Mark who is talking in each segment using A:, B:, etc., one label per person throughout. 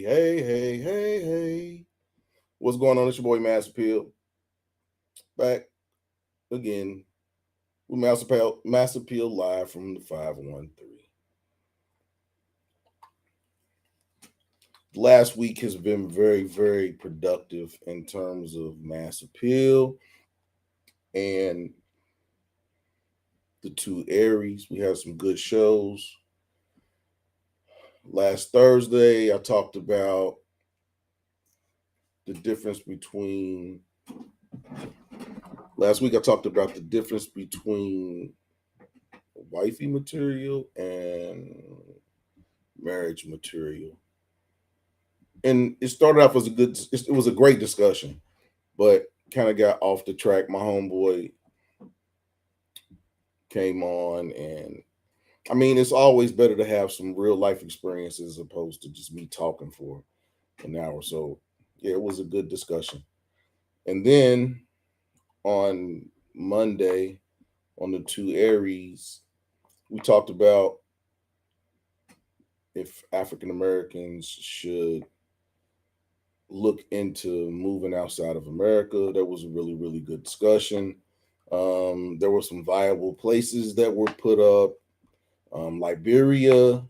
A: Hey. What's going on? It's your boy Maas Apeal. Back again with Maas Apeal live from the 513. Last week has been very productive in terms of Maas Apeal and the two Aries. We had some good shows. Last Thursday, I talked about the difference between last week I talked about the difference between wifey material and marriage material. And it started off as it was a great discussion, but kind of got off the track. My homeboy came on, and I mean, it's always better to have some real life experiences as opposed to just me talking for an hour. So yeah, it was a good discussion. And then on Monday, on the two Aries, we talked about if African Americans should look into moving outside of America. That was a really good discussion. There were some viable places that were put up. Liberia.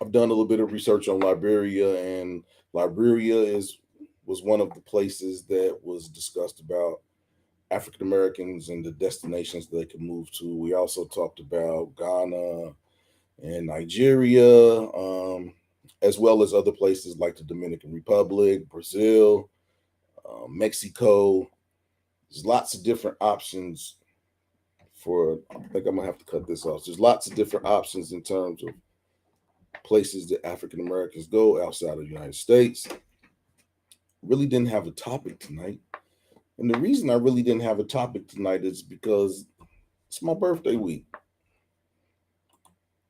A: I've done a little bit of research on Liberia, and Liberia is was one of the places that was discussed about African Americans and the destinations they could move to. We also talked about Ghana and Nigeria, as well as other places like the Dominican Republic, Brazil, Mexico. There's lots of different options for. I think I'm gonna have to cut this off. There's lots of different options in terms of places that African Americans go outside of the United States. Really didn't have a topic tonight, and the reason I really didn't have a topic tonight is because it's my birthday week.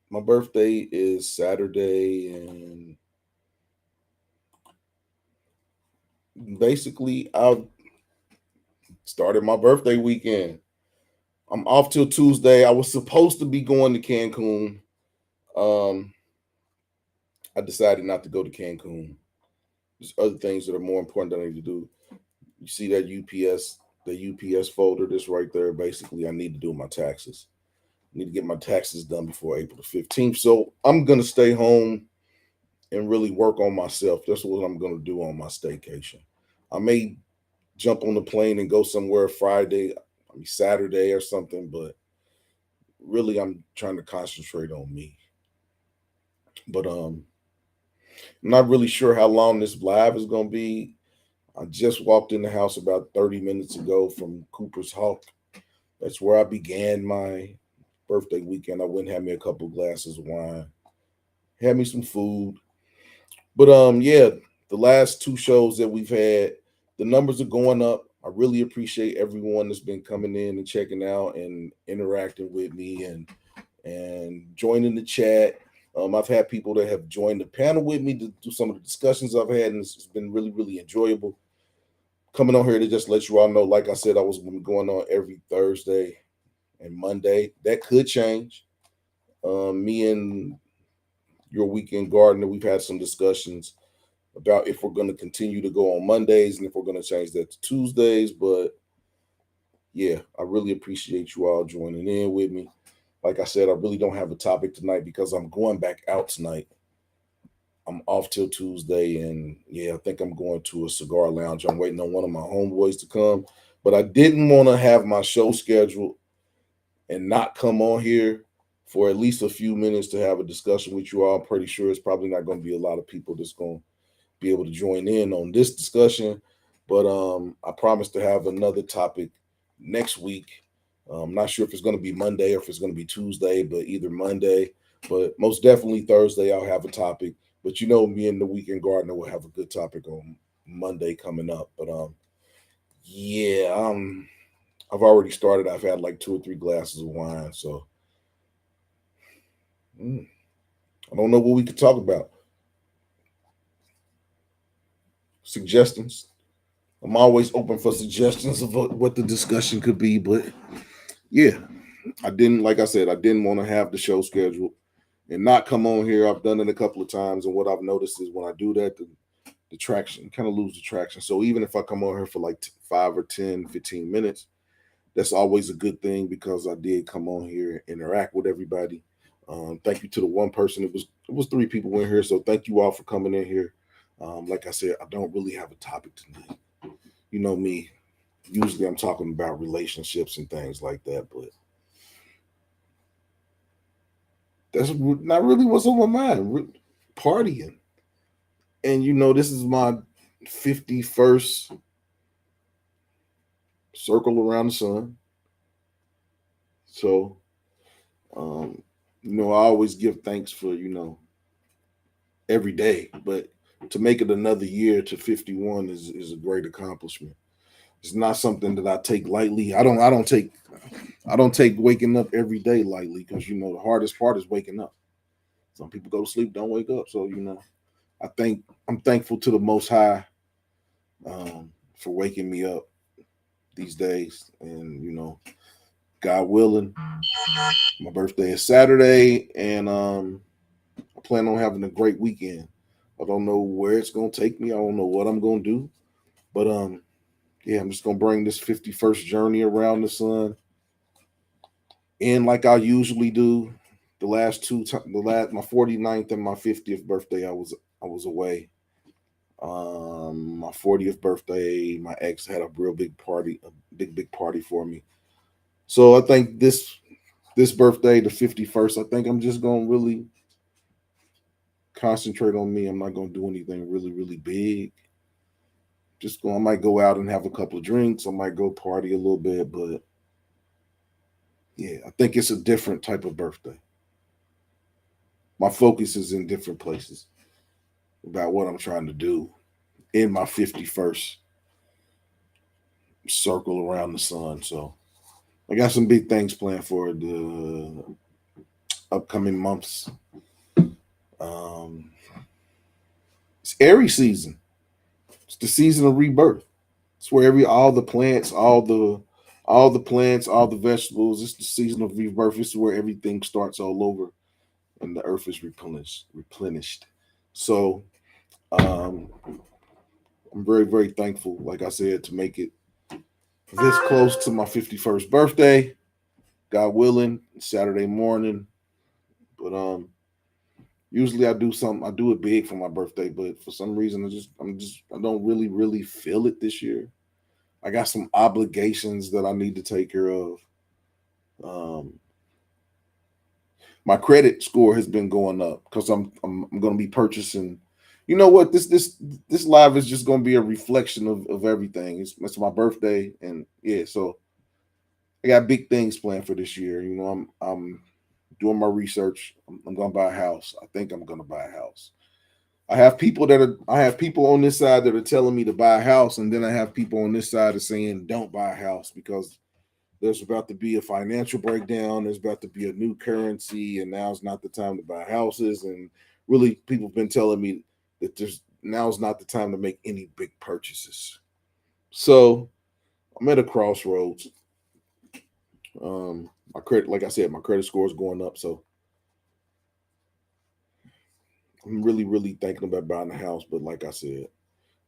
A: My birthday is Saturday, and basically I started my birthday weekend. I'm off till Tuesday. I was supposed to be going to Cancun. Um, I decided not to go to Cancun. There's other things that are more important that I need to do. You see that the UPS folder that's right there. Basically, I need to do my taxes. I need to get my taxes done before April the 15th. So I'm gonna stay home and really work on myself. That's what I'm gonna do on my staycation. I may jump on the plane and go somewhere Saturday or something, but really I'm trying to concentrate on me. But I'm not really sure how long this live is gonna be. I just walked in the house about 30 minutes ago from Cooper's Hawk. That's where I began my birthday weekend. I went and had me a couple glasses of wine, had me some food. But yeah, the last two shows that we've had, the numbers are going up. I really appreciate everyone that's been coming in and checking out and interacting with me and joining the chat. I've had people that have joined the panel with me to do some of the discussions I've had, and it's been really enjoyable. Coming on here to just let you all know, like I said, I was going on every Thursday and Monday. That could change. Me and your weekend gardener, we've had some discussions about if we're going to continue to go on Mondays and if we're going to change that to Tuesdays. But yeah, I really appreciate you all joining in with me. Like I said, I really don't have a topic tonight because I'm going back out tonight. I'm off till Tuesday, and yeah, I think I'm going to a cigar lounge. I'm waiting on one of my homeboys to come, but I didn't want to have my show scheduled and not come on here for at least a few minutes to have a discussion with you all. I'm pretty sure it's probably not going to be a lot of people that's going to be able to join in on this discussion, but I promise to have another topic next week. I'm not sure if it's going to be Monday or if it's going to be Tuesday, but either Monday, but most definitely Thursday, I'll have a topic. But you know, me and the weekend gardener will have a good topic on Monday coming up. But yeah, I've already started. I've had like two or three glasses of wine, so I don't know what we could talk about. Suggestions. I'm always open for suggestions of what the discussion could be, but yeah, I didn't, like I said, I didn't want to have the show scheduled and not come on here. I've done it a couple of times, and what I've noticed is when I do that, the traction kind of lose the traction. So even if I come on here for like 5 or 10, 15 minutes, that's always a good thing because I did come on here and interact with everybody. Thank you to the one person. It was 3 people in here, so thank you all for coming in here. Like I said, I don't really have a topic tonight. You know me. Usually I'm talking about relationships and things like that, but that's not really what's on my mind. Partying. And this is my 51st circle around the sun. So, um, I always give thanks for, every day, but to make it another year to 51 is a great accomplishment. It's not something that I take lightly. I don't take waking up every day lightly because the hardest part is waking up. Some people go to sleep, don't wake up. So I think I'm thankful to the Most High for waking me up these days, and God willing, my birthday is Saturday, and I plan on having a great weekend. I don't know where it's gonna take me. I don't know what I'm gonna do, but yeah, I'm just gonna bring this 51st journey around the sun in like I usually do. The last my 49th and my 50th birthday, I was away. My 40th birthday, my ex had a real big party, a big party for me. So I think this birthday, the 51st, I think I'm just gonna really concentrate on me. I'm not gonna do anything really big. I might go out and have a couple of drinks. I might go party a little bit, but yeah, I think it's a different type of birthday. My focus is in different places about what I'm trying to do in my 51st circle around the sun. So I got some big things planned for the upcoming months. Um, it's Aries season. It's the season of rebirth. It's where all the vegetables. It's the season of rebirth. It's where everything starts all over, and the earth is replenished. So um, I'm very thankful, like I said, to make it this close to my 51st birthday. God willing, Saturday morning. But usually I do it big for my birthday, but for some reason I don't really feel it this year. I got some obligations that I need to take care of. Um, my credit score has been going up because I'm going to be purchasing. You know what? This live is just going to be a reflection of everything. It's my birthday, and yeah, so I got big things planned for this year. I'm doing my research. I'm going to buy a house. I think I'm going to buy a house. I have people on this side that are telling me to buy a house, and then I have people on this side that are saying don't buy a house because there's about to be a financial breakdown. There's about to be a new currency, and now's not the time to buy houses. And really, people have been telling me that now's not the time to make any big purchases. So I'm at a crossroads. My credit, like I said, my credit score is going up. So I'm really thinking about buying a house. But like I said,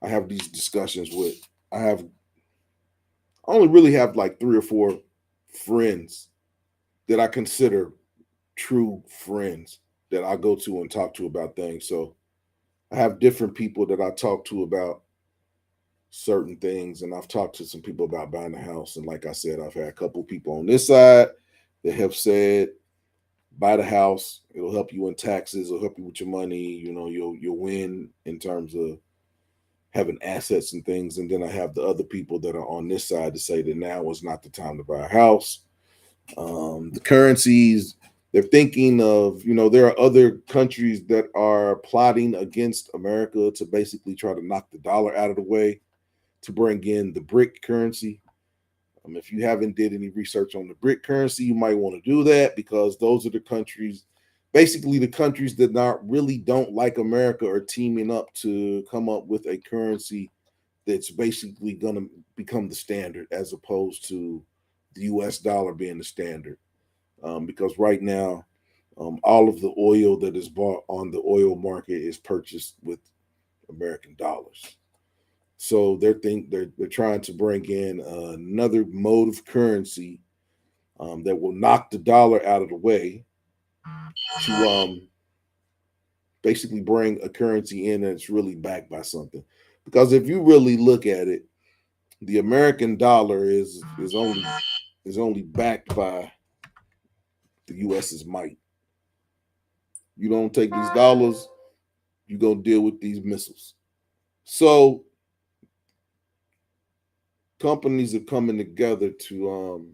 A: I have these discussions with. I only really have like 3 or 4 friends that I consider true friends that I go to and talk to about things. So I have different people that I talk to about certain things, and I've talked to some people about buying a house. And like I said, I've had a couple people on this side that have said, buy the house. It'll help you in taxes. It'll help you with your money. You'll win in terms of having assets and things. And then I have the other people that are on this side to say that now is not the time to buy a house. The currencies, they're thinking of, there are other countries that are plotting against America to basically try to knock the dollar out of the way to bring in the brick currency. If you haven't did any research on the brick currency, you might want to do that because those are the countries, basically the countries that not really don't like America are teaming up to come up with a currency that's basically going to become the standard as opposed to the US dollar being the standard. Because right now, All of the oil that is bought on the oil market is purchased with American dollars. So they're trying to bring in another mode of currency that will knock the dollar out of the way to basically bring a currency in that's really backed by something. Because if you really look at it, the American dollar is only backed by the U.S.'s might. You don't take these dollars, you're gonna deal with these missiles. So companies are coming together to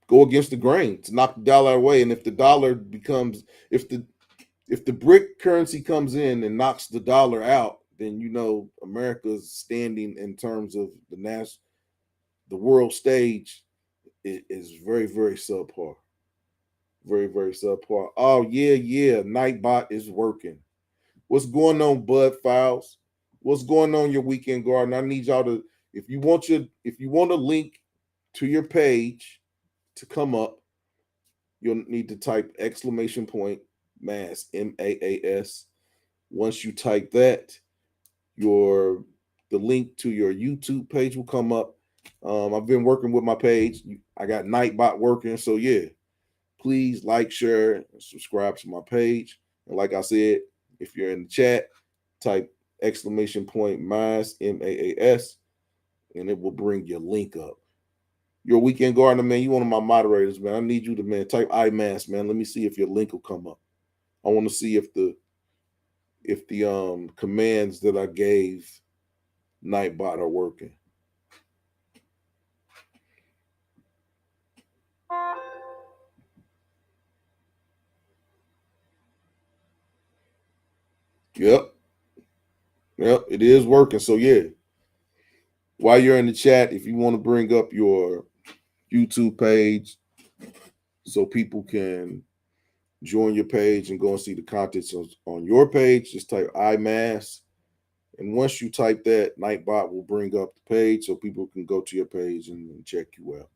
A: go against the grain to knock the dollar away. And if the dollar becomes if the brick currency comes in and knocks the dollar out, then America's standing in terms of the world stage is very, very subpar. Very, very subpar. Oh yeah, Nightbot is working. What's going on, Bud Files? What's going on, your weekend garden? I need y'all to, if you want a link to your page to come up, you'll need to type exclamation point Maas, MAAS. Once you type that, your the link to your YouTube page will come up. I've been working with my page. I got Nightbot working, so yeah. Please like, share, and subscribe to my page. And like I said, if you're in the chat, type exclamation point Maas, MAAS, and it will bring your link up. Your weekend gardener, man, you one of my moderators, man. I need you to, man, type IMAS, man. Let me see if your link will come up. I want to see if the commands that I gave Nightbot are working. Yep. Yep, it is working. So yeah. While you're in the chat, if you want to bring up your YouTube page so people can join your page and go and see the contents on your page, just type IMAS. And once you type that, Nightbot will bring up the page so people can go to your page and check you out.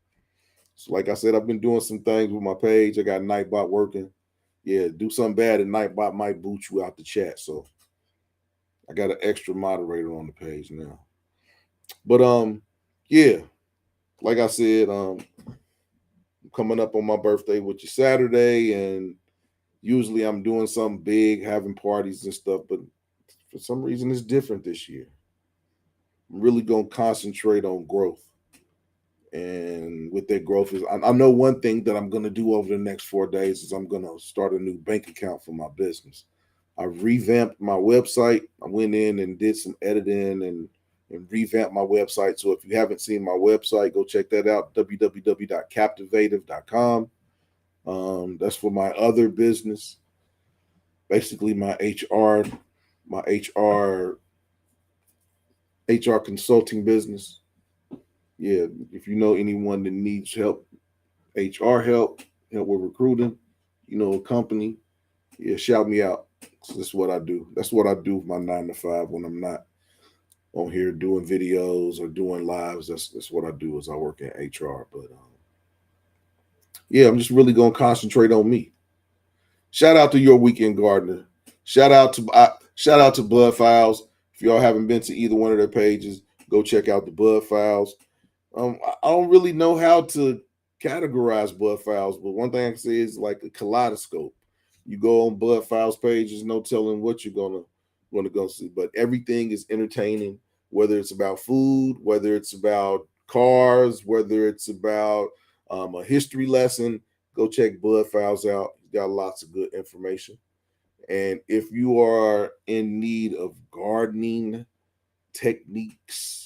A: So, like I said, I've been doing some things with my page. I got Nightbot working. Yeah, do something bad and Nightbot might boot you out the chat. So I got an extra moderator on the page now. But yeah, like I said, coming up on my birthday, which is Saturday, and usually I'm doing something big, having parties and stuff, but for some reason it's different this year. I'm really gonna concentrate on growth. And with that growth is I know one thing that I'm gonna do over the next 4 days is I'm gonna start a new bank account for my business. I revamped my website. I went in and did some editing and revamped my website. So if you haven't seen my website, go check that out, www.captivative.com. That's for my other business, basically my HR consulting business. Yeah, if you know anyone that needs help, HR help with recruiting, a company, yeah, shout me out. That's what I do. That's what I do with my 9 to 5 when I'm not on here doing videos or doing lives. That's what I do is I work in HR. But yeah, I'm just really gonna concentrate on me. Shout out to your weekend gardener. Shout out to Bud Files. If y'all haven't been to either one of their pages, go check out the Bud Files. I don't really know how to categorize Bud Files, but one thing I can say is like a kaleidoscope. You go on Bud Files page, there's no telling what you're gonna go see. But everything is entertaining, whether it's about food, whether it's about cars, whether it's about a history lesson. Go check Bud Files out. He's got lots of good information. And if you are in need of gardening techniques,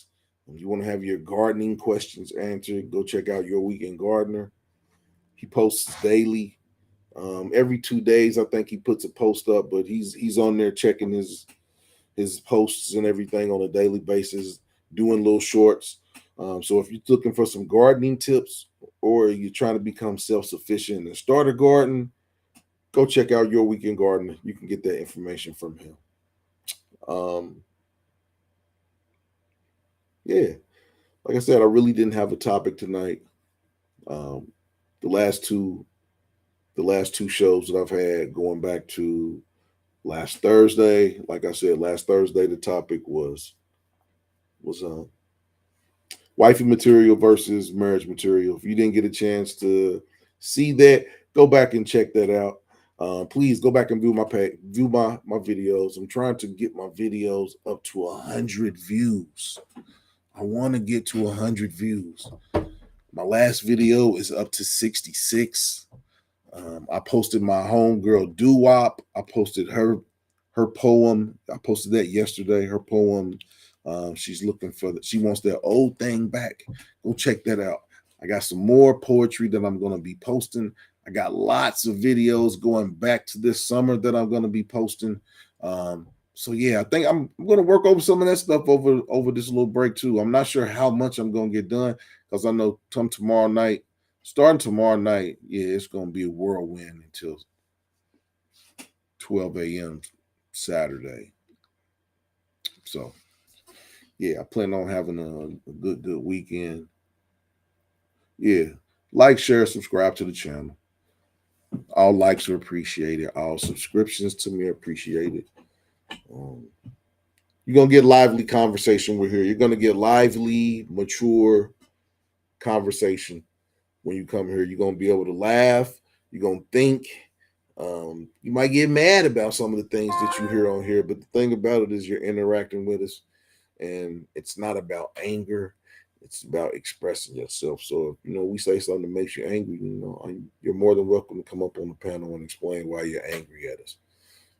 A: if you want to have your gardening questions answered, go check out Your Weekend Gardener. He posts daily. Every 2 days, I think he puts a post up, but he's on there checking his posts and everything on a daily basis, doing little shorts. So if you're looking for some gardening tips or you're trying to become self-sufficient and start a garden, go check out Your Weekend Gardener. You can get that information from him. Yeah, like I said, I really didn't have a topic tonight. the last two shows that I've had going back to last Thursday. Like I said, last Thursday the topic was wifey material versus marriage material. If you didn't get a chance to see that, go back and check that out. Please go back and view my videos. I'm trying to get my videos up to 100 views. I want to get to 100 views. My last video is up to 66. I posted my homegirl doo-wop. I posted her poem. I posted that yesterday. Her poem. She's looking for she wants that old thing back. Go check that out. I got some more poetry that I'm going to be posting. I got lots of videos going back to this summer that I'm going to be posting. So yeah, I think I'm going to work over some of that stuff over this little break too. I'm not sure how much I'm going to get done because I know starting tomorrow night, yeah, it's going to be a whirlwind until 12 a.m. Saturday. So yeah, I plan on having a good weekend. Yeah, like, share, subscribe to the channel. All likes are appreciated. All subscriptions to me are appreciated. You're going to get lively conversation with here. You're going to get lively, mature conversation when you come here. You're going to be able to laugh. You're going to think. You might get mad about some of the things that you hear on here, but the thing about it is you're interacting with us, and it's not about anger. It's about expressing yourself. So if we say something that makes you angry, you're more than welcome to come up on the panel and explain why you're angry at us.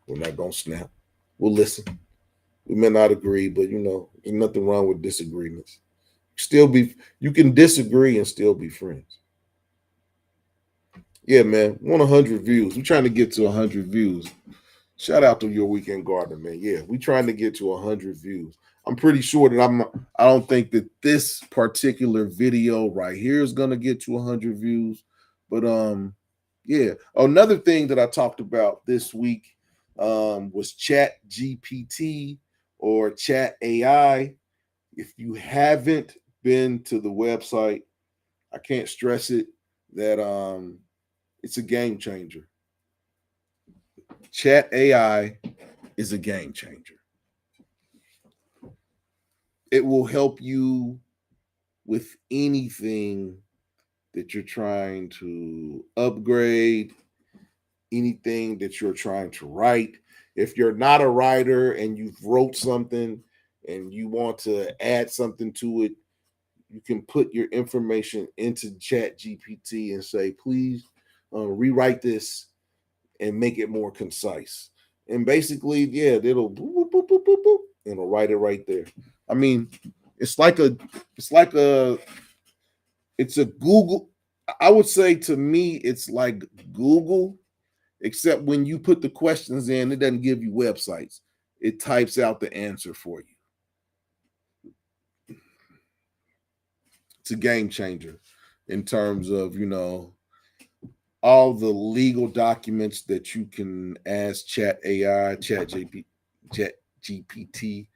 A: We're not gonna snap. We'll listen. We may not agree, but there's nothing wrong with disagreements. You can disagree and still be friends. Yeah, man. Want 100 views. We're trying to get to 100 views. Shout out to Your Weekend Gardener, man. Yeah, we're trying to get to 100 views. I'm pretty sure that I don't think that this particular video right here is gonna get to 100 views. But yeah. Another thing that I talked about this week was Chat GPT or Chat AI. If you haven't been to the website, I can't stress it that it's a game changer. Chat AI is a game changer. It will help you with anything that you're trying to upgrade, anything that you're trying to write. If you're not a writer and you've wrote something and you want to add something to it, you can put your information into Chat GPT and say, please rewrite this and make it more concise. And basically, yeah, it'll boop, boop, boop, boop, boop, boop, and it'll write it right there. I mean, it's like a it's a Google. I would say to me, it's like Google, except when you put the questions in, it doesn't give you websites. It types out the answer for you. It's a game changer in terms of, all the legal documents that you can ask Chat AI, Chat GPT,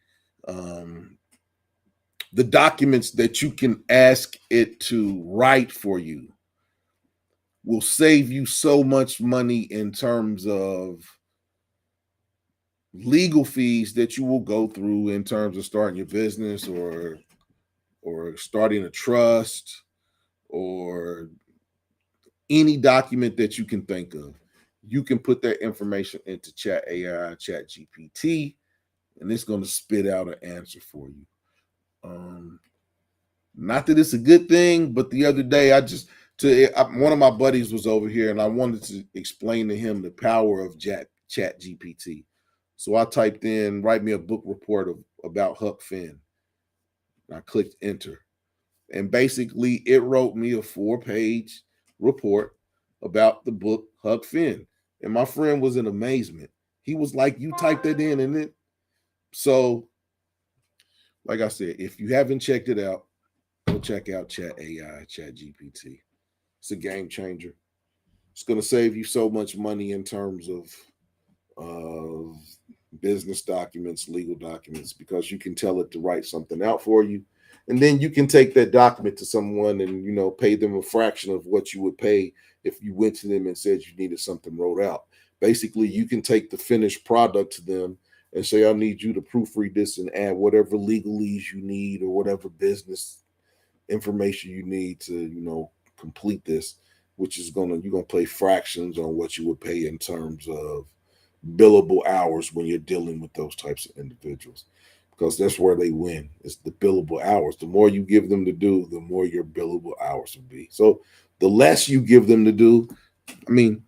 A: the documents that you can ask it to write for you will save you so much money in terms of legal fees that you will go through in terms of starting your business or starting a trust or any document that you can think of. You can put that information into Chat AI, Chat GPT, and it's going to spit out an answer for you. Not that it's a good thing, but the other day one of my buddies was over here and I wanted to explain to him the power of Chat GPT. So I typed in, write me a book report about Huck Finn. I clicked enter. And basically it wrote me a 4-page report about the book Huck Finn. And my friend was in amazement. He was like, you typed that in and it. So, like I said, if you haven't checked it out, go check out Chat AI, Chat GPT. It's a game changer. It's going to save you so much money in terms of business documents, legal documents, because you can tell it to write something out for you. And then you can take that document to someone and, pay them a fraction of what you would pay if you went to them and said you needed something wrote out. Basically, you can take the finished product to them and say, I need you to proofread this and add whatever legalese you need or whatever business information you need to, complete this, which is you're gonna pay fractions on what you would pay in terms of billable hours when you're dealing with those types of individuals. Because that's where they win. It's the billable hours. The more you give them to do, the more your billable hours will be. So the less you give them to do, I mean,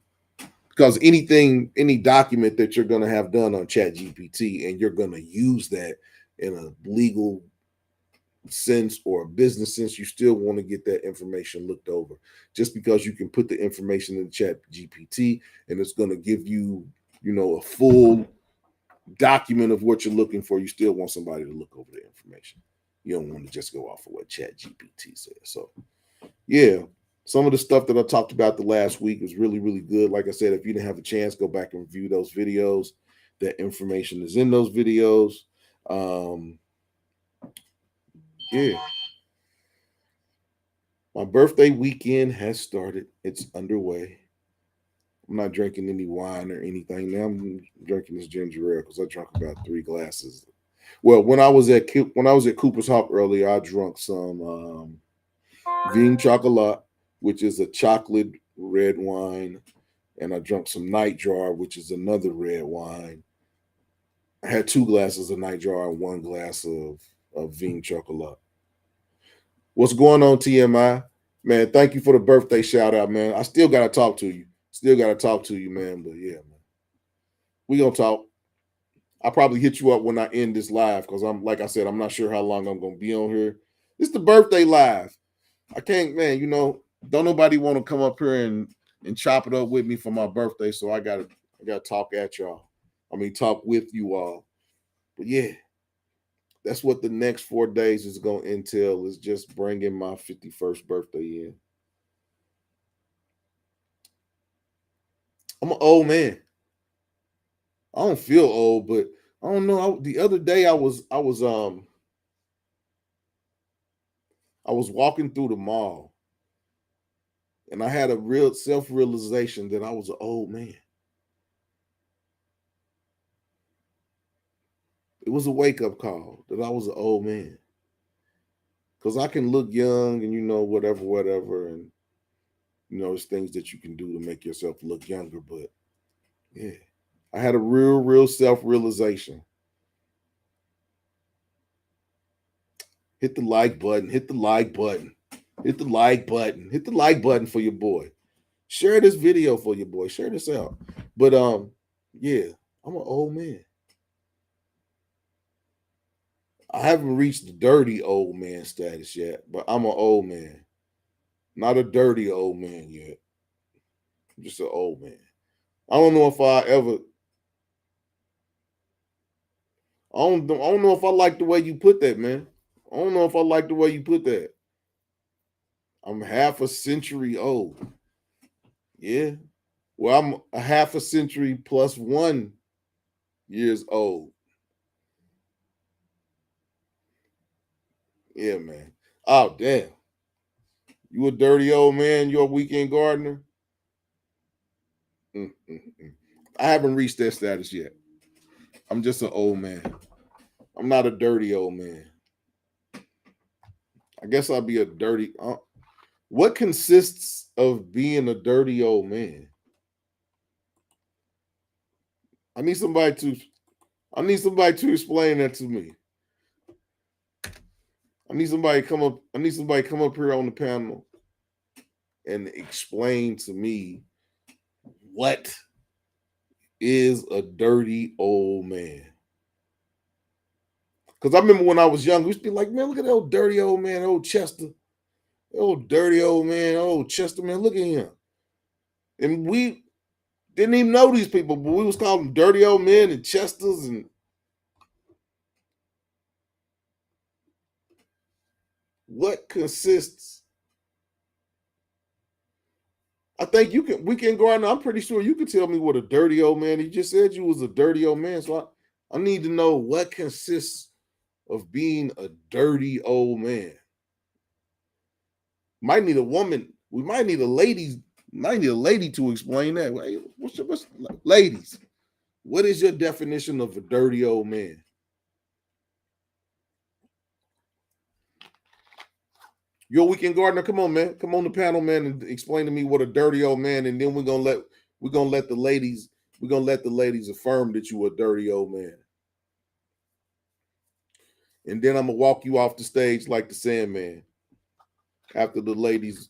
A: because any document that you're going to have done on Chat GPT and you're going to use that in a legal sense or a business sense, you still want to get that information looked over. Just because you can put the information in Chat GPT and it's going to give you, a full document of what you're looking for, you still want somebody to look over the information. You don't want to just go off of what Chat GPT says. So yeah, some of the stuff that I talked about the last week was really, really good. Like I said, if you didn't have a chance, go back and review those videos. That information is in those videos. Yeah. My birthday weekend has started. It's underway. I'm not drinking any wine or anything. Now I'm drinking this ginger ale because I drank about 3 glasses. Well, when I was at Cooper's Hawk earlier, I drank some Vin Chocolat, which is a chocolate red wine, and I drank some Night Jar, which is another red wine. I had 2 glasses of Night Jar and 1 glass of Vin Chocolat. What's going on, TMI? Man, thank you for the birthday shout out, man. I still gotta talk to you. Still gotta talk to you, man. But yeah, man. We gonna talk. I'll probably hit you up when I end this live because like I said, I'm not sure how long I'm gonna be on here. It's the birthday live. I can't, man, don't nobody want to come up here and chop it up with me for my birthday. So I gotta talk at y'all. I mean, talk with you all. But yeah, that's what the next 4 days is gonna entail, is just bringing my 51st birthday in. I'm an old man. I don't feel old, but I don't know. The other day I was walking through the mall and I had a real self-realization that I was an old man. It was a wake-up call that I was an old man. Because I can look young and whatever, and there's things that you can do to make yourself look younger. But yeah, I had a real self-realization. Hit the like button, hit the like button, hit the like button, hit the like button for your boy. Share this video for your boy. Share this out. But yeah, I'm an old man. I haven't reached the dirty old man status yet, but I'm an old man. Not a dirty old man yet. I'm just an old man. I don't know if I don't know if I like the way you put that, man. I don't know if I like the way you put that. I'm half a century old. Yeah. Well, I'm a half a century plus 1 years old. Yeah, man. Oh, damn. You a dirty old man? You a weekend gardener? Mm-mm-mm. I haven't reached that status yet. I'm just an old man. I'm not a dirty old man. I guess I'll be a dirty. What consists of being a dirty old man? I need somebody to. I need somebody to explain that to me. I need somebody come up. I need somebody come up here on the panel and explain to me what is a dirty old man. Because I remember when I was young, we used to be like, man, look at that old dirty old man, old Chester. Old dirty old man, old Chester, man, look at him. And we didn't even know these people, but we was calling them dirty old men and Chesters. And what consists? I think we can go out now. I'm pretty sure you can tell me what a dirty old man. You just said you was a dirty old man. So I need to know what consists of being a dirty old man? Might need a woman. We might need a lady. Might need a lady to explain that. What's ladies? What is your definition of a dirty old man? Your weekend gardener, come on, man. Come on the panel, man, and explain to me what a dirty old man. And then we're gonna let the ladies affirm that you a dirty old man. And then I'm gonna walk you off the stage like the Sandman. After the ladies,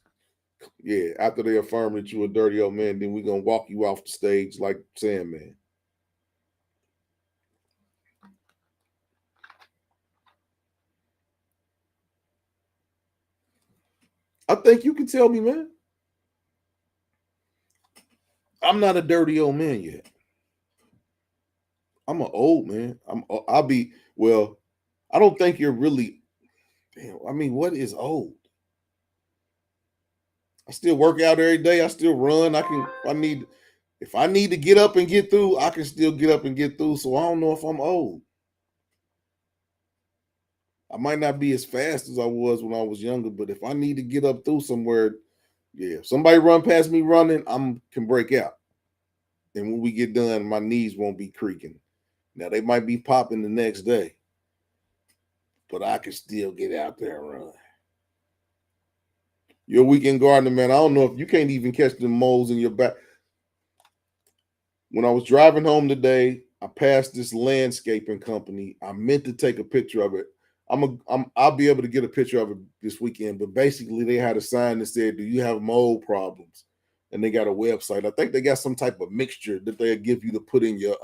A: yeah, after they affirm that you a dirty old man, then we're gonna walk you off the stage like Sandman. I think you can tell me, man. I'm not a dirty old man yet. I'm an old man. I'll be well. I don't think you're really. Damn, I mean, what is old? I still work out every day. I still run. If I need to get up and get through, I can still get up and get through. So I don't know if I'm old. I might not be as fast as I was when I was younger, but if I need to get up through somewhere, yeah. If somebody run past me running, I can break out. And when we get done, my knees won't be creaking. Now they might be popping the next day, but I can still get out there and run. Your weekend gardener, man. I don't know if you can't even catch the moles in your back. When I was driving home today, I passed this landscaping company. I meant to take a picture of it. I'll be able to get a picture of it this weekend. But basically, they had a sign that said, "Do you have mold problems?" And they got a website. I think they got some type of mixture that they'll give you to put in your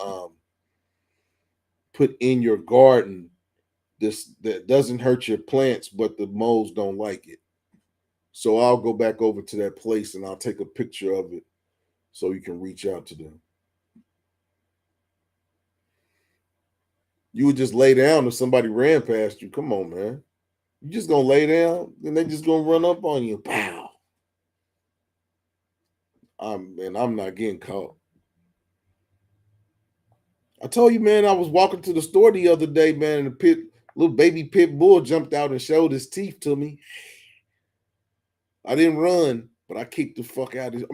A: garden. This that doesn't hurt your plants, but the moles don't like it. So I'll go back over to that place and I'll take a picture of it so you can reach out to them. You would just lay down if somebody ran past you. Come on, man. You just gonna lay down, and they just gonna run up on you. Pow. I'm not getting caught. I told you, man, I was walking to the store the other day, man, and little baby pit bull jumped out and showed his teeth to me. I didn't run, but I kicked the fuck out of his.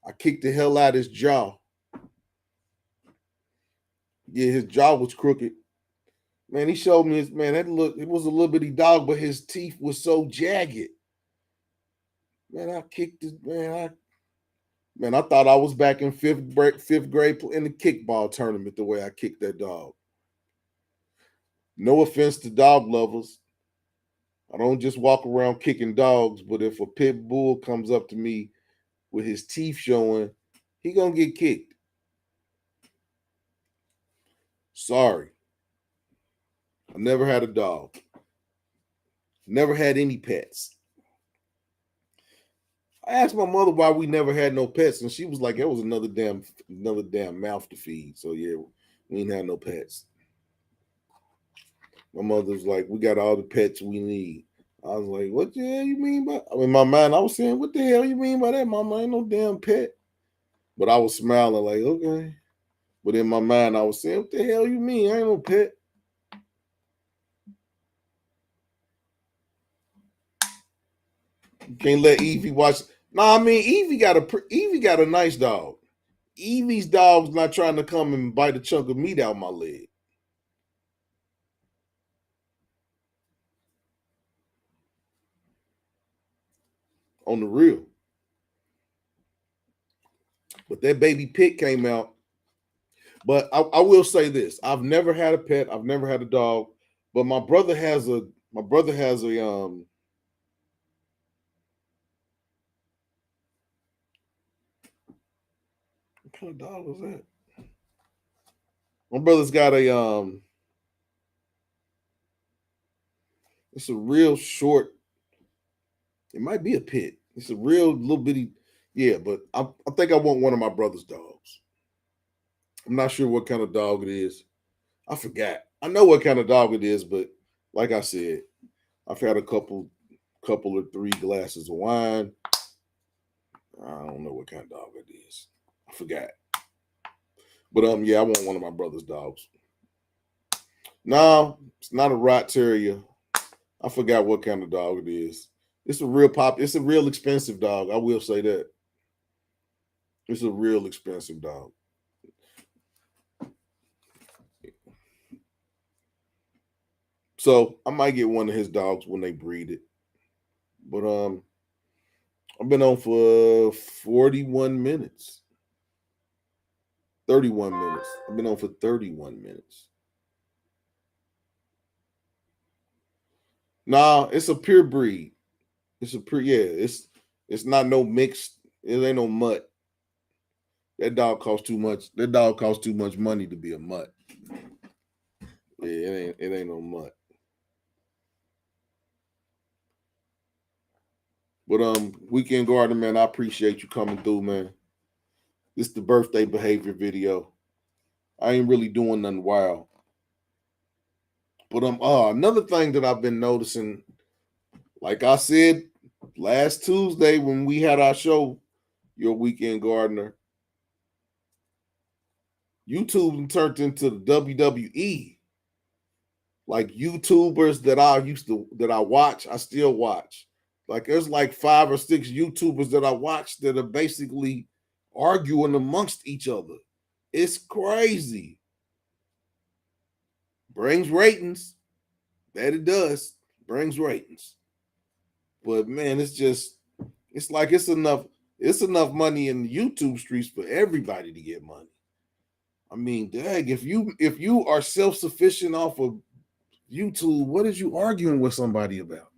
A: I kicked the hell out of his jaw. Yeah, his jaw was crooked. Man, he showed me his man. It was a little bitty dog, but his teeth was so jagged. Man, I kicked it. Man, I thought I was back in fifth grade in the kickball tournament the way I kicked that dog. No offense to dog lovers. I don't just walk around kicking dogs, but if a pit bull comes up to me with his teeth showing, he gonna get kicked. Sorry. I never had a dog. Never had any pets. I asked my mother why we never had no pets, and she was like, "It was another damn mouth to feed." So yeah, we ain't had no pets. My mother was like, "We got all the pets we need." I was like, "What the hell you mean by?" In my mind, I was saying, "What the hell you mean by that, Mama? Ain't no damn pet." But I was smiling like, "Okay." But in my mind, I was saying, "What the hell you mean? I ain't no pet." You can't let Evie watch. No, I mean Evie got a nice dog. Evie's dog's not trying to come and bite a chunk of meat out my leg. On the real. But that baby pit came out. But I will say this: I've never had a pet. I've never had a dog. But my brother has a. What kind of dog was that? My brother's got a. It's a real short. It might be a pit. It's a real little bitty. Yeah, but I think I want one of my brother's dogs. I'm not sure what kind of dog it is. I forgot. I know what kind of dog it is, but like I said, I've had a couple or three glasses of wine. I don't know what kind of dog it is. I forgot. But yeah, I want one of my brother's dogs. No, it's not a Rot Terrier. I forgot what kind of dog it is. It's a real pop. It's a real expensive dog. I will say that. It's a real expensive dog. So I might get one of his dogs when they breed it. But I've been on for 41 minutes. 31 minutes. I've been on for 31 minutes. Nah, it's a pure breed. It's a pure, yeah. It's not no mixed. It ain't no mutt. That dog costs too much. That dog costs too much money to be a mutt. Yeah, it ain't no mutt. But Weekend Gardener, man, I appreciate you coming through, man. This is the birthday behavior video. I ain't really doing nothing wild. But another thing that I've been noticing, like I said last Tuesday when we had our show, Your Weekend Gardener, YouTube turned into the WWE. Like YouTubers that I watch, I still watch. Like there's like 5 or 6 YouTubers that I watch that are basically arguing amongst each other. It's crazy. Brings ratings. That it does. Brings ratings. But man, it's like it's enough money in the YouTube streets for everybody to get money. I mean, dang, if you are self-sufficient off of YouTube, what is you arguing with somebody about?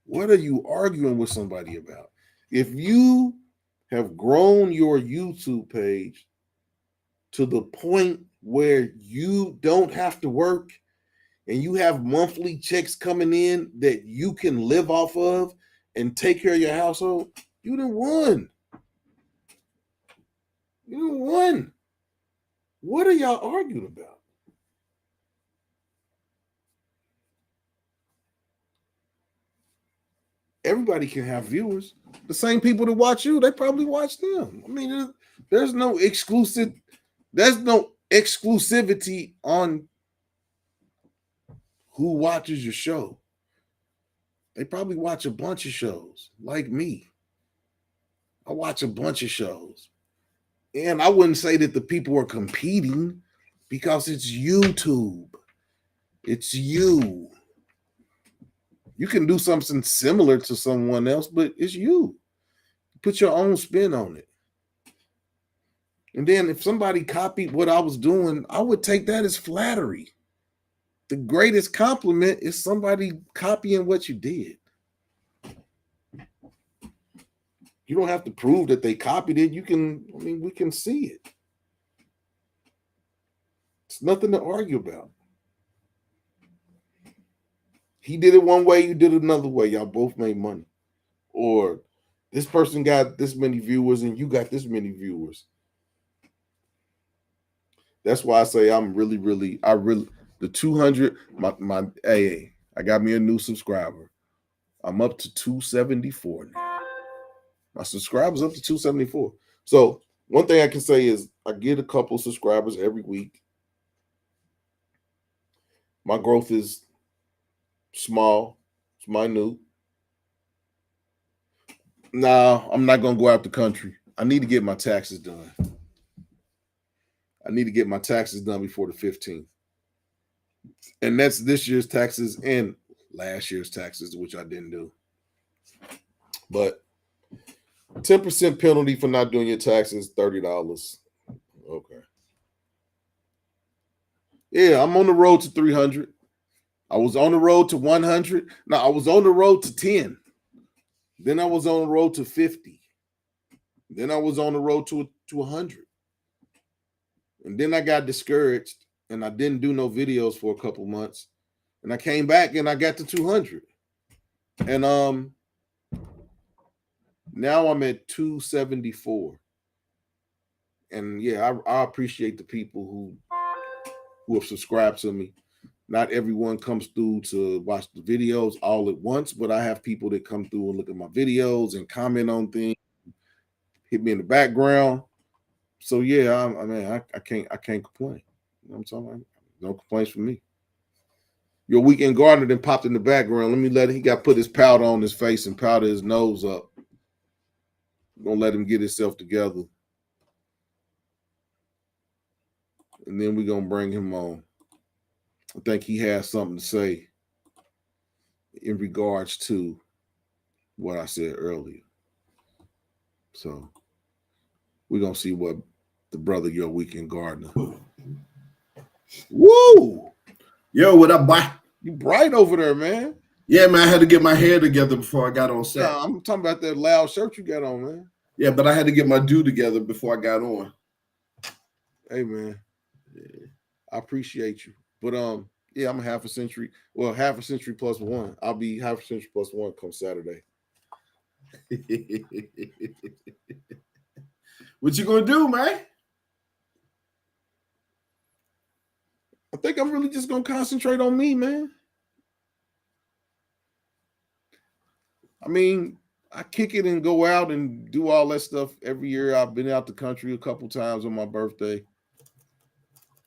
A: What are you arguing with somebody about? If you have grown your YouTube page to the point where you don't have to work and you have monthly checks coming in that you can live off of and take care of your household, you done won. You done won. What are y'all arguing about? Everybody can have viewers. The same people that watch you, they probably watch them. I mean, there's no exclusivity on who watches your show. They probably watch a bunch of shows, like me. I watch a bunch of shows. And I wouldn't say that the people are competing because it's YouTube. It's you. You can do something similar to someone else, but it's you. Put your own spin on it. And then if somebody copied what I was doing, I would take that as flattery. The greatest compliment is somebody copying what you did. You don't have to prove that they copied it. We can see it. It's nothing to argue about. He did it one way, you did it another way. Y'all both made money. Or this person got this many viewers and you got this many viewers. That's why I say the 200, hey, I got me a new subscriber. I'm up to 274 now. My subscribers up to 274. So one thing I can say is I get a couple subscribers every week. My growth is small, it's minute. Nah, I'm not gonna go out the country. I need to get my taxes done. I need to get my taxes done before the 15th. And that's this year's taxes and last year's taxes, which I didn't do. But 10% penalty for not doing your taxes, $30. Okay. Yeah, I'm on the road to 300. I was on the road to 100. Now I was on the road to 10. Then I was on the road to 50. Then I was on the road to 100. And then I got discouraged and I didn't do no videos for a couple months. And I came back and I got to 200. And now I'm at 274. And yeah, I appreciate the people who have subscribed to me. Not everyone comes through to watch the videos all at once, but I have people that come through and look at my videos and comment on things, hit me in the background. So yeah, I can't complain. I'm talking about? No complaints from me. Your weekend gardener then popped in the background. He got put his powder on his face and powder his nose up. Gonna let him get himself together. And then we're gonna bring him on. I think he has something to say in regards to what I said earlier. So we're gonna see what the brother, your weekend gardener. Woo!
B: Yo, what up, boy?
A: You bright over there, man.
B: Yeah, man, I had to get my hair together before I got on set.
A: Nah, I'm talking about that loud shirt you got on, man.
B: Yeah, but I had to get my due together before I got on.
A: Hey, man. Yeah, I appreciate you. But yeah, I'm a half a century. Well, half a century plus one. I'll be half a century plus one come Saturday.
B: What you gonna do, man?
A: I think I'm really just gonna concentrate on me, man. I mean, I kick it and go out and do all that stuff every year. I've been out the country a couple times on my birthday.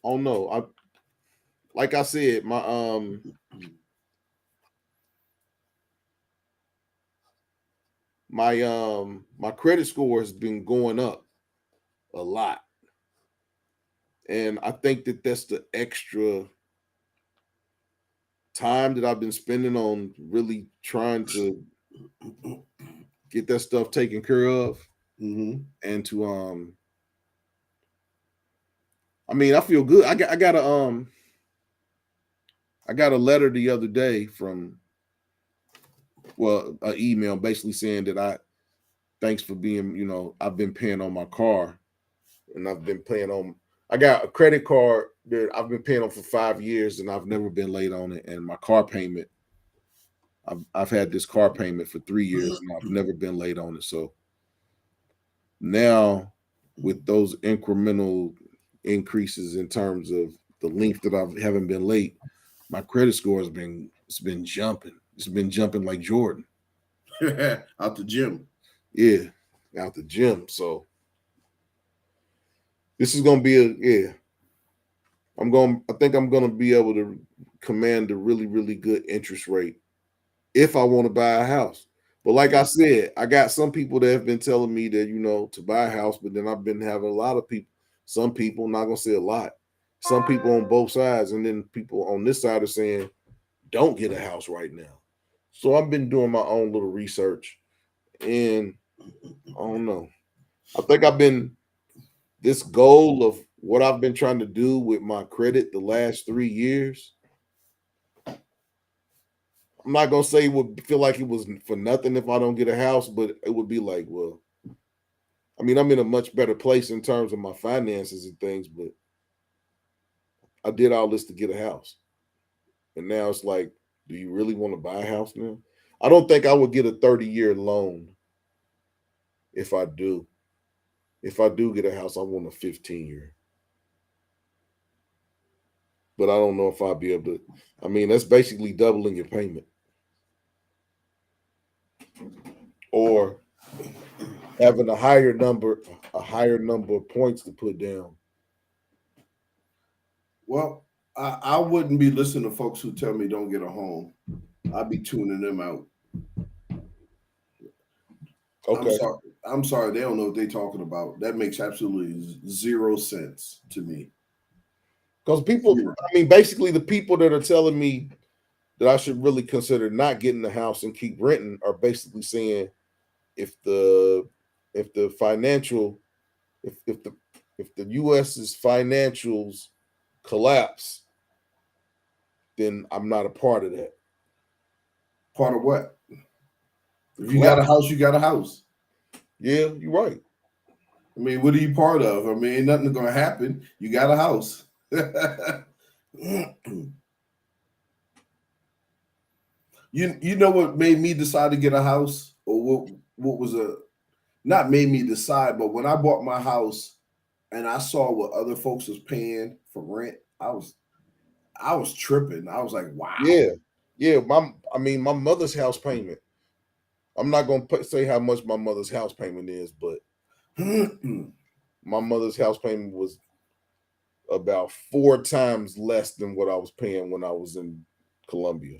A: Oh no, like I said, my credit score has been going up a lot. And I think that that's the extra time that I've been spending on really trying to get that stuff taken care of.
B: Mm-hmm.
A: And to I mean, I feel good. I got a letter the other day from an email basically saying that thanks for being, I've been paying on my car and I got a credit card that I've been paying on for 5 years and I've never been late on it. And my car payment, I've had this car payment for 3 years and I've never been late on it. So now with those incremental increases in terms of the length that I haven't been late, my credit score has been jumping. It's been jumping like Jordan.
B: Out the gym.
A: Yeah, out the gym. So this is gonna be I think I'm gonna be able to command a really, really good interest rate if I want to buy a house. But like I said, I got some people that have been telling me that, to buy a house, but then I've been having a lot of people, some people, not gonna say a lot, some people on both sides, and then people on this side are saying, don't get a house right now. So I've been doing my own little research, and I don't know. I think this goal of what I've been trying to do with my credit the last 3 years. I'm not gonna say it would feel like it was for nothing if I don't get a house, but it would be like, well, I mean, I'm in a much better place in terms of my finances and things, but I did all this to get a house. And now it's like, do you really want to buy a house now? I don't think I would get a 30-year loan if I do. If I do get a house, I want a 15-year. But I don't know if I'll be able to. I mean, that's basically doubling your payment. Or having a higher number of points to put down.
B: Well, I wouldn't be listening to folks who tell me don't get a home. I'd be tuning them out.
A: Okay.
B: I'm sorry. They don't know what they're talking about. That makes absolutely 0 sense to me.
A: Because basically the people that are telling me that I should really consider not getting the house and keep renting are basically saying if the US's financials collapse, then I'm not a part of that.
B: Part of what? If you got a house, you got a house.
A: Yeah, you're right.
B: I mean, what are you part of? I mean, ain't nothing going to happen. You got a house. You know what made me decide to get a house, or what was not made me decide, but when I bought my house and I saw what other folks was paying for rent, I was tripping. I was like, wow.
A: Yeah. My mother's house payment. I'm not gonna say how much my mother's house payment is, but my mother's house payment was about 4 times less than what I was paying when I was in Columbia.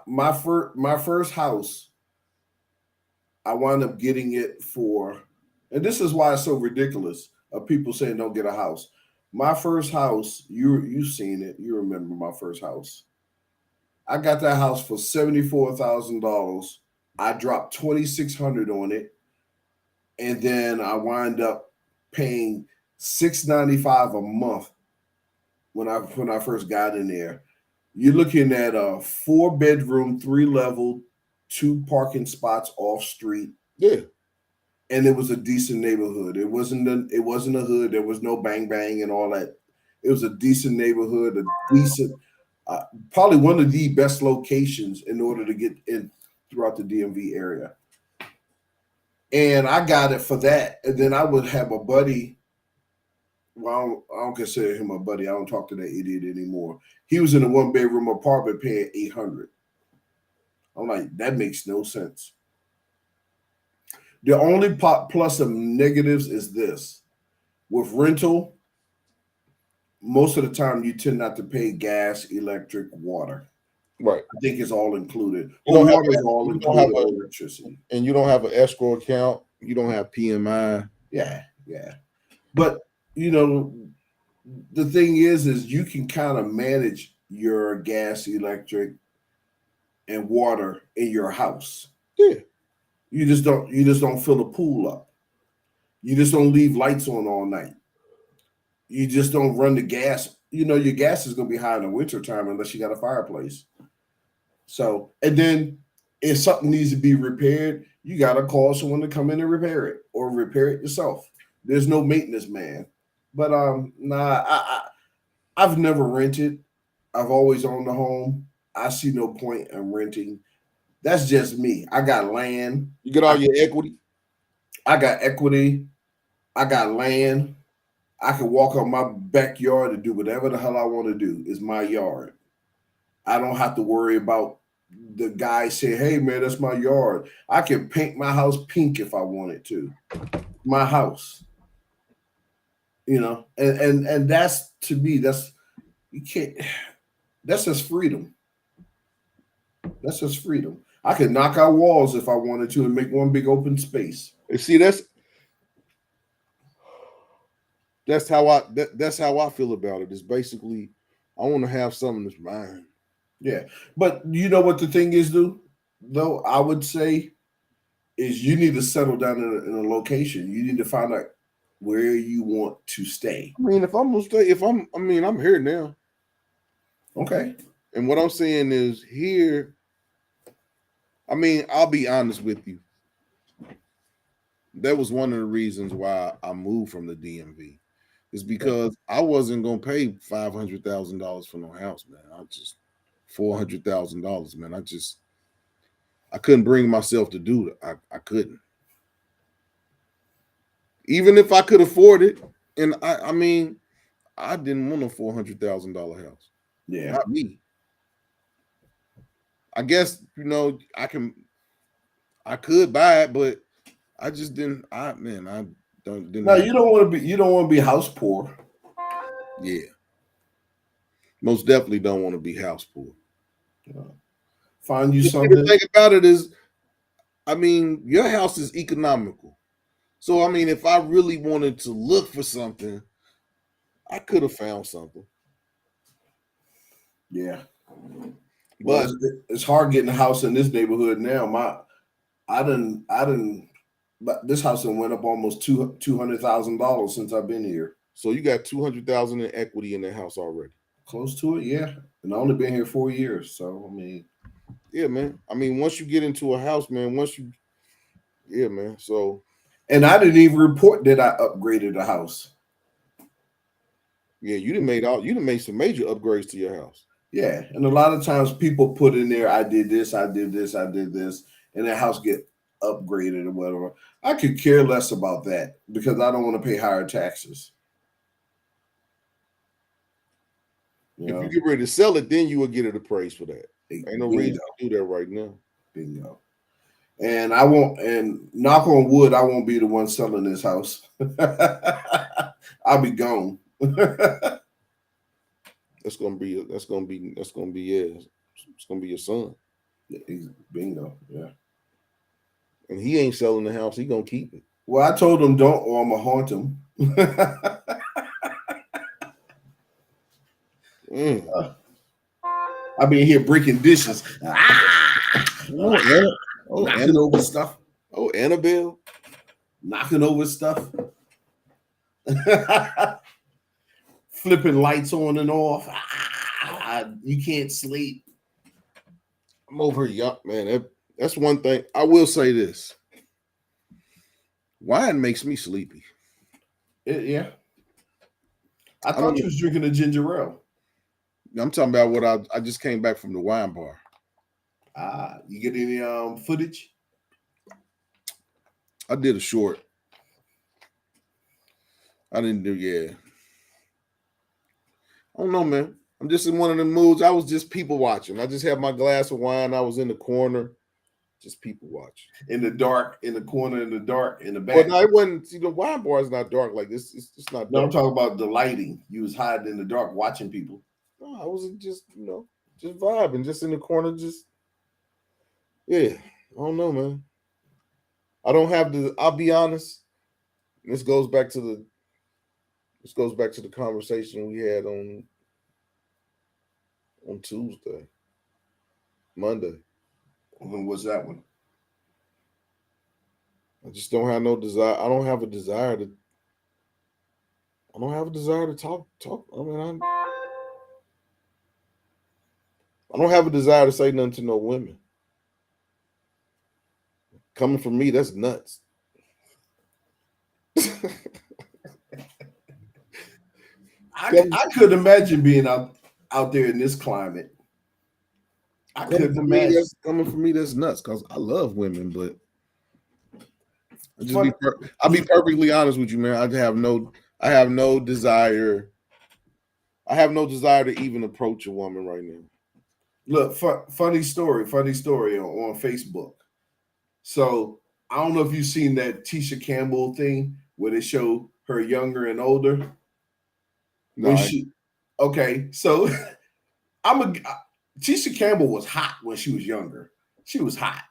B: My first house, I wound up getting it for, and this is why it's so ridiculous of people saying don't get a house. My first house, you've seen it, you remember my first house. I got that house for $74,000. I dropped 2,600 on it, and then I wind up paying $695 a month when I first got in there. You're looking at a 4-bedroom, 3-level, 2 parking spots off street,
A: Yeah.
B: and it was a decent neighborhood. It wasn't a hood. There was no bang bang and all that. It was a decent neighborhood, a decent, probably one of the best locations in order to get in throughout the DMV area. And I got it for that. And then I would have a buddy. Well, I don't consider him a buddy. I don't talk to that idiot anymore. He was in a 1-bedroom apartment paying $800. I'm like, that makes no sense. The only plus of negatives is this: with rental, most of the time you tend not to pay gas, electric, water.
A: Right.
B: I think it's all included.
A: You
B: Or
A: don't have
B: water is all included, or electricity.
A: And you don't have an escrow account. You don't have PMI.
B: Yeah. But the thing is you can kind of manage your gas, electric, and water in your house.
A: Yeah.
B: You just don't fill the pool up. You just don't leave lights on all night. You just don't run the gas. Your gas is going to be high in the wintertime unless you got a fireplace. So, and then if something needs to be repaired, you got to call someone to come in and repair it or repair it yourself. There's no maintenance man. But I've never rented. I've always owned a home. I see no point in renting. That's just me. I got land.
A: You get all your equity.
B: I got equity. I got land. I can walk on my backyard and do whatever the hell I want to do. It's my yard. I don't have to worry about the guy saying, hey, man, that's my yard. I can paint my house pink if I wanted to. My house. And that's, to me, that's just freedom. That's just freedom. I could knock out walls if I wanted to and make one big open space.
A: You see, that's how I feel about it. It's basically, I want to have something that's mine.
B: Yeah, but you know what the thing is, though I would say is you need to settle down in a location. You need to find out where you want to stay.
A: I mean, if I'm gonna stay, I'm here now.
B: Okay.
A: And what I'm saying is here. I mean, I'll be honest with you. That was one of the reasons why I moved from the DMV. Is because I wasn't gonna pay $500,000 for no house, man. I just $400,000, man. I couldn't bring myself to do it. I couldn't. Even if I could afford it, and I mean, I didn't want a $400,000 house.
B: Yeah,
A: not me. I guess I could buy it, but I just didn't. Didn't.
B: No, you don't want to be house poor.
A: Yeah, most definitely don't want to be house poor.
B: Find you something.
A: The thing about it is, I mean, your house is economical. So I mean, if I really wanted to look for something, I could have found something.
B: Yeah, but it's hard getting a house in this neighborhood now. But this house went up almost $200,000 since I've been here.
A: So you got $200,000 in equity in that house already.
B: Close to it, yeah. And I only been here 4 years, so I mean,
A: yeah, man. I mean, once you get into a house, man. Yeah, man. So,
B: and I didn't even report that I upgraded the house.
A: Yeah, you done made some major upgrades to your house.
B: Yeah, and a lot of times people put in there, I did this, I did this, I did this, and the house get upgraded or whatever. I could care less about that because I don't want to pay higher taxes.
A: If you get ready to sell it, then you will get it appraised for that. Ain't no reason to do that right now.
B: Bingo. And I won't, and knock on wood, I won't be the one selling this house. I'll be gone.
A: That's gonna be yeah. It's gonna be your son.
B: He's bingo. Yeah.
A: And he ain't selling the house. He gonna keep it.
B: Well, I told him don't, or I'm gonna haunt him. I been here breaking dishes, knocking over stuff.
A: Oh, Annabelle,
B: knocking over stuff, flipping lights on and off. You can't sleep.
A: I'm over here, man. That's one thing. I will say this. Wine makes me sleepy.
B: Yeah. I thought you was drinking a ginger ale.
A: I'm talking about what I just came back from the wine bar.
B: You get any footage?
A: I did a short. I didn't do, yeah. I don't know, man. I'm just in one of the moods. I was just people watching. I just had my glass of wine. I was in the corner, just people watching.
B: In the dark, in the corner, in the dark, in the back.
A: Well, no, it wasn't. See, the wine bar is not dark like this. It's not dark.
B: No, I'm talking about the lighting. You was hiding in the dark watching people.
A: No, I wasn't just, just vibing, just in the corner, just, yeah. I don't know, man. I don't have the, I'll be honest. This goes back to the conversation we had on Tuesday, Monday.
B: When was that one?
A: I just don't have no desire. I don't have a desire to talk. I mean, I don't have a desire to say nothing to no women. Coming from me, that's nuts.
B: I could imagine being out there in this climate. I could imagine.
A: Coming from me, that's nuts because I love women, but I'll be perfectly honest with you, man. I have no desire. I have no desire to even approach a woman right now.
B: Look, funny story on Facebook. So I don't know if you've seen that Tisha Campbell thing where they show her younger and older.
A: No,
B: okay, so Tisha Campbell was hot when she was younger. She was hot.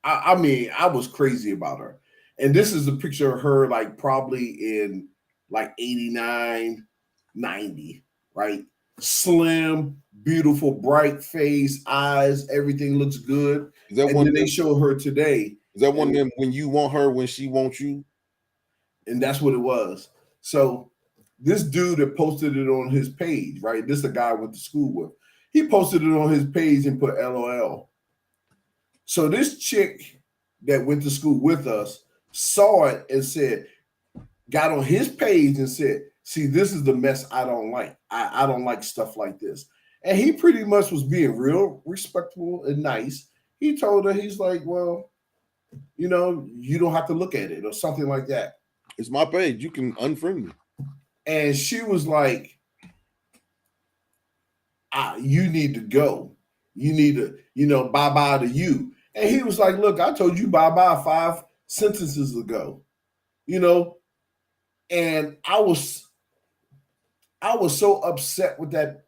B: I mean, I was crazy about her. And this is a picture of her like probably in like 89, 90, right? Slim, beautiful, bright face, eyes, everything looks good.
A: Is that
B: and
A: one
B: then they show her today.
A: Is that one of them when you want her when she wants you?
B: And that's what it was. So this dude that posted it on his page, right? This is a guy I went to school with. He posted it on his page and put LOL. So this chick that went to school with us saw it and said, got on his page and said, see, this is the mess I don't like. I don't like stuff like this. And he pretty much was being real respectful and nice. He told her, he's like, well, you don't have to look at it or something like that.
A: It's my page. You can unfriend me.
B: And she was like, you need to go. You need to, bye-bye to you. And he was like, look, I told you bye-bye 5 sentences ago, and I was so upset with that,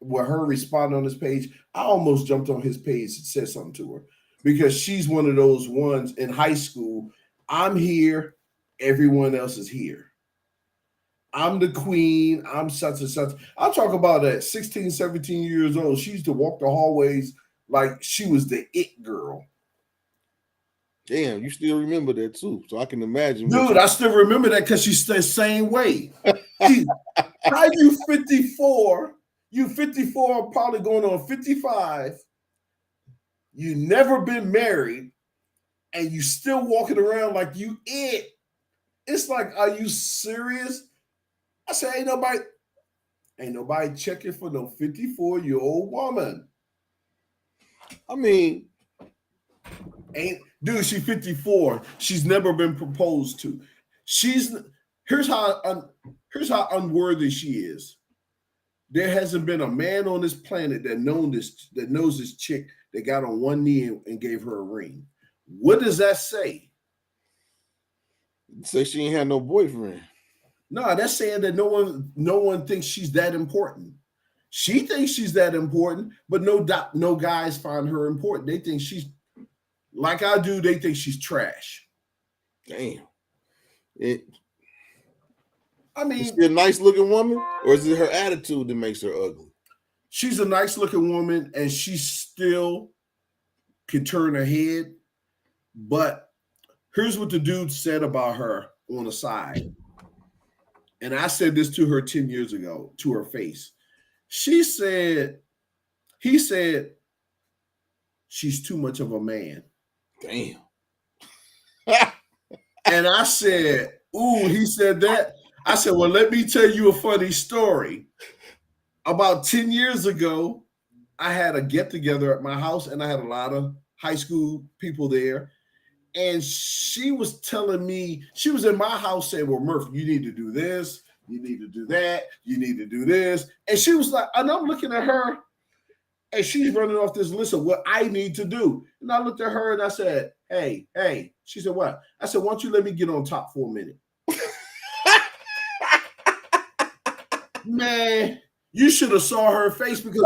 B: with her responding on this page. I almost jumped on his page and said something to her because she's one of those ones in high school. I'm here. Everyone else is here. I'm the queen. I'm such and such. I'll talk about that. 16, 17 years old. She used to walk the hallways like she was the it girl.
A: Damn, you still remember that too. So I can imagine.
B: Dude, I still remember that because she's the same way. How you 54? You 54, probably going on 55. You never been married, and you still walking around like you it. It's like, are you serious? I said, ain't nobody checking for no 54-year-old woman.
A: I mean,
B: dude, she's 54. She's never been proposed to. Here's how unworthy she is. There hasn't been a man on this planet that knows this chick that got on one knee and gave her a ring. What does that say?
A: Say she ain't had no boyfriend.
B: No, that's saying that no one thinks she's that important. She thinks she's that important, but no guys find her important. They think she's like I do. They think she's trash.
A: Damn. It,
B: I
A: is
B: mean,
A: she a nice looking woman, or is it her attitude that makes her ugly?
B: she's a nice looking woman, and she still can turn her head. But here's what the dude said about her on the side. And I said this to her 10 years ago to her face. She said, he said, she's too much of a man.
A: Damn.
B: And I said, ooh, he said that. I said, well, let me tell you a funny story. About 10 years ago, I had a get together at my house and I had a lot of high school people there. And she was telling me, she was in my house saying, well, Murph, you need to do this, you need to do that, you need to do this. And she was like, and I'm looking at her and she's running off this list of what I need to do. And I looked at her and I said, hey. She said, what? I said, why don't you let me get on top for a minute? Man, you should have saw her face because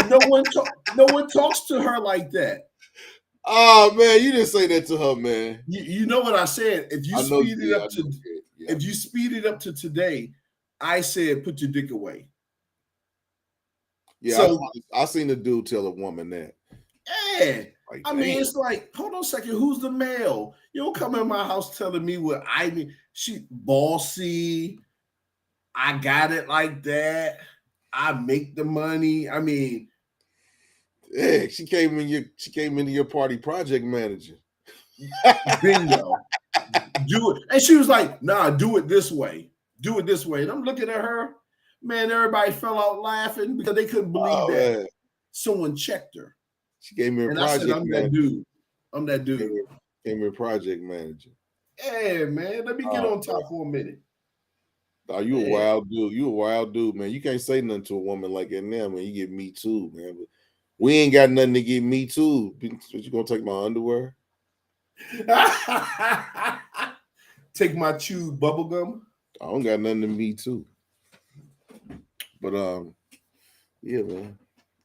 B: no one talks to her like that.
A: Oh man, you didn't say that to her, man.
B: You know what I said? If you speed it up to
A: yeah.
B: if you speed it up to today, I said put your dick away.
A: Yeah, so, I seen a dude tell a woman that.
B: Yeah. Like, I mean, it's like, hold on a second, who's the male? You don't come in my house telling me what I need. She bossy. I got it like that. I make the money. I mean,
A: yeah, she came into your party project manager.
B: Bingo. Do it. And she was like, nah, do it this way. Do it this way. And I'm looking at her. Man, everybody fell out laughing because they couldn't believe that someone checked her.
A: She gave me a project
B: I said, I'm
A: manager.
B: that dude. I'm that dude.
A: Gave me a project manager.
B: Yeah, man. Let me get on top for a minute.
A: Oh, you a wild dude. You a wild dude, man. You can't say nothing to a woman like that now, man. You get me too, man. But we ain't got nothing to get me too. You gonna take my underwear?
B: Take my chewed bubble gum?
A: I don't got nothing to me too. But yeah, man.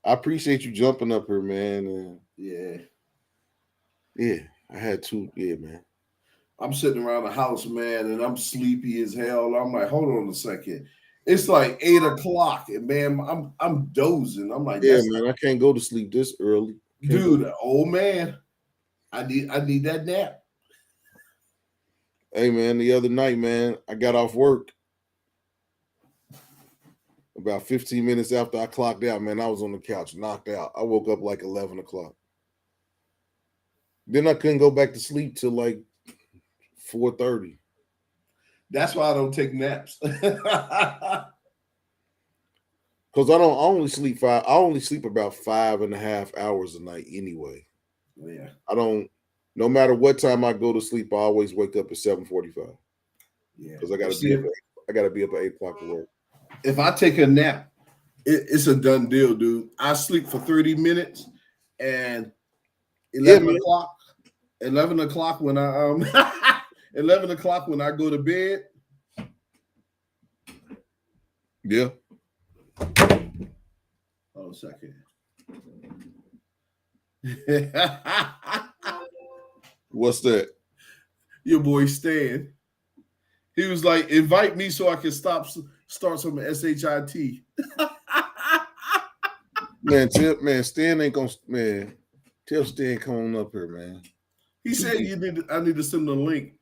A: I appreciate you jumping up here, man.
B: Yeah.
A: I had to. Yeah, man.
B: I'm sitting around the house, man, and I'm sleepy as hell. I'm like, hold on a second. It's like 8 o'clock, and man, I'm dozing. I'm like,
A: yeah, man, I can't go to sleep this early.
B: Dude, old man, I need that nap.
A: Hey, man, the other night, man, I got off work. About 15 minutes after I clocked out, man, I was on the couch, knocked out. I woke up like 11 o'clock. Then I couldn't go back to sleep till like 4:30.
B: That's why I don't take naps.
A: Because I only sleep about 5.5 hours a night anyway.
B: Yeah.
A: No matter what time I go to sleep, I always wake up at 7:45.
B: Yeah.
A: Because I gotta be up at 8 o'clock to work.
B: If I take a nap, it's a done deal, dude. I sleep for 30 minutes and 11 o'clock when I 11 o'clock when I go to bed.
A: Yeah.
B: Hold a second.
A: What's that?
B: Your boy Stan. He was like, invite me so I can start some SHIT.
A: Man, Stan ain't gonna, man. Tell Stan come on up here, man.
B: He said I need to send him the link.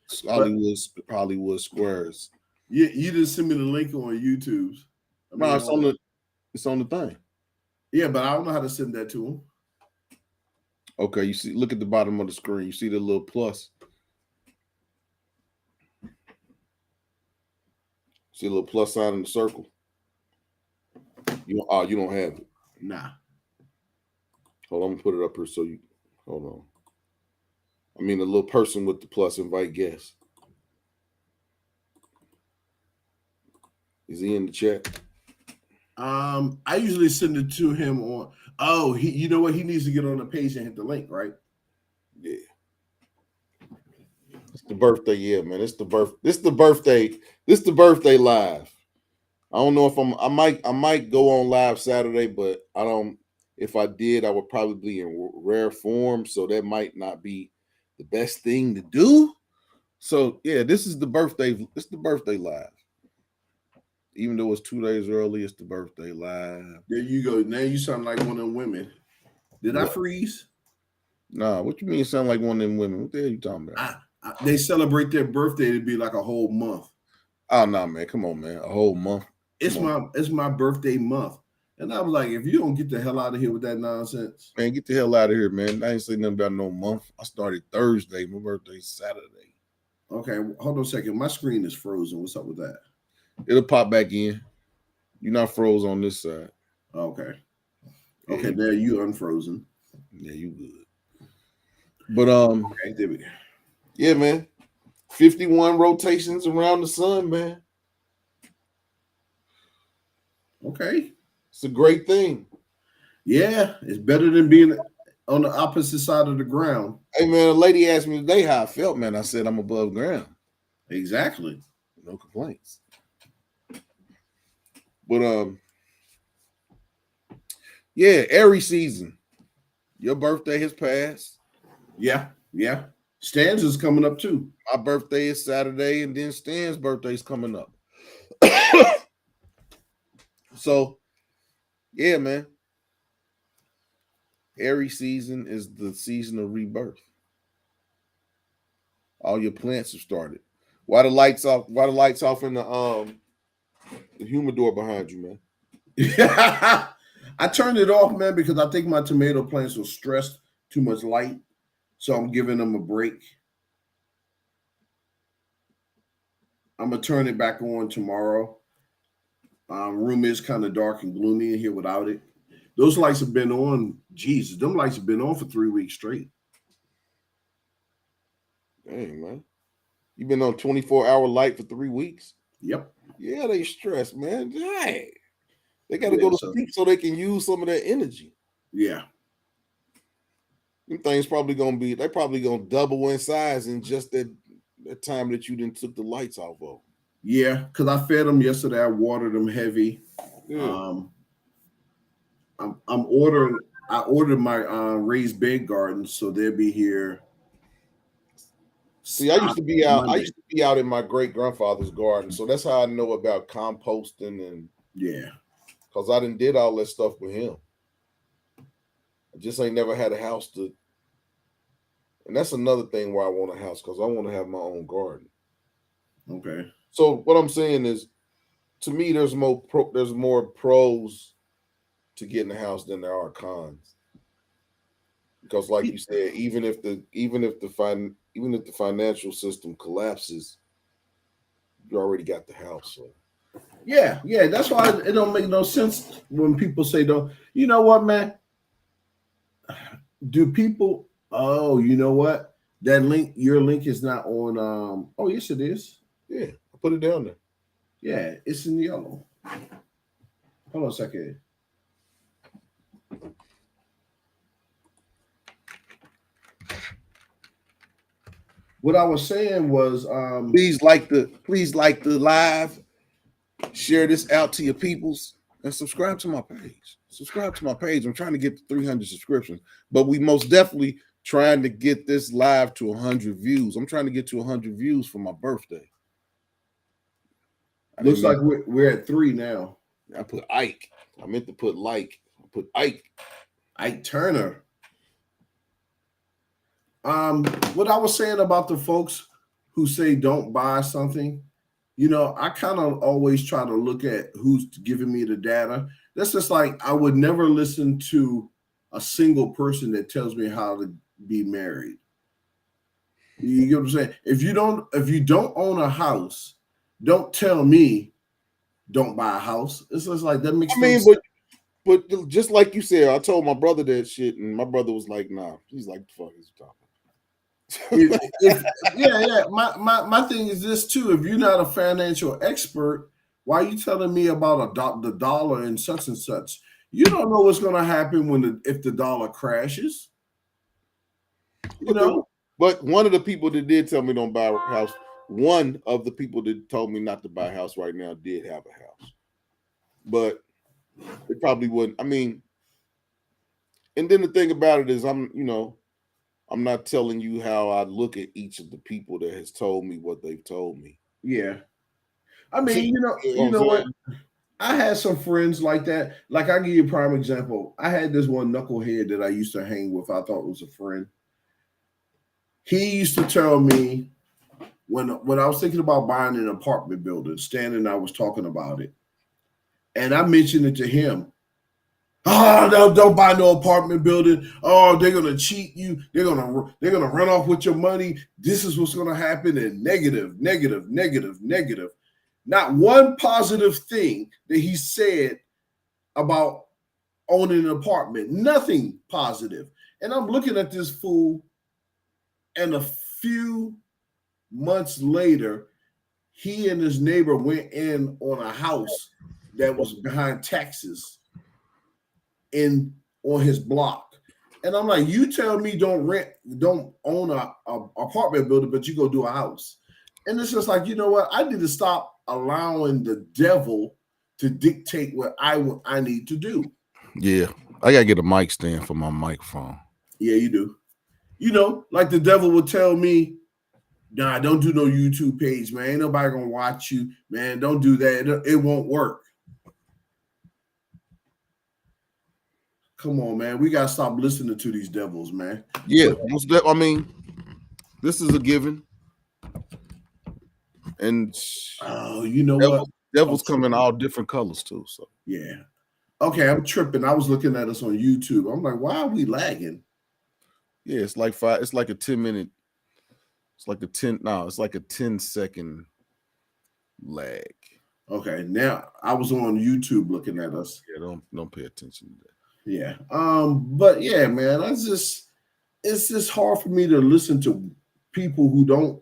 A: Hollywood Squares.
B: Yeah, you didn't send me the link on YouTube.
A: No, it's on the thing.
B: Yeah, but I don't know how to send that to him.
A: Okay, you see, look at the bottom of the screen. You see the little plus. See a little plus sign in the circle. You don't have it.
B: Nah.
A: Hold on, I'm gonna put it up here so you hold on. I mean, the little person with the plus, invite guest. Is he in the chat?
B: I usually send it to him on. Oh, you know what? He needs to get on the page and hit the link, right?
A: Yeah. It's the birthday, yeah, man. It's the birth. This the birthday. This the birthday live. I don't know if I might go on live Saturday, but I don't. If I did, I would probably be in rare form, so that might not be the best thing to do. So yeah, this is the birthday. It's the birthday live. Even though it's 2 days early, it's the birthday live.
B: There you go. Now you sound like one of them women. Did I
A: What?
B: freeze?
A: Nah, what you mean? Sound like one of them women? What the hell you talking about?
B: They celebrate their birthday to be like a whole month.
A: Oh no, man! Come on, man! A whole month.
B: It's my birthday month, and I was like, if you don't get the hell out of here with that nonsense,
A: Man, get the hell out of here, man! I ain't saying nothing about no month. I started Thursday. My birthday's Saturday.
B: okay, hold on a second. My screen is frozen. What's up with that?
A: It'll pop back in. You're not froze on this side.
B: Okay,
A: Yeah,
B: okay, there you unfrozen.
A: Yeah, you good. But
B: Okay, there we go.
A: yeah, man. 51 rotations around the sun, man.
B: Okay,
A: It's a great thing.
B: yeah, it's better than being on the opposite side of the ground.
A: Hey man, a lady asked me today how I felt, man. I said I'm above ground.
B: Exactly.
A: No complaints. But yeah, Aries season. Your birthday has passed.
B: Yeah, yeah. Stans is coming up too.
A: My birthday is Saturday, and then Stan's birthday's coming up. So, yeah, man. Aries season is the season of rebirth. All your plants have started. Why the lights off? Why the lights off in the humidor behind you, man?
B: I turned it off, man, because I think my tomato plants were stressed too much light. So I'm giving them a break. I'm gonna turn it back on tomorrow. Room is kind of dark and gloomy in here without it. Those lights have been on. Jesus, them lights have been on for 3 weeks straight.
A: Dang, man. You've been on 24-hour light for 3 weeks?
B: Yep.
A: Yeah, they stressed, man. Dang. They got to
B: Yeah,
A: go to sleep so they can use some of that energy.
B: Yeah.
A: Them things probably gonna be. They probably gonna double in size in just that time that you didn't took the lights off of.
B: Yeah, because I fed them yesterday. I watered them heavy.
A: Yeah.
B: I'm ordering. I ordered my raised bed gardens, so they'll be here.
A: See, I used to be out.
B: Monday.
A: I used to be out in my great grandfather's garden, so that's how I know about composting and
B: Yeah.
A: because I done did all that stuff with him. I just ain't never had a house to, and that's another thing why I want a house because I want to have my own garden.
B: Okay.
A: So what I'm saying is, to me, there's more pros to getting a house than there are cons. Because, like you said, even if the financial system collapses, you already got the house. So.
B: Yeah, yeah. That's why it don't make no sense when people say, "Don't." You know what, man? Do people? Oh, you know what? That link, your link is not on. Oh, yes, it is.
A: Yeah, I put it down there.
B: Yeah, it's in yellow. Hold on a second. What I was saying was,
A: Please like the live, share this out to your peoples, and subscribe to my page. Subscribe to my page. I'm trying to get to 300 subscriptions, but we most definitely trying to get this live to 100 views. I'm trying to get to 100 views for my birthday.
B: looks like we're at 3 now.
A: I put Ike. I meant to put like. I put Ike.
B: Ike Turner. What I was saying about the folks who say don't buy something, I kind of always try to look at who's giving me the data. That's just like I would never listen to a single person that tells me how to be married. You get what I'm saying? If you don't own a house, don't tell me don't buy a house. It's just like that makes no sense.
A: But just like you said, I told my brother that shit, and my brother was like, "Nah." He's like, "The fuck is you talking?"
B: Yeah. My thing is this too. If you're not a financial expert, why are you telling me about the dollar and such? You don't know what's going to happen if the dollar crashes.
A: But one of the people that did tell me don't buy a house, one of the people that told me not to buy a house right now did have a house. But it probably wouldn't. I mean, and then the thing about it is I'm not telling you how I look at each of the people that has told me what they've told me.
B: Yeah. I
A: See,
B: mean,
A: you know what
B: you
A: I'm
B: know what?
A: saying?
B: I had some friends like that. Like I give you a prime example. I had this one knucklehead that I used to hang with. I thought was a friend. He used to tell me when I was thinking about buying an apartment building, Stan and I was talking about it, and I mentioned it to him. Oh, no, don't buy no apartment building. Oh, they're gonna cheat you. They're gonna run off with your money. This is what's gonna happen. And negative, negative, negative, negative. Not one positive thing that he said about owning an apartment. Nothing positive. And I'm looking at this fool, and a few months later, he and his neighbor went in on a house that was behind Texas in on his block. And I'm like, you tell me don't own a apartment building, but you go do a house. And it's just like, you know what? I need to stop allowing the devil to dictate what I need to do.
A: Yeah, I gotta get a mic stand for my microphone.
B: Yeah, you do. Like the devil would tell me, nah, don't do no YouTube page, man. Ain't nobody gonna watch you, man. Don't do that. It won't work. Come on, man. We gotta stop listening to these devils, man.
A: Yeah, I mean, this is a given, and
B: Oh, you know what?
A: devils come in all different colors too. So
B: Yeah. Okay, I'm tripping. I was looking at us on YouTube. I'm like, why are we lagging?
A: yeah, it's like five. It's like a 10-minute. It's like a 10. No, it's like a 10-second lag.
B: Okay, now I was on YouTube looking at us.
A: Yeah, don't pay attention to that.
B: Yeah. But yeah, man, it's just hard for me to listen to people who don't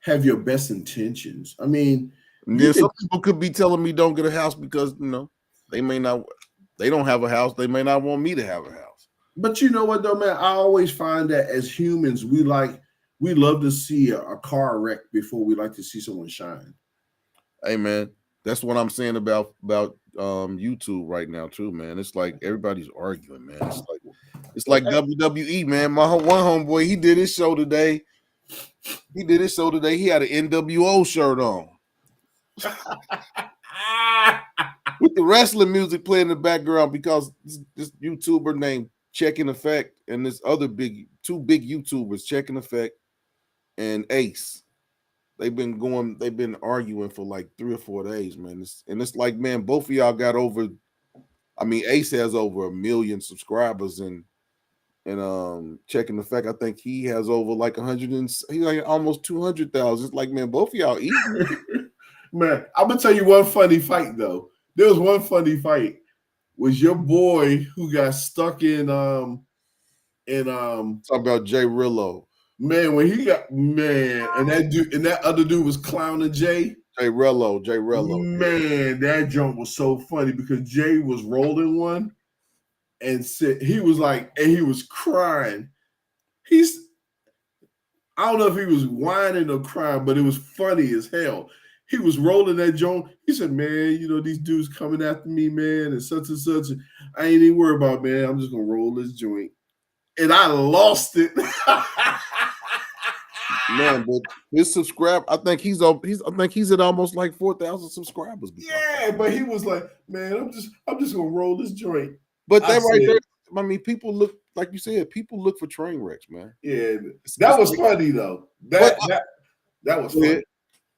B: have your best intentions. I mean,
A: And
B: you
A: then
B: can,
A: some people could be telling me don't get a house because they may not. They don't have a house. They may not want me to have a house.
B: but you know what though, man? I always find that as humans, we love to see a car wreck before we like to see someone shine.
A: Hey man, that's what I'm saying about YouTube right now too, man. It's like everybody's arguing, man. It's like WWE, man. One homeboy, he did his show today. He had an NWO shirt on. With the wrestling music playing in the background because this YouTuber named Check in Effect and this other two big YouTubers, Check in Effect and Ace. They've been arguing for like 3 or 4 days, man. It's like, man, both of y'all got over. I mean, Ace has over 1 million subscribers, and Checking the Fact, I think he has over like 100 and he's like almost 200,000. It's like, man, both of y'all equal.
B: Man, I'm gonna tell you one funny fight though. There was one funny fight. Was your boy who got stuck in
A: Talk about Jay Rillo.
B: man, when he got man, and that other dude was clowning Jay.
A: Jay Rello.
B: Man, that jump was so funny because Jay was rolling one and said he was like, and he was crying. I don't know if he was whining or crying, but it was funny as hell. He was rolling that joint. He said, man, these dudes coming after me, man, and such and such. I ain't even worried about, man. I'm just gonna roll this joint. And I lost it.
A: Man, but his subscribe, I think he's at almost like 4,000 subscribers.
B: Yeah, but he was like, man, I'm just gonna roll this joint.
A: But that right there, I mean, people look, like you said, people look for train wrecks, man.
B: Yeah, that was funny though. That was funny.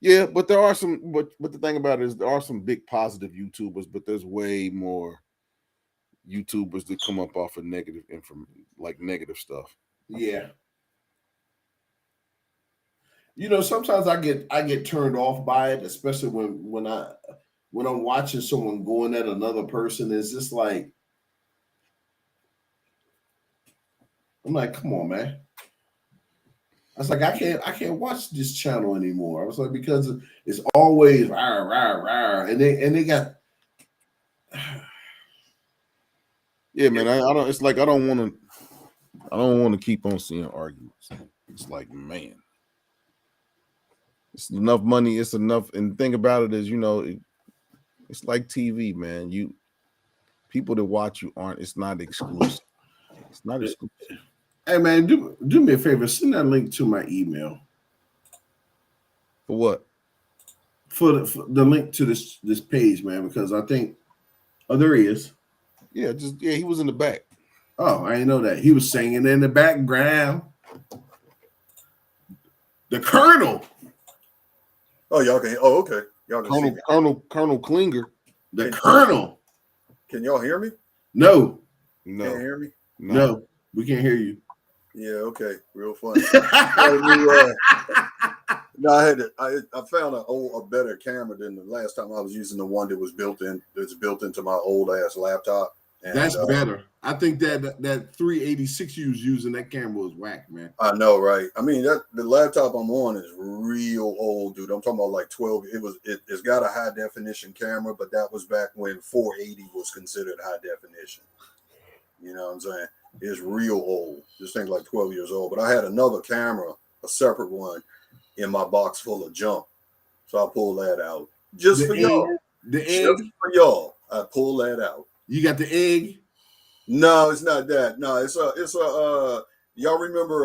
A: Yeah, but there are some. But the thing about it is, there are some big positive YouTubers, but there's way more YouTubers that come up off of negative information, like negative stuff.
B: Yeah. Sometimes I get turned off by it, especially when I'm watching someone going at another person. It's just like, I'm like, come on, man. I was like, I can't watch this channel anymore. I was like, because it's always rah, rah, rah. And they got
A: yeah, man. I don't want to keep on seeing arguments. It's like, man, it's enough money. It's enough. And the thing about it is, it's like TV, man. People that watch you aren't. It's not exclusive. It's not exclusive.
B: Hey man, do me a favor. Send that link to my email.
A: For what?
B: For the link to this page, man, because I think. Oh, there he is.
A: Yeah, he was in the back.
B: Oh, I didn't know that. He was singing in the background. The Colonel.
C: Oh, y'all can. Oh, okay. Y'all can
A: Colonel Klinger.
B: The Colonel.
C: Can y'all hear me?
B: No.
C: Can't hear me?
B: No, we can't hear you.
C: Yeah, okay. Real fun. No, I found a better camera than the last time I was using the one that was built into my old ass laptop. And,
B: that's better. I think that 386 you was using, that camera was whack, man.
C: I know, right? I mean, the laptop I'm on is real old, dude. I'm talking about like 12. It's got a high definition camera, but that was back when 480 was considered high definition. You know what I'm saying? It's real old. This thing's like 12 years old. But I had another camera, a separate one, in my box full of junk. So I pulled that out. Just for y'all.
B: The egg?
C: Just for y'all. I pulled that out.
B: You got the egg?
C: No, it's not that. No, it's a y'all remember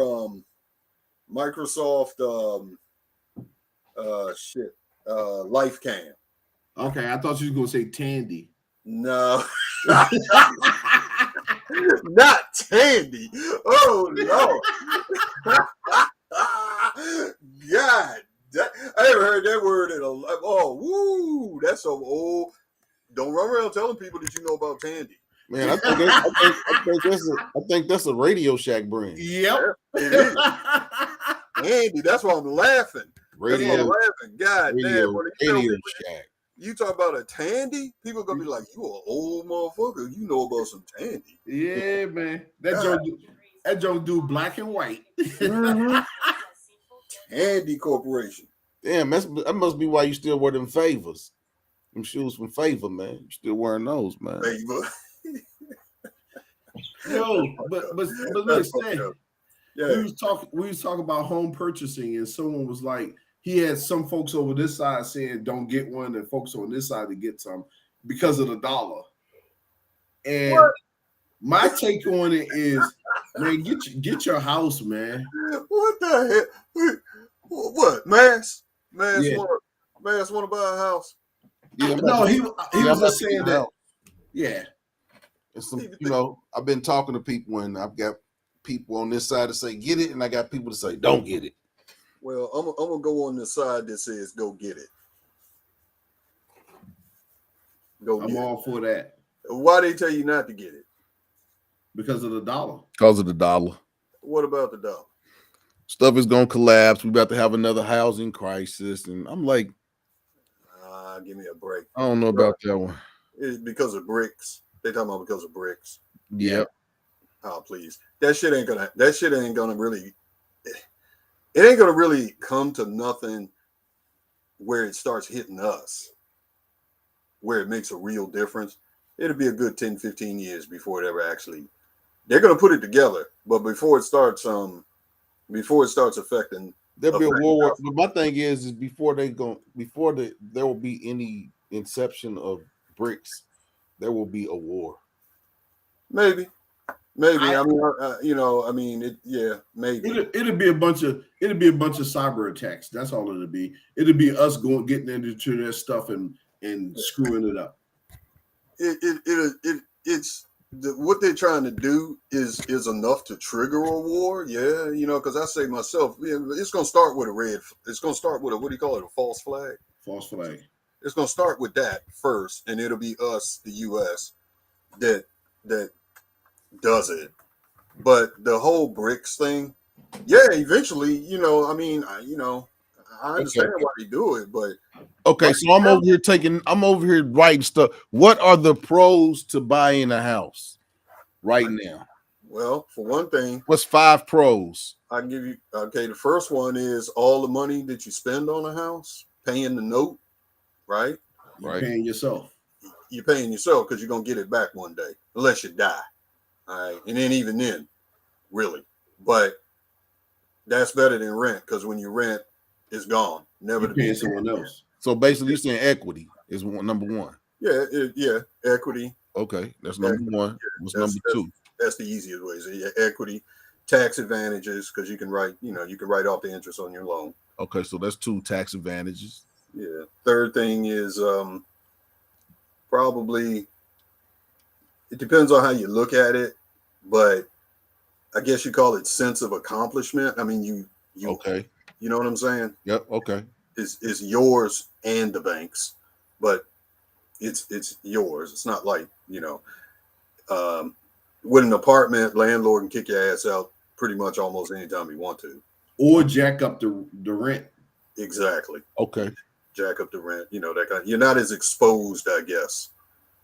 C: Microsoft Life Cam.
B: Okay, I thought you was gonna say Tandy.
C: No. Not Tandy. Oh no. God, I haven't heard that word in a woo, that's so old. Don't run around telling people that you know about Tandy.
A: Man, I think that's a Radio Shack brand.
B: Yep.
C: It is. Tandy, that's why I'm laughing.
A: Radio
C: God damn,
A: Radio Shack.
C: You talk about a Tandy, people gonna be like, you an old motherfucker. You know about some Tandy.
B: Yeah, man. That joke do black and white.
C: Mm-hmm. Tandy Corporation.
A: Damn, that must be why you still wear them Favors. Them shoes from Favor, man. You still wearing those, man.
C: Favor.
B: Yo, but look, Stan,
C: yeah.
B: we was talking about home purchasing, and someone was like, he had some folks over this side saying don't get one, and folks on this side to get some because of the dollar. And what? My take on it is, man, get your house, man.
C: What the heck? What, Maas? Maas
B: Yeah.
C: want to buy a house?
B: Yeah, no, he was just saying that. Yeah.
A: It's some, I've been talking to people, and I've got people on this side to say get it, and I got people to say don't get it.
C: Well, I'm gonna go on the side that says go get it.
B: I'm all for that.
C: Why they tell you not to get it?
B: Because of the dollar.
A: Because of the dollar.
C: What about the dollar?
A: Stuff is gonna collapse. We're about to have another housing crisis, and I'm like,
C: give me a break.
A: I don't know about that one.
C: It's because of bricks. They talking about because of bricks.
A: Yep.
C: Oh, please. That shit ain't gonna really. It ain't gonna really come to nothing where it starts hitting us, where it makes a real difference. It'll be a good 10, 15 years before it ever actually. They're gonna put it together, but before it starts affecting.
A: There'll be a war. But my thing is before there will be any inception of bricks, there will be a war.
C: Maybe. Maybe. Maybe.
B: It'll be a bunch of cyber attacks. That's all it'll be. It'll be us getting into their stuff and screwing it up.
C: It's what they're trying to do is enough to trigger a war. Yeah, because I say myself, it's gonna start with it's gonna start with what do you call it? A false flag.
B: False flag.
C: It's gonna start with that first, and it'll be us, the U.S. that does it. But the whole BRICS thing, yeah, eventually, I understand why they do it, but
A: okay, so I'm over here writing stuff. What are the pros to buying a house right now?
C: Well, for one thing,
A: what's 5 pros?
C: I can give you. Okay, the first one is all the money that you spend on a house, paying the note, right?
B: You're paying yourself.
C: You're paying yourself because you're gonna get it back one day, unless you die. All right, and then even then, really. But That's better than rent, because when you rent, it's gone, never
B: You're
C: to be
B: paying
C: seen
B: someone
C: again.
B: else.
A: So basically, you're saying equity is number one.
C: Yeah, equity.
A: Okay, that's number one. What's number two?
C: That's the easiest way. So yeah, equity, tax advantages, because you can write off the interest on your loan.
A: Okay, so that's two tax advantages.
C: Yeah. Third thing is probably, it depends on how you look at it, but I guess you call it sense of accomplishment. I mean, you
A: Okay.
C: you know what I'm saying?
A: Yep. Okay.
C: Is yours and the bank's, but it's yours. It's not like, with an apartment, landlord can kick your ass out pretty much almost anytime you want to.
B: Or jack up the rent.
C: Exactly.
A: Okay.
C: Jack up the rent. That kind of, you're not as exposed, I guess,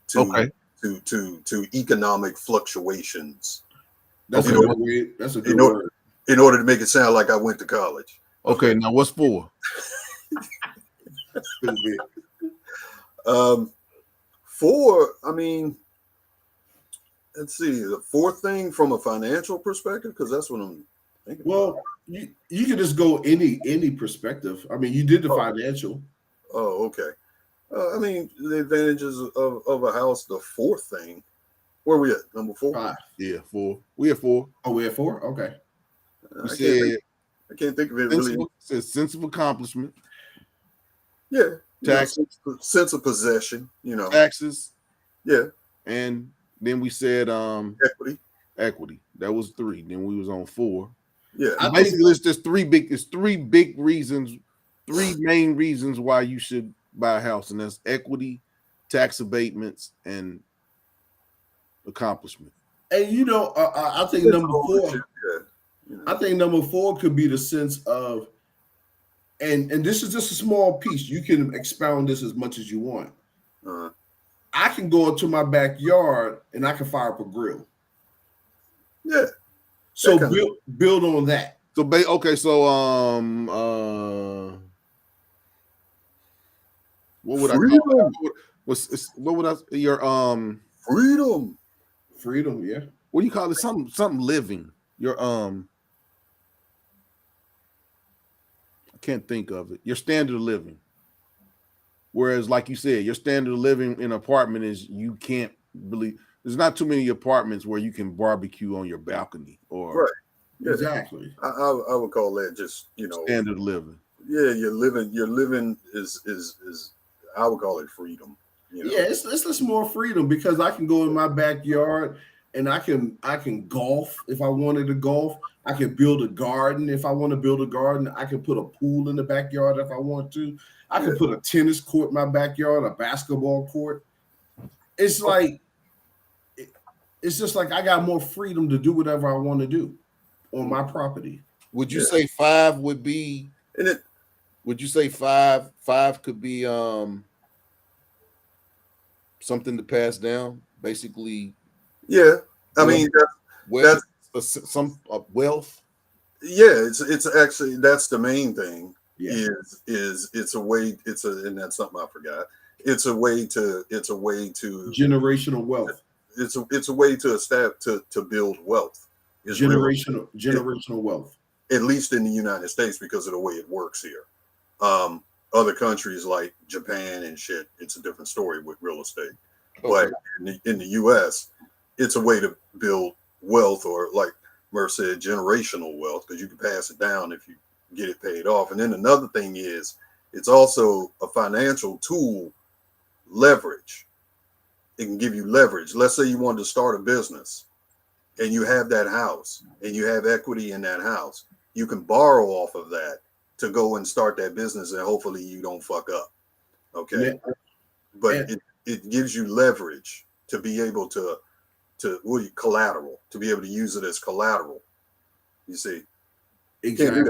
C: to
A: Okay.
C: to economic fluctuations.
B: That's
A: Okay.
B: a good way. That's a good word.
C: In order to make it sound like I went to college.
A: Okay. Now what's four?
C: Four, I mean, let's see, the fourth thing from a financial perspective, because that's what I'm thinking.
B: Well, you can just go any perspective. I mean, you did the financial.
C: Oh, okay. I mean, the advantages of a house. The fourth thing, where we at? Number 4?
B: 5.
A: Yeah, 4. We at 4.
B: Oh, we're at 4. Okay.
C: I can't think of it really.
A: Says sense of accomplishment.
C: Yeah.
A: Taxes.
C: Sense of possession.
A: Taxes.
C: Yeah.
A: And then we said
C: equity.
A: Equity. That was 3. Then we was on 4.
C: Yeah.
A: Basically, it's just 3 big reasons, 3 main reasons why you should buy a house, and that's equity, tax abatements, and accomplishment.
B: And I think number 4. I think number 4 could be the sense of, and this is just a small piece. You can expound this as much as you want. I can go into my backyard and I can fire up a grill.
C: Yeah.
B: So build on that.
A: So okay. So what would
C: freedom.
A: I call it? What would I your
B: freedom? Yeah.
A: What do you call it? Something living. Your I can't think of it. Your standard of living. Whereas, like you said, your standard of living in an apartment is you can't really. There's not too many apartments where you can barbecue on your balcony or
C: right. Yeah.
B: Exactly.
C: I would call that just
A: standard living.
C: Yeah, your living is I would call it freedom.
B: Yeah, it's just more freedom because I can go in my backyard and I can golf if I wanted to golf. I can build a garden if I want to build a garden. I can put a pool in the backyard if I want to. I can put a tennis court in my backyard, a basketball court. It's like it's just like I got more freedom to do whatever I want to do on my property.
A: Would you say 5 would be? Would you say 5? 5 could be something to pass down, basically.
C: Yeah, I mean
A: that's some wealth.
C: Yeah, it's actually that's the main thing.
B: Yeah.
C: Is it's a way and that's something I forgot. It's a way to
B: generational wealth.
C: It's a way to establish to build wealth.
B: It's generational wealth.
C: At least in the United States because of the way it works here. Other countries like Japan and shit, it's a different story with real estate. Okay. But in the US, it's a way to build wealth, or like Murph said, generational wealth, because you can pass it down if you get it paid off. And then another thing is it's also a financial tool, leverage. It can give you leverage. Let's say you wanted to start a business and you have that house and you have equity in that house. You can borrow off of that to go and start that business, and hopefully you don't fuck up. Okay. Yeah. But it gives you leverage to be able to collateral, to be able to use it as collateral. You see.
B: Exactly.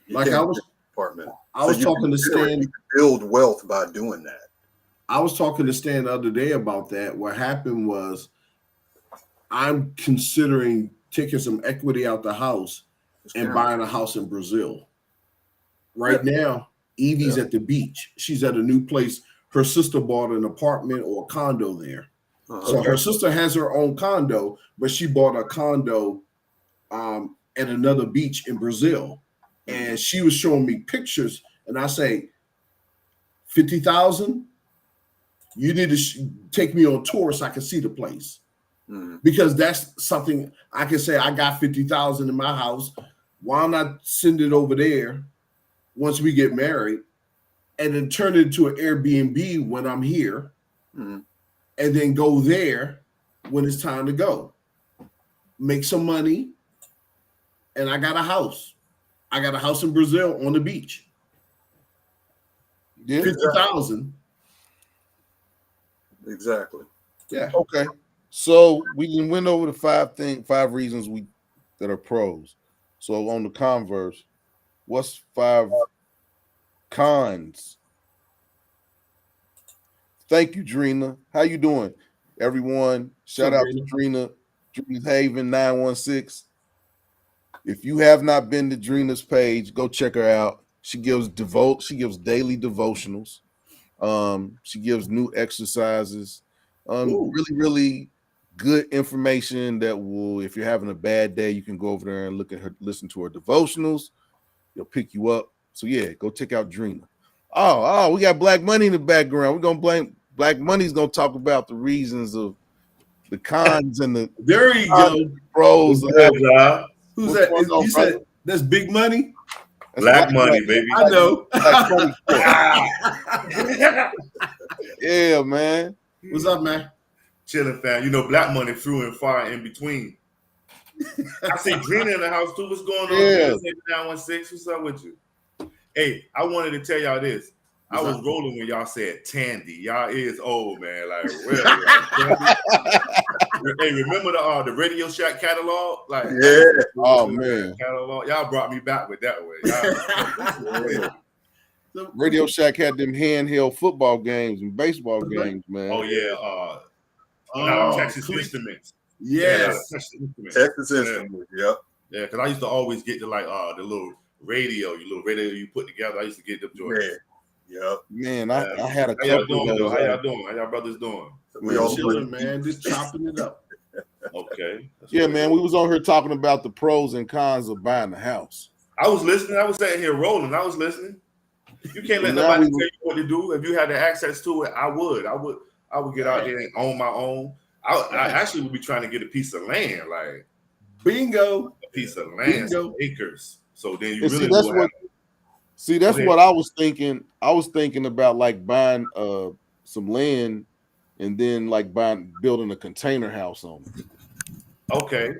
B: Like I was talking to Stan.
C: Build wealth by doing that.
B: I was talking to Stan the other day about that. What happened was I'm considering taking some equity out the house and buying a house in Brazil. Right now, Evie's at the beach. She's at a new place. Her sister bought an apartment or a condo there. So her sister has her own condo, but she bought a condo at another beach in Brazil. and she was showing me pictures, and I say, 50,000. You need to take me on tour so I can see the place, because that's something I can say. I got 50,000 in my house. Why not send it over there once we get married, and then turn it into an Airbnb when I'm here, and then go there when it's time to go. Make some money, and I got a house. I got a house in Brazil on the beach.
A: Yeah.
B: 50,000.
C: Exactly.
B: Yeah.
A: Okay. So we went over the five reasons that are pros. So on the converse, what's 5 cons? Thank you, Drina. How you doing, everyone? Shout out to Drina. Drina's Haven 916. If you have not been to Drina's page, go check her out. She gives daily devotionals. She gives new exercises. Really, really good information that will, if you're having a bad day, you can go over there and listen to her devotionals. It'll pick you up. So yeah, go check out Drina. Oh, we got Black Money in the background. We're gonna blame Black Money's gonna talk about the reasons of the cons and the
D: there you go,
A: pros.
D: Who's that?
B: You said that's Big Money?
D: That's Black Money, baby.
B: I know.
A: Yeah, man.
B: What's up, man?
D: Chilling, fam. You know, Black Money through and far in between. I see Drina in the house too. What's going on?
A: Yeah.
D: 916. What's up with you? Hey, I wanted to tell y'all this. I was rolling when y'all said Tandy. Y'all is old, man. Like, really, like, hey, remember the Radio Shack catalog? Like,
C: yeah.
A: Oh man,
D: catalog. Y'all brought me back with that way.
A: Radio Shack had them handheld football games and baseball games, man.
D: Oh yeah. Texas Instruments.
B: Yes.
C: Texas Instruments. Yep.
D: Yeah, because I used to always get the the little radio you put together. I used to get them joints.
C: Yep.
A: Man, I had a
D: couple. How
A: y'all
D: doing? How y'all brothers doing?
B: We all chilling, man. Just chopping it up.
D: Okay.
A: Yeah, man. We was on here talking about the pros and cons of buying a house.
D: I was listening. I was sitting here rolling. I was listening. You can't let nobody tell you what to do. If you had the access to it, I would get out there and own my own. I actually would be trying to get a piece of land, like
B: bingo,
D: a piece of land, some acres. So then you really
A: that's what I was thinking. I was thinking about like buying some land and then like building a container house on it.
D: Okay.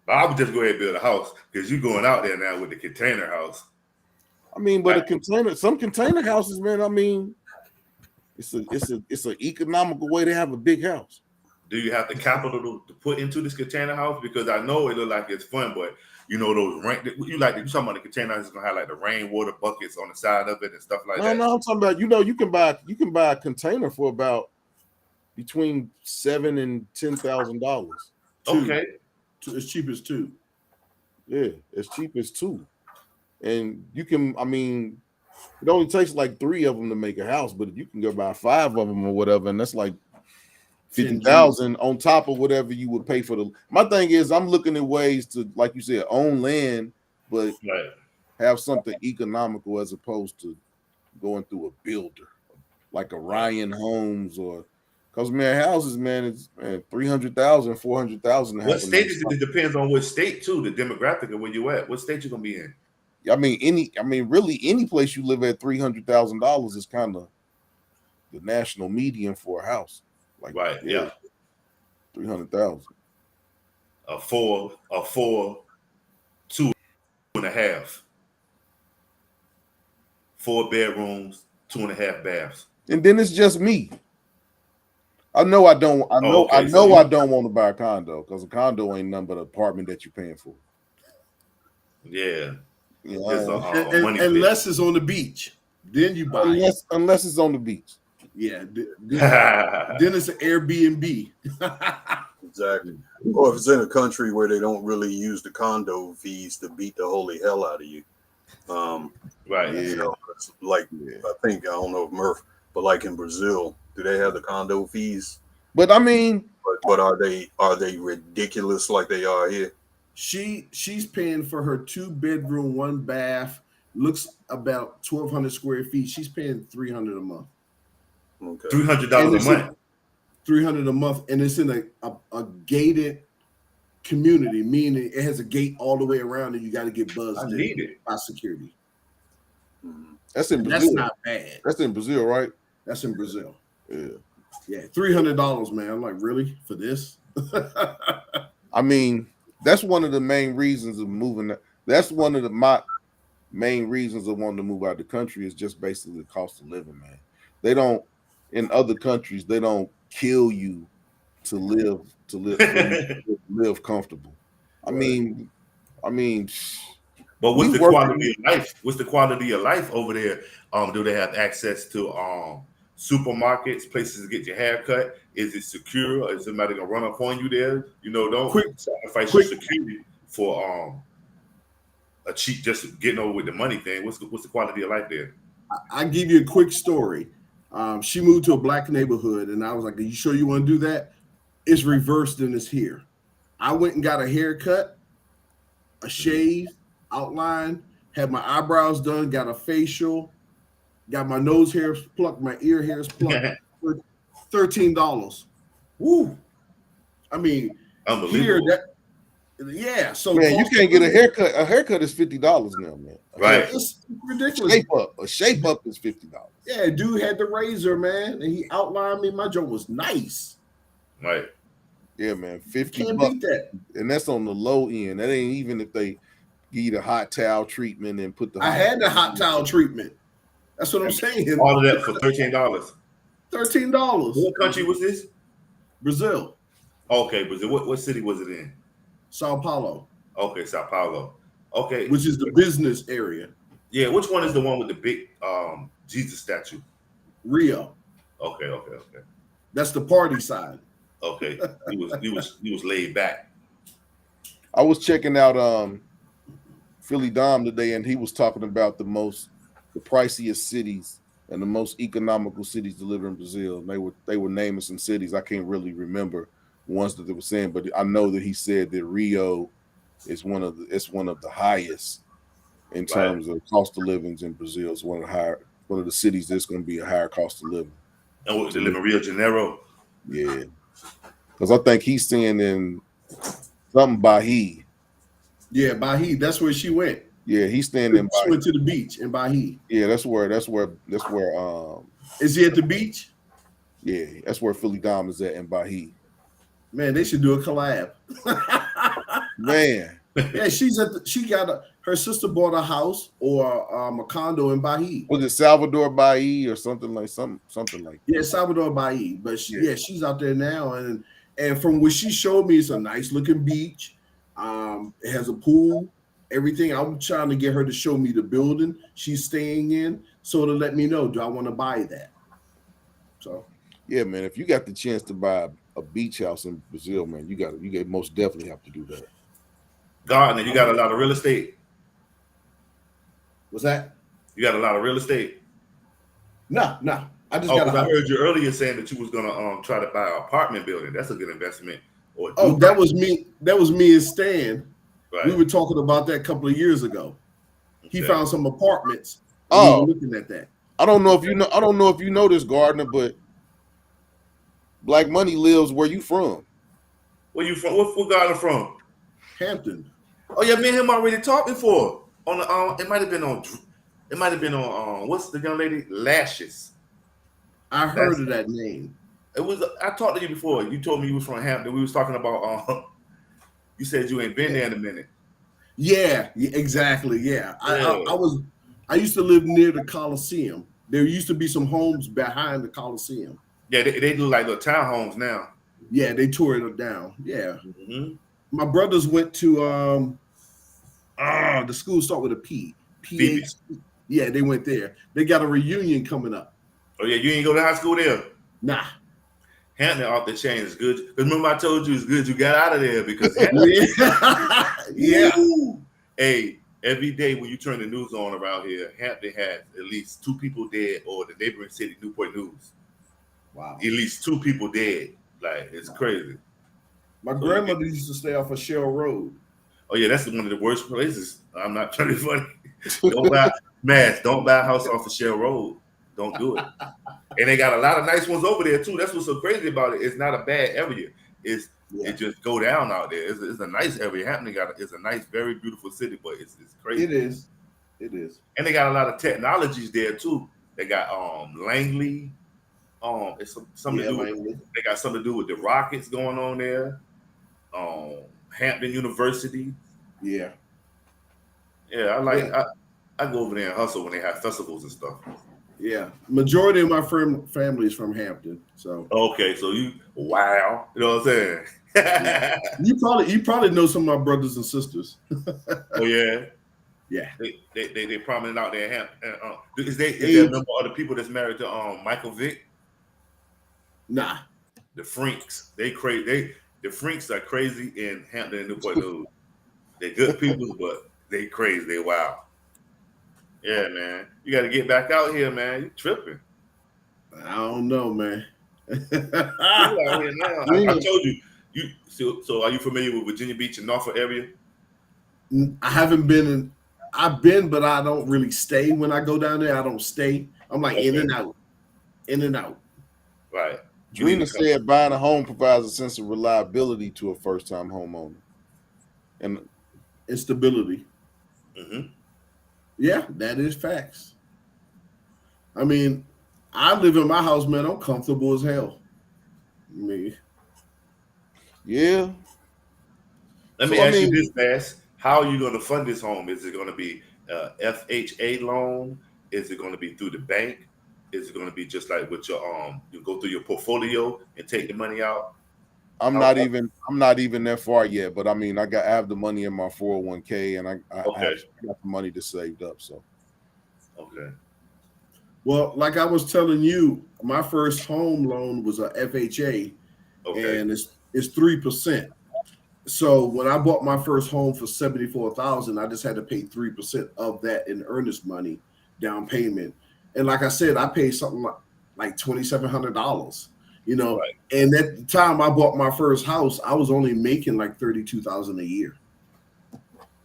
D: I would just go ahead and build a house because you're going out there now with the container house.
A: I mean, but some container houses, man. I mean, it's an economical way to have a big house.
D: Do you have the capital to put into this container house? Because I know it look like it's fun, but you know those you talking about the container house is gonna have like the rainwater buckets on the side of it and stuff like that.
A: No, I'm talking about you can buy a container for about between $7,000 and $10,000.
D: Okay,
B: as cheap as 2.
A: Yeah, as cheap as 2. And you can, I mean, it only takes like 3 of them to make a house, but if you can go buy 5 of them or whatever, and that's like 50,000 on top of whatever you would pay for the. My thing is, I'm looking at ways to, like you said, own land, but have something economical as opposed to going through a builder like a Ryan Homes or. Because man, houses, man, it's 300,000, 400,000.
D: What state is it? It depends on what state too. The demographic of where you at. What state you gonna be in?
A: I mean, really, any place you live at $300,000 is kind of the national median for a house. Like,
D: yeah.
A: 300,000.
D: A four, 2.5. 4 bedrooms, 2.5 baths.
A: And then it's just me. I know I don't want to buy a condo because a condo ain't nothing but an apartment that you're paying for.
D: Yeah.
B: Unless it's on the beach. Then you buy
A: unless it's on the beach.
B: Yeah. Then it's an Airbnb.
C: Exactly. Or if it's in a country where they don't really use the condo fees to beat the holy hell out of you.
D: Right.
C: You know, like I don't know if Murph, but like in Brazil, do they have the condo fees?
A: But I mean,
C: but are they ridiculous like they are here?
B: She's paying for her 2-bedroom, 1 bath looks about 1,200 square feet. She's paying $300 a month.
C: Okay.
D: $300 a month.
B: $300 a month, and it's in a gated community, meaning it has a gate all the way around, and you got to get buzzed
D: I
B: in
D: need it.
B: by security.
A: That's in
B: And
A: Brazil.
B: that's not bad.
A: That's in Brazil, right?
B: That's in Brazil.
A: Yeah.
B: Yeah, $300, man. I'm like, really? For this?
A: I mean, that's one of the main reasons of moving. That's one of my main reasons of wanting to move out of the country is just basically the cost of living, man. They don't, in other countries, they don't kill you to live live comfortable. I mean,
D: but what's
A: we
D: the
A: work-
D: quality of life? What's the quality of life over there? Do they have access to supermarkets, places to get your hair cut? Is it secure? Is somebody gonna run up on you there? You know, don't sacrifice your security for a cheap, just getting over with the money thing. What's the quality of life there?
B: I give you a quick story. She moved to a black neighborhood, and I was like, "Are you sure you want to do that?" It's reversed and it's here. I went and got a haircut, a shave, outline, had my eyebrows done, got a facial, got my nose hairs plucked, my ear hairs plucked for $13.
D: Woo!
B: I mean,
D: Unbelievable.
B: Yeah, so
A: man, you can't get a haircut. A haircut is $50 now, man.
D: Right.
B: It's ridiculous.
A: A shape up is $50.
B: Yeah, dude had the razor, man, and he outlined me. My joint was nice.
D: Right.
A: Yeah, man, $50.
B: Can't beat that.
A: And that's on the low end. That ain't even if they give you the hot towel treatment and put the.
B: I had the hot towel treatment. That's what I'm saying.
D: All of that for $13.
B: $13.
D: What country was this?
B: Brazil,
D: Okay, Brazil. What city was it in?
B: Sao Paulo,
D: Okay, Sao Paulo. Okay.
B: which is the business area.
D: Yeah, which one is the one with the big Jesus statue?
B: Rio.
D: Okay.
B: That's the party side.
D: Okay. He was laid back.
A: I was checking out Philly Dom today, and he was talking about the priciest cities and the most economical cities to live in Brazil. And they were naming some cities. I can't really remember ones that they were saying, but I know that he said that Rio is one of the highest in terms of cost of living in Brazil. It's one of the cities that's going to be a higher cost of living.
D: And what, to live in Rio de Janeiro?
A: Yeah, because I think he's saying in something Bahia.
B: Yeah, Bahia. That's where she went.
A: Yeah, he's staying in
B: She
A: Bahia.
B: went to the beach in Bahia.
A: Yeah, that's where.
B: Is he at the beach?
A: Yeah, that's where Philly Dom is at in Bahia.
B: Man, they should do a collab.
A: Man,
B: Yeah, her sister bought a house or a condo in Bahia.
A: was it Salvador Bahia or something like that?
B: Yeah, Salvador Bahia. But she's out there now, and from what she showed me, it's a nice looking beach. It has a pool, everything. I'm trying to get her to show me the building she's staying in, so to let me know, do I want to buy that? So
A: Yeah, man. If you got the chance to buy a beach house in Brazil, man, you most definitely have to do that.
D: Gardner, you got a lot of real estate.
B: what's that?
D: You got a lot of real estate.
B: No. I just
D: Oh,
B: got a
D: 'cause I
B: house.
D: heard you earlier saying that you was gonna try to buy an apartment building. That's a good investment. Or
B: Oh, that was me. That was me and Stan.
D: right.
B: We were talking about that a couple of years ago. He
D: Okay.
B: found some apartments.
A: Oh.
B: We were looking at that.
A: I don't know if you know this, Gardner, but Black Money lives where you from.
D: Where you from? What Gardner from?
B: Hampton.
D: Oh yeah, me and him already talked before. On the it might have been on what's the young lady? Lashes.
B: I heard of that name.
D: It was I talked to you before. You told me you was from Hampton. We was talking about you said you ain't been there in a minute.
B: Yeah, exactly. Yeah.
D: Yeah.
B: I used to live near the Coliseum. There used to be some homes behind the Coliseum.
D: Yeah, they do like little townhomes now.
B: Yeah, they tore it down. Yeah.
D: Mm-hmm.
B: My brothers went to the school start with a P. PH. Yeah, they went there. They got a reunion coming up.
D: Oh yeah, you ain't go to high school there.
B: Nah.
D: Hampton off the chain is good. Because remember I told you it's good you got out of there because
B: Yeah.
D: Woo! Hey, every day when you turn the news on around here, Hampton has at least 2 people dead, or the neighboring city, Newport News.
B: Wow.
D: At least 2 people dead. Like it's crazy.
B: My grandmother used to stay off of Shell Road.
D: Oh yeah, that's one of the worst places. I'm not trying to be funny. Mass, don't buy a house off of Shell Road. Don't do it. And they got a lot of nice ones over there too. That's what's so crazy about it. It's not a bad area. It just go down out there. It's a nice area. Hampton it's a nice, very beautiful city, but it's crazy.
B: It is.
D: And they got a lot of technologies there too. They got Langley. It's something to do with, they got something to do with the Rockets going on there. Hampton University.
B: Yeah.
D: Yeah, I go over there and hustle when they have festivals and stuff.
B: Yeah, majority of my family is from Hampton. So
D: okay, so you know what I'm saying?
B: Yeah. You probably know some of my brothers and sisters.
D: Oh yeah,
B: yeah.
D: They prominent out there in Hampton. Is there a number of the people that's married to Michael Vick?
B: Nah,
D: the Freaks. The Freaks are crazy in Hampton and Newport News. They're good people, but they crazy. They wild. Yeah, man. You got to get back out here, man. You tripping.
B: I don't know, man.
D: Out here now. I told you. So are you familiar with Virginia Beach and Norfolk area?
B: I haven't been I've been, but I don't really stay when I go down there. I don't stay. I'm like in and out. In and out.
D: Right.
A: Drina said buying a home provides a sense of reliability to a first-time homeowner. And
B: stability.
D: Mm-hmm.
B: Yeah, that is facts. I mean, I live in my house, man. I'm comfortable as hell.
A: Yeah.
D: Let me ask you this, Mass. How are you going to fund this home? Is it going to be a FHA loan? Is it going to be through the bank? Is it going to be just like with your you go through your portfolio and take the money out?
A: I'm not even that far yet, but I mean, I have the money in my 401k, and I got the money to saved up. So,
D: okay.
B: Well, like I was telling you, my first home loan was a FHA, and it's 3%. So when I bought my first home for $74,000, I just had to pay 3% of that in earnest money down payment. And like I said, I paid something like $2,700. You know, right. And at the time I bought my first house, I was only making like $32,000 a year.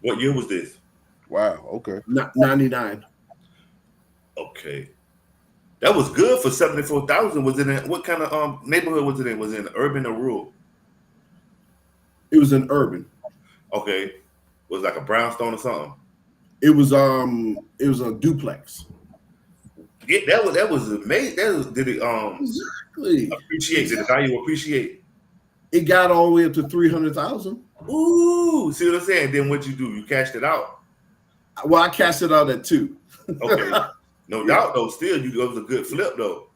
D: What year was this?
A: Wow. Okay.
B: 99.
D: Okay, that was good for $74,000. Was it in what kind of neighborhood was it in? Was it in urban or rural?
B: It was in urban.
D: Okay, was it like a brownstone or something?
B: It was a duplex.
D: Yeah, that was amazing. Did it
B: exactly
D: appreciate? Did the value appreciate?
B: It got all the way up to $300,000.
D: Ooh, see what I'm saying? Then what you do? You cashed it out.
B: Well, I cashed it out at 2.
D: Okay, no doubt though. Still, it was a good flip though.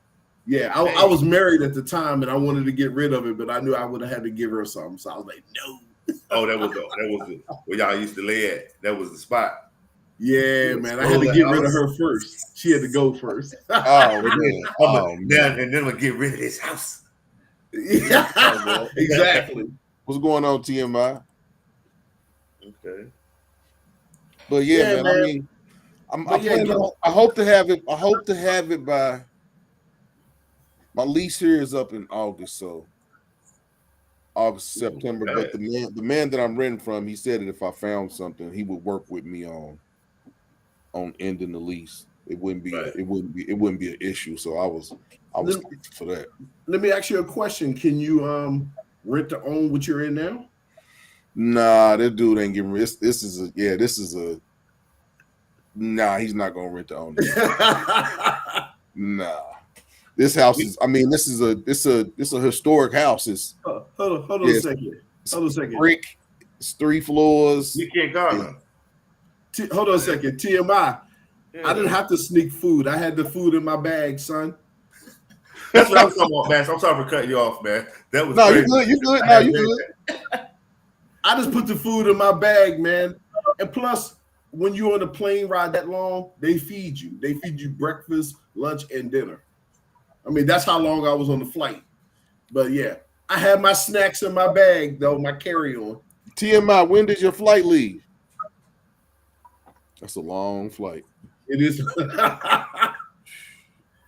B: Yeah, I was married at the time and I wanted to get rid of it, but I knew I would have had to give her something, so I was like, no.
D: Oh, that was where y'all used to lay at. That was the spot.
B: Yeah, man. I had to get rid of her first. She had to go first.
A: Oh, man.
D: And then we'll get rid of this house.
B: Yeah, exactly.
A: What's going on, TMI?
D: Okay.
A: But yeah, man. I mean, I hope to have it. I hope to have it by my lease here is up in August, so August, September. But the man that I'm renting from, he said that if I found something, he would work with me on ending the lease. It wouldn't be an issue. So I was for that.
B: Let me ask you a question. Can you rent to own what you're in now?
A: Nah, that dude ain't getting this. Nah, he's not gonna rent to own this. Nah. This house is. I mean, it's a historic house. It's
B: hold on a second. Hold on a second.
A: Brick. It's 3 floors.
D: You can't go.
B: Hold on a second. TMI. Yeah. I didn't have to sneak food. I had the food in my bag, son.
D: That's what I'm talking about, man. I'm sorry for cutting you off, man. That was
A: you good. You good. No, you good.
B: I just put the food in my bag, man. And plus, when you're on a plane ride that long, they feed you. They feed you breakfast, lunch, and dinner. I mean, that's how long I was on the flight. But yeah, I had my snacks in my bag, though, my carry-on.
A: TMI, when did your flight leave? That's a long flight.
B: It is.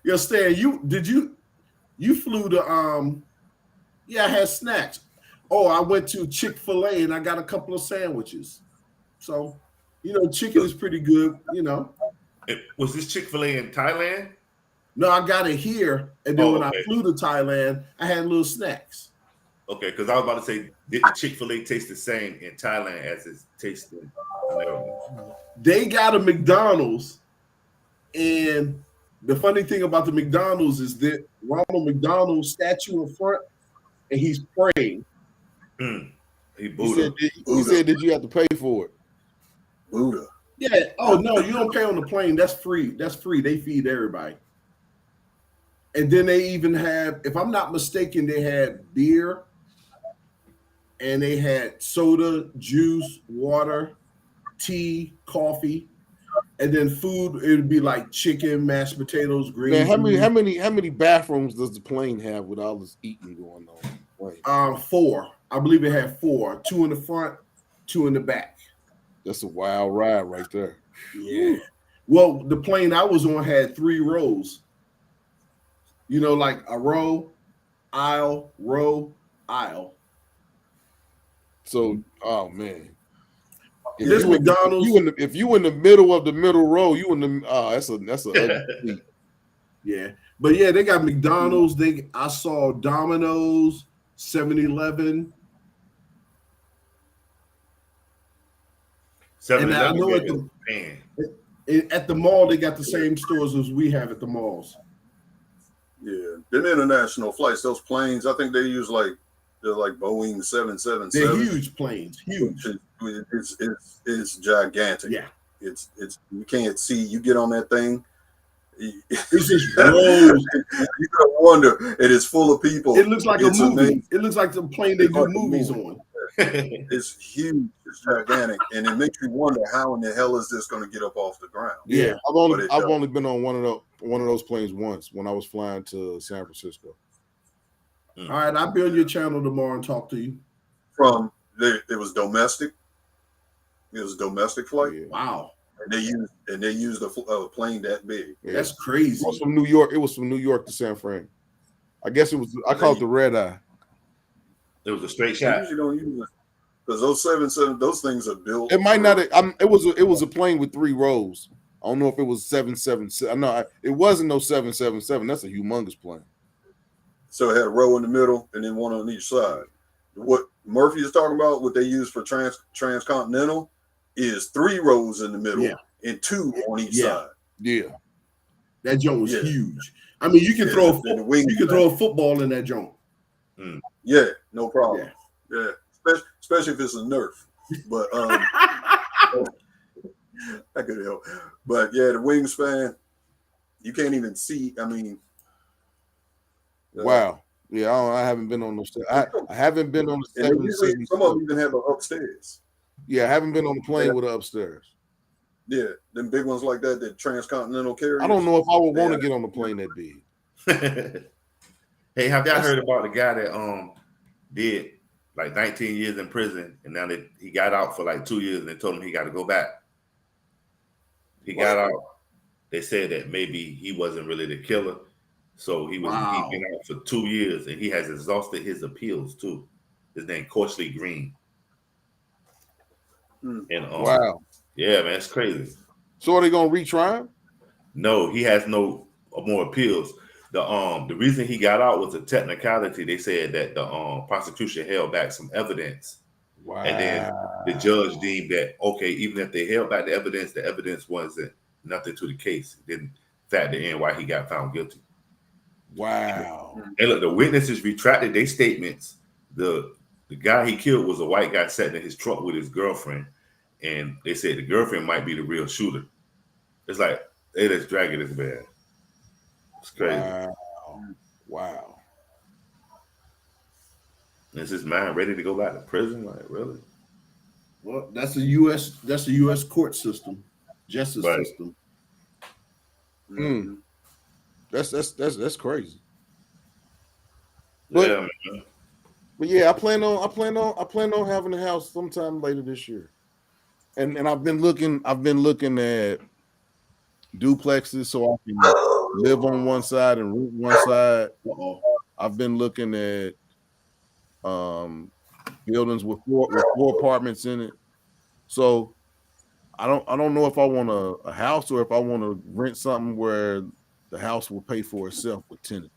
B: Yo, Stan, you flew to I had snacks. Oh, I went to Chick-fil-A and I got a couple of sandwiches. So, chicken is pretty good,
D: Was this Chick-fil-A in Thailand?
B: No, I got it here, and then when I
D: Okay.
B: flew to Thailand, I had little snacks.
D: Okay, because I was about to say, did the Chick-fil-A taste the same in Thailand as it tastes in America?
B: They got a McDonald's, and the funny thing about the McDonald's is that Ronald McDonald's statue in front, and he's praying.
D: He Buddha.
A: He said, did you have to pay for it?
C: Buddha.
B: Yeah. Oh no, you don't pay on the plane. That's free. That's free. They feed everybody. And then they even have, if I'm not mistaken, they had beer, and they had soda, juice, water, tea, coffee, and then food. It would be like chicken, mashed potatoes, green.
A: Man, how many bathrooms does the plane have with all this eating going on?
B: 4. I believe it had 4. 2 in the front, 2 in the back.
A: That's a wild ride right there.
B: Yeah. Well, the plane I was on had 3 rows. You know, like a row, aisle, aisle.
A: So, oh man,
B: This McDonald's.
A: If you in the middle of the middle row, you in the that's a ugly seat.
B: Yeah, but yeah, they got McDonald's. I saw Domino's, 7-Eleven.
D: 7-Eleven.
B: And I know at the mall they got the same stores as we have at the malls.
C: Yeah, them international flights, those planes, I think they're like Boeing 777.
B: They're huge planes, huge.
C: It's gigantic.
B: Yeah,
C: it's you can't see. You get on that thing,
B: it's just rows.
C: You gotta wonder. It is full of people.
B: It looks like a movie. It looks like the plane they do movies on.
C: It's huge. It's gigantic, and it makes you wonder how in the hell is this going to get up off the ground?
A: Yeah, I've only been on one of those planes once when I was flying to San Francisco.
B: All right, I'll be on your channel tomorrow and talk to you.
C: It was domestic. It was a domestic flight.
A: Yeah.
B: Wow.
C: And they used a plane that big.
A: Yeah.
B: That's crazy.
A: It was from New York. It was from New York to San Fran. I guess it was. I call it the red eye.
D: It was a straight
C: They
D: shot.
C: usually don't use it because those 777, those things are built.
A: It might not. It was a plane with 3 rows. I don't know if it was 777. No, it wasn't no 777. That's a humongous plane.
C: So it had a row in the middle and then one on each side. What Murphy is talking about, what they use for transcontinental, is 3 rows in the middle and 2 on each side.
A: Yeah,
B: that joint was huge. I mean, you can throw a football in that joint.
C: Yeah, no problem. Yeah, especially if it's a Nerf. But I could help. But yeah, the wingspan, you can't even see. I mean,
A: wow. Yeah, I haven't been on those. I haven't been on the 777.
C: Some of them even have an upstairs.
A: Yeah, I haven't been on the plane with an upstairs.
C: Yeah, them big ones like that transcontinental carriers.
A: I don't know if I would want to get on the plane that big.
D: Hey, have y'all heard about the guy that did like 19 years in prison, and now that he got out for like 2 years, and they told him he got to go back? He got out. They said that maybe he wasn't really the killer, so he's been out for 2 years, and he has exhausted his appeals too. His name Corsley Green. And
A: wow,
D: yeah, man, it's crazy.
A: So are they gonna retry him?
D: No, he has no more appeals. The reason he got out was a technicality. They said that the prosecution held back some evidence. Wow. And then the judge deemed that, okay, even if they held back the evidence wasn't nothing to the case. It didn't factor in why he got found guilty.
A: Wow.
D: And look, the witnesses retracted their statements. The guy he killed was a white guy sitting in his truck with his girlfriend. And they said the girlfriend might be the real shooter. It's like, they just dragging this man. It's crazy.
A: Wow.
D: Is his man ready to go back to prison? Like, really?
B: Well, that's a U.S. court system, justice system.
A: That's crazy. But,
D: yeah, man.
A: But yeah, I plan on having a house sometime later this year. And I've been looking at duplexes so I can live on one side and rent one side. I've been looking at buildings with four apartments in it. So I don't know if I want a house or if I want to rent something where the house will pay for itself with tenants.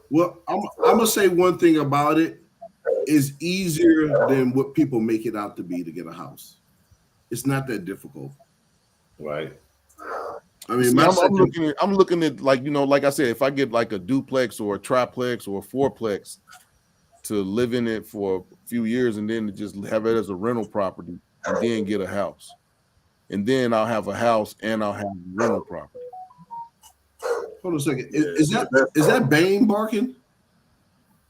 B: Well, I'm gonna say one thing about it is easier than what people make it out to be to get a house. It's not that difficult.
D: Right.
B: I mean,
A: See,
B: my
A: I'm looking at like, you know, like I said, if I get like a duplex or a triplex or a fourplex to live in it for a few years and then to just have it as a rental property and then get a house. And then I'll have a house and I'll have rental property.
B: hold on a second.
C: Yeah,
B: Is that Bane barking?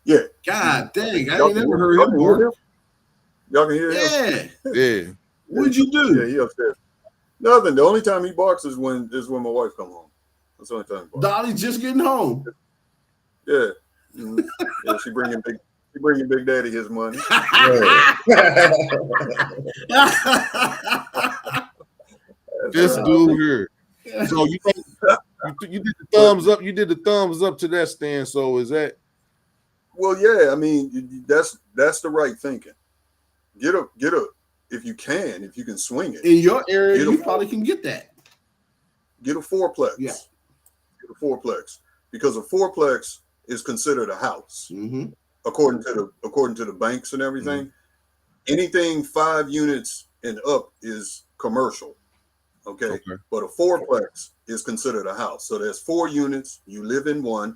C: Yeah.
B: God dang, I
C: Y'all
B: ain't
C: can
B: never
C: hear-
B: heard
C: y'all
B: him
C: can hear
B: bark.
C: Y'all can hear him?
B: Yeah.
A: Yeah.
B: What'd you do?
C: Yeah, he upstairs. Nothing. The only time he barks is when my wife come home. That's the only time he barks.
B: Dolly's just getting home.
C: Yeah. Mhm. Yeah, she bringing Big Daddy his money.
A: This dude here. So you did the thumbs up. You did the thumbs up to that stand. So is that?
C: Well, yeah. I mean, that's the right thinking. Get a if you can swing it.
B: In your area, you probably can get that.
C: Get a fourplex.
B: Yeah.
C: Get a fourplex because a fourplex is considered a house
B: Mm-hmm.
C: according to the banks and everything. Mm-hmm. Anything 5 units and up is commercial. Okay. But a fourplex is considered a house. So there's 4 units. You live in one,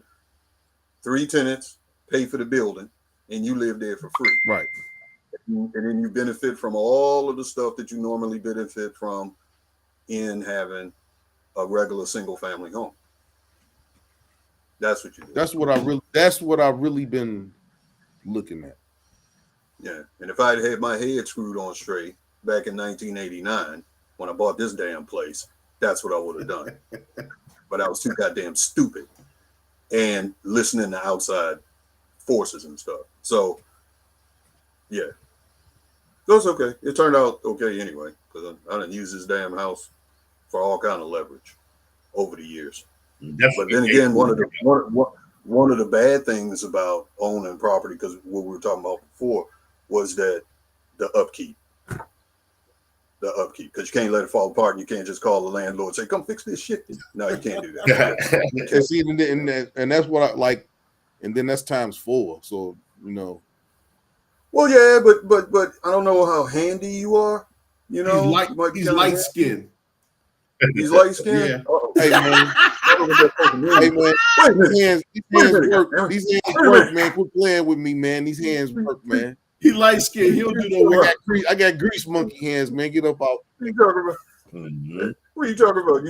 C: 3 tenants, pay for the building, and you live there for free.
A: Right.
C: And then you benefit from all of the stuff that you normally benefit from in having a regular single family home. That's what you do.
A: That's what I really been looking at.
C: Yeah. And if I had my head screwed on straight back in 1989 when I bought this damn place, that's what I would have done. But I was too goddamn stupid and listening to outside forces and stuff. So yeah. That's okay. It turned out okay anyway, because I didn't use this damn house for all kind of leverage over the years. But then again, one of the bad things about owning property, because what we were talking about before, was that the upkeep. Because you can't let it fall apart, and you can't just call the landlord and say, "Come fix this shit." No, you can't do that.
A: And see, and that's what I like, and then that's times 4. So you know.
C: Well, yeah, but I don't know how handy you are. You know,
B: he's light skinned.
C: He's light skinned.
B: Yeah.
C: Oh.
A: Hey man. Hey man. These hands work. These hands work, man. Quit playing with me, man. These hands work, man.
B: He light skinned. He'll do no work.
A: I got grease monkey hands, man. Get up out.
C: What are you talking about? Mm-hmm. What are you talking about?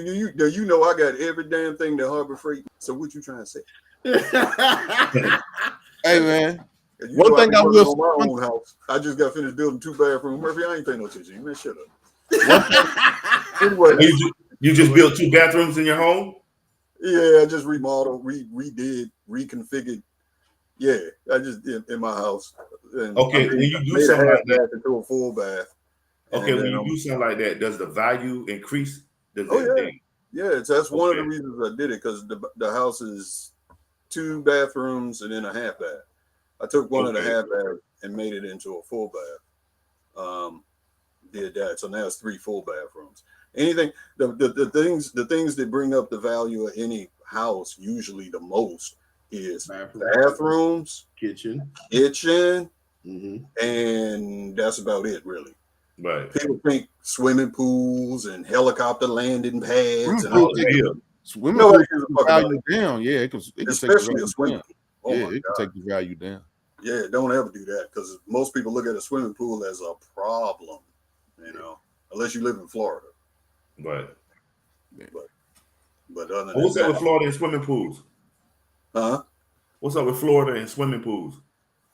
C: You know I got every damn thing that Harbor Freight. So what you trying to say?
A: Hey man.
C: One thing I will on my own house. I just got finished building 2 bathrooms. Murphy, I ain't paying no attention. You man, shut up. Anyway,
D: you just built 2 bathrooms in your home?
C: Yeah, I just remodeled, redid, reconfigured. Yeah, I just did in my house. And
D: okay, when you do something like that
C: into a full bath.
D: Okay, when you do something like that, does the value increase?
C: Yeah, that's one of the reasons I did it, because the house is 2 bathrooms and then a half bath. I took one of the half baths and made it into a full bath. Did that, so now it's 3 full bathrooms. Anything, the things that bring up the value of any house usually the most is bathrooms,
B: kitchen,
C: mm-hmm. And that's about it, really.
D: Right.
C: People think swimming pools and helicopter landing pads and all that.
A: Swimming pools take the value down. Yeah, it can
C: especially a swimming pool.
A: Oh yeah, it can take the value down.
C: Yeah, don't ever do that, because most people look at a swimming pool as a problem, you know, unless you live in Florida.
D: Right.
C: But other than
D: what's up with Florida and swimming pools?
C: Huh?
D: What's up with Florida and swimming pools?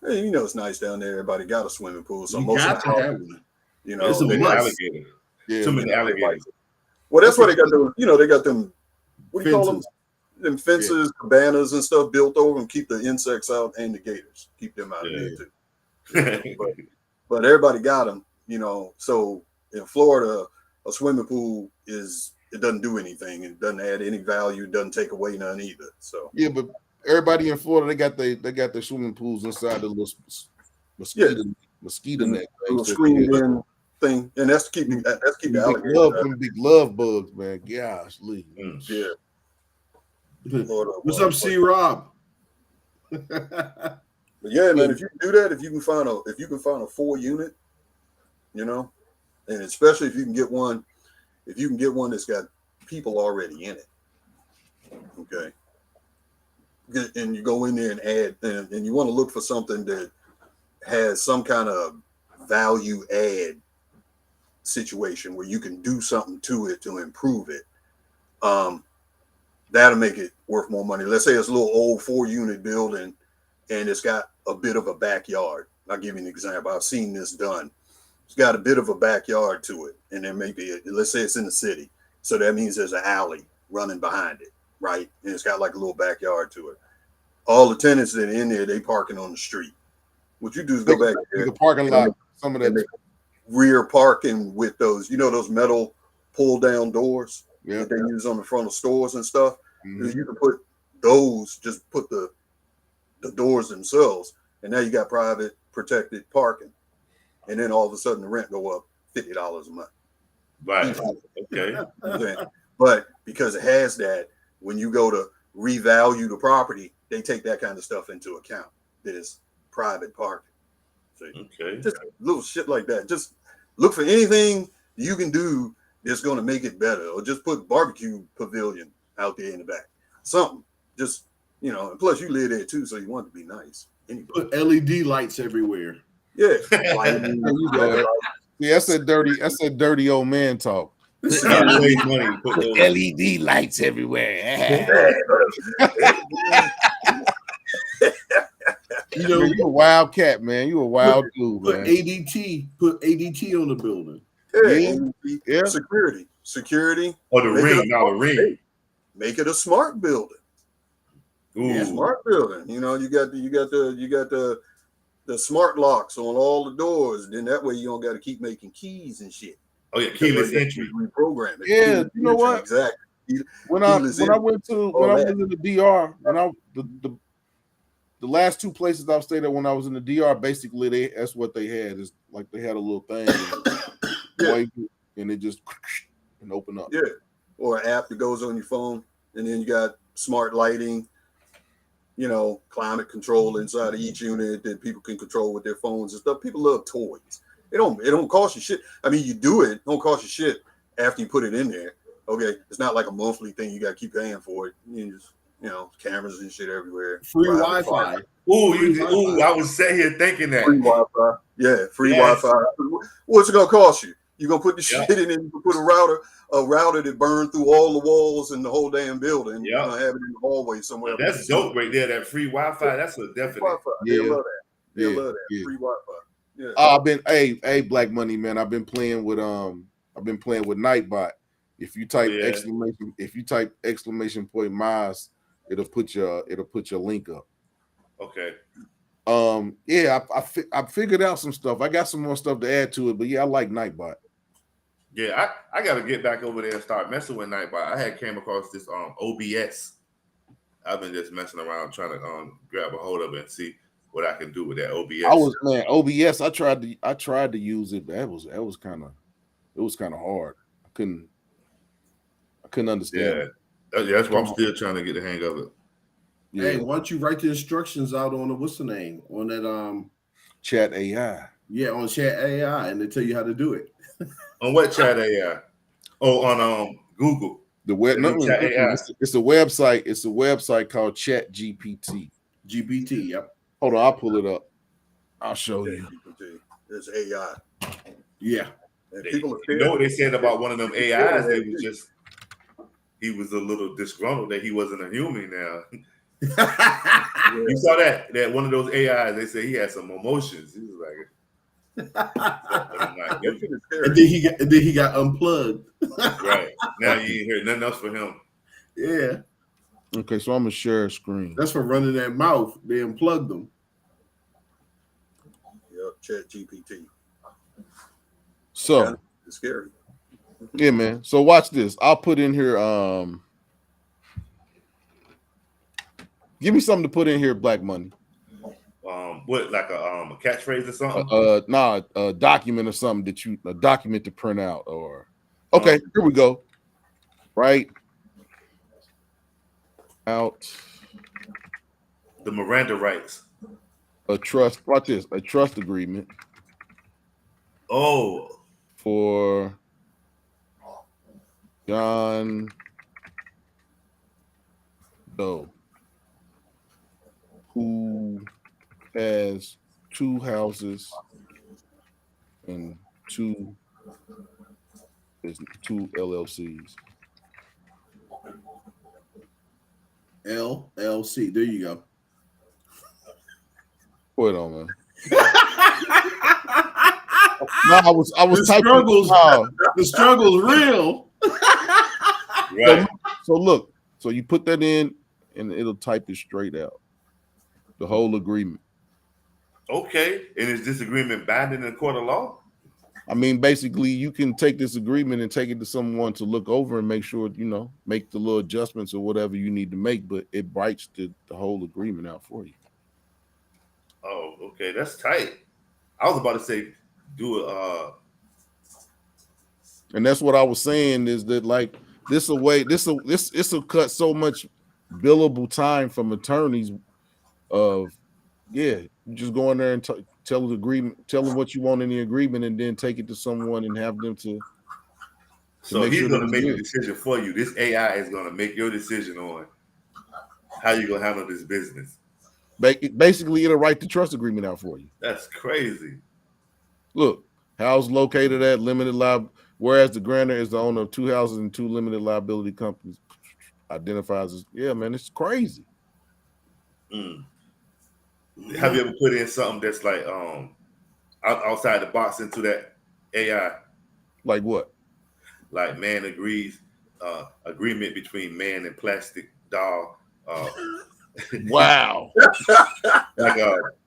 C: Hey, you know it's nice down there. Everybody got a swimming pool, so
B: you
C: most
B: got
C: of
B: to have one.
C: You know,
B: it's a
D: alligator.
A: Yeah,
D: too many alligators.
C: Well, that's why they got them. You know, they got them. What do you call them? Them fences, cabanas, and stuff built over them, keep the insects out and the gators. Keep them out of there too. But everybody got them. You know, so in Florida, a swimming pool it doesn't do anything. It doesn't add any value. It doesn't take away none either. So
A: yeah, but everybody in Florida, they got their swimming pools inside the little mosquito net.
C: Screened in thing, and that's to keep the
A: Big
C: alligators
A: love,
C: out.
A: them big love bugs, man. Gosh, Lee.
C: Yeah.
B: What's up, C. Rob?
C: But yeah, man, if you can do that, if you can find a 4-unit, you know, and especially if you can get one that's got people already in it. Okay. And you go in there and add, and you want to look for something that has some kind of value add situation where you can do something to it to improve it. That'll make it worth more money. Let's say it's a little old 4-unit building and it's got a bit of a backyard. I'll give you an example. I've seen this done. It's got a bit of a backyard to it. And then maybe, let's say it's in the city. So that means there's an alley running behind it, right? And it's got like a little backyard to it. All the tenants that are in there, they parking on the street. What you do is go back there.
A: The parking lot, some of that
C: rear parking with those, those metal pull down doors
A: yeah.
C: that they use on the front of stores and stuff.
A: Mm-hmm.
C: You can put those, just put the doors themselves, and now you got private protected parking. And then all of a sudden the rent go up $50 a month.
D: Right. Okay.
C: But because it has that, when you go to revalue the property, they take that kind of stuff into account. That is private parking. So
D: okay.
C: Just little shit like that. Just look for anything you can do that's going to make it better, or just put barbecue pavilion out there in the back. Something. Just, and plus you live there too, so you want it to be nice. Anyway.
B: Put LED lights everywhere.
C: Yeah.
A: Yeah, that's that dirty old man talk.
D: LED
A: lights everywhere. You're a wild cat, man. You a wild dude, man.
B: Put ADT on the building.
C: Yeah. Security.
D: Or the ring, not a ring.
C: Make it a smart building.
D: Ooh.
C: Smart building. You got the smart locks on all the doors. Then that way you don't got to keep making keys and shit.
D: Oh yeah, keyless entry.
C: Reprogram it.
A: Yeah, you know what?
C: Exactly.
A: When I was in the DR, the last 2 places I've stayed at when I was in the DR, basically that's what they had. Is like they had a little thing and it just and open up.
C: Yeah. Or an app that goes on your phone, and then you got smart lighting, climate control inside of each unit that people can control with their phones and stuff. People love toys. It don't cost you shit. I mean, you do it. It don't cost you shit after you put it in there. Okay, it's not like a monthly thing. You got to keep paying for it. You just, cameras and shit everywhere.
B: Free Wi-Fi.
D: Ooh, I was sitting here thinking that.
C: Free Wi-Fi. Yeah, free Wi-Fi. What's it gonna cost you? You gonna put the shit in and you can put a router that burned through all the walls in the whole damn building.
D: Yeah,
C: have it in the hallway somewhere.
D: That's dope right there. That free Wi-Fi. That's a definite.
C: Wi-Fi.
A: Yeah,
C: they love that. They love that.
A: Yeah.
C: Free Wi-Fi. Yeah.
A: I've been Black Money, man. I've been playing with Nightbot. If you type exclamation point Maas, it'll put your link up.
D: Okay.
A: I figured out some stuff. I got some more stuff to add to it, but yeah, I like Nightbot.
D: Yeah, I got to get back over there and start messing with Nightbot. I had came across this OBS. I've been just messing around trying to grab a hold of it and see what I can do with that OBS.
A: OBS. I tried to use it, but it was kind of hard. I couldn't understand.
D: Yeah, that's why I'm still trying to get the hang of it.
A: Yeah.
B: Hey, why don't you write the instructions out on what's the name on that
A: Chat AI?
B: Yeah, on Chat AI, and they tell you how to do it.
D: On what Chat AI? Oh, on Google.
A: The web.
D: Chat AI.
A: It's a website. It's a website called Chat GPT.
B: GPT. Yep.
A: Hold on, I'll pull it up. I'll show you.
C: It's AI.
B: Yeah.
D: You know what they said about one of them AIs? He was a little disgruntled that he wasn't a human now. You saw that one of those AIs, they say he had some emotions. He was like,
B: and then he got unplugged.
D: Right. Now you ain't heard nothing else from him.
B: Yeah.
A: Okay, so I'm gonna share a screen.
B: That's for running that mouth. They unplugged them.
C: Yep, Chat GPT.
A: So
C: it's scary.
A: Yeah, man. So watch this. I'll put in here. Give me something to put in here, Black Money.
D: what, like a catchphrase or something?
A: A document or something a document to print out or. Okay, here we go. Right out
D: the Miranda rights.
A: A trust. Watch this. A trust agreement.
D: Oh.
A: For John Doe, who has 2 houses and 2 LLCs.
B: LLC. There you go.
A: Wait on, man. No, I was
B: the
A: typing.
B: The struggle's real.
D: Right.
A: So look. So you put that in, and it'll type it straight out. The whole agreement.
D: Okay. And is this agreement binding in the court of law?
A: I mean, basically, you can take this agreement and take it to someone to look over and make sure, make the little adjustments or whatever you need to make, but it writes the whole agreement out for you.
D: Oh, okay. That's tight. I was about to say, do it.
A: And that's what I was saying is that, like, this will cut so much billable time from attorneys of, you just go in there and tell them what you want in the agreement, and then take it to someone and have them to
D: so
A: make
D: he's
A: sure
D: going to make the decision for you. This AI is going to make your decision on how you're going to handle this business.
A: Basically, it'll write the trust agreement out for you.
D: That's crazy.
A: Look, house located at limited liability, whereas the grantor is the owner of 2 houses and 2 limited liability companies. Identifies as, man, it's crazy.
D: Have you ever put in something that's like outside the box into that AI?
A: Like what?
D: Like man agrees, agreement between man and plastic doll.
A: Wow.
D: Like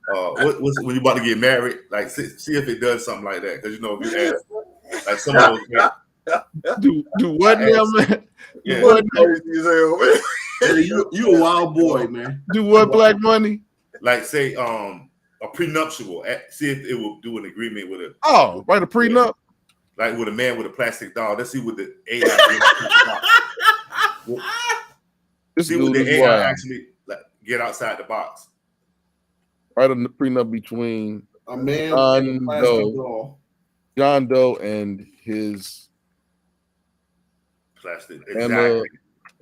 D: what's when you about to get married? Like see if it does something like that, because if you ask like some of those
A: do what now, man?
D: Yeah.
A: What
C: crazy as hell, man.
B: Hey, you a wild boy, man.
A: Do what, Black Money?
D: Like say a prenuptial. See if it will do an agreement with
A: write a prenup.
D: Like with a man with a plastic doll. Let's see what the AI see what the AI actually get outside the box.
A: Write a prenup between
B: a man and a plastic doll.
A: John Doe and his
D: plastic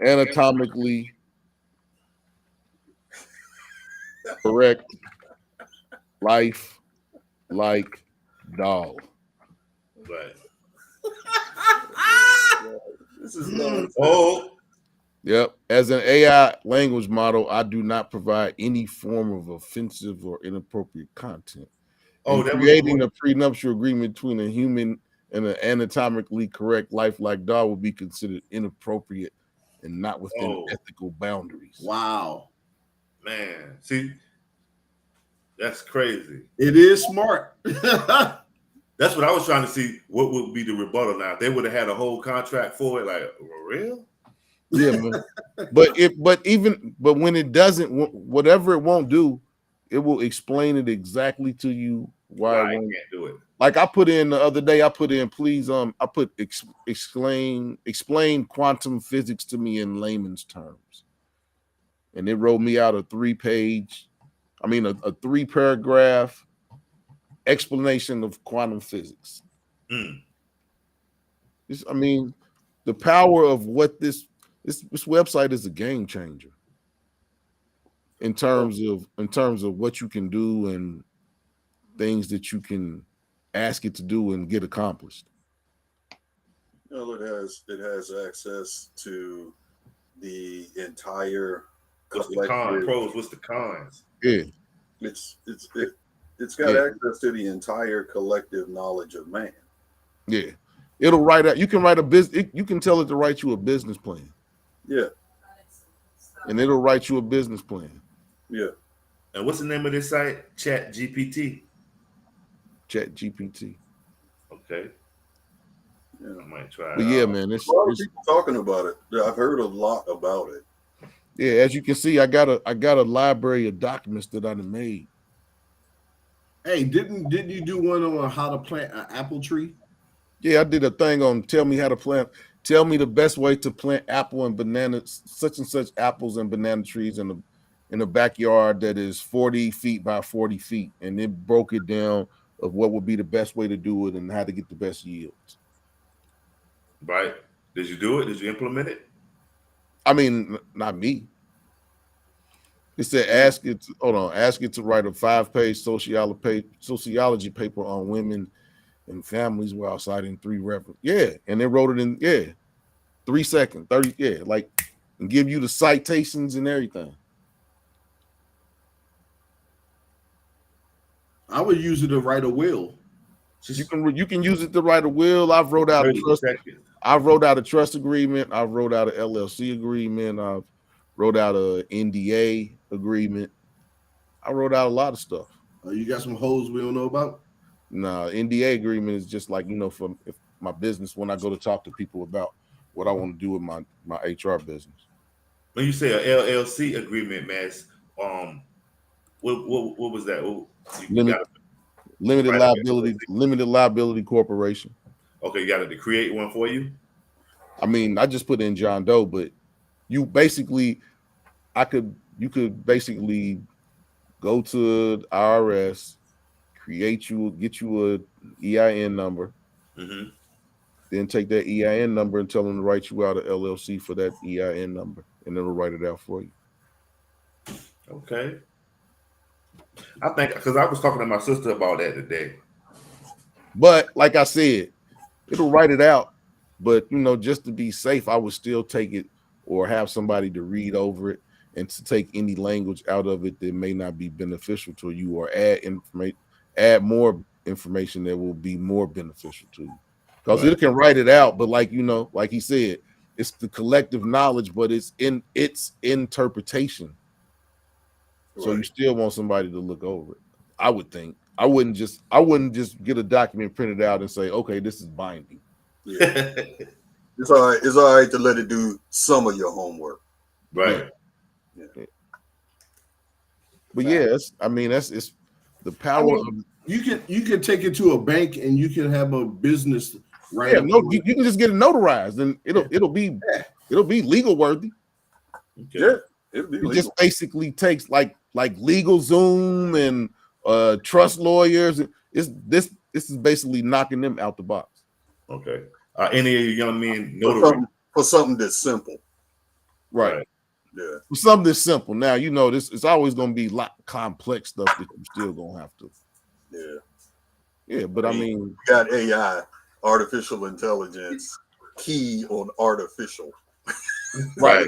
A: anatomically correct life like doll.
D: Right.
C: This is nonsense.
A: Yep. As an AI language model, I do not provide any form of offensive or inappropriate content. Creating a prenuptial agreement between a human and an anatomically correct lifelike doll would be considered inappropriate and not within ethical boundaries.
B: Wow.
D: Man, see, that's crazy.
B: It is smart.
D: That's what I was trying to see. What would be the rebuttal now? If they would have had a whole contract for it, like, for real?
A: Yeah, man. But when it doesn't, whatever it won't do, it will explain it exactly to you why it
D: can't do it.
A: Like I put in the other day, please, I put explain quantum physics to me in layman's terms, and it wrote me out a 3-paragraph explanation of quantum physics. The power of what this website is a game changer in terms of what you can do and things that you can ask it to do and get accomplished.
C: It has access to the entire.
D: What's the cons? Pros, what's the cons?
A: Yeah,
C: it's got access to the entire collective knowledge of man.
A: Yeah, it'll write out. You can write a business. You can tell it to write you a business plan.
C: Yeah,
A: and it'll write you a business plan.
C: Yeah.
D: And what's the name of this site? Chat GPT. Okay. Yeah, I might try.
A: But yeah, man,
C: there's a lot of people talking about it. I've heard a lot about it.
A: Yeah, as you can see, I got a library of documents that I made.
B: Hey, didn't you do one on how to plant an apple tree?
A: Yeah, I did a thing on tell me how to plant. Tell me the best way to plant apple and banana, such and such apples and banana trees in a backyard that is 40 feet by 40 feet, and it broke it down of what would be the best way to do it and how to get the best yields.
D: Right? Did you do it? Did you implement it?
A: I mean, not me. It said ask it to write a 5-page sociology paper on women and families while citing 3 references. Yeah, and they wrote it in 3 seconds, 30, like, and give you the citations and everything.
B: I would use it to write a will.
A: You can use it to write a will. I've wrote out a trust agreement. I've wrote out an LLC agreement. I've wrote out a NDA agreement. I wrote out a lot of stuff.
B: You got some holes we don't know about?
A: Nah, NDA agreement is just like, for if my business, when I go to talk to people about what I want to do with my HR business.
D: When you say a LLC agreement, Mass, what was that?
A: Limited liability corporation.
D: Okay, you got to create one for you.
A: I mean, I just put in John Doe, but you could basically go to the IRS, get you a EIN number, then take that EIN number and tell them to write you out an LLC for that EIN number, and it'll write it out for you.
D: Okay. I think because I was talking to my sister about that today.
A: But like I said, it'll write it out. But just to be safe, I would still take it or have somebody to read over it and to take any language out of it that may not be beneficial to you, or add more information that will be more beneficial to you. Because it can write it out, but like he said, it's the collective knowledge, but it's in its interpretation. So you still want somebody to look over it. I would think. I wouldn't just get a document printed out and say, okay, this is binding.
C: Yeah. It's all right. It's all right to let it do some of your homework.
D: Right.
A: Yeah. But it's the power of.
B: You can take it to a bank and you can have a business
A: you can just get it notarized and it'll be legal worthy.
D: Okay.
C: Yeah. It
A: just basically takes like LegalZoom and trust lawyers. This is basically knocking them out the box.
D: Okay. Any of you young men notary
C: for something that's simple,
A: right?
C: Yeah.
A: For something that's simple. Now this it's always going to be a lot of complex stuff that you still gonna have to. Yeah. But I mean,
C: we got AI, artificial intelligence, key on artificial.
A: Right.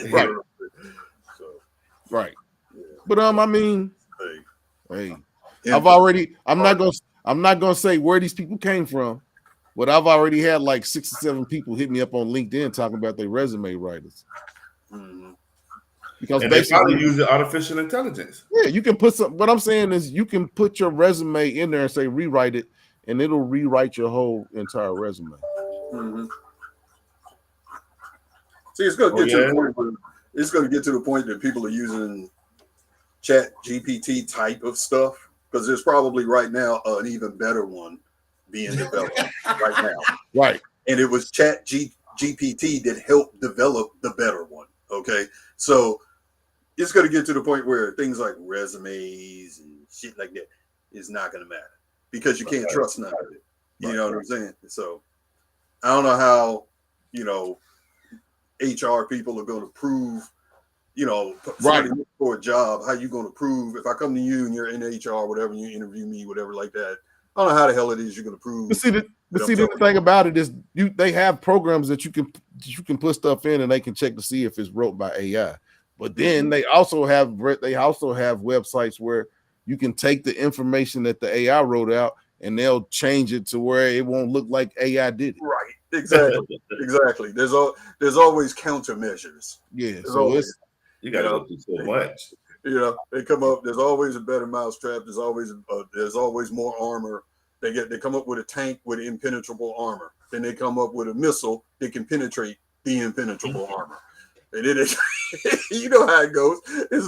A: Right. Right.
C: Yeah.
A: But I mean, hey, I'm not gonna say where these people came from, but I've already had like 6 or 7 people hit me up on LinkedIn talking about their resume writers.
C: Mm-hmm.
A: Because
D: and they probably use artificial intelligence.
A: Yeah, you can put some. What I'm saying is, you can put your resume in there and say rewrite it, and it'll rewrite your whole entire resume.
C: Mm-hmm. See, it's going to get to the point where it's going to get to the point that people are using Chat GPT type of stuff, because there's probably right now an even better one being developed right now.
A: Right.
C: And it was Chat GPT that helped develop the better one. Okay. So it's going to get to the point where things like resumes and shit like that is not going to matter, because you can't trust none of it. You know what I'm saying? So I don't know how, HR people are going to prove, for a job, how you going to prove if I come to you and you're in HR, whatever, you interview me, whatever like that. I don't know how the hell it is you're going to prove.
A: But see, the thing about it is they have programs that you can put stuff in and they can check to see if it's wrote by AI. But then they also have websites where you can take the information that the AI wrote out and they'll change it to where it won't look like AI did it.
C: Right. Exactly. Exactly. There's always countermeasures.
A: Yeah. So
D: you got to do so much.
C: They come up. There's always a better mousetrap. There's always more armor. They come up with a tank with impenetrable armor. Then they come up with a missile that can penetrate the impenetrable armor. And it is, how it goes. It's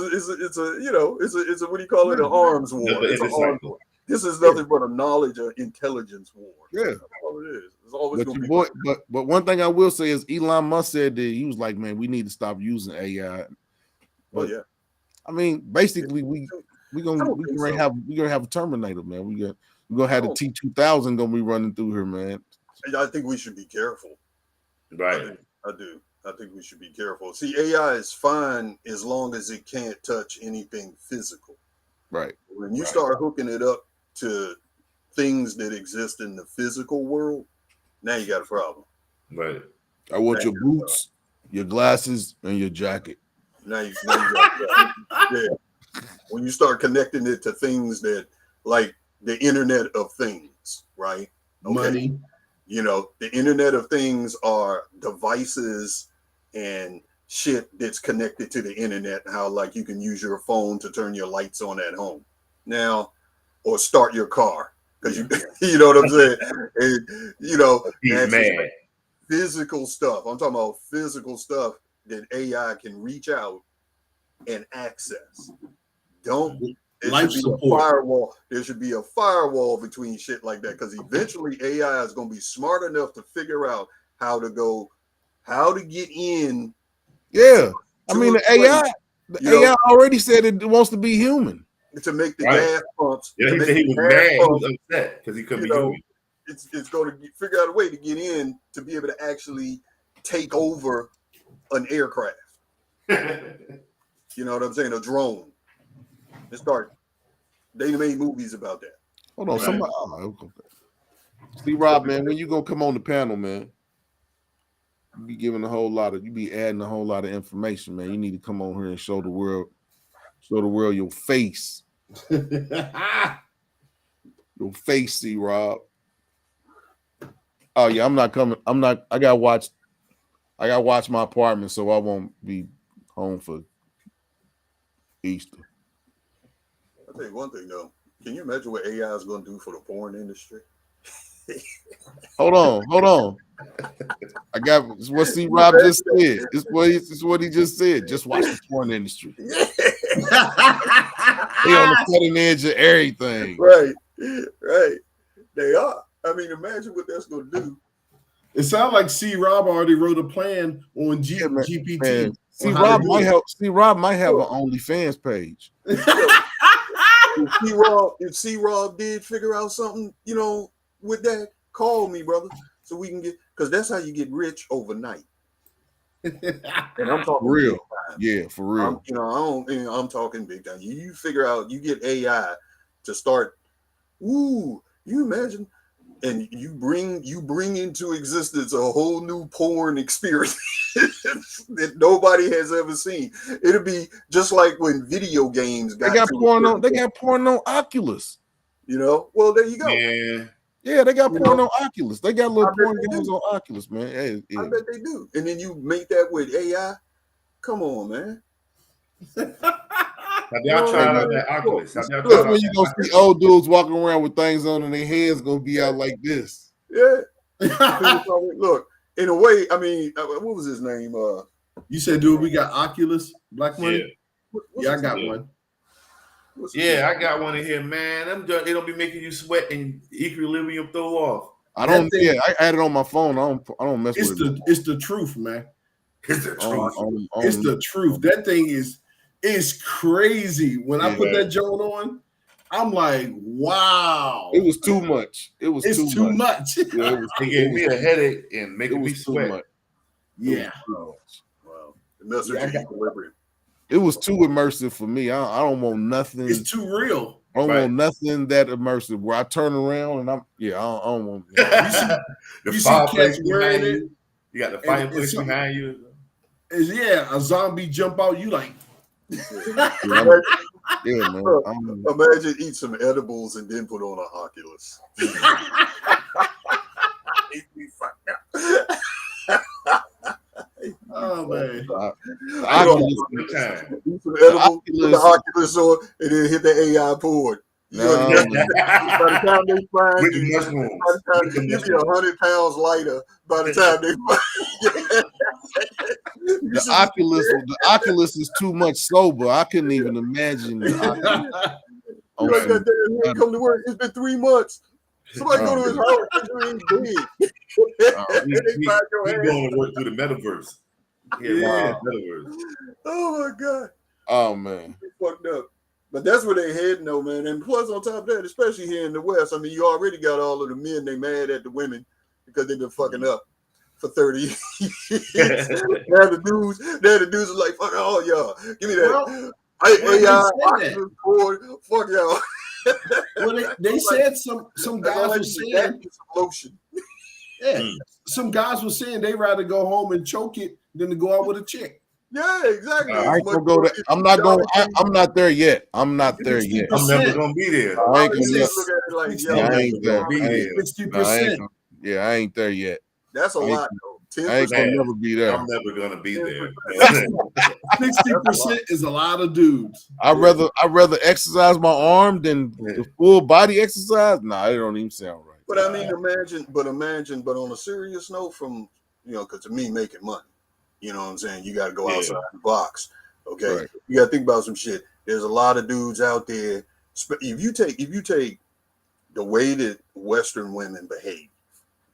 C: a what do you call it? An arms war. It's an arms war. This is nothing but a knowledge or intelligence war.
A: Yeah.
C: That's all it is. It's always
A: But
C: going to
A: your
C: be.
A: boy, but one thing I will say is Elon Musk said that he was like, man, we need to stop using AI. But
C: yeah.
A: I mean, basically, we're gonna have a Terminator, man. We're gonna have the T-2000 gonna be running through here, man.
C: I think we should be careful.
D: Right.
C: I do. I think we should be careful. See, AI is fine as long as it can't touch anything physical.
A: Right.
C: When you start hooking it up to things that exist in the physical world, now you got a problem.
D: Right.
A: I want your boots, your glasses, and your jacket.
C: Now you got yeah. When you start connecting it to things that, like the Internet of Things, right? Okay.
B: Money.
C: You know, the Internet of Things are devices and shit that's connected to the internet. How, like, you can use your phone to turn your lights on at home now, or start your car, because you know what I'm saying. And you know, that's like physical stuff. I'm talking about physical stuff that AI can reach out and access. There should be a firewall. There should be a firewall between shit like that, because eventually AI is going to be smart enough to figure out how to get in.
A: Yeah, I mean the AI already said it wants to be human.
C: To make the gas pumps.
D: Yeah, he said he was mad. He was upset because he couldn't be human.
C: It's going to figure out a way to get in to be able to actually take over an aircraft. You know what I'm saying? A drone. They made movies about that.
A: Hold on, somebody. See, Rob, man, when you gonna come on the panel, man? You be giving you be adding a whole lot of information, man. You need to come on here and show the world your face. Your face, see, Rob. Oh yeah, I'm not coming. I gotta watch my apartment, so I won't be home for Easter.
C: I'll tell you one thing though. Can you imagine what AI is going to do for the porn industry?
A: Hold on. I got what C. Rob just said. This is what he just said. Just watch the porn industry. They on the cutting edge of everything.
C: Right. They are. I mean, imagine what that's going to do.
B: It sounds like C. Rob already wrote a plan on GPT.
A: Man. C. Rob might have an OnlyFans page.
C: If C. Rob did figure out something, you know, with that, call me, brother, so we can get, because that's how you get rich overnight. And I'm talking
A: for real.
C: Yeah,
A: for real.
C: I'm talking big time. You figure out, you get AI to start. You imagine, and you bring into existence a whole new porn experience that nobody has ever seen. It'll be just like when video games got.
A: They got porn on Oculus.
C: You know, well, there you go.
A: Yeah, they got porn on Oculus. They got little porn games on Oculus, man.
C: I bet they do. And then you make that with AI. Come on, man.
D: Have y'all tried out that Oculus?
A: That's when you gonna see old dudes walking around with things on and their hands gonna be out like this.
C: Yeah. Look, in a way, I mean, what was his name?
B: You said, dude, we got Oculus, Black Money?
C: Yeah,
B: I got one.
D: I got one in here, man. It don't be making you sweat and equilibrium throw off.
A: I had it on my phone. I don't mess with it.
B: It's the truth, man.
D: It's the truth.
B: It's the truth. That thing is crazy. When I put that joint on, I'm like, wow.
A: It was too much. It's
B: too much.
A: Yeah,
D: it gave me a headache and making me sweat.
B: Yeah.
C: Wow. It messes with your equilibrium.
A: It was too immersive for me. I don't want nothing.
B: It's too real.
A: I don't want nothing that immersive where I turn around and I don't want.
D: The fireplace behind you. You got the fireplace behind you.
B: A zombie jump out. You like.
A: Yeah, man.
C: Imagine eat some edibles and then put on an Oculus.
B: Oh man!
C: The Oculus on and then hit the AI board. By the time they find you, you'll be 100 pounds lighter by the time they find you.
A: The Oculus is too much sober. I couldn't even imagine the on
C: like
A: some.
C: that damn man come to work. It's been 3 months. Somebody go to his house and you ain't dead.
D: He going to work through the metaverse.
C: Yeah.
D: Metaverse.
C: Oh my God.
A: Oh man,
C: Fucked up. But that's where they heading though, man. And plus on top of that, especially here in the West, I mean, you already got all of the men, they mad at the women because they've been fucking up for 30 years. Now the dudes are like, fuck all y'all. Give me that. Fuck y'all.
B: Well, they said some guys were saying
C: lotion.
B: Yeah, some guys were saying they rather go home and choke it than to go out with a chick.
C: Yeah, exactly.
A: I ain't gonna go there. I'm not going. I'm not there yet. I'm not there yet.
D: I'm never gonna be there.
A: I ain't gonna
C: look at it like, yo,
A: I ain't there.
B: 60%.
A: Yeah, I ain't there yet.
C: That's a lot though. 10%.
A: I ain't gonna never be there.
D: I'm never gonna be there.
B: 60% is a lot of dudes.
A: I'd rather exercise my arm than the full body exercise. Nah, it don't even sound right.
C: But I mean, imagine, but on a serious note, from because to me, making money, you know what I'm saying? You got to go outside the box. Okay, right. You got to think about some shit. There's a lot of dudes out there. If you take the way that Western women behave,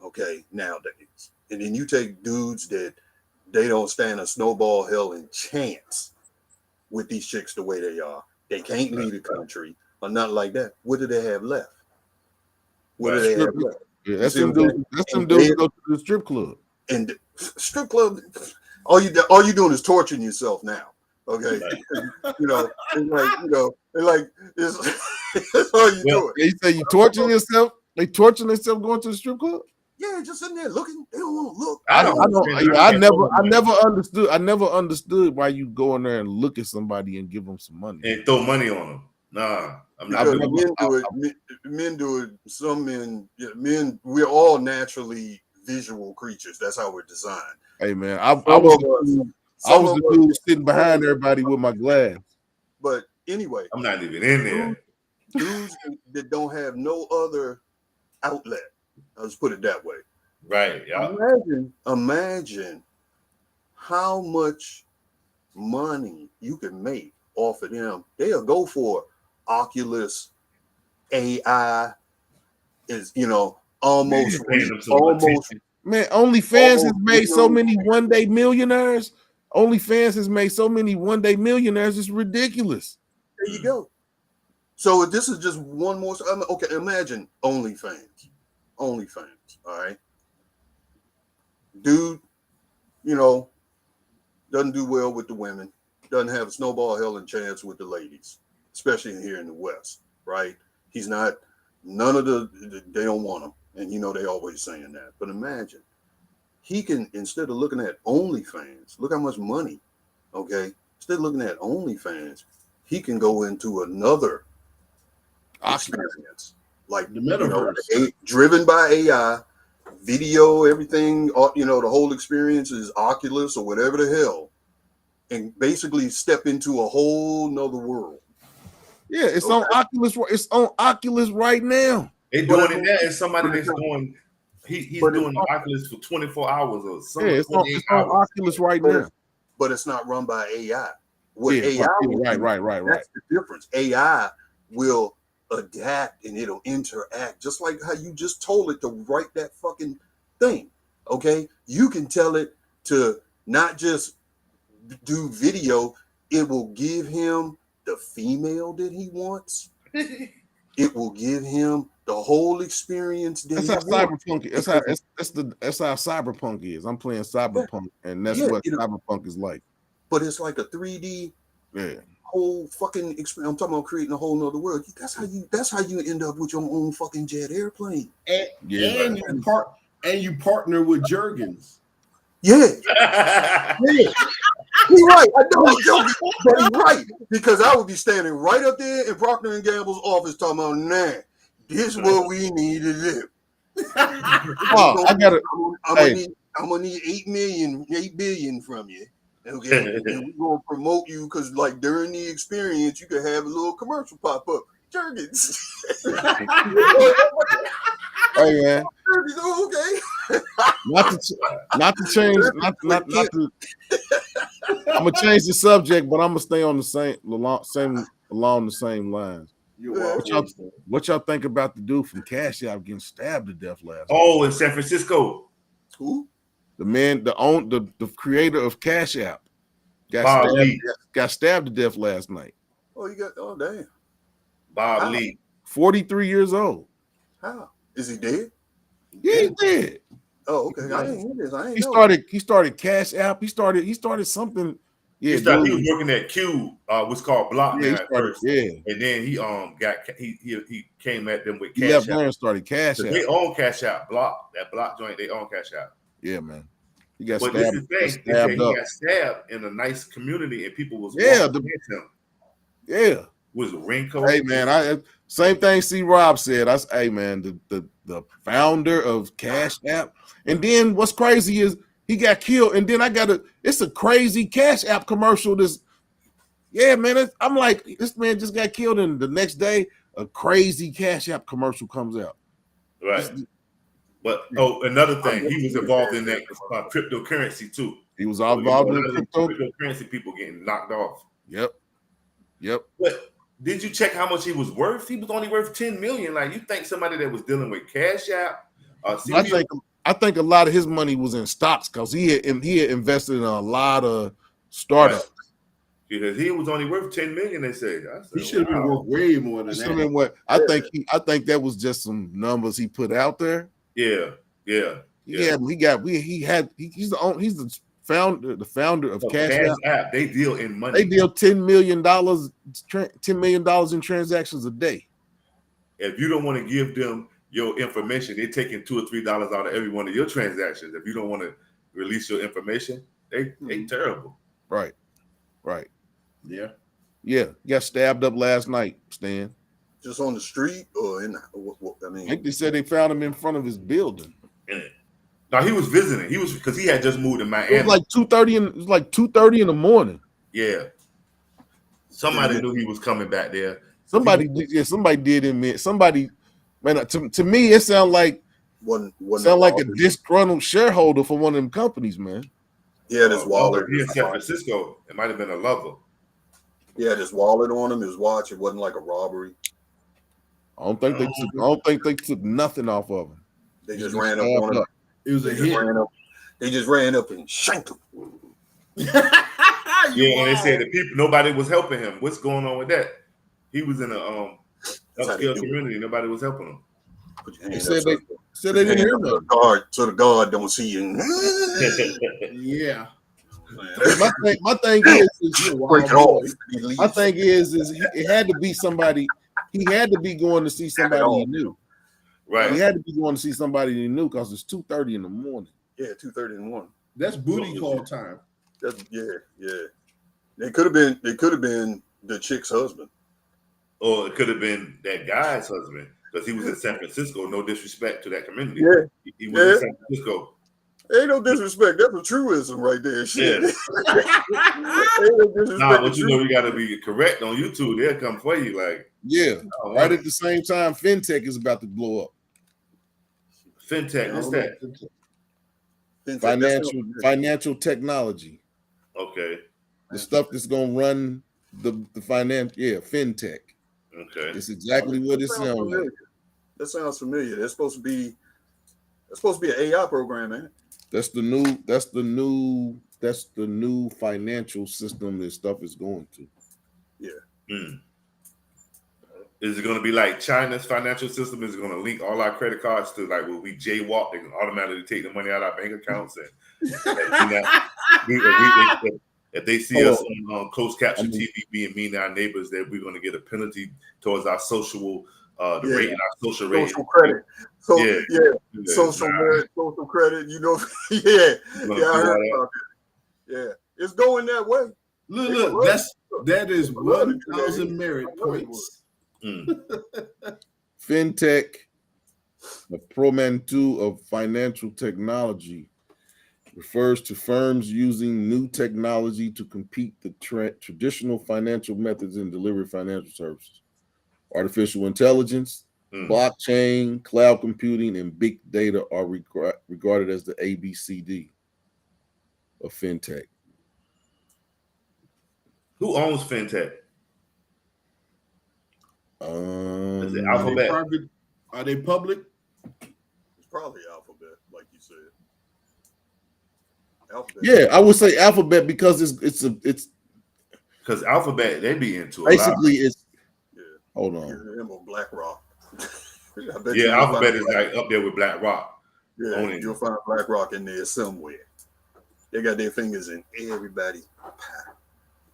C: okay, nowadays, and then you take dudes that they don't stand a snowball hell in chance with these chicks the way they are. They can't leave the country or nothing like that. What do they have left? What do they have left?
A: Yeah, that's some dudes. That's some dudes go to the strip club.
C: And strip club, all you doing is torturing yourself now. Okay, it's all you doing.
A: They say you torturing yourself. They torturing themselves going to the strip club.
C: Yeah, just sitting there looking. They don't want to look.
A: I never understood why you go in there and look at somebody and give them some money
D: and throw money on them. Nah, I'm not.
C: Men do it. Some men. We're all naturally visual creatures. That's how we're designed.
A: Hey man, I was the dude sitting behind everybody with my glass.
C: But anyway,
D: I'm not even in there.
C: Dudes that don't have no other outlet. Let's put it that way.
D: Right. Yeah.
C: Imagine how much money you can make off of them. They'll go for Oculus AI is almost.
A: Man, OnlyFans has made so many one-day millionaires. OnlyFans has made so many one-day millionaires. It's ridiculous.
C: There you go. So this is just one more. Okay, imagine OnlyFans. All right. Dude, doesn't do well with the women. Doesn't have a snowball hell in chance with the ladies, especially here in the West, right? He's not. None of they don't want him, and they always saying that. But imagine he can, instead of looking at OnlyFans, look how much money. Okay, instead of looking at OnlyFans, he can go into another experience, like the metaverse, driven by AI, video, everything. The whole experience is Oculus or whatever the hell, and basically step into a whole nother world.
A: Yeah, it's on Oculus. It's on Oculus right now.
D: They're doing it now. It's somebody that's doing. He's doing the Oculus for 24 hours or something.
A: Yeah, it's on Oculus right now.
C: But it's not run by AI.
A: Right.
C: That's the difference. AI will adapt and it'll interact, just like how you just told it to write that fucking thing. Okay, you can tell it to not just do video. It will give him the female that he wants. It will give him the whole experience.
A: That's how cyberpunk is. That's how cyberpunk is. I'm playing cyberpunk, and that's what cyberpunk is like.
C: But it's like a 3D whole fucking experience. I'm talking about creating a whole nother world. That's how you end up with your own fucking jet airplane.
B: And you partner with Jergens.
C: Yeah. He's right. I know he's joking, but he's right, because I would be standing right up there in Procter & Gamble's office talking about, nah, this is what we need to do. I'm gonna need 8 billion from you. Okay, and we're gonna promote you because, like, during the experience, you could have a little commercial pop up. Jergens.
A: Hey man.
C: Okay.
A: Not to change. I'm gonna change the subject, but I'm gonna stay on along the same lines.
B: You're welcome.
A: What y'all think about the dude from Cash App getting stabbed to death last night?
D: Oh, in San Francisco.
C: Who?
A: The man, the creator of Cash App
D: Bob Lee.
A: got stabbed to death last night.
C: Oh, damn.
D: Bob
C: How?
D: Lee.
A: 43 years old.
C: How? Is he dead?
A: Yeah, he did.
C: Oh, okay. I didn't hear this. I ain't
A: He
C: know.
A: He started Cash App. He started something. Yeah,
D: He was working at Q, what's called Block now at first.
A: Yeah.
D: And then he came at them with
A: He
D: Cash
A: left
D: App.
A: there and started Cash App.
D: They own Cash App. That Block joint, they own Cash App.
A: Yeah, man. He got
D: But
A: stabbed.
D: this is the thing. They said he got stabbed in a nice community and people was walking against him.
A: Yeah.
D: Was a raincoat.
A: Hey man, same thing C Rob said. Hey man, the founder of Cash App. And then what's crazy is he got killed. And then it's a crazy Cash App commercial. Man, I'm like, this man just got killed, and the next day a crazy Cash App commercial comes out.
D: Right. But another thing, he was involved in that cryptocurrency too.
A: He was involved in
D: cryptocurrency people getting knocked off.
A: Yep.
D: But did you check how much he was worth? He was only worth 10 million. Like, you think somebody that was dealing with Cash App?
A: I think a lot of his money was in stocks because he had invested in a lot of startups.
D: Right. Because he was only worth 10 million, they said.
B: He should have been worth way more than that.
A: I think that was just some numbers he put out there.
D: Yeah.
A: He's the founder of Cash
D: App. They deal in money.
A: They deal $10 million in transactions a day.
D: If you don't want to give them your information, they're taking $2 or $3 out of every one of your transactions. If you don't want to release your information, they terrible.
A: Right.
B: Yeah.
A: He got stabbed up last night, Stan.
C: Just on the street or in?
A: I think they said they found him in front of his building.
D: No, he was visiting. Because he had just moved to Miami.
A: It was like 2:30 in the morning.
D: Yeah. Somebody knew he was coming back there.
A: Somebody did him. Somebody, man. To me, it sounded like a disgruntled shareholder for one of them companies, man.
C: He had his wallet.
D: He in San Francisco. It might have been a lover.
C: He had his wallet on him, his watch. It wasn't like a robbery.
A: I don't think they took nothing off of him.
C: They just ran up on him.
B: It was a hit.
C: They just ran up and shanked him.
D: And they said nobody was helping him. What's going on with that? He was in a upscale community. Nobody was helping him.
A: They said they didn't hear him.
C: So the guard don't see you.
B: Yeah.
A: My thing is it had to be somebody. He had to be going to see somebody he knew.
D: Right.
A: He had to be going to see somebody he knew because it's 2:30 in the morning.
C: Yeah, 2:30 in the morning.
B: That's booty call time.
C: Yeah. They could have been the chick's husband.
D: Or it could have been that guy's husband because he was in San Francisco. No disrespect to that community.
C: Yeah.
D: He was in San Francisco.
C: Ain't no disrespect. That's a truism right there. Shit.
D: Yeah.
C: Ain't no disrespect.
D: Nah, but you know we got to be correct on YouTube. They'll come for you. Like,
A: right at the same time, fintech is about to blow up.
D: Fintech, what's that?
A: Financial technology.
D: Okay.
A: The stuff that's gonna run the finance. Yeah, fintech.
D: Okay.
A: It's exactly what it sounds like.
C: That sounds familiar. That's supposed to be an AI program, man.
A: That's the new financial system that stuff is going to.
C: Yeah.
D: Is it going to be like China's financial system? Is it going to link all our credit cards to like when we jaywalk, they can automatically take the money out of our bank accounts? And if they see us on closed caption TV being mean to our neighbors, that we're going to get a penalty towards our social, rating, our social rating.
C: Social credit. Social credit. You know, I heard about that. Yeah, it's going that way.
B: Look, that is 1,000 merit points.
A: Fintech, the portmanteau of financial technology, refers to firms using new technology to compete the traditional financial methods in delivering financial services. Artificial intelligence, blockchain, cloud computing, and big data are regarded as the ABCD of fintech.
D: Who owns fintech? Is it
B: Are they
D: Alphabet?
B: private? Are they public?
C: It's probably Alphabet, like you said. Alphabet.
A: Yeah, I would say Alphabet because it's
D: Because Alphabet, they be into a lot.
A: basically it's.
C: Yeah.
A: Hold
C: You
A: on.
C: remember BlackRock. I bet
D: Yeah,
C: you'll
D: Alphabet
C: find
D: is like up there with BlackRock.
C: Yeah,
D: on it.
C: you'll find BlackRock in there somewhere. They got their fingers in everybody.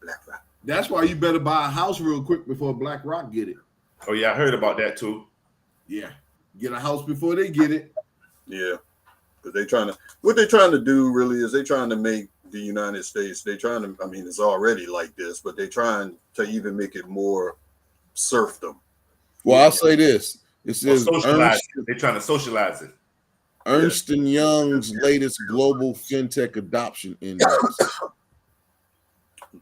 C: BlackRock.
B: That's why you better buy a house real quick before BlackRock get it.
D: Oh yeah, I heard about that too.
B: Yeah, get a house before they get it.
C: Yeah, because what they're trying to do really is they're trying to make the United States. They're trying to. I mean, it's already like this, but they're trying to even make it more serfdom.
A: Well, I'll say this. It says
D: Socialize. They're trying to socialize it.
A: Ernst and Young's latest global fintech adoption index.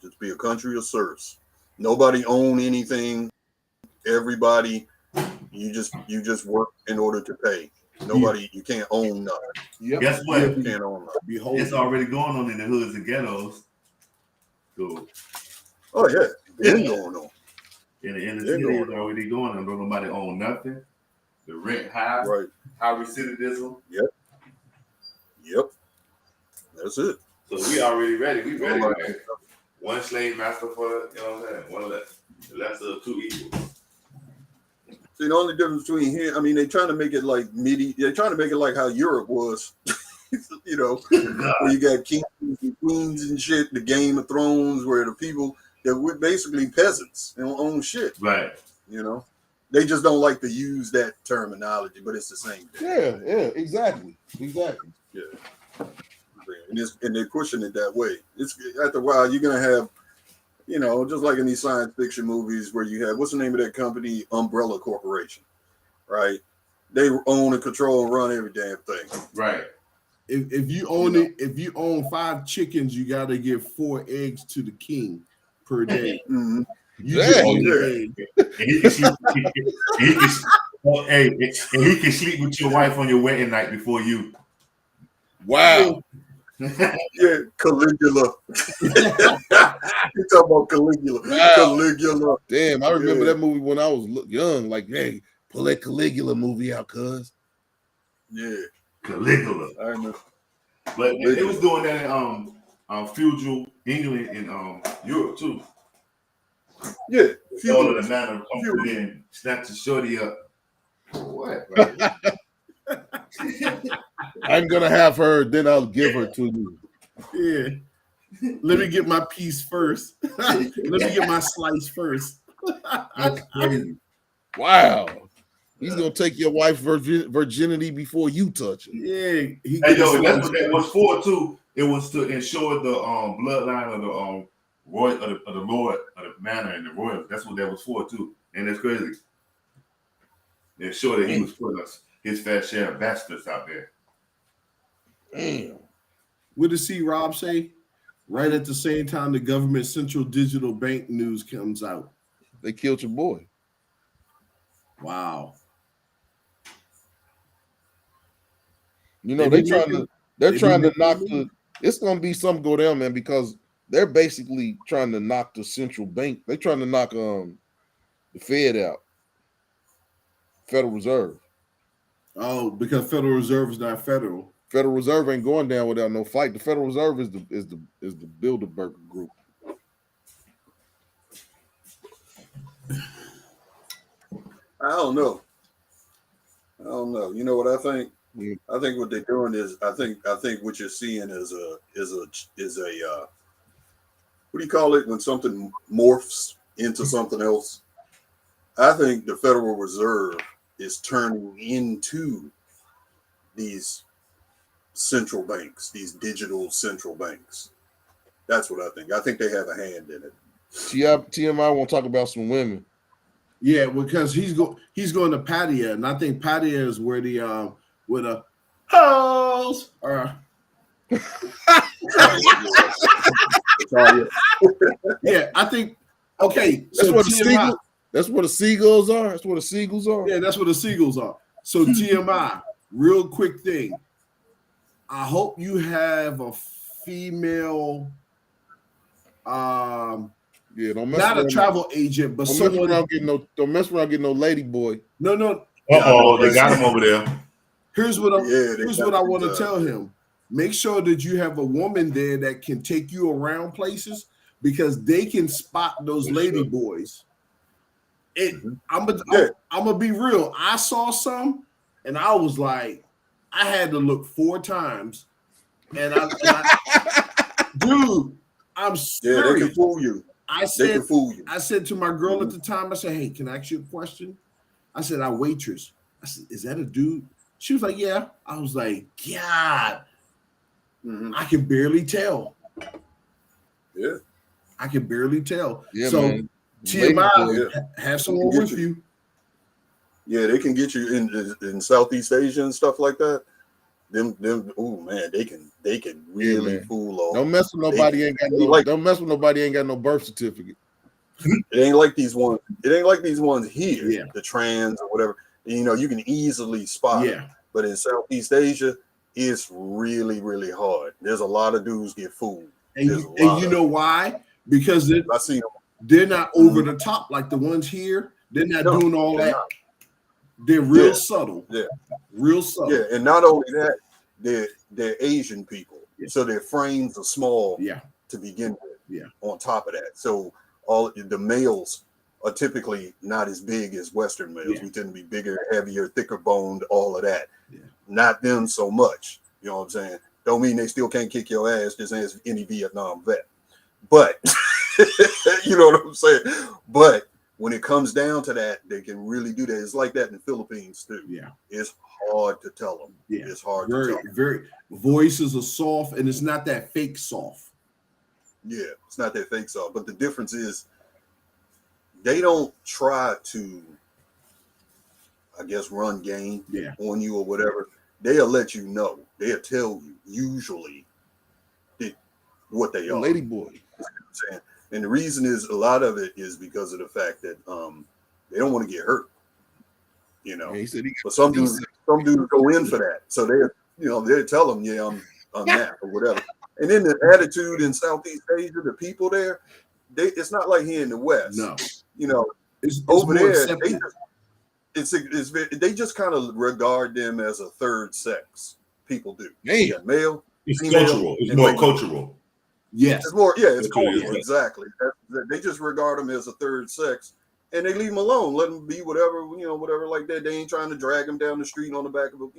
C: Just be a country of serfs. Nobody own anything. Everybody, you just work in order to pay. Nobody, you can't own nothing.
B: Yep.
D: Guess what?
C: You can't own nothing.
D: It's already going on in the hoods and ghettos. So,
C: Oh yeah, it's going on.
D: in the inner city, it's already going on. Don't nobody own nothing. The rent high.
C: Right.
D: High recidivism.
C: Yep. That's it.
D: So we already ready. We ready. Man. One slave master for, you know what I'm saying? One less. The lesser of two equals.
C: See, the only difference between here, I mean, they're trying to make it like they're trying to make it like how Europe was, you know, where you got kings and queens and shit, the Game of Thrones, where the people that were basically peasants and own shit.
D: Right.
C: You know, they just don't like to use that terminology, but it's the same thing.
A: Yeah, exactly.
C: Yeah. And they're pushing it that way. It's after a while you're gonna have, you know, just like in these science fiction movies where you have what's the name of that company, Umbrella Corporation, right? They own and control and run every damn thing.
D: Right.
B: If you own it, if you own 5 chickens, you got to give 4 eggs to the king per day.
C: Mm-hmm.
B: You just own the egg.
D: And he can sleep with your wife on your wedding night before you.
A: Wow.
C: Yeah, Caligula. You talking about Caligula?
A: Wow.
C: Caligula.
A: Damn, I remember that movie when I was young. Like, hey, pull that Caligula movie out, cuz.
C: Yeah,
D: Caligula.
C: I remember.
D: But they was doing that in feudal England and Europe too.
C: Yeah,
D: All of the manner come in, snatch the shorty up. What? Right?
A: I'm gonna have her, then I'll give her to you.
B: Yeah. Let me get my piece first. Let me get my slice first.
D: That's crazy.
A: Wow. He's gonna take your wife's virginity before you touch it.
B: Yeah.
D: Hey, yo, that's what that was for too. It was to ensure the bloodline of the royal of the lord of the manor and the royal. That's what that was for too. And it's crazy. They ensure that he was putting us his fair share of bastards out there.
A: Damn.
B: What did C. Rob say? Right at the same time, the government central digital bank news comes out.
A: They killed your boy.
B: Wow.
A: You know, they're trying to knock the. It's gonna be something go down, man, because they're basically trying to knock the central bank. They're trying to knock the Fed out, Federal Reserve.
B: Oh, because Federal Reserve is not federal.
A: Federal Reserve ain't going down without no fight. The Federal Reserve is the Bilderberg group.
C: I don't know. You know what I think?
A: Yeah.
C: I think what they're doing is I think what you're seeing is a what do you call it when something morphs into something else? I think the Federal Reserve is turning into these central banks, these digital central banks. That's what I think. I think they have a hand in it.
A: TMI won't talk about some women.
B: Yeah, because he's going to Pattaya, and I think Pattaya is where the hoes are. Yeah, I think. Okay,
A: that's where the seagulls are. That's where the seagulls are.
B: Yeah, that's where the seagulls are. So TMI, real quick thing. I hope you have a female
A: Yeah, don't mess
B: not a
A: around.
B: travel agent, but
A: Don't mess
B: someone.
A: around getting no. Don't mess around getting no lady boy.
B: No.
D: They got him over there.
B: Here's what I want to
C: these,
B: tell him. Make sure that you have a woman there that can take you around places because they can spot those lady boys. I'm gonna be real. I saw some, and I was like, I had to look 4 times, and dude, I'm serious.
C: Yeah, they can fool you.
B: I said to my girl at the time, I said, "Hey, can I ask you a question?" I said, "Our waitress." I said, "Is that a dude?" She was like, "Yeah." I was like, "God, I can barely tell."
C: Yeah,
B: I can barely tell.
A: Yeah,
B: so
A: man.
B: TMI, have someone with you.
C: Yeah, they can get you in Southeast Asia and stuff like that. Them. Oh man, they can really fool off.
A: Don't mess with nobody. Don't mess with nobody. Ain't got no birth certificate.
C: It ain't like these ones. It ain't like these ones here.
B: Yeah.
C: The trans or whatever. You know, you can easily spot.
B: Yeah.
C: But in Southeast Asia, it's really, really hard. There's a lot of dudes get fooled.
B: And you know why? Because they're not over the top like the ones here. They're not doing all that. Not. They're real subtle.
C: Yeah.
B: Real subtle.
C: Yeah, and not only that, they're Asian people. Yeah. So their frames are small to begin with.
B: Yeah.
C: On top of that. So all the males are typically not as big as Western males. We tend to be bigger, heavier, thicker boned, all of that. Yeah. Not them so much. You know what I'm saying? Don't mean they still can't kick your ass just as any Vietnam vet. But you know what I'm saying? But when it comes down to that, they can really do that. It's like that in the Philippines too.
B: Yeah.
C: It's hard to tell them.
B: Yeah.
C: It's hard to tell them.
B: Very voices are soft, and it's not that fake soft.
C: Yeah, it's not that fake soft. But the difference is they don't try to, I guess, run game on you or whatever. They'll let you know. They'll tell you usually what they are.
A: Lady boy.
C: You know what I'm saying? And the reason is a lot of it is because of the fact that they don't want to get hurt. You know, but some dudes go in for that. So they tell them, I'm that or whatever. And then the attitude in Southeast Asia, the people there, it's not like here in the West.
B: No,
C: you know,
B: it's
C: over there. They just kind of regard them as a third sex. People do.
A: Yeah,
C: male.
D: It's
C: female,
D: cultural. It's more cultural.
B: Yes,
C: it's more. Yeah, it's cultural. Exactly. They just regard them as a third sex, and they leave them alone. Let them be whatever whatever like that. They ain't trying to drag them down the street on the back of a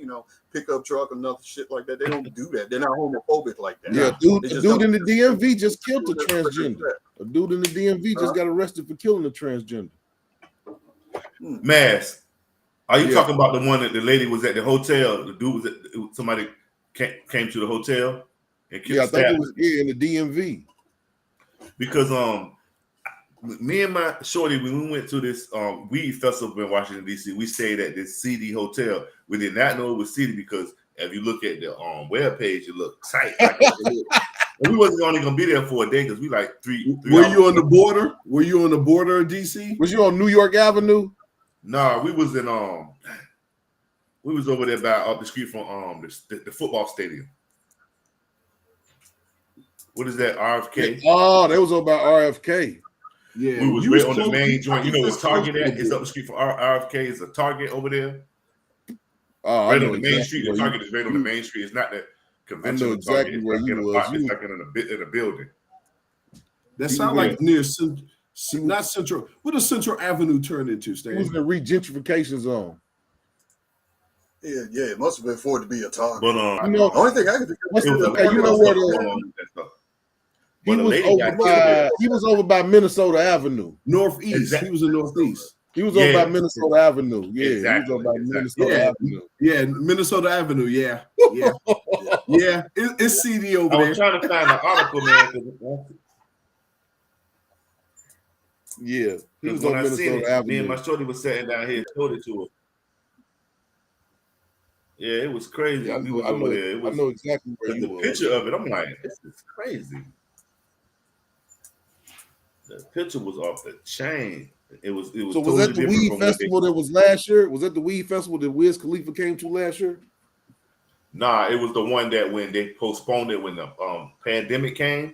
C: pickup truck or nothing shit like that. They don't do that. They're not homophobic like that.
A: Yeah, a dude in the DMV just killed a transgender. A dude in the DMV just got arrested for killing a transgender.
D: Maas, are you talking about the one that the lady was at the hotel? The dude was somebody came to the hotel and killed.
A: I think it was in the DMV.
D: Because me and my shorty, when we went to this weed festival in Washington D.C., we stayed at this CD hotel. We did not know it was CD because if you look at the web page, it looked tight. And we wasn't only gonna be there for a day because we like three.
B: Were you on the border? Were you on the border of DC?
A: Was you on New York Avenue?
D: No, we was in we was over there by up the street from the football stadium. What is that? RFK?
A: Oh, they was over by RFK.
D: Yeah, we was right on the main joint. You know what Target at? It's up the street from RFK. It's a Target over there.
A: Oh,
D: right on the main street. The Target is right on the main street. It's not that conventional.
A: I know exactly
D: Target.
A: where you was.
D: It's like in a building.
B: That sounds like near not Central. What does Central Avenue turn into, Stan?
A: It was in the regentrification zone.
C: Yeah, it must have been for it to be a Target.
D: But
C: the only thing I can think of
A: he was over by Minnesota Avenue.
B: Northeast.
D: Exactly.
B: He was in Northeast.
A: He was over by Minnesota Avenue. Yeah,
D: exactly.
A: He was over by Minnesota Avenue.
B: Yeah, Minnesota Avenue. Yeah. It's CD over there.
D: I was trying to find an article, man.
A: Yeah, he was
D: when
A: on
D: I
A: Minnesota
D: seen it,
A: Avenue.
D: me and my shorty was sitting down here, showed it to her. Yeah, it was crazy.
A: Yeah,
D: we was over there.
A: I know exactly where you
D: the
A: was.
D: picture of it, I'm like, this is crazy. The picture was off the chain. It was. So
A: was
D: totally
A: that the weed festival that was last year? Was that the weed festival that Wiz Khalifa came to last year?
D: Nah, it was the one that when they postponed it when the pandemic came,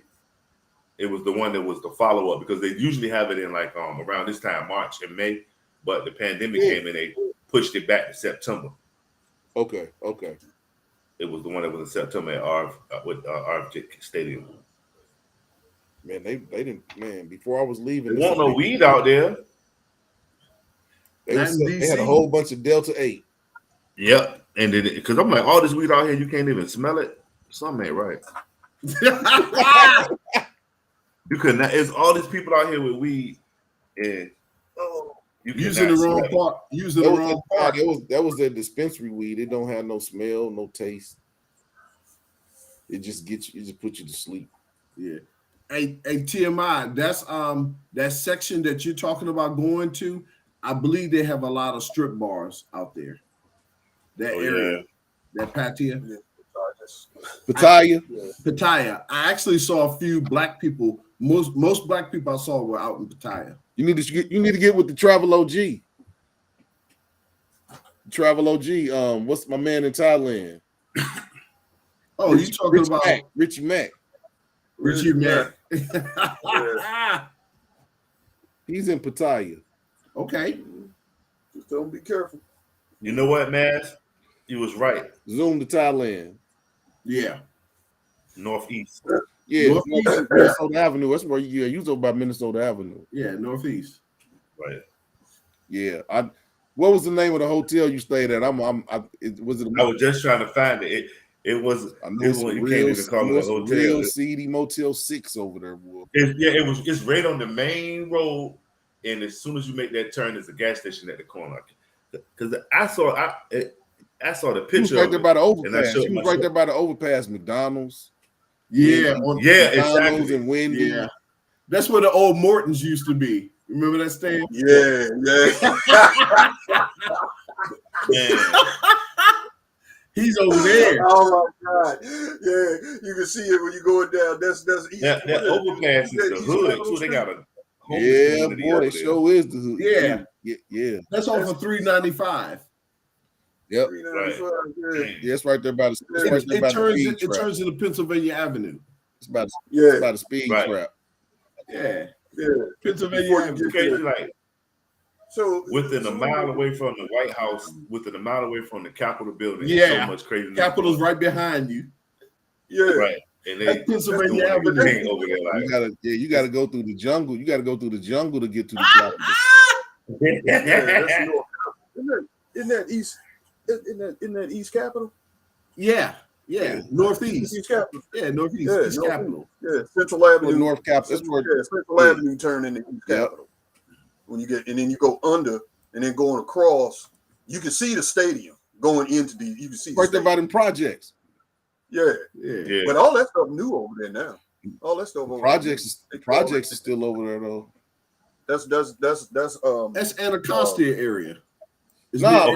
D: it was the one that was the follow up because they usually have it in like around this time, March and May, but the pandemic came and they pushed it back to September.
A: Okay.
D: It was the one that was in September at RFJ Stadium.
A: Man, they didn't. Man, before I was leaving,
D: There wasn't no weed out there.
A: They had a whole bunch of Delta 8.
D: Yep, and then because I'm like, all this weed out here, you can't even smell it. Something ain't right. You couldn't. It's all these people out here with weed, and you
B: using the wrong part. Using the wrong part.
A: That was their dispensary weed. It don't have no smell, no taste. It just gets you. It just puts you to sleep.
B: Yeah. Hey, TMI. That's that section that you're talking about going to. I believe they have a lot of strip bars out there. That area, that Pattaya. Pattaya. I actually saw a few black people. Most black people I saw were out in Pattaya.
A: You need to get with the Travel OG. Travel OG. What's my man in Thailand?
B: Oh, you talking about
A: Richie Mack?
B: Richie Mack.
A: He's in Pattaya.
B: Okay.
C: Just don't be careful.
D: You know what, Maas? You was right.
A: Zoom to Thailand.
B: Yeah.
D: Northeast.
A: Yeah, Northeast. Minnesota Avenue. That's where you was over by Minnesota Avenue.
B: Yeah, Northeast.
D: Right.
A: Yeah. What was the name of the hotel you stayed at? I was
D: just trying to find it. It was.
A: I know it's
D: you can't even call it a hotel.
A: Real seedy Motel 6 over there. Boy.
D: It's right on the main road, and as soon as you make that turn, there's a gas station at the corner. Because I saw the picture.
A: She was right there by the overpass. She was right there by the overpass. McDonald's.
B: Yeah,
D: exactly.
A: And Wendy's.
B: Yeah, that's where the old Mortons used to be. Remember that stand?
C: Yeah.
B: He's over there.
C: Oh my God! Yeah, you can see it when you going down. That's east.
D: That overpass is the hood too. They got a
A: boy. It sure is the hood. Yeah.
B: That's on for $3.95.
A: Yep.
C: Right.
A: Yeah, it's right there by the.
B: It turns into Pennsylvania Avenue.
A: It's about a speed trap.
B: Yeah. Pennsylvania Avenue.
C: So
D: within a mile away from the White House, within a mile away from the Capitol building,
B: so
D: much crazy.
B: Capitol's right behind you.
C: Yeah,
D: right. And they
B: Pennsylvania Avenue
D: over there. Like,
A: you gotta go through the jungle. You gotta go through the jungle to get to the Capitol.
C: Isn't that East Capitol?
B: Yeah. Northeast.
C: East Capitol.
B: Yeah, Northeast.
C: Yeah,
B: East Capitol.
C: Yeah, Central Avenue.
A: North Capitol.
C: Central Avenue turn into East Capitol. When you get, and then you go under, and then going across, you can see the stadium going into the. You can see
A: right there by them projects.
C: Yeah. But all that stuff new over there now. All that stuff over
A: projects is still over there though.
C: That's
B: Anacostia area.
A: No,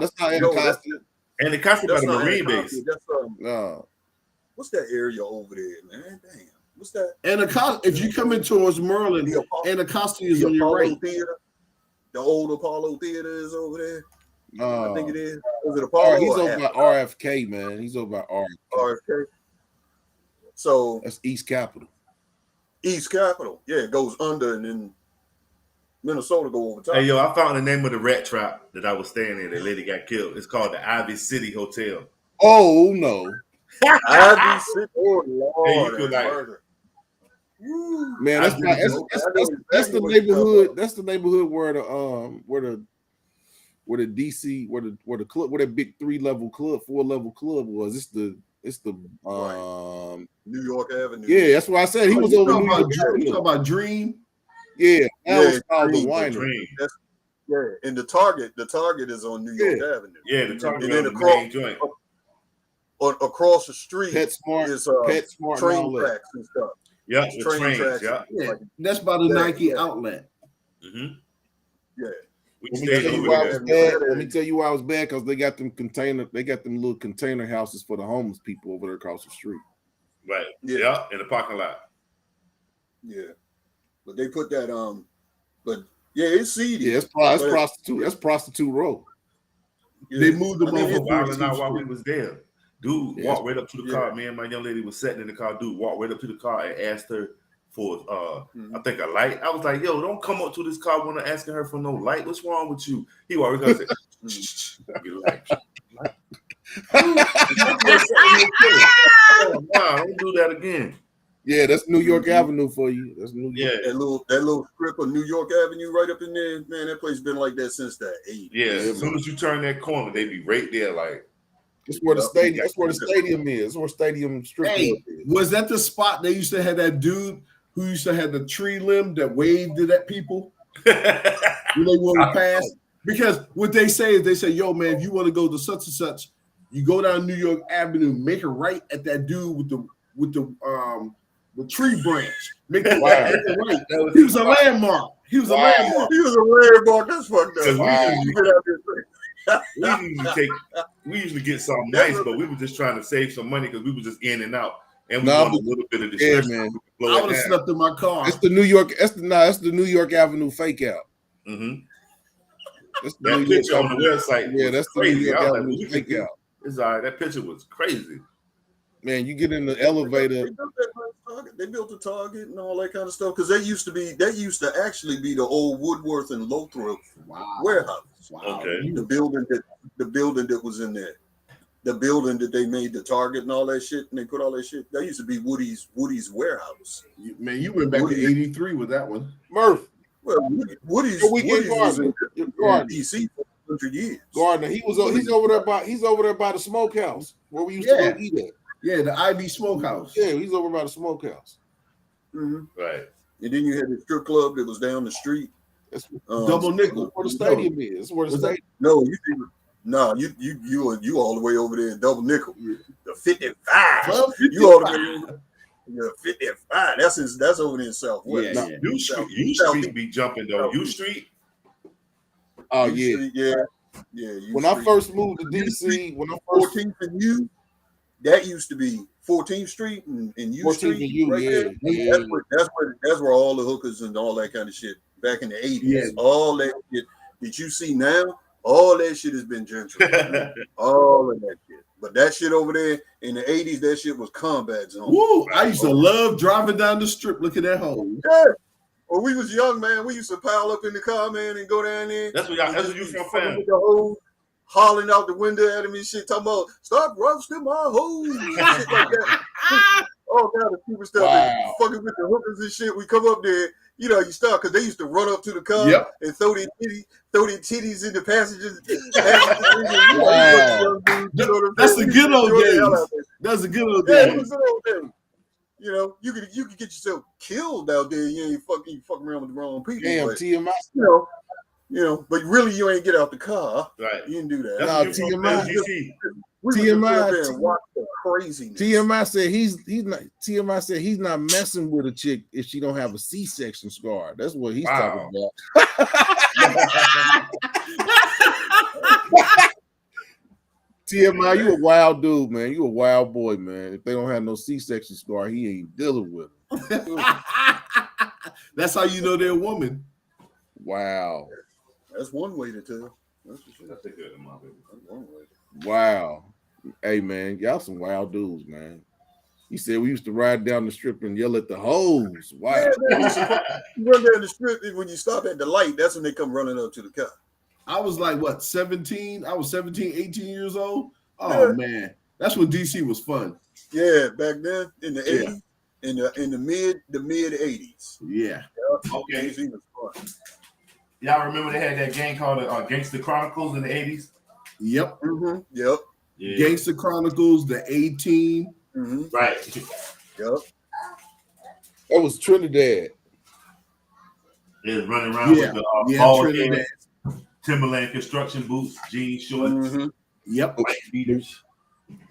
A: that's not Anacostia.
D: Anacostia by the Marine base.
A: No.
C: What's that area over there, man? Damn. What's that?
B: Anacostia. If you come in towards Maryland, Anacostia is on your right.
C: Theater, the old Apollo Theater is over there. I think it is. Is it
A: Apollo? He's over by RFK, man. He's over by
C: RFK. So
A: that's East Capitol.
C: East Capitol. Yeah, it goes under, and then Minnesota go over top.
D: Hey, yo, I found the name of the rat trap that I was staying in. The lady got killed. It's called the Ivy City Hotel.
A: Oh no.
C: Ivy City. Oh Lord.
D: Hey, you could murder.
A: Man, that's the neighborhood. That's the neighborhood where the DC where the club, where that big 3-level club, 4-level club was. It's the
C: New York Avenue.
A: Yeah, that's why I said he was over New York.
B: You talking about Dream?
A: Yeah, that was called the Winery.
C: And the Target is on New York Avenue.
D: Yeah, the Target,
C: and then across the street
A: PetSmart
C: is
A: train
C: tracks and stuff.
D: Yeah,
C: train tracks.
B: Yeah, that's by the Nike outlet.
D: Mm-hmm.
C: Yeah.
A: Let me tell you why I was bad, because they got them little container houses for the homeless people over there across the street.
D: Right. Yeah, in the parking lot.
C: Yeah. But they put that but yeah, it's seedy.
A: Yeah, it's prostitute. That's prostitute row.
C: Yeah.
B: They moved them over
D: while we was there. Dude
A: Yes.
D: walked right up to the car. Me and my young lady was sitting in the car. Dude walked right up to the car and asked her for I think a light. I was like, yo, don't come up to this car when I'm asking her for no light. What's wrong with you? He walked right up and said, shh, get a light. Oh, nah, don't do that again.
A: Yeah, that's New York Avenue for you. That's New York.
C: That little strip of New York Avenue right up in there, man. That place been like that since the 80s.
D: Yeah, as soon as you turn that corner, they be right there. Like
A: that's where the stadium. That's where the stadium is. That's where Stadium Strip Club is.
B: Was that the spot they used to have that dude who used to have the tree limb that waved at people when they want to pass? Because what they say is they say, "Yo, man, if you want to go to such and such, you go down New York Avenue, make a right at that dude with the tree branch. Make it right. He was a landmark. He was a landmark.
C: He was a landmark. That's fucked up.
D: We usually get something nice, but we were just trying to save some money because we were just in and out, and we want a little bit of the stress.
A: Man.
B: I would have slept in my car.
A: It's the New York. That's the New York Avenue fake out.
D: Mm-hmm.
A: That's
D: that picture on the website.
A: Yeah, that's the New York Avenue fake out.
D: It's all right. That picture was crazy.
A: Man, you get in the elevator.
C: They built a Target and all that kind of stuff because that used to actually be the old Woodworth and Lothrop warehouse.
B: Wow.
D: Okay.
C: The building that was in there, the building that they made the Target and all that shit, and they put all that shit. That used to be Woody's warehouse.
B: Man, you went back to '83 with that one,
A: Murph.
C: Well, Woody's was in DC for 100 years.
A: Gardner, he's over there by the smokehouse where we used to go eat at.
B: Yeah, the IB Smokehouse.
A: Yeah, he's over by the smokehouse.
C: Mm-hmm.
D: Right.
C: And then you had the strip club that was down the street.
A: That's
B: Double Nickel.
A: Where the stadium is. That's where the stadium.
C: No, you all the way over there in Double Nickel. The 55. You all the way over. Yeah, 55. That's over there in Southwest.
B: Yeah.
D: U Street be jumping though. U Street.
A: Oh
C: yeah. Yeah.
A: When I first moved to DC,
C: 14th and U, that used to be 14th Street and U Street.
A: And U,
C: right there. That's where all the hookers and all that kind of shit back in the 80s.
B: Yeah.
C: All that shit that you see now, all that shit has been gentrified. All of that shit. But that shit over there in the 80s, that shit was combat zone.
B: Woo! I used to love driving down the strip looking at home.
C: Yeah. When we was young, man, we used to pile up in the car, man, and go down there.
D: That's what you from, fam.
C: With the hose, hollering out the window at him and shit, talking about stop roasting my hose and shit like that. All kind of stupid stuff. And fucking with the hookers and shit. We come up there, you start because they used to run up to the car and throw their titties in the passengers.
B: That's the good old days. That's the good old days.
C: Yeah, it was the old days. You could get yourself killed out there. You ain't fucking around with the wrong people.
A: Damn,
C: but,
A: TMI.
C: But really, you ain't get out the car.
D: Right.
C: You didn't do that.
A: No, TMI. TMI said he's not. TMI said he's not messing with a chick if she don't have a C-section scar. That's what he's talking about. TMI, you a wild dude, man. You a wild boy, man. If they don't have no C-section scar, he ain't dealing with them.
B: That's how you know they're a woman.
A: Wow.
C: That's one way to tell.
D: That's a good one, baby.
C: That's one way.
A: Wow. Hey, man, y'all some wild dudes, man. He said we used to ride down the strip and yell at the hoes. Wow.
C: Yeah, you run down the strip, and when you stop at the light, that's when they come running up to the car.
B: I was like, 17? I was 17, 18 years old. Oh, man. That's when DC was fun.
C: Yeah, back then in the 80s, in the mid 80s.
B: Yeah.
D: Okay.
C: DC was fun.
D: Y'all remember they had that game called Gangster Chronicles in the 80s?
B: Yep.
C: Mm-hmm. Yep.
B: Yeah. Gangster Chronicles, the A-Team.
C: Mm-hmm.
D: Right.
C: Yep.
A: That was Trinidad.
D: They was running around with the
B: Trinidad.
D: Timberland construction boots, jeans, shorts.
B: Mm-hmm. Yep.
D: White beaters.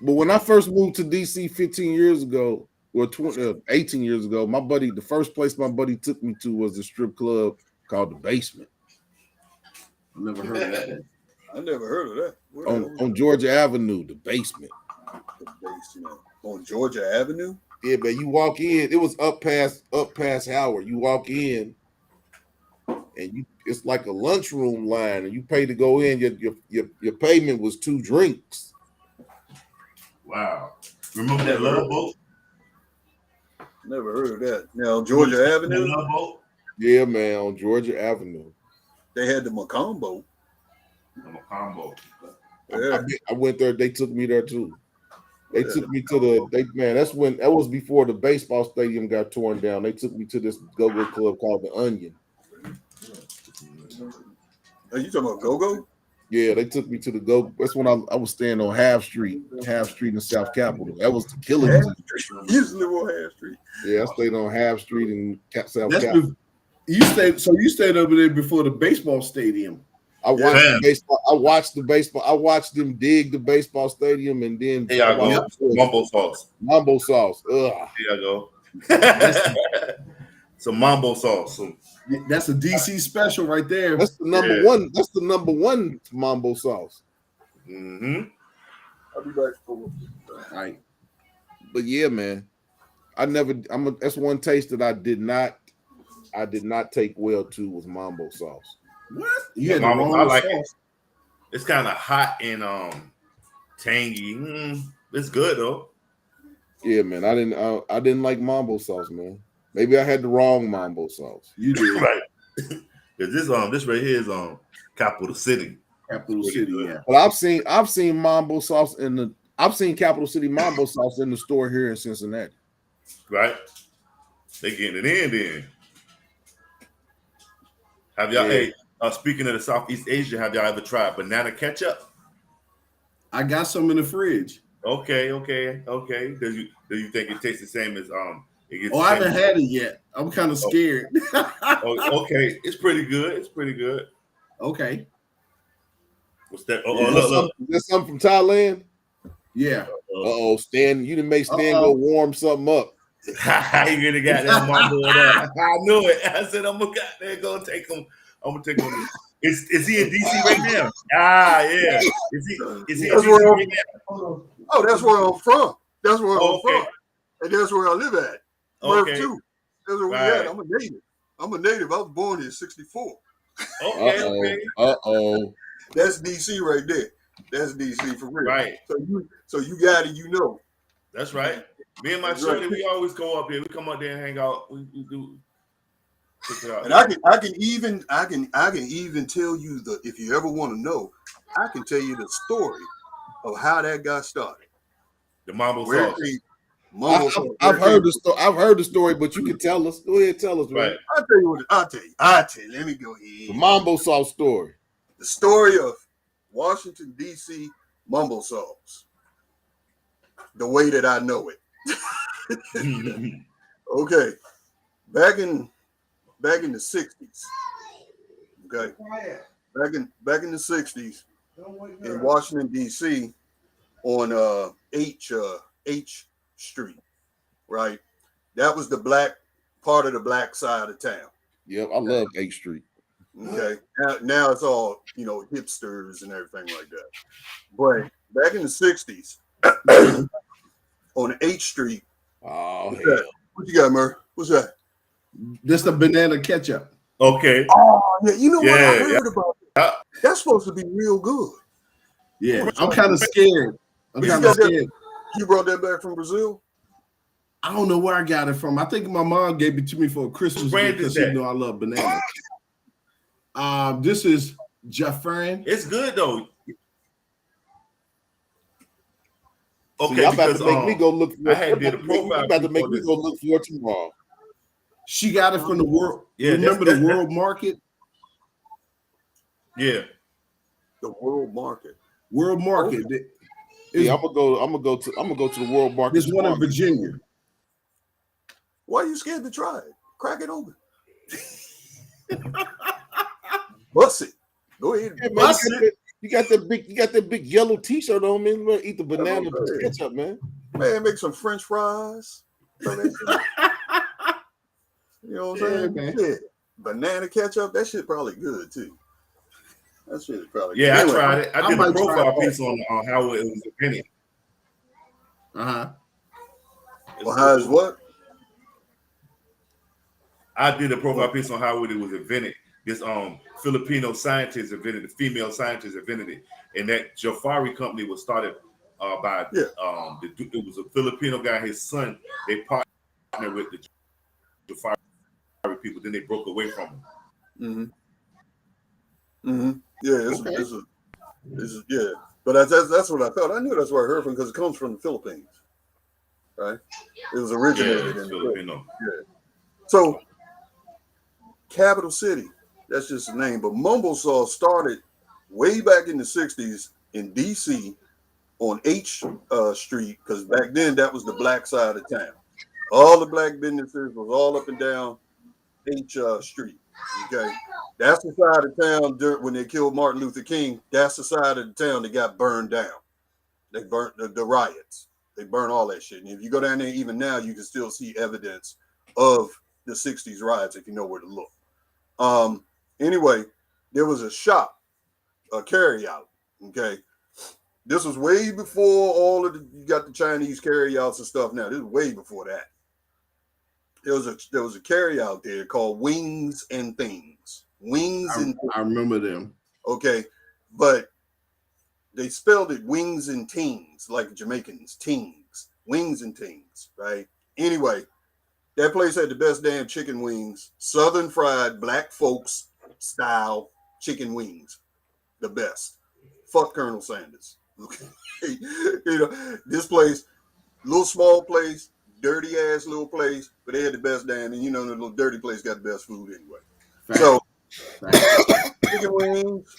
A: But when I first moved to DC 15 years ago, or 18 years ago, the first place my buddy took me to was a strip club called The Basement.
B: Never heard of that.
C: I never heard of that.
A: On Georgia Avenue, The Basement.
C: The Basement. On Georgia Avenue?
A: Yeah, but you walk in, it was up past Howard. You walk in, and it's like a lunchroom line, and you pay to go in. Your payment was 2 drinks.
D: Wow. Remember that love boat?
C: Never heard of that. Now Georgia
D: That
C: Avenue,
D: love boat?
A: Yeah, man, on Georgia Avenue.
C: they had the Macombo.
D: I'm a combo.
C: Yeah.
A: I went there. They took me there too. They
C: Yeah.
A: took me to that was before the baseball stadium got torn down. They took me to this go-go club called the Onion.
C: Are you talking about Go-Go?
A: Yeah, they took me to the go. That's when I was staying on Half Street in South Capitol. That was the killing.
C: Half Street. You used to live on Half Street.
A: Yeah, I stayed on Half Street in South
B: That's
A: Capitol.
B: you stayed over there before the baseball stadium.
A: I watched
D: Yeah.
A: the baseball. I watched them dig the baseball stadium, and then
D: Here y'all go. Mambo sauce.
A: Mambo sauce. Ugh.
D: Here y'all go. Some mambo sauce.
B: That's a DC special right there.
A: That's the number one. That's the number one mambo sauce.
D: Mm-hmm.
C: I'll be back.
B: All right.
A: But yeah, man, that's one taste that I did not take well to was mambo sauce.
B: What? You had the
D: Mambo,
B: wrong
D: I like
B: sauce.
D: it. It's kind of hot and tangy. It's good though.
A: Yeah, man, I didn't like mambo sauce, man. Maybe I had the wrong mambo sauce.
B: You did.
D: Right. Because this right here is Capital City.
B: Capital City, yeah.
A: But I've seen mambo sauce I've seen Capital City mambo sauce in the store here in Cincinnati.
D: Right? They getting it in then. Have y'all speaking of the Southeast Asia, have y'all ever tried banana ketchup?
B: I got some in the fridge.
D: Okay. Do you think it tastes the same as it gets
B: I haven't had it yet. I'm kind of scared.
D: Okay. It's pretty good.
B: Okay.
D: What's that?
A: Is that something from Thailand?
B: Yeah.
A: Stan, you didn't make Stan go warm something up.
D: You really got that mambo up. I knew it. I said I'm gonna go take him. I'm gonna take him. Is he in DC right now? Yeah. Is he in DC right now?
C: Oh, that's where I'm from. That's where I'm from. And that's where I live at.
D: Okay.
C: Too. That's where we at. I'm a native. I was born in '64.
D: Okay.
C: That's DC right there. That's DC for real.
D: Right.
C: So you got it, you know.
D: That's right. Me and my shorty, we always go up here. We come up there and hang out. We do.
C: And I can even tell you if you ever want to know, I can tell you the story of how that got started.
D: The mambo sauce.
A: I've heard the story. I've heard the story, but you can tell us. Go ahead, tell us.
D: Right.
C: I'll tell you. Let me go ahead.
A: The mambo sauce story.
C: The story of Washington D.C. mambo sauce. The way that I know it. Okay, back in the 60s. Okay, back in the 60s in Washington D.C. on H Street, right? That was the black part of the black side of town.
A: Yep, I love 8th Street.
C: Okay, now it's all hipsters and everything like that. But back in the 60s on 8th Street.
A: Oh,
C: What's
A: hell.
C: that? What you got, Murr? What's that?
B: This the banana ketchup.
D: Okay.
C: Oh, yeah. You know what I heard about that? That's supposed to be real good.
B: Yeah, I'm kind of scared.
C: You brought that back from Brazil?
B: I don't know where I got it from. I think my mom gave it to me for a Christmas gift because she knew I love bananas. This is Jafran.
D: It's good though. Okay,
A: See, I'm about to make me go look for it.
D: I had did a profile.
A: About to make me go look for it tomorrow.
B: She got it from the world.
D: Yeah,
B: remember the World Market?
D: Yeah,
C: the World Market.
B: World Market.
C: Okay.
A: Yeah, I'm gonna go to the World Market.
B: There's one in Virginia.
C: Why are you scared to try it? Crack it open. Bust it. Go ahead.
A: Yeah, man, you got that big yellow T-shirt on, man. You eat the banana ketchup, man.
C: Man, make some French fries. You know what I'm saying?
B: Man.
C: Yeah. Banana ketchup, that shit probably good too. That shit is probably
D: yeah.
C: good.
D: I tried it. I did
B: might
D: a profile
B: try it.
D: piece on how it was invented.
C: Well, how is what?
D: I did a profile piece on how it was invented. This Filipino scientist invented it, the female scientist invented it, and that Jafari company was started by it was a Filipino guy, his son. They partnered with the Jafari people, then they broke away from them.
C: Yeah, yeah. But that's what I thought. I knew that's where I heard from because it comes from the Philippines, right? It was originated in
D: Filipino.
C: Yeah. So, Capital City, that's just the name. But Mumble Sauce started way back in the 60s in D.C. on H Street, because back then that was the black side of town. All the black businesses was all up and down H Street. Okay, that's the side of town when they killed Martin Luther King. That's the side of the town that got burned down. They burnt the riots. They burn all that shit. And if you go down there even now, you can still see evidence of the 60s riots if you know where to look. Anyway, there was a shop, a carryout. Okay, this was way before all of you got the Chinese carryouts and stuff. Now this is way before that. There was a carryout there called Wings and Things.
B: I remember them.
C: Okay, but they spelled it Wings and Tings, like Jamaicans, Tings, Wings and Tings, right? Anyway, that place had the best damn chicken wings, Southern fried black folks style chicken wings, the best. Fuck Colonel Sanders. Okay, this place, little small place, dirty ass little place, but they had the best damn, and the little dirty place got the best food anyway. Fact. So, chicken wings,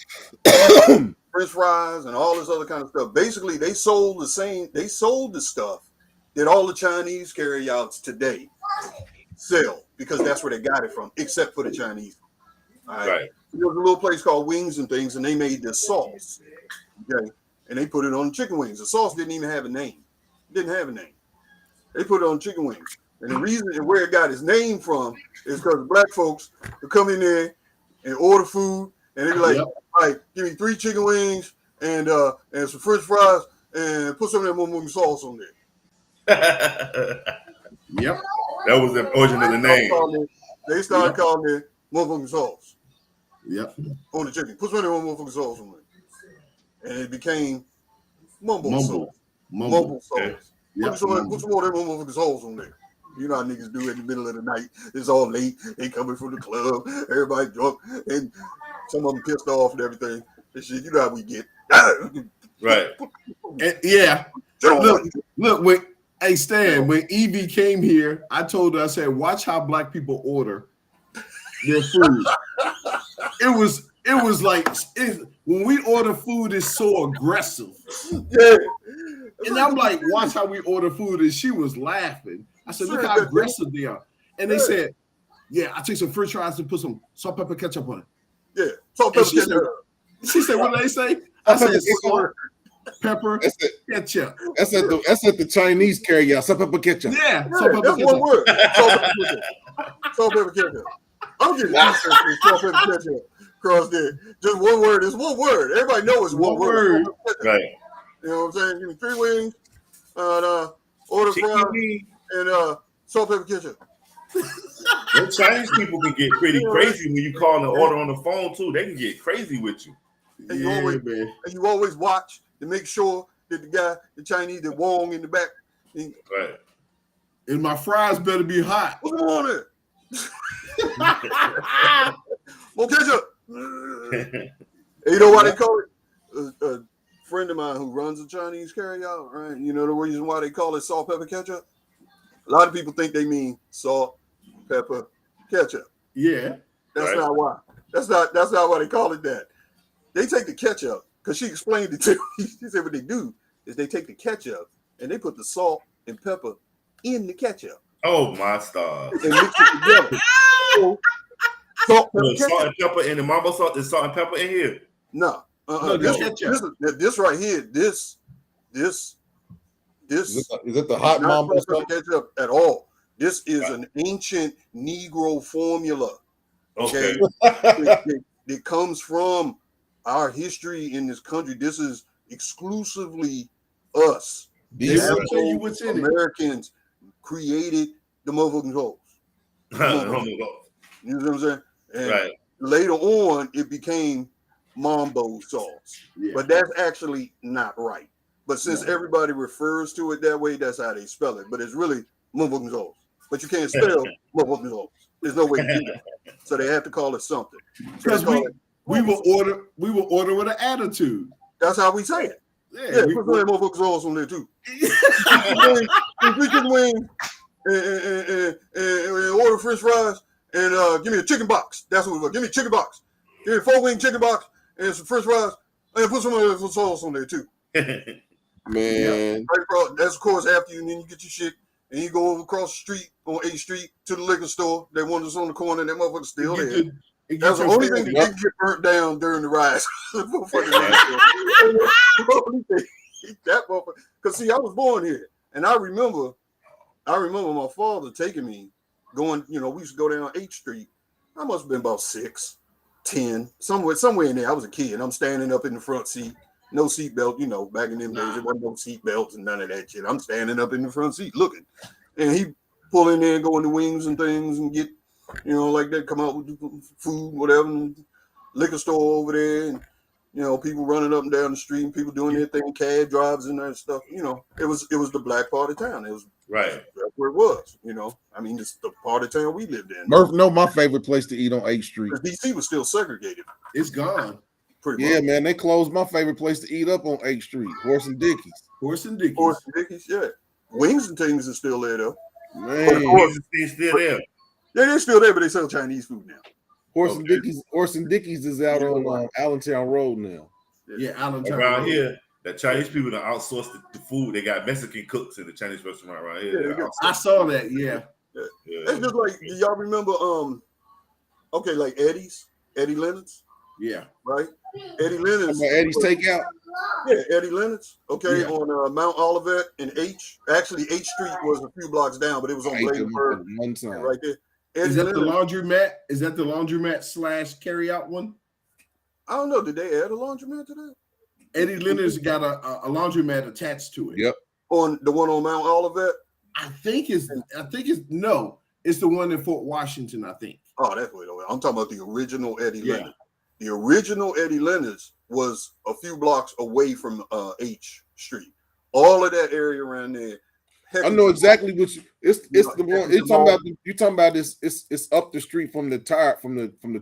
C: French fries, and all this other kind of stuff. Basically, they sold the stuff that all the Chinese carryouts today sell, because that's where they got it from, except for the Chinese. All right. There was a little place called Wings and Things, and they made this sauce. Okay. And they put it on chicken wings. The sauce didn't even have a name. It didn't have a name. They put it on chicken wings. And the reason and where it got its name from is because black folks would come in there and order food, and they'd be like, all right, give me 3 chicken wings and some French fries, and put some of that motherfucking sauce on there.
D: Yep. That was the origin of the name.
C: They started calling it motherfucking sauce.
B: Yep.
C: On the chicken. Put some of that motherfucking sauce on there. And it became mumble sauce. Mumble sauce. Yep. Put some more of that motherfucking sauce on there. You know how niggas do in the middle of the night. It's all late. They coming from the club. Everybody drunk. And some of them pissed off and everything. And shit, you know how we get.
D: Right.
B: And, yeah. Look, hey Stan, when Evie came here, I told her, I said, watch how black people order their food. It was like when we order food, it's so aggressive.
C: Yeah.
B: And I'm like, watch how we order food, and she was laughing. I said, look how aggressive they are. And they said, yeah, I take some French fries and put some salt, pepper, ketchup on it.
C: Yeah, salt, pepper, ketchup.
B: She said, what did they say? I said, salt, pepper, ketchup.
A: That's at the Chinese carryout. Salt, pepper, ketchup.
B: Yeah, salt, pepper,
C: that's
B: ketchup.
C: one word. Salt, pepper, ketchup. Salt, pepper, ketchup. I'm getting salt, pepper, ketchup across there. Just one word. It's one word. Everybody knows it's one word.
D: Right.
C: You know what I'm saying? Give me 3 wings, order fries, and salt, pepper, ketchup.
D: The Chinese people can get pretty crazy when you call and order on the phone too. They can get crazy with you.
C: And you always watch to make sure that the Chinese, the Wong in the back.
D: Right.
B: And my fries better be hot.
C: What's going on there? More ketchup. And you know why they call it? A friend of mine who runs a Chinese carryout, right? You know the reason why they call it salt, pepper, ketchup? A lot of people think they mean salt, pepper, ketchup.
B: Yeah.
C: That's not why. That's not why they call it that. They take the ketchup, because she explained it to me. She said what they do is they take the ketchup and they put the salt and pepper in the ketchup.
D: Oh my stars.
C: And mix it together. Salt
D: and pepper in the mama salt. There's salt and pepper in here.
C: No. This right here, this is
A: it the hot mama
C: ketchup at all. This is an ancient Negro formula. Okay. It comes from our history in this country. This is exclusively us.
B: They will tell you what's in
C: Americans created the motherfucking hoes. You know what I'm saying? And later on, it became Mambo sauce. Yeah. But that's actually not right. But since everybody refers to it that way, that's how they spell it. But it's really motherfucking Zoles. But you can't spell motherfucking Zoles. There's no way to do that. So they have to call it something.
B: Because we will order with an attitude.
C: That's how we say it.
B: Yeah,
C: put some motherfuckers Zoles on there too. Chicken wing and order French fries and give me a chicken box. That's what it was. Give me a chicken box. Give me a 4-wing chicken box and some French fries and put some other sauce on there too.
A: Man,
C: right, bro. That's of course after you, and then you get your shit, and you go over across the street on 8th Street to the liquor store. That one that's on the corner, that motherfucker's still there. That's the only thing that didn't get burnt down during the riots. That motherfucker. Because see, I was born here, and I remember my father taking me going. You know, we used to go down 8th Street. I must have been about 6, 10, somewhere in there. I was a kid. I'm standing up in the front seat. No seatbelt, you know, back in them days, there wasn't no seatbelts and none of that shit. I'm standing up in the front seat looking. And he pull in there and go in the wings and things and get, you know, like that, come out with food, whatever, and liquor store over there. And, you know, people running up and down the street and people doing their thing, cab drives and that stuff. You know, it was the black part of town. It was
D: right.
C: That's where it was, you know. I mean, it's the part of town we lived in.
A: Murph, know my favorite place to eat on 8th Street.
C: DC was still segregated.
B: It's gone.
A: Yeah, man, they closed my favorite place to eat up on 8th Street, Horse and Dickies.
B: Horse and Dickies,
C: yeah. Wings and things are still there though.
A: Man,
D: Wings and still there.
C: Yeah, they're still there, but they sell Chinese food now.
A: Horse and Dickies is out on Allentown Road now.
B: Yeah, Allentown
D: around
B: Road.
D: here. The Chinese people that outsource the food. They got Mexican cooks in the Chinese restaurant around here.
B: Yeah, I saw that. Yeah.
C: It's just like, do y'all remember? Okay, like Eddie Leonard's.
B: Yeah.
C: Right. Eddie Leonard's.
A: Eddie's Takeout.
C: Yeah, Eddie Leonard's. Okay, on Mount Olivet and H. Actually, H Street was a few blocks down, but it was on Bladensburg. Right there.
B: Is that the laundromat? Is that the laundromat / carry out one?
C: I don't know. Did they add a laundromat to that?
B: Eddie Leonard's got a laundromat attached to it.
A: Yep.
C: On the one on Mount Olivet?
B: I think it's the one in Fort Washington, I think.
C: Oh, that's what I'm talking about, the original Eddie Leonard. The original Eddie Leonard's was a few blocks away from H Street. All of that area around there.
A: I know exactly what it's the one you're talking about this. It's up the street from the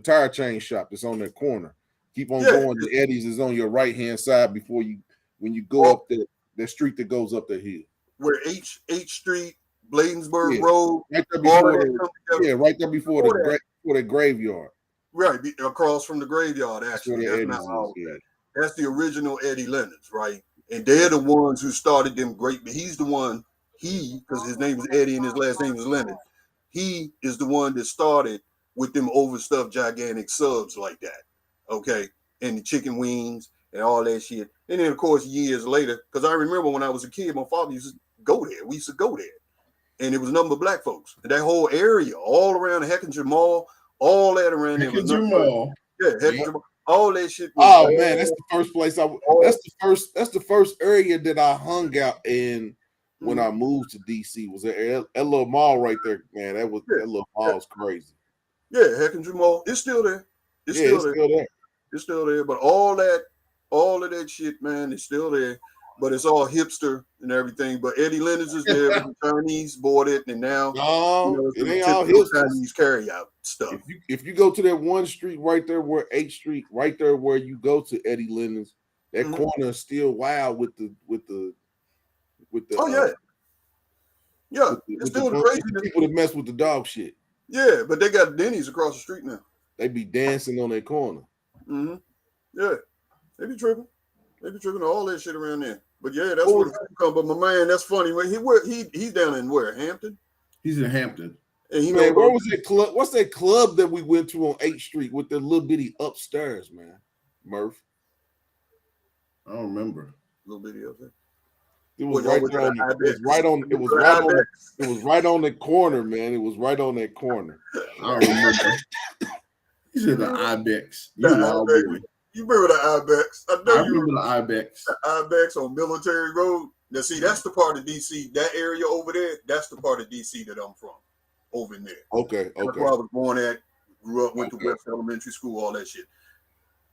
A: tire chain shop that's on that corner. Keep on going. The Eddie's is on your right hand side when you go up the street that goes up the hill. Where
C: H Street, Bladensburg Road, right there before
A: the graveyard.
C: Right, across from the graveyard, actually. That's the original Eddie Leonard's, right? And they're the ones who started them great. He's the one, because his name is Eddie and his last name is Leonard. He is the one that started with them overstuffed gigantic subs like that, okay? And the chicken wings and all that shit. And then, of course, years later, because I remember when I was a kid, my father used to go there. We used to go there. And it was nothing but black folks. And that whole area, all around the Heckinger Mall, all that around there. All that shit.
A: Man, that's the first place that's the first area that I hung out in when I moved to DC. Was that little mall right there, man? That little mall is crazy.
C: Yeah, Heckinger Mall. It's still there. It's still there. But all of that shit, man, it's still there. But it's all hipster and everything. But Eddie Leonard's is there. The Chinese bought it, and now
A: it ain't all hipster.
C: Chinese carry out stuff.
A: If you go to that one street right there, where 8th Street, right there where you go to Eddie Leonard's, that corner is still wild with the.
C: It's still the crazy
A: people that mess with the dog shit.
C: Yeah, but they got Denny's across the street now.
A: They be dancing on that corner.
C: Mm-hmm. Yeah, they be tripping. All that shit around there. But yeah, that's where the food come. But my man, that's funny. He's down in where? Hampton?
B: He's in Hampton.
C: And
A: where was that club? What's that club that we went to on 8th Street with the little bitty upstairs, man? Murph.
B: I don't remember.
C: Little bitty upstairs.
A: It was right on the corner, man. It was right on that corner.
B: I don't remember. He said the Ibex.
C: You remember the Ibex?
B: I remember the Ibex.
C: The Ibex on Military Road. Now, see, that's the part of DC. That area over there, that's the part of DC that I'm from. Over in there.
A: Okay.
C: That's where I was born at. Grew up, went to West Elementary School, all that shit.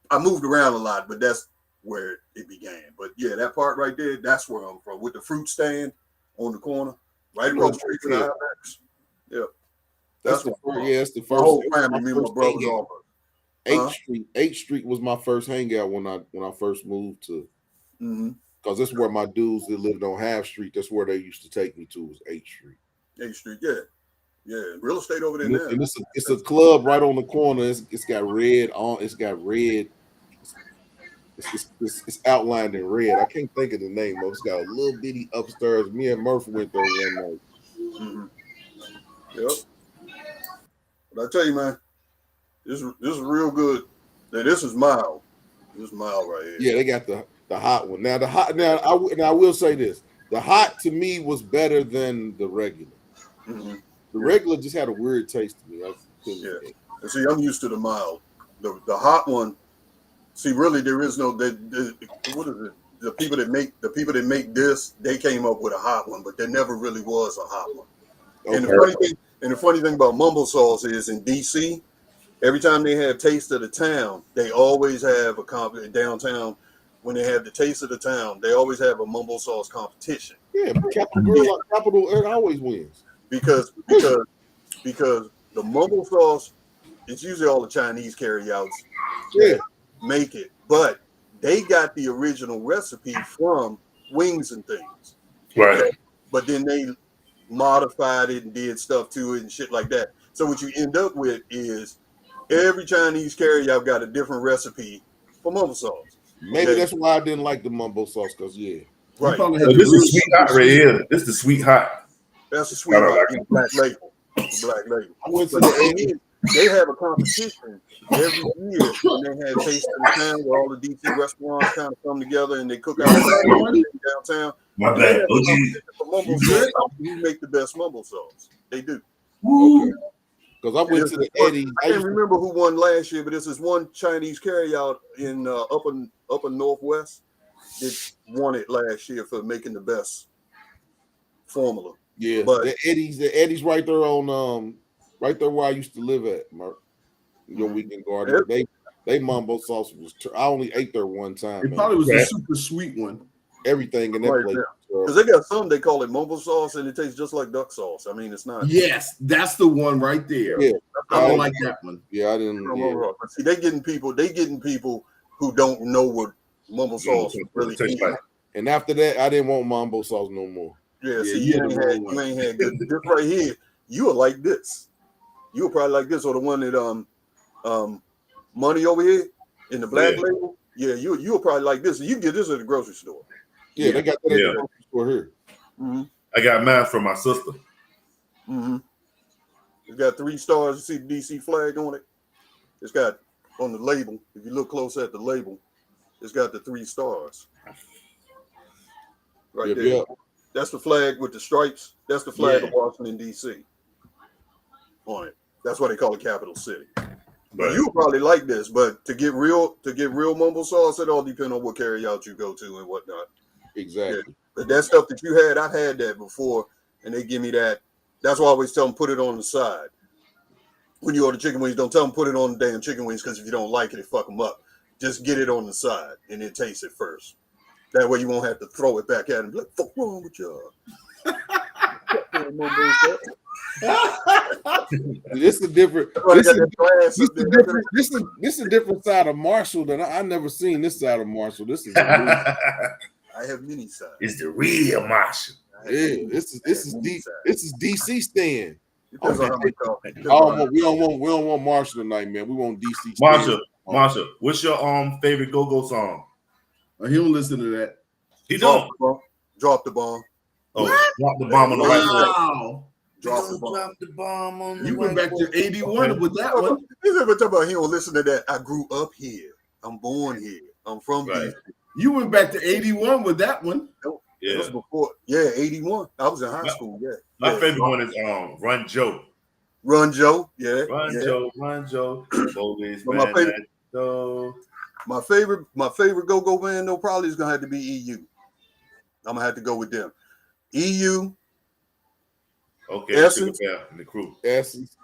C: I moved around a lot, but that's where it began. But yeah, that part right there, that's where I'm from. With the fruit stand on the corner, right across the street from the IMAX. Yeah.
A: That's the first. Yeah, that's the
C: My
A: first.
C: whole family, me and my brothers all.
A: 8th Street. 8th Street was my first hangout when I first moved to. Because that's where my dudes that lived on Half Street. That's where they used to take me to was 8th Street.
C: 8th Street, yeah. Real estate over there now.
A: And it's a club right on the corner. It's got red on. It's got red. It's outlined in red. I can't think of the name of it. It's got a little bitty upstairs. Me and Murphy went there one night.
C: Yep. But I tell you, man, this is real good. Now, this is mild. This is mild right here.
A: Yeah, they got the hot one. Now I will say this: the hot to me was better than the regular. The regular just had a weird taste to me.
C: And see, I'm used to the mild. The hot one. See, really, there is no. What is it? The people that make this, they came up with a hot one, but there never really was a hot one. Okay. And the funny thing about mumble sauce is in DC, every time they have Taste of the Town, they always have a downtown. When they have the Taste of the Town, they always have a mumble sauce competition.
A: Yeah, Capital it always wins
C: because the mumble sauce, it's usually all the Chinese carryouts.
A: Yeah,
C: make it, but they got the original recipe from Wings and Things.
D: Right.
C: Okay? But then they modified it and did stuff to it and shit like that. So what you end up with is every Chinese carryout got a different recipe for mumble sauce.
A: Maybe that's why I didn't like the mumbo sauce, because
C: right.
D: So this is sweet hot right here. This is the sweet hot.
C: That's the sweet hot in Black Label. Black Label.
A: I went to the
C: they have a competition every year when they have Taste of the Town where all the DC restaurants kind of come together and they cook out downtown.
D: My bad.
C: You make the best mumble sauce. They do.
A: Because I went to the Eddie's.
C: I can't remember who won last year, but this is one Chinese carryout in upper Northwest that won it last year for making the best formula.
A: Yeah,
C: but
A: the Eddie's right there on right there where I used to live at, Mark. Your Weekend Garden. They mumbo sauce was. I only ate there one time.
B: It probably was a super sweet one.
A: Everything in that place.
C: Because they got some, they call it mumbo sauce, and it tastes just like duck sauce. I mean, it's not.
B: Yes, that's the one right there.
A: Yeah,
B: I don't like that one.
A: Yeah, I didn't. Yeah.
C: See, they getting people who don't know what mumbo sauce really tastes like.
A: And after that, I didn't want mumbo sauce no more.
C: Yeah, see, you ain't had good. This right here, you will like this. You will probably like this, or the one that Money over here in the Black Label. Yeah, you'll probably like this. You can get this at the grocery store.
A: Yeah, they got that at the grocery store here.
D: I got mine from my sister.
C: It's got 3 stars. You see the DC flag on it? It's got on the label. If you look close at the label, it's got the 3 stars. Right there. Yeah. That's the flag with the stripes. That's the flag of Washington, D.C. on it. That's why they call it Capital City. But you probably like this, but to get real mumble sauce, it all depends on what carryout you go to and whatnot.
A: Exactly.
C: Yeah. But that stuff that you had, I've had that before, and they give me that. That's why I always tell them put it on the side. When you order chicken wings, don't tell them put it on the damn chicken wings, because if you don't like it, it fuck them up. Just get it on the side and then taste it first. That way you won't have to throw it back at them. Like, fuck wrong with y'all?
A: This is a different. This is a different side of Marshall that I never seen. This side of Marshall. This is.
C: I have many sides.
D: It's the real Marshall.
A: Yeah, this is DC stand. We don't want Marshall tonight, man. We want DC.
D: Marshall, what's your favorite go-go song?
B: He don't listen to that.
D: He don't.
C: Drop the bomb.
D: Oh, drop the bomb on the right
B: Wow.
C: Drop
D: the bomb on the
B: You went back to 81 with that one.
C: He's ever talking about he don't listen to that. I grew up here. I'm born here. I'm from here.
B: You went back to 81 with that one.
C: Yeah. It was before. Yeah, 81. I was in high school. Yeah.
D: My favorite one is Run Joe.
C: Run Joe. Yeah.
D: Run Joe. Bogus man.
C: My favorite go-go band though probably is gonna have to be EU. I'm gonna have to go with them. EU.
D: Okay.
C: Essence
D: in the crew.
A: Essence.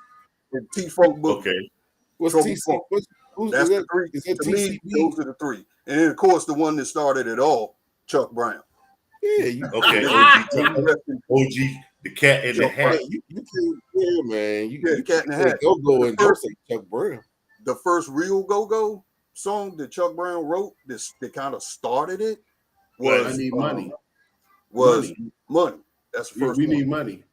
C: T-Funk book.
D: Okay.
A: What's T-Funk?
C: That's the three.
A: Is that
C: To me,
A: TCB?
C: those are the three. And then, of course, the one that started it all, Chuck Brown.
A: Yeah, you
D: Okay, OG, the cat in the
C: Chuck
D: hat.
A: you can't, yeah, man. You
C: Cat in the
A: can't
C: Hat.
A: go and don't say Chuck Brown.
C: The first real go-go song that Chuck Brown wrote that kind of started it was
B: I Need Money.
C: Money. That's the first
B: We
C: one.
B: Need Money.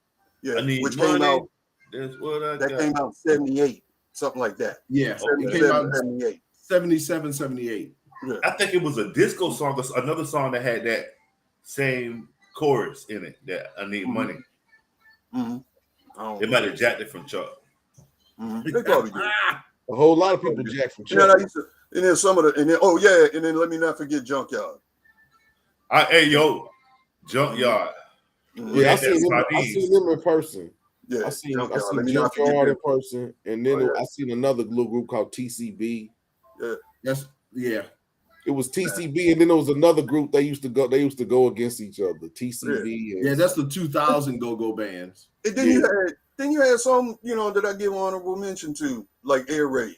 C: Yeah,
D: I need
C: which
D: money.
C: came out.
D: That's what I
C: That
D: got.
C: came out in 78, something like that.
B: Yeah, it came
C: 77,
B: out in
C: 78.
B: 77, 78.
C: Yeah.
D: I think it was a disco song, another song that had that same chorus in it. That I need money.
C: Mm-hmm.
D: They might have jacked it from Chuck.
C: Mm-hmm. They probably did.
A: A whole lot of people jack from
C: And then,
A: Chuck.
C: and then some of the, and then oh yeah, and then let me not forget Junkyard.
D: Hey yo, Junkyard.
C: Mm-hmm.
A: Yeah, I seen them in person.
C: Yeah,
A: I seen
C: Junkyard.
A: Junkyard in person, and then
C: Oh, yeah.
A: I seen another little group called TCB.
B: Yeah.
A: It was TCB, and then there was another group they used to go against each other. TCB.
B: Yeah, that's the 2000 go-go bands.
C: And then you had some, that I give honorable mention to, like Air Raid.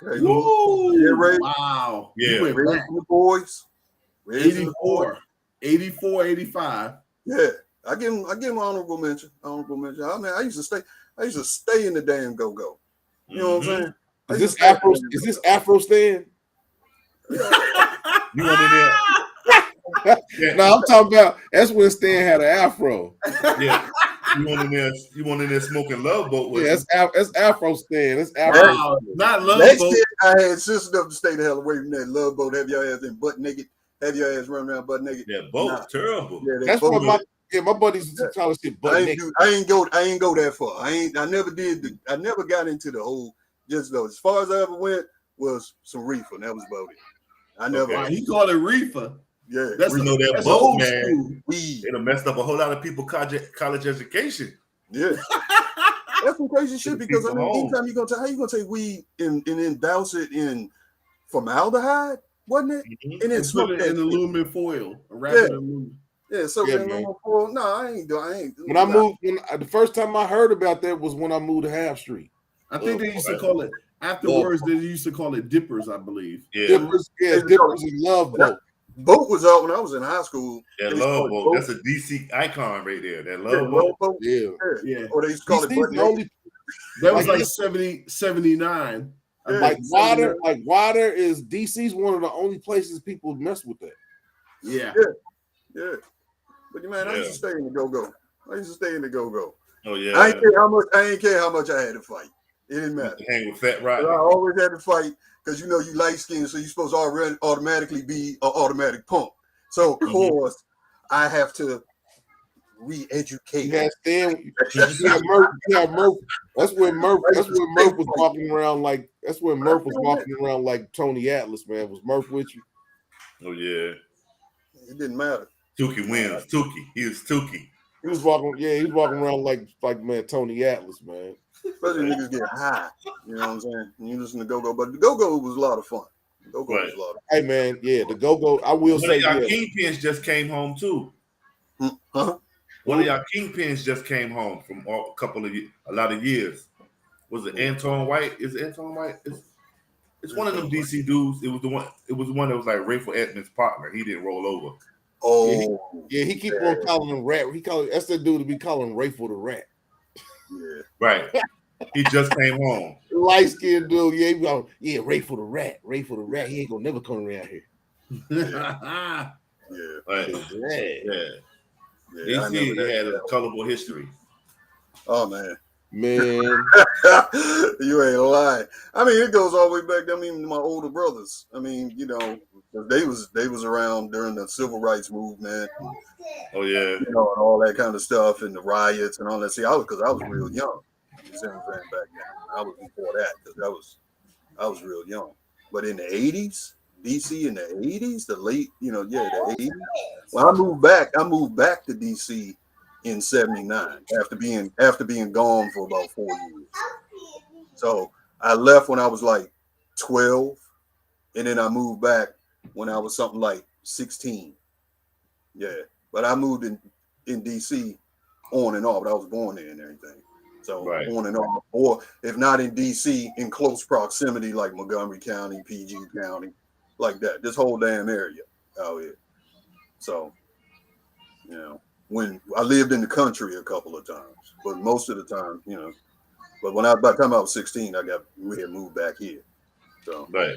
C: Okay.
B: Woo!
C: Air Raid.
B: Wow.
D: Yeah.
C: Raid the Boys.
B: 84, 85.
C: Yeah. I give him honorable mention. I mean, I used to stay in the damn go-go. You know what I'm saying?
A: Is this Afro Stand?
D: You want in there? Yeah.
A: No, I'm talking about that's when Stan had an afro.
D: Yeah. You want in there smoking Love Boat with
A: that's Afro Stan. That's Afro.
B: Wow. Not Love
C: Next
B: Boat.
C: year, I had sisters up to stay the hell away from that Love Boat. Have your ass in butt naked. Have your ass running around butt naked.
D: that boat. Terrible.
C: Yeah,
A: That's what my buddies used to call it shit butt naked.
C: I ain't go that far. I never got into the whole. Just though, as far as I ever went was some reefer. And that was about it. I never.
B: Wow, he called it reefer.
C: Yeah,
D: We know that
B: that's
D: boat,
B: old
D: man.
B: school.
C: weed.
D: It done messed up a whole lot of people college education.
C: Yeah, that's some crazy shit. Because I mean,
D: Home.
C: anytime how you gonna take weed and then douse it in formaldehyde, wasn't it?
D: Mm-hmm.
C: And then
B: And
C: smoke
B: put it
C: that
B: in
C: shit.
B: aluminum foil. Wrap it in aluminum.
C: Yeah, so
A: Yeah,
C: then
A: man.
C: no, I ain't.
A: When I moved, the first time I heard about that was when I moved to Half Street.
B: I think they used to call it afterwards. They used to call it dippers, I believe.
D: Yeah.
A: Dippers and Love Boat.
C: Boat was out when I was in high school.
D: That
C: They
D: Love
C: called it
D: Boat. That's a DC icon right there. That Love Boat.
C: Love Boat.
A: Yeah.
B: Yeah.
C: Or they used to call it
A: These
C: butt
A: the
C: naked.
A: only
B: That was
A: Like
B: like 79.
C: Yeah.
A: like water is DC's one of the only places people mess with that.
B: Yeah.
C: Yeah. But man, I used to stay in the go-go.
D: Oh yeah.
C: I ain't care how much I had to fight. It didn't matter.
D: Hang with Fat
C: I
D: Rodney.
C: always had to fight because you light skinned, so you're supposed to already automatically be an automatic punk. So of course I have to re-educate.
A: You had Stan, you had Murph. That's when Murph was walking around like Tony Atlas, man. Was Murph with you?
D: Oh yeah.
C: It didn't matter.
D: Tukey wins. Tukey. He was Tukey.
A: He was walking around like man, Tony Atlas, man.
C: Especially niggas get high. You know what I'm saying? And you listen to go-go, but the go-go was a lot of fun. Go-go was a lot of fun.
A: Hey man, yeah, the go-go. I will
D: One
A: say
D: of y'all
A: yeah.
D: kingpins just came home too.
C: Huh?
D: One of y'all kingpins just came home from a lot of years. Was it Anton White? Is it Anton White? It's one of them DC dudes. It was the one that was like Rayful Edmonds' partner. He didn't roll over.
C: Oh,
A: Yeah, he keep on calling him rat. That's the dude to be calling Rayful the rat.
C: yeah.
D: Right. He just came home.
A: Light skinned dude. Yeah, he go, yeah, Rayful the rat. Rayful the rat. He ain't gonna never come around here.
C: Yeah.
D: Right.
A: Yeah.
C: Yeah, I
D: DC
C: remember
D: had a
C: that.
D: colorful history.
C: Oh man.
A: Man.
C: You ain't lying. I mean, it goes all the way back. I mean, my older brothers. I mean, they was around during the civil rights movement.
D: Oh yeah.
C: And all that kind of stuff, and the riots and all that. See, I was real young. You see what I'm saying? Back then, I was before that because I was real young. But in the '80s, DC in the '80s, the late, the '80s. When I moved back to DC in '79 after being gone for about 4 years. So I left when I was like 12, and then I moved back when I was something like 16. Yeah, but I moved in DC on and off. But I was born there and everything. So
D: Right.
C: on and off, or if not in DC, in close proximity, like Montgomery County, PG County, like that. This whole damn area out here. So, you know, when I lived in the country a couple of times, but most of the time, you know, but by the time I was 16, we had moved back here. So
D: Right.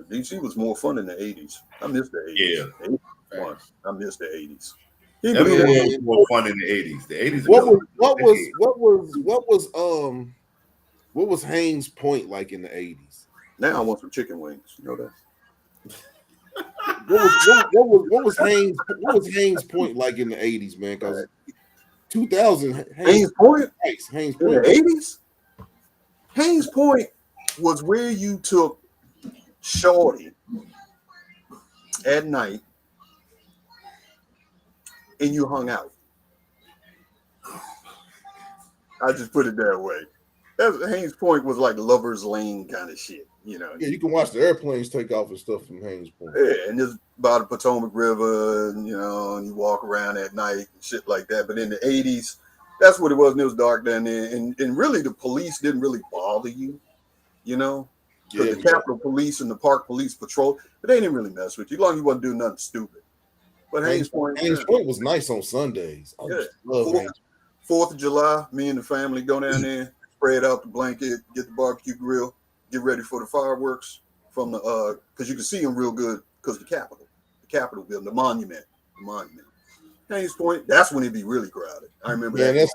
C: DC was more fun in the 80s. I miss the 80s.
D: Yeah.
C: The 80s was fun. I miss the 80s.
D: Everyone
A: Yeah.
D: was more fun in the 80s. The 80s
A: What was Haynes Point like in the 80s?
C: Now I want some chicken wings. You know that?
A: What was Haynes Point like in the 80s, man? Because 2000
C: Haynes Point?
A: Haynes
C: In
A: Point.
C: the 80s? Haynes Point was where you took shorty at night and you hung out. I just put it that way. Haynes Point was like Lover's Lane kind of shit, you know.
A: Yeah, you can watch the airplanes take off and stuff from Haynes Point.
C: Yeah, and just by the Potomac River, and, you know, and you walk around at night and shit like that. But in the 80s, that's what it was, and it was dark down there. And really, the police didn't really bother you, you know, because the Capitol Police and the Park Police Patrol, but they didn't really mess with you, as long as you wasn't doing nothing stupid. But Haynes Point
A: was nice on Sundays. I just love Haynes.
C: 4th of July, me and the family go down there, spread out the blanket, get the barbecue grill, get ready for the fireworks from the because you can see them real good because the Capitol building, the monument. Haynes Point, that's when it'd be really crowded. I remember that.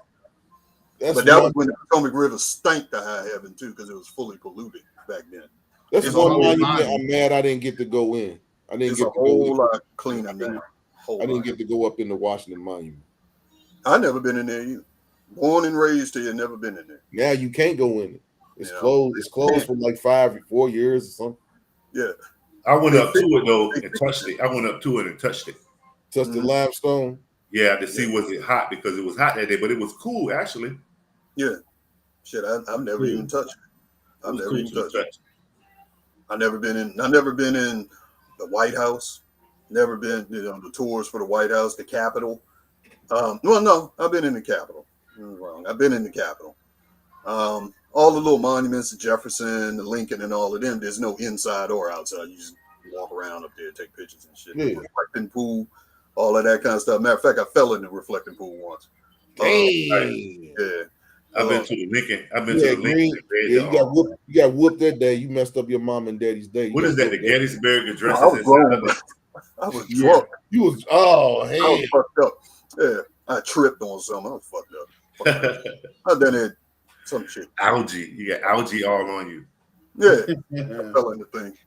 C: But that was when the Potomac River stank to high heaven too, because it was fully polluted back then.
A: That's one monument I'm mad I didn't get to go in. I didn't get
C: a whole lot cleaner now.
A: I didn't get to go up in the Washington Monument.
C: I never been in there either. Born and raised here, never been in there.
A: Now you can't go in it. It's closed. It's closed for like 4 years or something.
C: Yeah.
D: I went up to it though and touched it. Touched
A: the limestone.
D: Yeah, to see was it hot, because it was hot that day, but it was cool actually.
C: Yeah. Shit, I've never even touched it. I've never even touched it. I've never been in the White House. Never been, the tours for the White House, the Capitol. No, I've been in the Capitol. Wrong. I've been in the Capitol. All the little monuments, the Jefferson, the Lincoln, and all of them, there's no inside or outside. You just walk around up there, take pictures and shit.
A: Yeah.
C: Reflecting pool, all of that kind of stuff. Matter of fact, I fell in the reflecting pool once.
A: Yeah.
D: I've been to the Lincoln. Lincoln.
A: You got whooped that day. You messed up your mom and daddy's day.
D: What is that? The Gettysburg Address?
C: I was grown. I was drunk.
A: You was
C: I was fucked up. Yeah, I tripped on something. I was fucked up. I done it. Some shit.
D: Algae. You got algae all on you.
C: Yeah. I fell in the thing.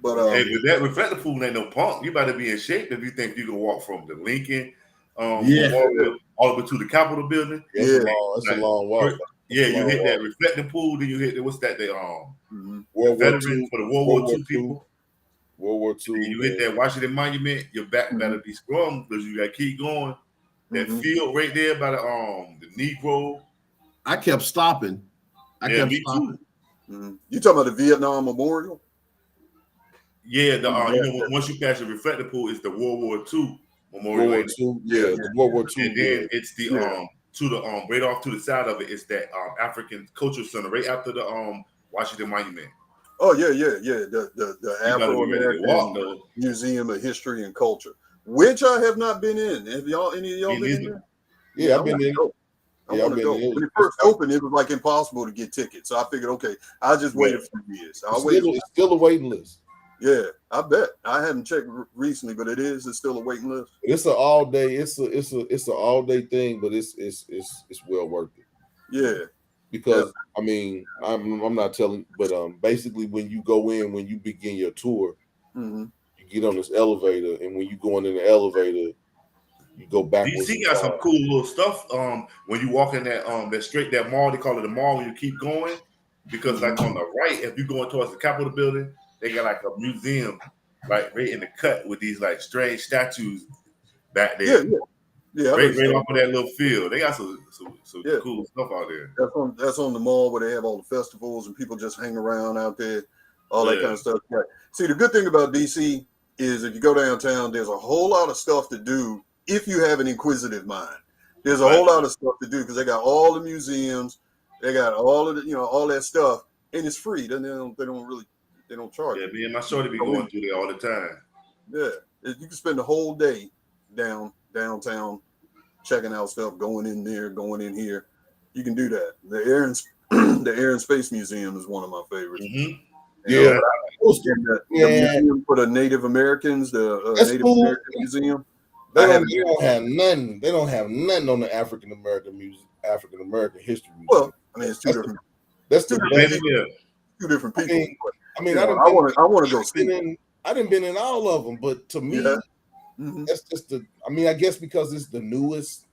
C: But
D: hey, with that reflective pool ain't no punk. You better be in shape if you think you can walk from the Lincoln all the way to the Capitol building.
A: That's a long walk.
D: Yeah, you hit that reflecting pool, then you hit what's that?
A: World War
D: II for the World War II people.
A: World War II.
D: And you hit that Washington Monument, your back better be strong because you gotta keep going. That field right there by the Negro.
B: I kept stopping.
D: Me too.
C: You talking about the Vietnam Memorial?
D: Yeah, once you pass the reflector pool, it's the World War II Memorial.
A: World War II, the World War II.
D: And then it's the to the right off to the side of it is that African Cultural Center right after the Washington Monument.
C: Oh yeah. The Afro-American Museum of History and Culture, which I have not been in. Have any of y'all been in there?
A: Yeah, I've been in.
C: I want to go. When it first opened, it was like impossible to get tickets. So I figured, okay, I'll just wait a few years.
A: It's still a waiting list.
C: Yeah, I bet. I haven't checked recently, but it's still a waiting list.
A: It's an all day. It's an all day thing, but it's well worth it.
C: Yeah,
A: because I mean, I'm not telling, but basically when you go in, when you begin your tour, you get on this elevator, and when you go in the elevator, you go back.
D: DC got some cool little stuff. When you walk in that mall, they call it the mall when you keep going, because like on the right, if you're going towards the Capitol building, they got like a museum, right in the cut with these like strange statues back there. Yeah. Right off of that little field. They got some cool stuff out there.
C: That's on the mall where they have all the festivals and people just hang around out there, all that kind of stuff. Right. See, the good thing about DC is if you go downtown, there's a whole lot of stuff to do if you have an inquisitive mind. There's a whole lot of stuff to do because they got all the museums, they got all of the, all that stuff, and it's free. Then they don't charge
D: Yeah,
C: you.
D: me and my shorty be going through there all the time.
C: Yeah, you can spend the whole day downtown checking out stuff, going in there, going in here. You can do that. The Air and Space Museum is one of my favorites.
A: Yeah,
C: the museum for the Native Americans, the Native American Museum.
A: They don't have nothing. They don't have nothing on the African American history museum.
C: Well, I mean, it's two different.
A: That's the best.
C: Two different people.
A: I mean, I want to go see. I didn't been in all of them, but to me, that's just the. I mean, I guess because it's the newest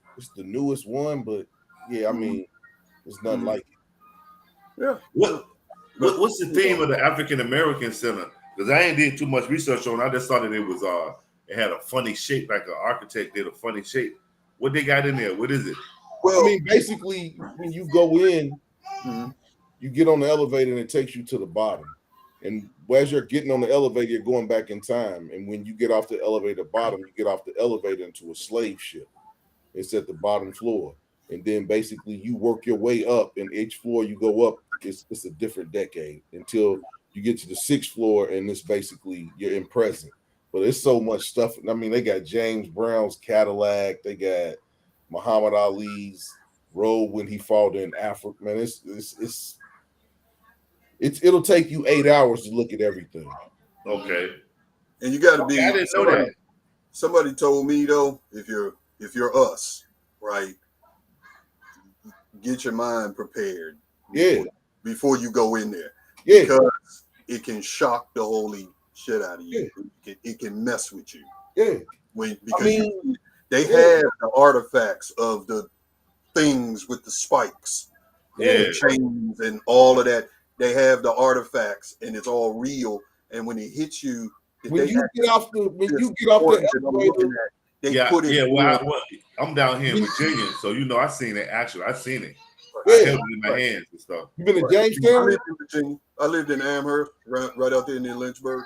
A: one, but yeah, I mean, it's nothing like it.
C: Yeah.
D: What's the theme of the African American Center? Because I ain't did too much research on it. I just thought that it was it had a funny shape, like an architect did a funny shape. What they got in there? What is it?
A: Well, I mean, basically, when you go in, you get on the elevator and it takes you to the bottom. And as you're getting on the elevator, you're going back in time. And when you get off the elevator bottom, you get off the elevator into a slave ship. It's at the bottom floor. And then basically you work your way up, and each floor you go up, it's a different decade until you get to the 6th floor, and it's basically you're in present. But it's so much stuff. I mean, they got James Brown's Cadillac, they got Muhammad Ali's robe when he fought in Africa. Man, it'll take you 8 hours to look at everything.
D: Okay.
C: And you got to be.
D: I didn't know that.
C: Somebody told me though, if you're us, right, get your mind prepared. Before you go in there. Yeah. Because it can shock the holy shit out of you. Yeah. It can mess with you.
A: Yeah.
C: They have the artifacts of the things with the spikes, the chains, and all of that. They have the artifacts, and it's all real. And when it hits you,
A: when you get off the elevator,
D: I'm down here in Virginia, so I seen it. Actually, I seen it. I held it in my hands and stuff.
A: You been to Jamestown?
C: I lived in Virginia. I lived in Amherst, right out there near Lynchburg.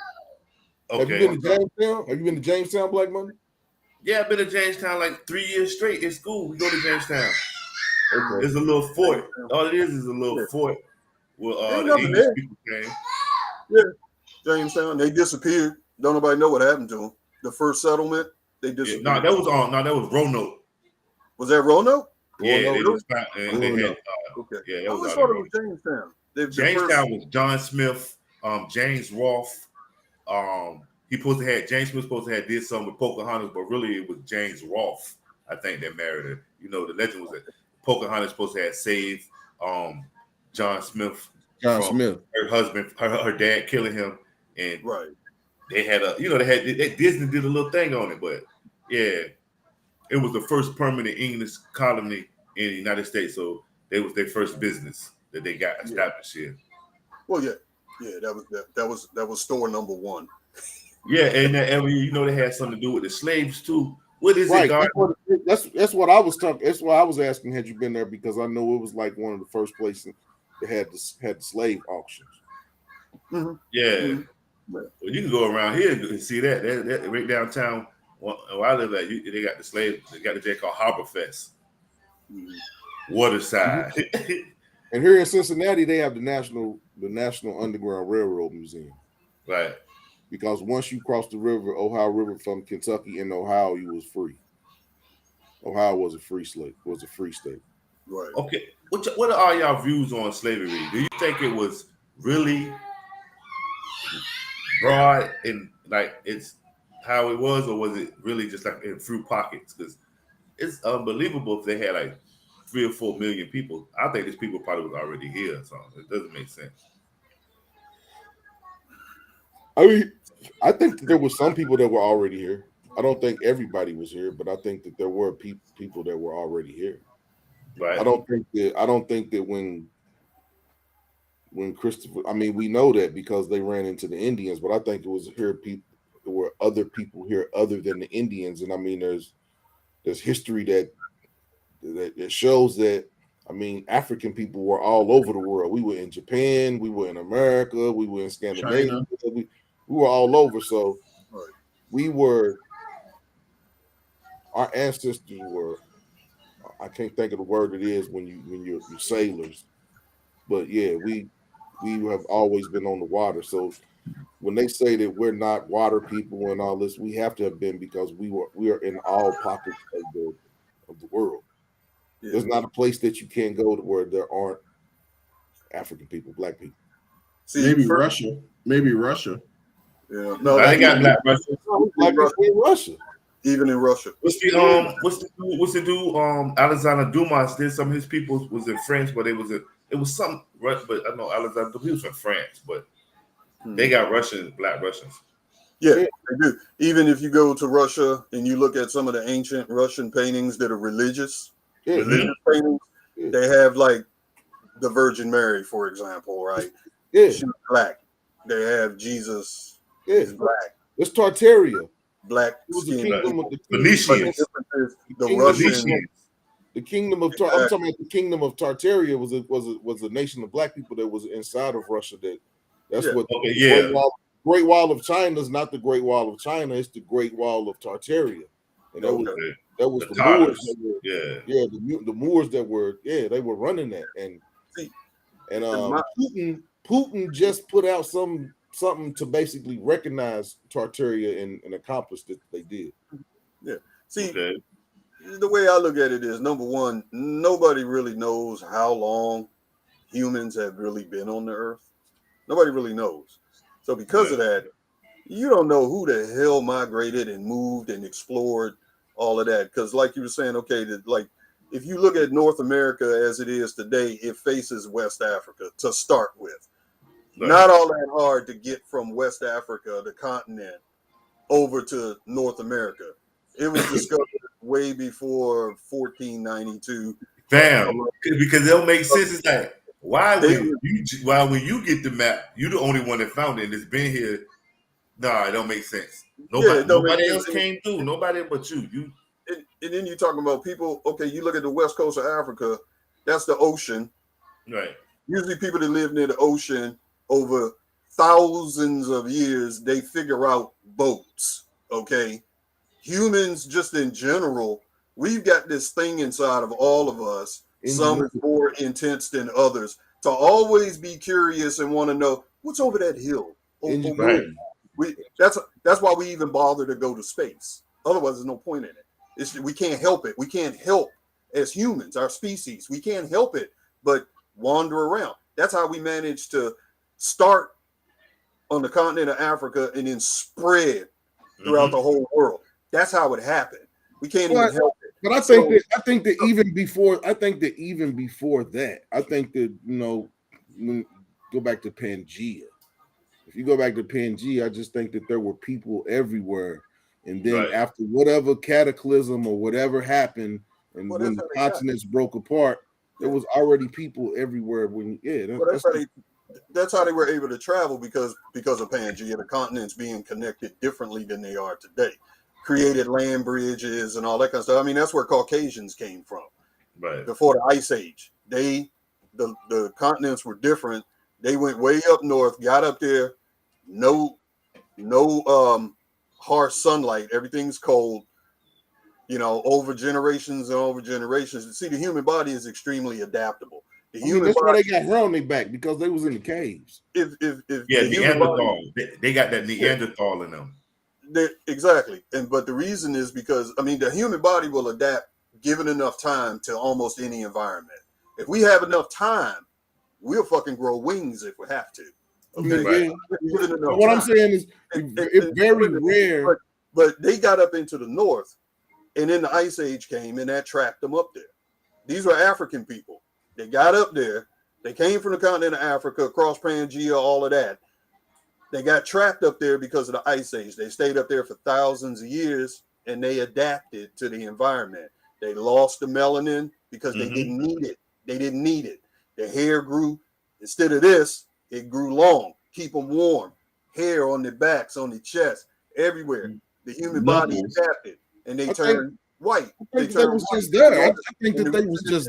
A: Okay. Have you been to Jamestown? Have you been to Jamestown, Black Money?
D: Yeah, I've been to Jamestown like 3 years straight in school. We go to Jamestown. Okay. It's a little fort. All it is a little fort where the English people came.
C: Yeah, Jamestown. They disappeared. Don't nobody know what happened to them. The first settlement, they disappeared.
D: Yeah, that was Roanoke.
C: Was that Roanoke?
D: Yeah, they was found, and they had.
C: Okay.
D: Yeah, that was
C: thought it was Jamestown.
D: Jamestown was John Smith, James Rolfe. James Smith supposed to have did something with Pocahontas, but really it was James Rolfe, I think, that married her. The legend was that Pocahontas supposed to have saved John Smith. Her husband, her dad killing him, and they had Disney did a little thing on it, but yeah, it was the first permanent English colony in the United States, so it was their first business that they got established here.
C: Well, that was store number one.
D: Yeah, and they had something to do with the slaves too. What is it, God?
A: That's what I was talking. That's why I was asking. Had you been there? Because I know it was like one of the first places that had the slave auctions.
D: Mm-hmm. Yeah, mm-hmm. Well, you can go around here and see that right downtown. Where I live at, they got the slaves. They got the day called Harbor Fest, Waterside.
A: Mm-hmm. And here in Cincinnati, they have the National Underground Railroad Museum.
D: Right.
A: Because once you cross the Ohio River from Kentucky into Ohio, you was free. Ohio was a free state.
C: Right.
D: Okay. What are y'all views on slavery? Do you think it was really broad and like it's how it was, or was it really just like in through pockets? Because it's unbelievable if they had like 3 or 4 million people. I think these people probably was already here, so it doesn't make sense.
A: I mean, I think that there were some people that were already here. I don't think everybody was here, but I think that there were people that were already here.
D: Right.
A: I don't think that when Christopher, I mean, we know that because they ran into the Indians, but I think it was here people. There were other people here other than the Indians, and I mean, there's history that shows that. I mean, African people were all over the world. We were in Japan, we were in America, we were in Scandinavia, we were all over. So our ancestors were, I can't think of the word it is when you're sailors, but yeah, we have always been on the water. So when they say that we're not water people and all this, we have to have been because we are in all pockets of the world.
C: Yeah.
A: There's not a place that you can't go to where there aren't African people, black people.
C: See,
B: Maybe Russia. Maybe Russia.
C: Yeah.
D: No, they got black Russians.
A: Black people in Russia.
C: Even in Russia.
D: What's the dude? Alexander Dumas did some of his people was in France, but it was some Russian, but I know Alexander he was from France, but they got Russians, black Russians.
C: Yeah, they do. Even if you go to Russia and you look at some of the ancient Russian paintings that are religious paintings, they have like the Virgin Mary, for example, right?
A: Yeah.
C: She's black. They have Jesus. He's black.
A: It's Tartaria.
C: Black
A: It was the
C: skin.
A: kingdom of the
D: Venetians.
C: The Russian.
A: The kingdom of I'm talking about the kingdom of Tartaria was a nation of black people that was inside of Russia. That's what. Great Wall of China is not the Great Wall of China. It's the Great Wall of Tartaria, and that was the Moors. The Moors that were they were running that, and Putin just put out something to basically recognize Tartaria and accomplish that they did.
C: Yeah. See, the way I look at it is, number one, nobody really knows how long humans have really been on the earth. Nobody really knows. So because of that, you don't know who the hell migrated and moved and explored all of that. Because like you were saying, like if you look at North America as it is today, it faces West Africa to start with. Right. Not all that hard to get from West Africa, the continent, over to North America. It was discovered way before 1492.
D: Damn, because it don't make sense. It's like, why when you get the map, you the only one that found it and it's been here. Nah, it don't make sense. Nobody else came through. Nobody but you.
C: And then you're talking about people, you look at the west coast of Africa, that's the ocean.
D: Right.
C: Usually people that live near the ocean over thousands of years, they figure out boats, okay? Humans just in general, we've got this thing inside of all of us. Some is more intense than others, to always be curious and want to know what's over that hill. That's why we even bother to go to space. Otherwise, there's no point in it. We can't help it. We can't help as humans, our species. We can't help it but wander around. That's how we managed to start on the continent of Africa and then spread throughout the whole world. That's how it happened. We can't even help it.
A: But I think that even before that, I think that, go back to Pangea. If you go back to Pangea, I just think that there were people everywhere. And then after whatever cataclysm or whatever happened, and when the continents broke apart, there was already people everywhere.
C: That's how they were able to travel because of Pangea, the continents being connected differently than they are today. Created land bridges and all that kind of stuff. I mean, that's where Caucasians came from. Right. Before the Ice Age. The continents were different. They went way up north, got up there, no harsh sunlight, everything's cold, over generations and over generations. See, the human body is extremely adaptable.
A: That's why they got hair on their back, because they was in the caves.
D: Neanderthal. They got that Neanderthal in them.
C: Exactly. But the reason is because, the human body will adapt given enough time to almost any environment. If we have enough time, we'll fucking grow wings if we have to. Okay.
A: What I'm saying is it's very rare.
C: But they got up into the north, and then the Ice Age came and that trapped them up there. These were African people. They got up there. They came from the continent of Africa, across Pangea, all of that. They got trapped up there because of the Ice Age. They stayed up there for thousands of years, and they adapted to the environment. They lost the melanin because they didn't need it. They didn't need it. Their hair grew. Instead of this, it grew long. Keep them warm. Hair on their backs, on their chest, everywhere. The human body adapted, and they turned white.
A: I think they was just there. I think that they was just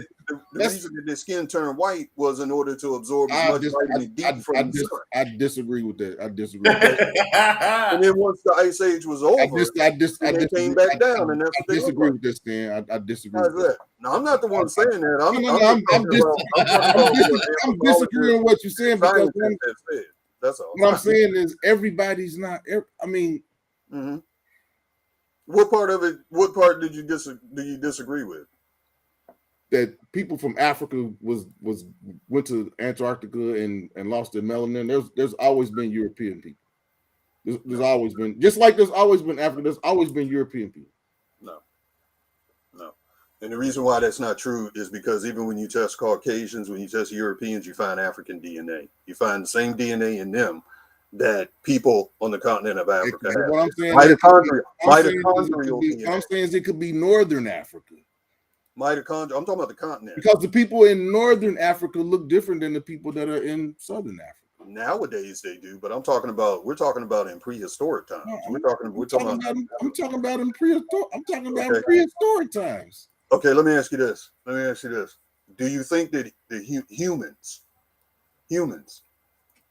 C: The reason that their skin turned white was in order to absorb as much vitamin D from the sun.
A: I disagree with that. I disagree with that.
C: And then once the ice age was over, they came back down, and that's what they
A: disagree with this, Stan. I disagree with that.
C: No, I'm not the one saying that.
A: I'm disagreeing with what you're saying because
C: that's all.
A: What I'm saying is everybody's not. I mean,
C: what part of it? What part do you disagree with?
A: That people from Africa went to Antarctica and lost their melanin. There's always been European people. There's always been, just like there's always been Africa. There's always been European people.
C: No. And the reason why that's not true is because even when you test Caucasians, when you test Europeans, you find African DNA. You find the same DNA in them that people on the continent of Africa have.
A: What I'm saying,
C: mitochondrial
A: I'm saying is it could be Northern Africa.
C: Mitochondria. I'm talking about the continent.
A: Because the people in Northern Africa look different than the people that are in Southern Africa.
C: Nowadays they do, but we're talking about in prehistoric times.
A: No,
C: I'm talking about
A: in prehistoric times.
C: Okay, let me ask you this. Do you think that the humans,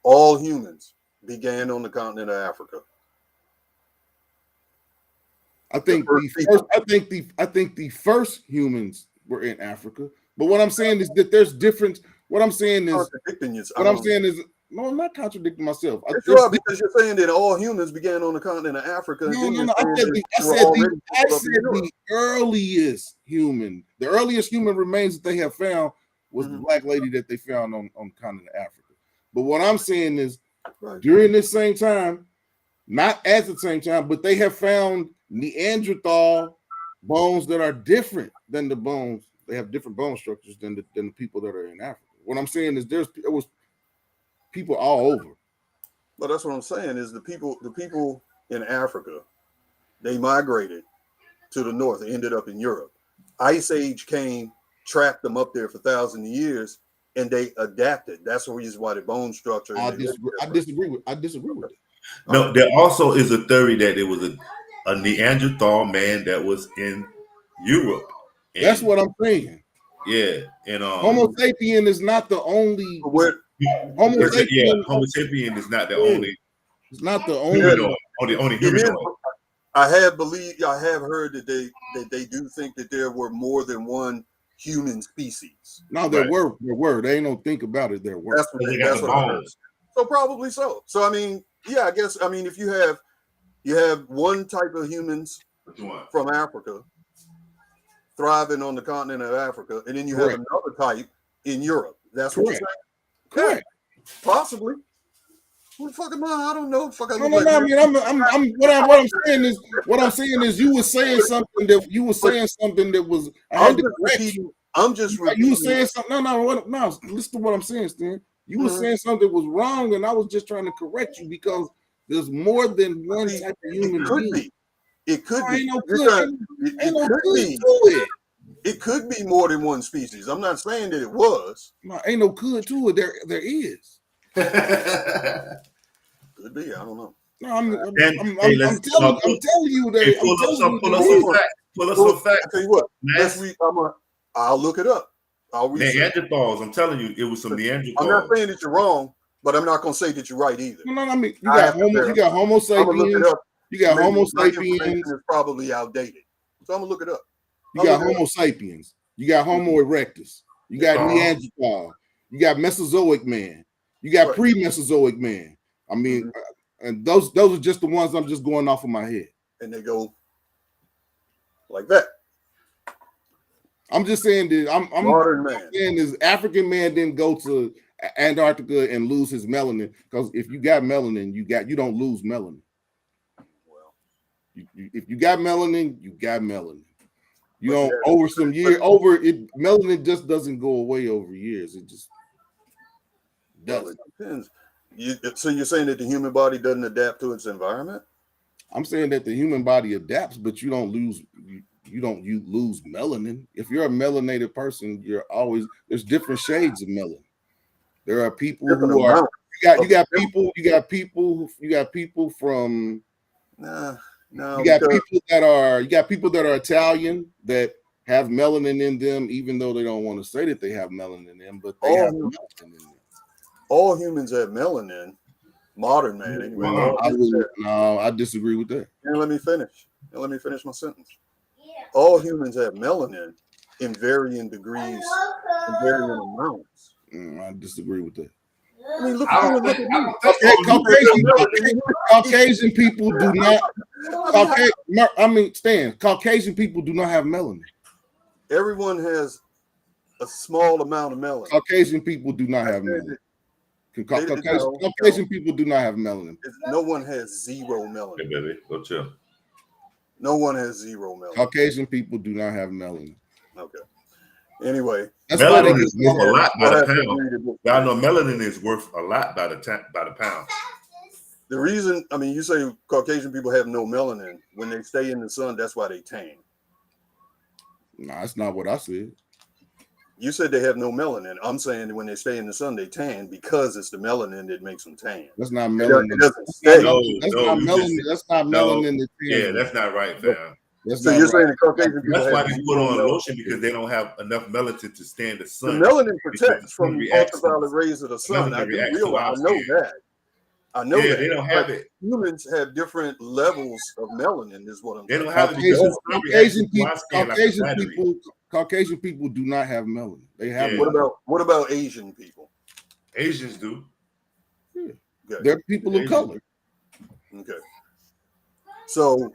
C: all humans, began on the continent of Africa?
A: I think the first humans were in Africa. But what I'm saying is that there's difference. No, I'm not contradicting myself.
C: Because you're saying that all humans began on the continent of Africa.
A: No. I said the earliest human. The earliest human remains that they have found was the black lady that they found on the continent of Africa. But what I'm saying is during this same time, not at the same time, but they have found Neanderthal bones that are different than the bones. They have different bone structures than the people that are in Africa. What I'm saying is there was people all over.
C: But that's what I'm saying is the people in Africa, they migrated to the north. They ended up in Europe. Ice Age came, trapped them up there for thousands of years, and they adapted. That's the reason why the bone structure.
A: I disagree with it.
D: No, there also is a theory that it was a Neanderthal man that was in Europe.
A: That's what I'm saying.
D: Yeah, and
A: Homo sapien is not the only.
D: Homo sapien is not the only.
A: It's not the only
D: humanoid.
C: I have heard that they do think that there were more than one human species.
A: No, there were. They ain't no think about it. There were.
C: That's what I heard. So probably so. So I mean, yeah, I guess if you have one type of humans from Africa thriving on the continent of Africa, and then you have another type in Europe. That's what you're saying?
A: Correct.
C: Possibly. What the fuck am I? I don't know. Fuck.
A: No. I mean, what I'm saying is you were saying something that was.
C: I'm just repeating.
A: You were saying something. No. Listen to what I'm saying, Stan. You were saying something was wrong, and I was just trying to correct you because there's more than one type of human being.
C: It could be. It could be more than one species. I'm not saying that it was.
A: No, ain't no could to it. There is.
C: Could be. I don't know.
A: No, I'm telling you that.
D: Pull us some facts.
C: I tell you what. I'll look it up.
D: Neanderthals. I'm telling you, it was some Neanderthals.
C: I'm not saying that you're wrong, but I'm not going to say that you're right either.
A: No. I mean, you got Homo sapiens. You got Homo sapiens.
C: It's probably outdated, so I'm gonna look it up.
A: You got Homo sapiens. You got Homo erectus. You got Neanderthal. You got Mesozoic man. You got pre-Mesozoic man. I mean, and those are just the ones I'm just going off of my head.
C: And they go like that.
A: I'm just saying that I'm
C: modern man.
A: Saying this African man didn't go to Antarctica and lose his melanin, because if you got melanin, you don't lose melanin.
C: Well,
A: if you got melanin, you got melanin. You know, over some year, melanin just doesn't go away over years. It just doesn't.
C: Depends. So you're saying that the human body doesn't adapt to its environment?
A: I'm saying that the human body adapts, but you don't lose melanin. If you're a melanated person, there's different shades of melanin. There are people who are you got people from you got people that are Italian that have melanin in them, even though they don't want to say that they have melanin in them, but they
C: All
A: have
C: humans-
A: melanin in them.
C: All humans have melanin. Modern man, anyway.
A: Well, I disagree with that.
C: And let me finish. My sentence. All humans have melanin in varying degrees and varying amounts.
A: I disagree with that.
C: I mean, look
D: I
C: at you
D: don't
C: and
D: think,
C: look
D: I
C: at me.
D: don't think
A: Caucasian people do not. Stan, Caucasian people do not have melanin.
C: Everyone has a small amount of melanin.
A: Caucasian people do not have melanin. Caucasian people do not have melanin.
C: No one has zero melanin.
D: Hey, baby, go chill.
C: No one has zero melanin.
A: Caucasian people do not have melanin.
C: Okay. Anyway,
A: That's why they
D: Melanin
A: get
D: is worth a lot by the pound. Y'all know melanin is worth a lot by the pound.
C: The reason, I mean, you say Caucasian people have no melanin. When they stay in the sun, that's why they tan.
A: Nah, that's not what I said.
C: You said they have no melanin. I'm saying when they stay in the sun, they tan because it's the melanin that makes them tan.
A: That's not melanin.
C: It doesn't stay.
A: That's not melanin. That's not melanin.
D: Yeah, that's not right, fam.
C: So you're saying the Caucasian people
D: That's why
C: have
D: they put on lotion, because they don't have enough melanin to stand the
C: the
D: sun.
C: melanin protects from ultraviolet rays of the sun. I
D: Melanin
C: do realize. I know that. I know that.
D: They don't have it.
C: Humans have different levels of melanin, is what I'm
D: They
C: saying.
D: don't have it because
A: Caucasian people do not have melanin. They have.
D: Yeah.
C: What about Asian people?
D: Asians do.
A: Yeah.
C: Okay.
A: They're people of color.
C: Okay. So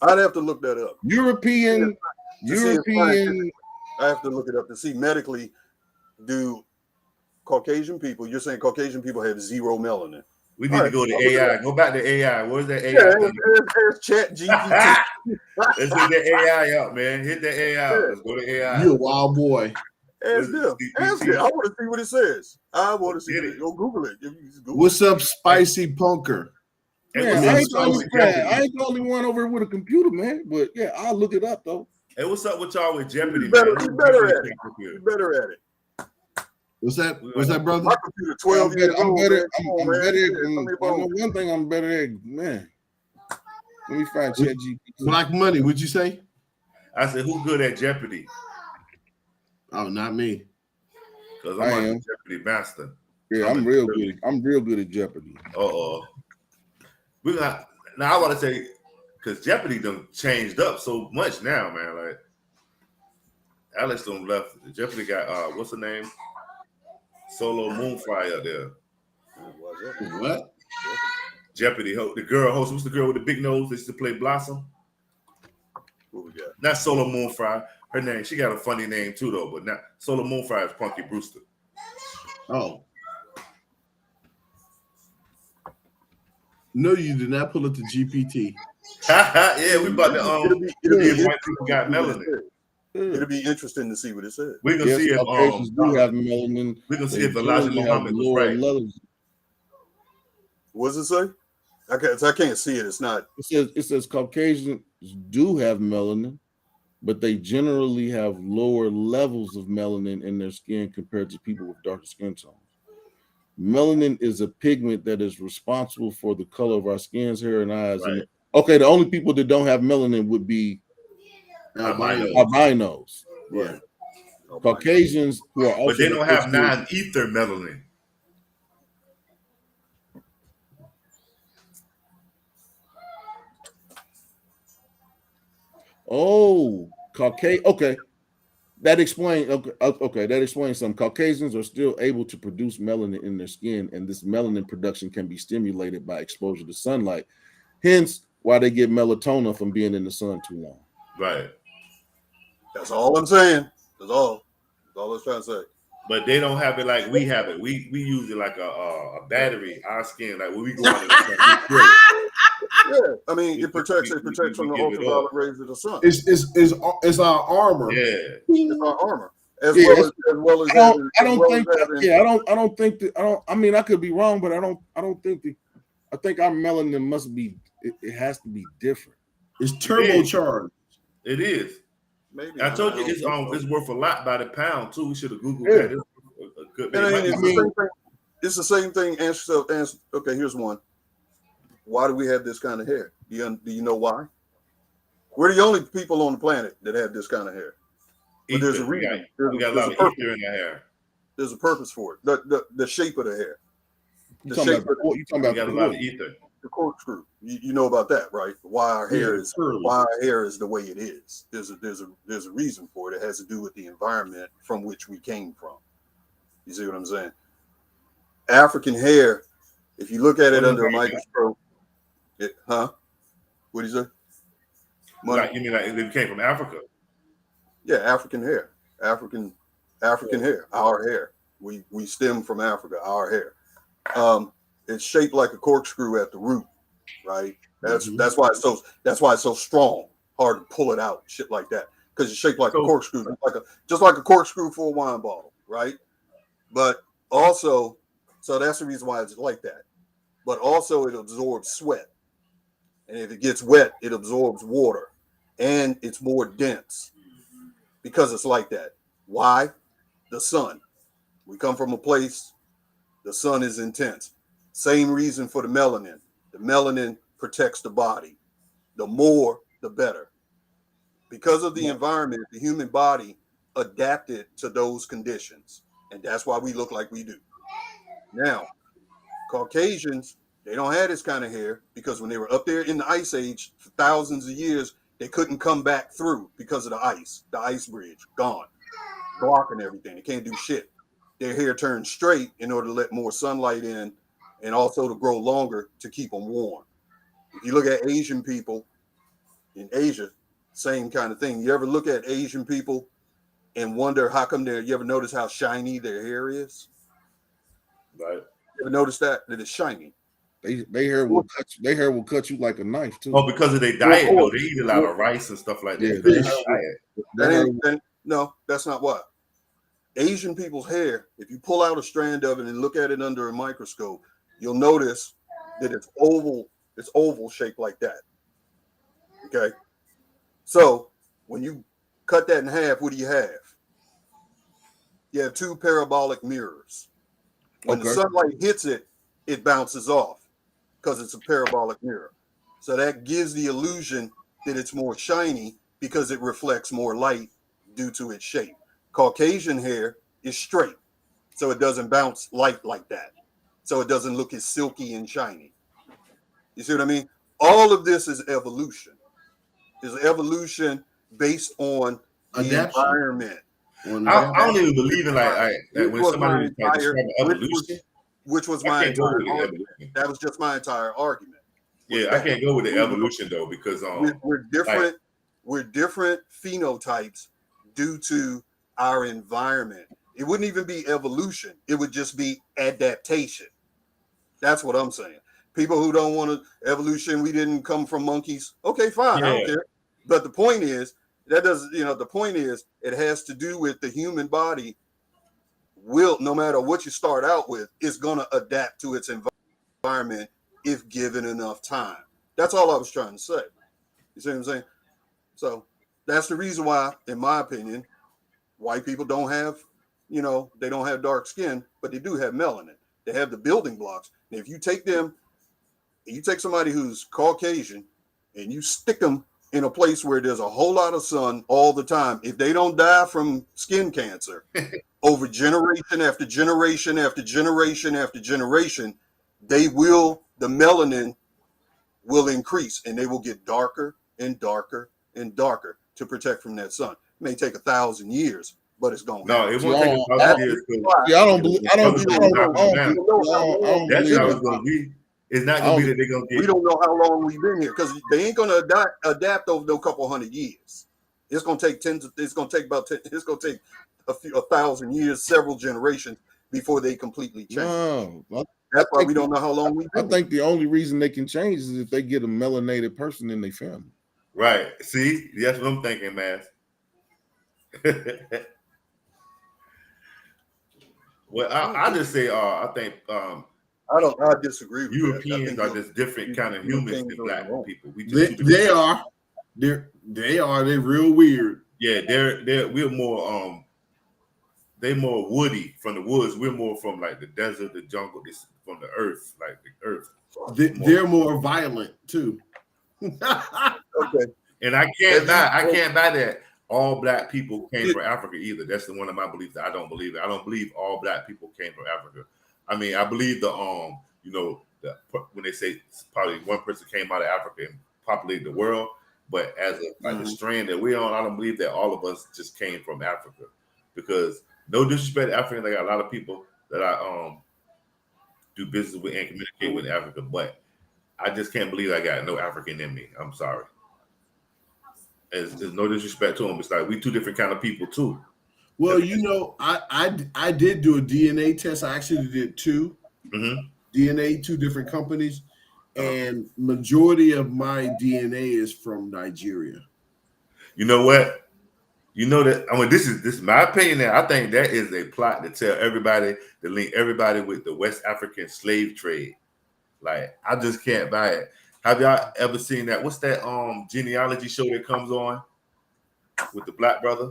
C: I'd have to look that up.
A: European.
C: I have to look it up to see medically. Do Caucasian people? You're saying Caucasian people have zero melanin?
D: We need to go to AI. Go back to AI. Where's that AI?
C: There's Chat GPT.
D: Let's hit the AI out, man. Hit the AI out. Let's go to AI.
B: You a wild boy.
C: Ask them. Ask it. I want to see what it says. I want to see it. Go Google it.
B: What's up, Spicy Punker?
A: Yeah, I ain't the only one over here with a computer, man. But yeah, I'll look it up though.
D: Hey, what's up with y'all with Jeopardy?
C: You better at it. You better at it.
B: What's that, brother?
C: My computer 12 years old.
A: I know one thing I'm better at, man. Let me find ChatGPT.
B: Black Money, what'd you say?
D: I said, who good at Jeopardy?
B: Oh, not me.
D: Because I'm a Jeopardy master.
A: Yeah, I'm real good. I'm real good at Jeopardy.
D: Now I want to say, because Jeopardy done changed up so much now, man. Like Alex done left. Jeopardy got what's her name? Solo Moonfry up there.
B: What?
D: Jeopardy, the girl host. What's the girl with the big nose that used to play Blossom?
C: What we got?
D: Not Solo Moonfry. Her name, she got a funny name too, though. But not Solo Moonfry is Punky Brewster.
B: Oh. No, you did not pull it to GPT.
D: Yeah, we about to it'll be white people got melanin.
C: It'll be interesting to see what it says.
D: We're gonna see if
A: do have melanin.
D: We're gonna see if Elijah Muhammad was right.
C: What does it say? I can't see it. It's not.
A: It says Caucasians do have melanin, but they generally have lower levels of melanin in their skin compared to people with darker skin tones. Melanin is a pigment that is responsible for the color of our skins, hair, and eyes.
D: Right.
A: Okay, the only people that don't have melanin would be albinos.
B: Yeah.
A: Caucasians who are also,
D: but they don't have non-ether melanin.
A: Oh, Caucasian. Okay, that explains. Okay, that explains some. Caucasians are still able to produce melanin in their skin, and this melanin production can be stimulated by exposure to sunlight. Hence, why they get melatonin from being in the sun too long.
D: Right.
C: That's all I'm saying. That's all I was trying to say.
D: But they don't have it like we have it. We use it like a battery. Our skin, like when we go out in the sun.
C: Yeah, I mean it protects from the ultraviolet rays of the sun.
B: It's our armor.
D: Yeah,
C: it's our armor. As well as
A: I mean, I could be wrong, but I don't think I think our melanin must be. It has to be different.
B: It's turbocharged.
D: It is.
C: Maybe
D: I told you it's worth a lot by the pound too. We should have Googled that.
C: It's the same thing. Answer yourself. Okay, here's one. Why do we have this kind of hair? Do you know why? We're the only people on the planet that have this kind of hair. But there's a
D: Ether.
C: reason.
D: We got a lot of ether in our hair.
C: There's a purpose for it. The shape of the hair.
A: You talking about
D: We got a lot of
A: the
D: ether.
C: The corkscrew. You know about that, right? Why our hair is the way it is. There's a reason for it. It has to do with the environment from which we came from. You see what I'm saying? African hair, if you look at it under a microscope, What do you say?
D: Like, you mean like it came from Africa?
C: Yeah, African hair. African hair. Our hair. We stem from Africa, our hair. It's shaped like a corkscrew at the root, right? That's why it's so strong, hard to pull it out, shit like that. Because it's shaped like a corkscrew, just like a corkscrew for a wine bottle, right? But also, so that's the reason why it's like that. But also it absorbs sweat. And if it gets wet, it absorbs water. And it's more dense because it's like that. Why? The sun. We come from a place, the sun is intense. Same reason for the melanin. The melanin protects the body. The more, the better. Because of the environment, the human body adapted to those conditions. And that's why we look like we do. Now, Caucasians, they don't have this kind of hair because when they were up there in the ice age for thousands of years, they couldn't come back through because of the ice bridge, gone, blocking everything. They can't do shit. Their hair turns straight in order to let more sunlight in and also to grow longer to keep them warm. If you look at Asian people in Asia, same kind of thing. You ever look at Asian people and wonder how come you ever notice how shiny their hair is?
D: Right.
C: You ever notice that it's shiny?
A: They hair will cut you like a knife too.
D: Oh, because of their diet, though. They eat a lot of rice and stuff like that.
A: Yeah,
C: No, that's not why. Asian people's hair, if you pull out a strand of it and look at it under a microscope, you'll notice that it's oval shaped like that. Okay. So when you cut that in half, what do you have? You have two parabolic mirrors. When the sunlight hits it, it bounces off because it's a parabolic mirror. So that gives the illusion that it's more shiny because it reflects more light due to its shape. Caucasian hair is straight, so it doesn't bounce light like that. So it doesn't look as silky and shiny. You see what I mean? All of this is evolution. Is evolution based on the environment.
D: I don't even believe in like when somebody like describing evolution.
C: Which was my entire argument. That was just my entire argument.
D: Yeah, I can't go with the evolution though because
C: we're different. Like, we're different phenotypes due to our environment. It wouldn't even be evolution. It would just be adaptation. That's what I'm saying. People who don't want to evolution, we didn't come from monkeys. Okay, fine. I don't care. But the point is, the point is it has to do with the human body will, no matter what you start out with, is going to adapt to its environment if given enough time. That's all I was trying to say. You see what I'm saying? So that's the reason why, in my opinion, white people don't have, they don't have dark skin, but they do have melanin. They have the building blocks. And if you take somebody who's Caucasian and you stick them in a place where there's a whole lot of sun all the time, if they don't die from skin cancer over generation after generation after generation after generation, the melanin will increase and they will get darker and darker and darker to protect from that sun. It may take 1,000 years, but it's going to happen.
D: No, it won't take 1,000 years.
A: I don't believe.
D: That's how it's going to be. It's not going to be that they're going to get.
C: We don't know how long we've been here because they ain't going to adapt over no couple hundred years. It's going to take it's going to take 1,000 years, several generations before they completely change.
A: No,
C: that's why we don't know how long we've been.
A: I think the only reason they can change is if they get a melanated person in their family.
D: Right. See, that's what I'm thinking, man. Well, I just say, I think
C: I disagree with
D: Europeans are just different kind of humans than black people.
B: They're real weird.
D: Yeah, we're more they more woody from the woods. We're more from like the desert, the jungle, from the earth, like the earth.
B: They're more violent too.
C: Okay.
D: And I can't buy that. all black people came from Africa either. That's one of my beliefs that I don't believe it. I don't believe all black people came from Africa. I mean, I believe when they say probably one person came out of Africa and populated the world, but as the strand that we're on, I don't believe that all of us just came from Africa. Because no disrespect to Africans, I got a lot of people that I do business with and communicate with in Africa, but I just can't believe I got no African in me. I'm sorry. There's no disrespect to them. It's like we two different kind of people too.
B: Well, I did do a DNA test. I actually did two DNA, two different companies, and majority of my DNA is from Nigeria.
D: You know what? You know that. I mean, this is my opinion. Now, I think that is a plot to tell everybody to link everybody with the West African slave trade. Like, I just can't buy it. Have y'all ever seen that? What's that genealogy show that comes on with the black brother?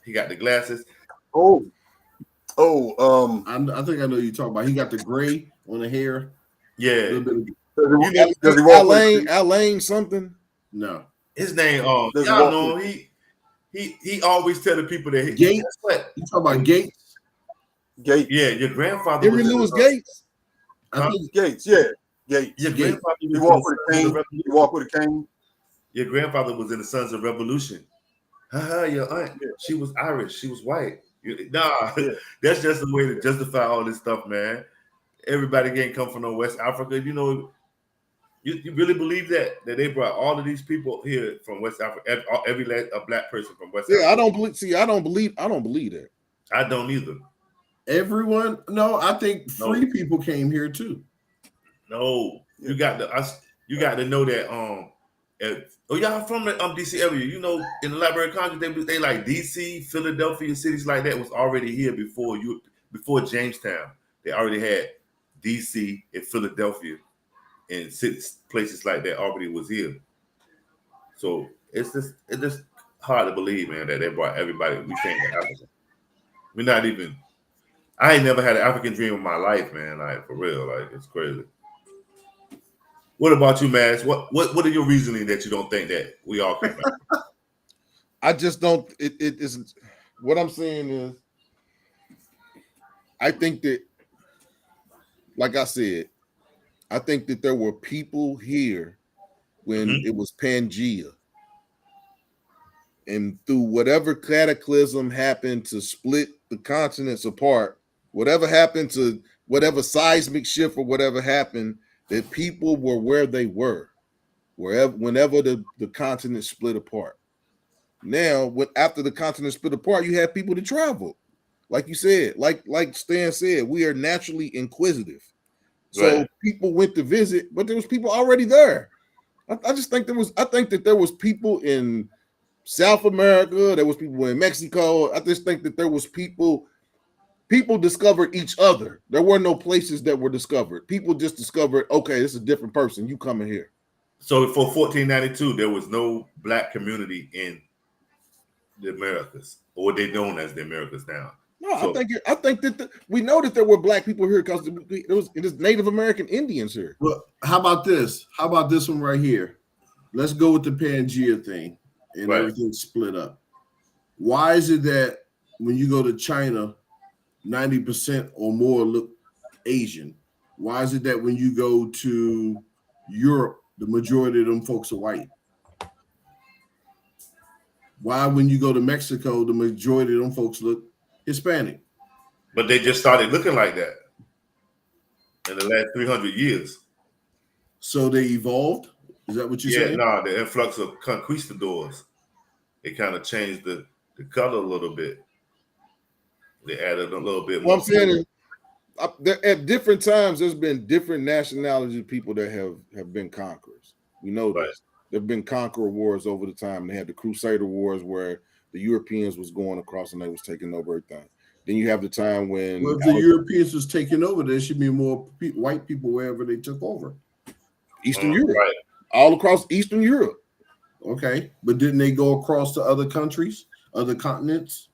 D: He got the glasses.
B: I think I know you talking about. He got the gray on the hair.
D: Yeah.
A: Alain something?
B: No.
D: His name, y'all know him. He always tell the people that
B: Gates. What? You talking about Gates?
C: Gates.
D: Yeah, your grandfather
A: Henry Louis Gates.
C: I think Gates. Yeah, Gates.
D: Your grandfather
C: he walked with a cane.
D: Your grandfather was in the Sons of Revolution. Your aunt, she was Irish. She was white. That's just a way to justify all this stuff, man. Everybody can't come from no West Africa. You know, you really believe that they brought all of these people here from West Africa, every black person from West Africa?
A: I don't believe that.
D: I don't either.
B: Everyone? No, I think free people came here too.
D: No, you got to know that y'all from the DC area. You know, in the Library of Congress, they like DC, Philadelphia, cities like that was already here before Jamestown. They already had DC and Philadelphia and places like that already was here. So it's just hard to believe, man, that they brought everybody. We came to Africa. We're not even. I ain't never had an African dream in my life, man. Like, for real, like, it's crazy. What about you, Maas? What are your reasoning that you don't think that we all come back?
A: I just don't. It isn't. What I'm saying is, I think that, like I said, I think that there were people here when it was Pangea, and through whatever cataclysm happened to split the continents apart, whatever happened to whatever seismic shift or whatever happened, that people were where they were, whenever the continent split apart. Now, after the continent split apart, you have people to travel. Like you said, like Stan said, we are naturally inquisitive. So people went to visit, but there was people already there. I think that there was people in South America, there was people in Mexico. I just think that there was people discovered each other. There were no places that were discovered. People just discovered, okay, this is a different person. You coming here.
D: So for 1492, there was no black community in the Americas, or what they're known as the Americas now.
A: No, so, I think that we know that there were black people here because it was Native American Indians here.
B: Well, how about this? How about this one right here? Let's go with the Pangea thing and everything split up. Why is it that when you go to China, 90% or more look Asian? Why is it that when you go to Europe, the majority of them folks are white? Why, when you go to Mexico, the majority of them folks look Hispanic?
D: But they just started looking like that in the last 300 years.
B: So they evolved? Is that what you're saying?
D: Yeah, no, the influx of conquistadors, it kind of changed the color a little bit. They added a little bit more.
A: What I'm saying is, at different times, there's been different nationalities of people that have been conquerors. We know this. There have been conqueror wars over the time. They had the Crusader Wars where the Europeans was going across and they was taking over everything. Then you have the time when...
B: Well, if the Europeans was taking over, there should be more white people wherever they took over.
A: Eastern Europe. Right. All across Eastern Europe.
B: Okay. But didn't they go across to other countries, other continents?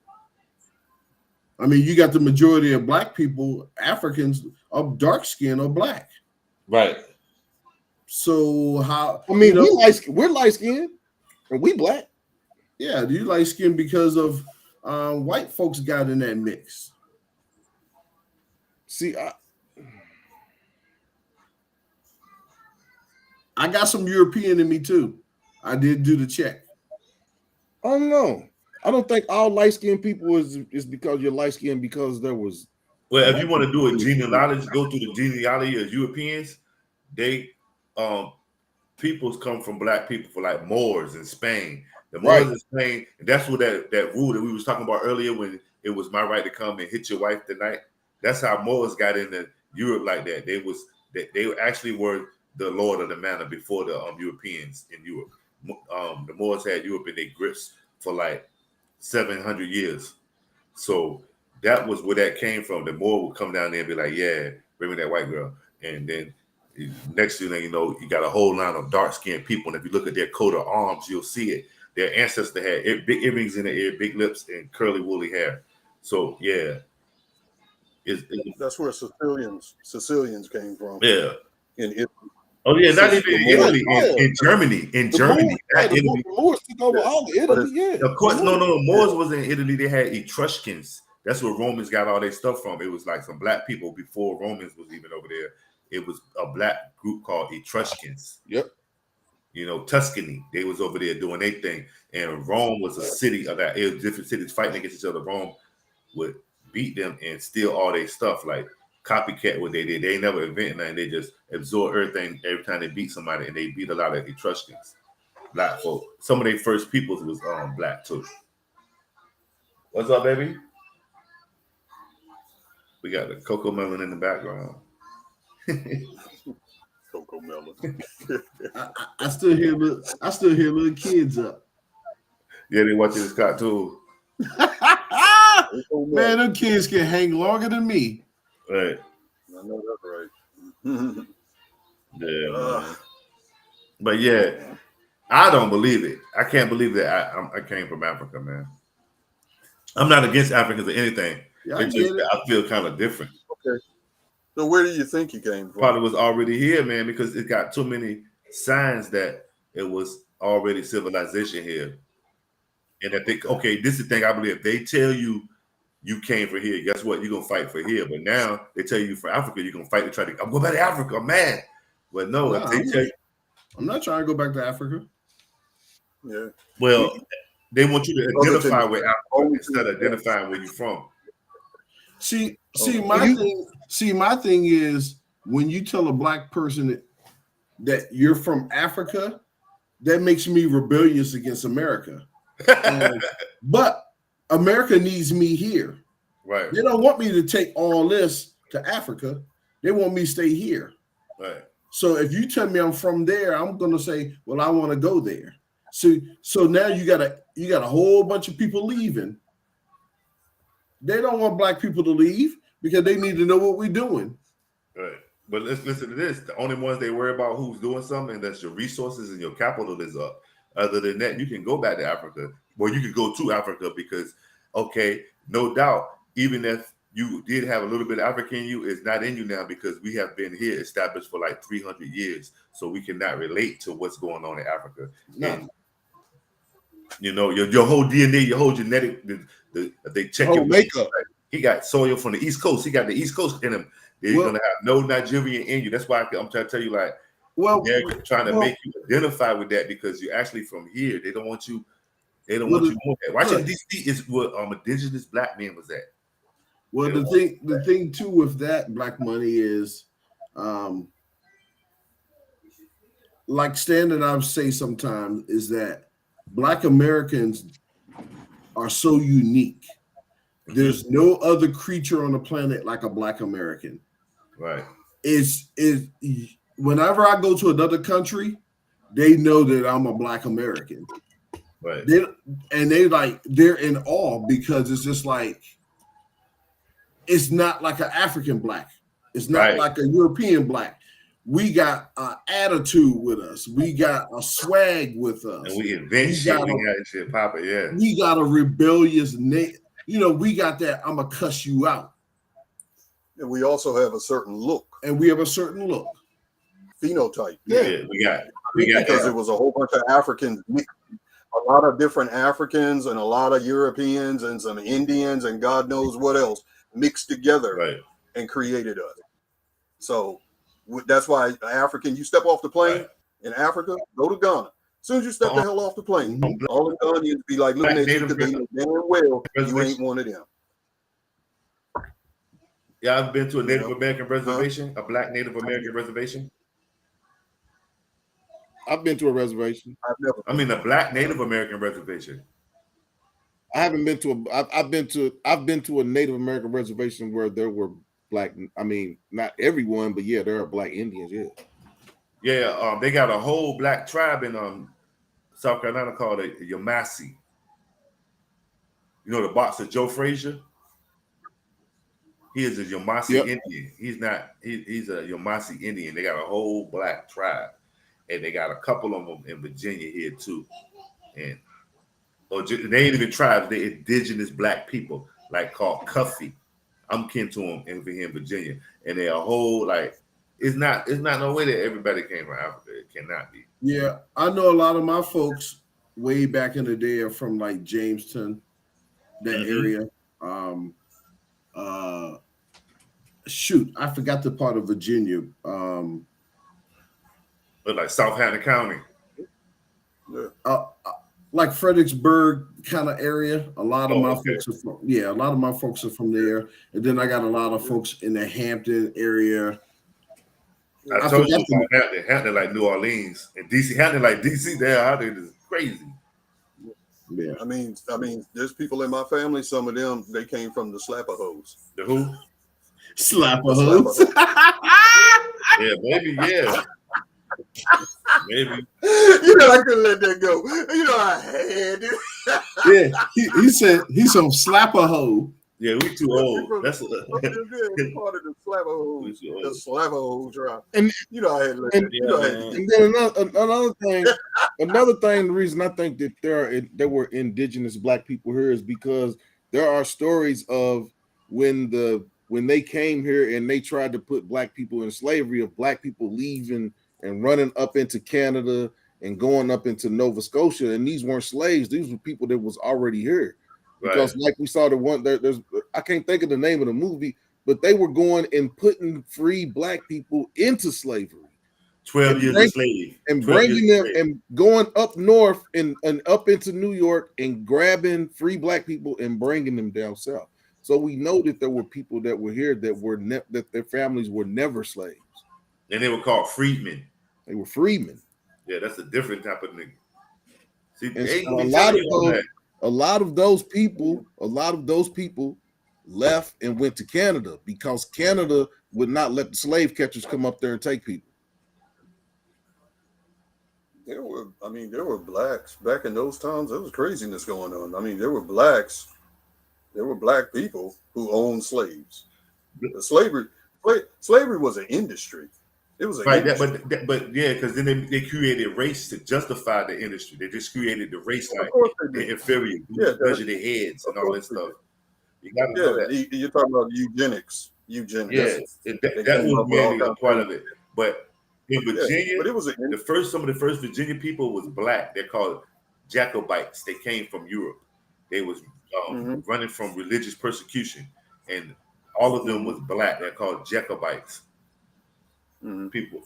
B: I mean, you got the majority of black people, Africans, of dark skin or black.
D: Right.
B: So how?
A: I mean, we're light skinned and we black.
B: Yeah, you light skin because of white folks got in that mix.
A: See,
B: I got some European in me too. I did do the check.
A: I don't know. I don't think all light skinned people is because you're light skinned because there was.
D: Well, if you want to do a genealogy, go through the genealogy of Europeans. They peoples come from black people for like Moors in Spain. The Moors
A: Right.
D: in Spain, and that's what that rule that we was talking about earlier when it was my right to come and hit your wife tonight. That's how Moors got into Europe like that. They actually were the lord of the manor before the Europeans in Europe. The Moors had Europe in their grips for like 700 years. So that was where that came from. The Moor would come down there and be like, "Yeah, bring me that white girl," and then next thing you know, you got a whole line of dark-skinned people. And if you look at their coat of arms, you'll see it. Their ancestor had big earrings in their ear, big lips, and curly woolly hair. So yeah,
C: That's where Sicilians came from.
D: yeah.
C: In Italy.
D: Oh yeah, not even
C: The
D: in
C: Moors.
D: Italy, in Germany,
A: The Moors took over all of Italy. Yeah,
D: Of course, no, Moors was in Italy. They had Etruscans. That's where Romans got all their stuff from. It was like some black people before Romans was even over there. It was a black group called Etruscans.
A: Yep.
D: You know, Tuscany, they was over there doing their thing. And Rome was a city of that. It was different cities fighting against each other. Rome would beat them and steal all their stuff, like copycat what they did. They never invented nothing. They just absorb everything every time they beat somebody, and they beat a lot of Etruscans, black folk. Some of their first peoples was black too. What's up, baby? We got the cocoa melon in the background.
C: Coco Melon.
B: I still hear little kids up.
D: Yeah, they watching this cartoon.
B: Man, them kids can hang longer than me.
D: Right.
C: I know that's right.
D: Yeah. Man. But yeah, I don't believe it. I can't believe that I came from Africa, man. I'm not against Africans or anything.
B: Yeah,
D: It's just I feel kind of different.
C: Okay. So where do you think you came from?
D: Probably was already here, man, because it got too many signs that it was already civilization here. And I think, okay, this is the thing I believe. If they tell you you came for here, guess what? You're gonna fight for here. But now they tell you for Africa, you're gonna fight to try to I'm going back to Africa, man. But no, if they tell you,
B: I'm not trying to go back to Africa.
C: Yeah.
D: Well, they want you to identify with Africa instead of identifying where you're from.
B: See, my thing is when you tell a black person that you're from Africa, that makes me rebellious against America. But America needs me here.
D: Right.
B: They don't want me to take all this to Africa. They want me to stay here.
D: Right.
B: So if you tell me I'm from there, I'm gonna say, well, I want to go there. So now you got a whole bunch of people leaving. They don't want black people to leave because they need to know what we're doing.
D: Right. But let's listen to this. The only ones they worry about who's doing something, that's your resources and your capital is up. Other than that, you can go back to Africa. Well, you can go to Africa because, okay, no doubt, even if you did have a little bit of African in you, it's not in you now because we have been here established for like 300 years. So we cannot relate to what's going on in Africa.
B: No.
D: And, you know, your whole DNA, your whole genetic, they check your
A: makeup.
D: He got soil from the East Coast. He got the East Coast in him. They're gonna have no Nigerian in you. That's why I'm trying to tell you, like, they're trying to make you identify with that because you're actually from here. They don't want you. They don't want you more. Washington D.C. is where indigenous black men was at.
B: Well, the thing too with that black money is, like Stan and I say sometimes, is that Black Americans are so unique. There's no other creature on the planet like a Black American.
D: Right.
B: It's whenever I go to another country, they know that I'm a Black American.
D: Right.
B: They're in awe because it's just like, it's not like an African Black. It's not like a European Black. We got an attitude with us. We got a swag with us.
D: And we invent shit. We got shit popping, yeah.
B: We got a rebellious we got that I'm going to cuss you out.
C: And we also have a certain look. Phenotype.
D: Yeah, we got
C: because it was a whole bunch of Africans a lot of different Africans and a lot of Europeans and some Indians and God knows what else mixed together
D: Right.
C: and created us. So that's why African, you step off the plane in Africa, go to Ghana. As soon as you step the hell off the plane, all the Ghanaians be like looking at you because they know damn well you ain't one of them.
D: Yeah, I've been to a Native American reservation, a Black Native American reservation.
A: I've been to a reservation.
D: I mean, a Black Native American reservation.
A: I haven't been to I've been to a Native American reservation where there were Black. I mean, not everyone, but yeah, there are Black Indians. Yeah.
D: Yeah, they got a whole Black tribe in South Carolina called the Yamasee. You know the boxer Joe Frazier? He is a Yamasee Indian. He's not. He's a Yamasee Indian. They got a whole Black tribe, and they got a couple of them in Virginia here too. And they ain't even tribes. They indigenous Black people, like called Cuffy. I'm kin to them here in Virginia, and they're a whole like. It's not no way that everybody came from Africa. It cannot be.
B: Yeah, I know a lot of my folks way back in the day are from like Jamestown, that area. Shoot, I forgot the part of Virginia.
D: But like Southampton County.
B: Like Fredericksburg kind of area. A lot of my folks are from, a lot of my folks are from there. And then I got a lot of folks in the Hampton area.
D: I told you Hampton like New Orleans, and DC. Hampton like DC. There, I think is crazy.
C: Yeah, I mean, there's people in my family. Some of them they came from the Slapperhoes.
D: The who?
B: Slapperhoes.
C: Yeah,
D: maybe. Yeah, maybe.
C: You know, I couldn't let that go. You know, I had it.
B: Yeah, he said he's some Slapperhole.
D: Yeah, we too old. That's
C: part of the Slapperhole tribe. And you know, I had
A: and then another thing. The reason I think that there were indigenous Black people here is because there are stories of when they came here and they tried to put Black people in slavery, of Black people leaving and running up into Canada and going up into Nova Scotia, and these weren't slaves; these were people that was already here. Because like we saw the one there's I can't think of the name of the movie, but they were going and putting free Black people into slavery.
D: 12 years of slave.
A: And bringing them and going up north and up into New York and grabbing free Black people and bringing them down south. So we know that there were people that were here that were that their families were never slaves.
D: And they were called freedmen.
A: They were freedmen.
D: Yeah, that's a different type of nigga. See,
A: a lot of those people left and went to Canada because Canada would not let the slave catchers come up there and take people.
C: There were Blacks back in those times. There was craziness going on. I mean, there were Blacks. There were Black people who owned slaves. Slavery was an industry. It was
D: right, but yeah, because then they created race to justify the industry. They just created the race like the inferior, measure their heads and all that stuff. You got to know that.
C: You're talking about eugenics.
D: Yeah, that was mainly a part of it. But in Virginia, but it was some of the first Virginia people was Black. They're called Jacobites. They came from Europe. They was running from religious persecution, and all of them was Black. They're called Jacobites. People,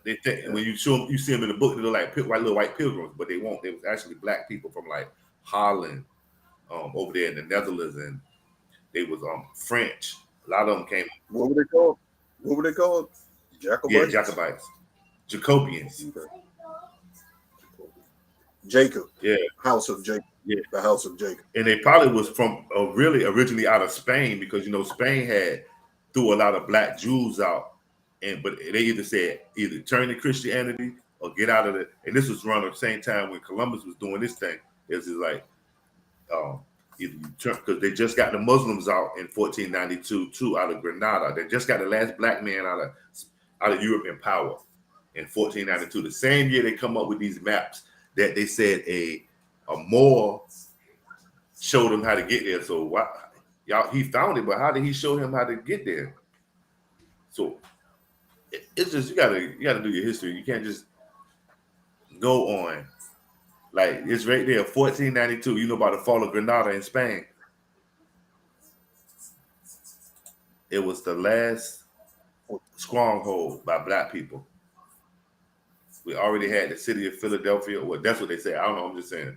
D: they think when you see them in the book, they look like little white pilgrims, but they won't. They was actually Black people from like Holland, over there in the Netherlands, and they was French. A lot of them came.
C: What were they called? Jacobites.
D: Yeah, Jacobites, Jacobians.
C: Okay. Jacob.
D: Yeah,
C: House of Jacob. Yeah, the House of Jacob.
D: And they probably was from really originally out of Spain, because Spain had threw a lot of Black Jews out. But they either turn to Christianity or get out of it. And this was around the same time when Columbus was doing this thing. It was just like either you turn, because they just got the Muslims out in 1492 too, out of Granada. They just got the last Black man out of Europe in power in 1492. The same year they come up with these maps that they said a Moor showed them how to get there. So he found it, but how did he show him how to get there? So it's just you gotta do your history. You can't just go on Like it's right there, 1492. You know about the fall of Granada in Spain. It was the last stronghold by black people. We already had the city of Philadelphia. Well, that's what they say. I don't know. I'm just saying.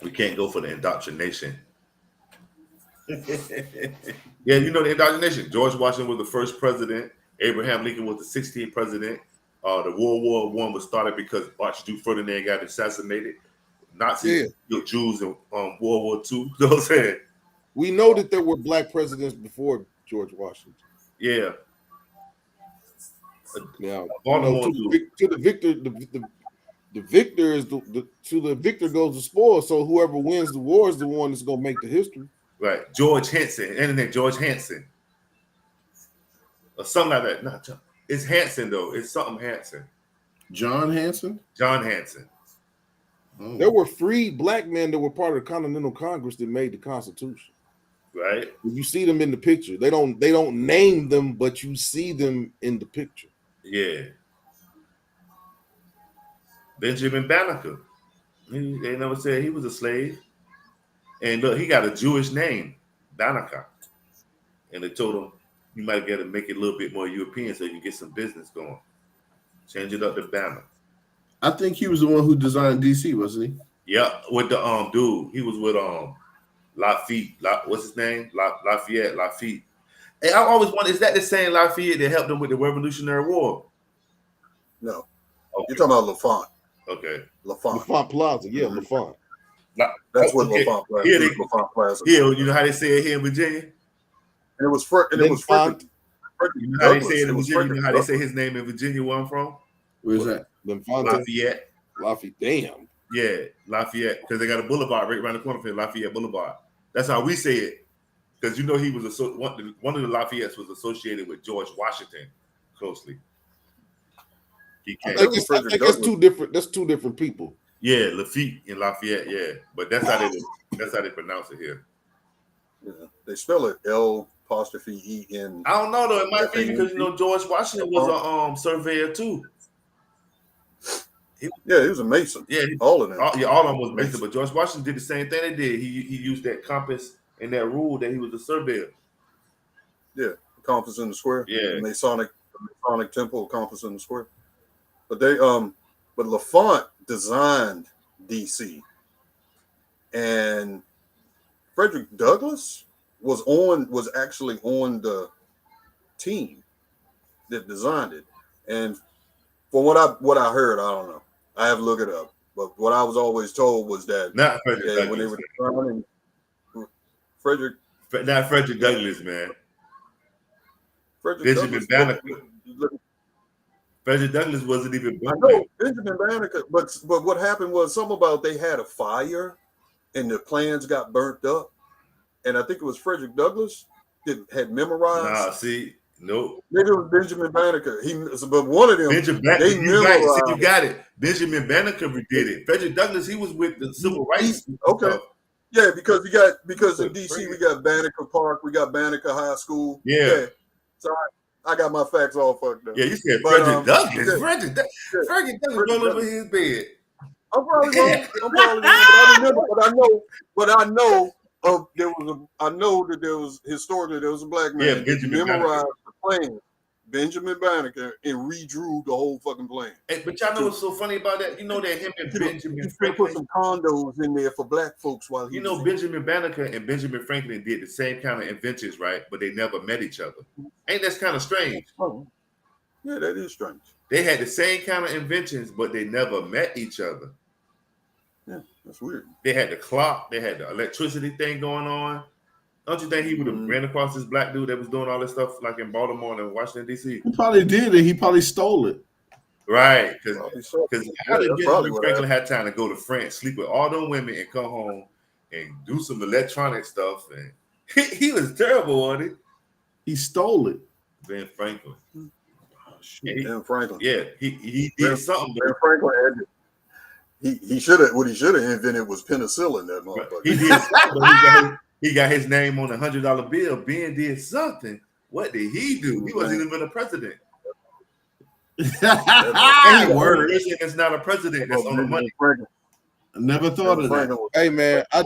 D: We can't go for the indoctrination. Yeah, you know the indoctrination. George Washington was the first president. Abraham Lincoln was the 16th president. The World War I was started because Archduke Ferdinand got assassinated. Nazis killed Jews in World War II. You know what I'm saying?
A: We know that there were black presidents before George Washington.
D: Yeah.
A: Now, to the victor, the victor is to the victor goes the spoil. So whoever wins the war is the one that's gonna make the history.
D: Right. George Hanson, internet George Hanson. Or something like that. Not John. It's Hanson though. It's something Hanson.
B: John Hanson?
D: John Hanson.
A: Oh. There were free black men that were part of the Continental Congress that made the Constitution.
D: Right.
A: You see them in the picture. They don't name them, but you see them in the picture.
D: Yeah. Benjamin Banneker. They never said he was a slave. And look, he got a Jewish name, Banneker. And they told him you might get to make it a little bit more European so you can get some business going. Change it up to Banner.
B: I think he was the one who designed DC, wasn't he?
D: Yeah, with the dude. He was with Lafitte. What's his name? Lafayette. Hey, I always wonder, is that the same Lafayette that helped them with the Revolutionary War?
C: No.
D: Okay.
C: You're talking about LaFont.
D: Okay.
A: LaFont Plaza. Yeah, LaFont.
C: That's what LaFont Plaza. LaFont Plaza.
D: Yeah, you know how they say it here in Virginia?
C: And it was Frederick.
D: You know how they say it in Virginia? You know how they say his name in Virginia where I'm from?
B: Where's that?
D: Lafayette.
A: Lafayette. Damn.
D: Yeah, Lafayette. Because they got a boulevard right around the corner from Lafayette Boulevard. That's how we say it. Because you know he was one of the Lafayettes was associated with George Washington closely.
A: I think that's two different. That's two different people.
D: Yeah, Lafitte and Lafayette. Yeah, but that's how they pronounce it here.
C: Yeah, they spell it L''E''N.
D: I don't know though. It might be because George Washington was a surveyor too.
C: He was a mason.
D: Yeah,
C: all of them.
D: All of them was mason, but George Washington did the same thing they did. He used that compass and that rule that he was a surveyor.
C: Yeah, the compass in the square.
D: Yeah,
C: the Masonic temple, compass in the square. But but LaFont designed DC, and Frederick Douglass was actually on the team that designed it. And from what I heard, I don't know. I have to look it up. But what I was always told was that
D: not Frederick Douglass,
C: when they were designing
D: not Frederick Douglass, man.
C: Benjamin
D: Banneker. Frederick Douglass wasn't even born.
C: I know Benjamin Banneker, but what happened was something about they had a fire and the plans got burnt up. And I think it was Frederick Douglass that had memorized.
D: Nope.
C: Maybe it was Benjamin Banneker. But one of them, they memorized.
D: You got it. Benjamin Banneker did it. Frederick Douglass, he was with the civil rights.
C: Okay. Yeah, because in DC we got Banneker Park, we got Banneker High School.
D: Yeah.
C: So I got my facts all fucked up.
D: Yeah, you said Frederick Douglass. Frederick Douglass rolled over his bed.
C: I'm probably wrong. But I know that there was historically there was a black man that memorized the plan, Benjamin Banneker, and redrew the whole fucking plan.
D: Hey, but y'all know what's so funny about that? You know that him and Benjamin
C: Franklin put some condos in there for black folks while he
D: Benjamin Banneker and Benjamin Franklin did the same kind of inventions, right? But they never met each other. Ain't that kind of strange?
C: Oh, yeah, that is strange.
D: They had the same kind of inventions, but they never met each other.
C: Yeah, that's weird.
D: They had the clock, they had the electricity thing going on. Don't you think he would have ran across this black dude that was doing all this stuff like in Baltimore and Washington, D.C.?
B: He probably did it. He probably stole it.
D: Right. Because how did Benjamin Franklin had time to go to France, sleep with all them women, and come home and do some electronic stuff? And he was terrible on it.
B: He stole it.
D: Ben Franklin.
C: Ben Franklin.
D: Yeah, he did something.
C: Ben Franklin had it. He should have. What he should have invented was penicillin. That motherfucker.
D: He did something. He got his name on a $100 bill. Ben did something. What did he do? He wasn't even a president.
B: Word.
D: President is not a president. That's on the money.
B: Never thought of that.
A: Hey man, I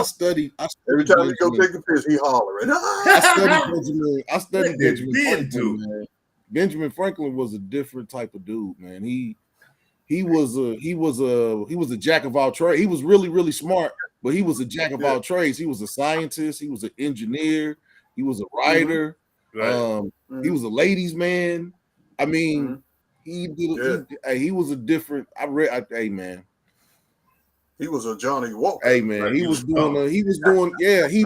A: studied
C: Every time he go
A: Benjamin.
C: take a piss, he hollering.
A: I studied Benjamin
D: What did Ben
A: Franklin,
D: do?
A: man. Benjamin Franklin was a different type of dude, man. He was a jack of all trades. He was really, really smart, but he was a jack of all trades. He was a scientist, he was an engineer, he was a writer,
D: Right.
A: he was a ladies' man. I mean, he was a different. Hey man.
C: He was a Johnny Walker.
A: Hey man,
D: Right,
A: he was doing yeah, he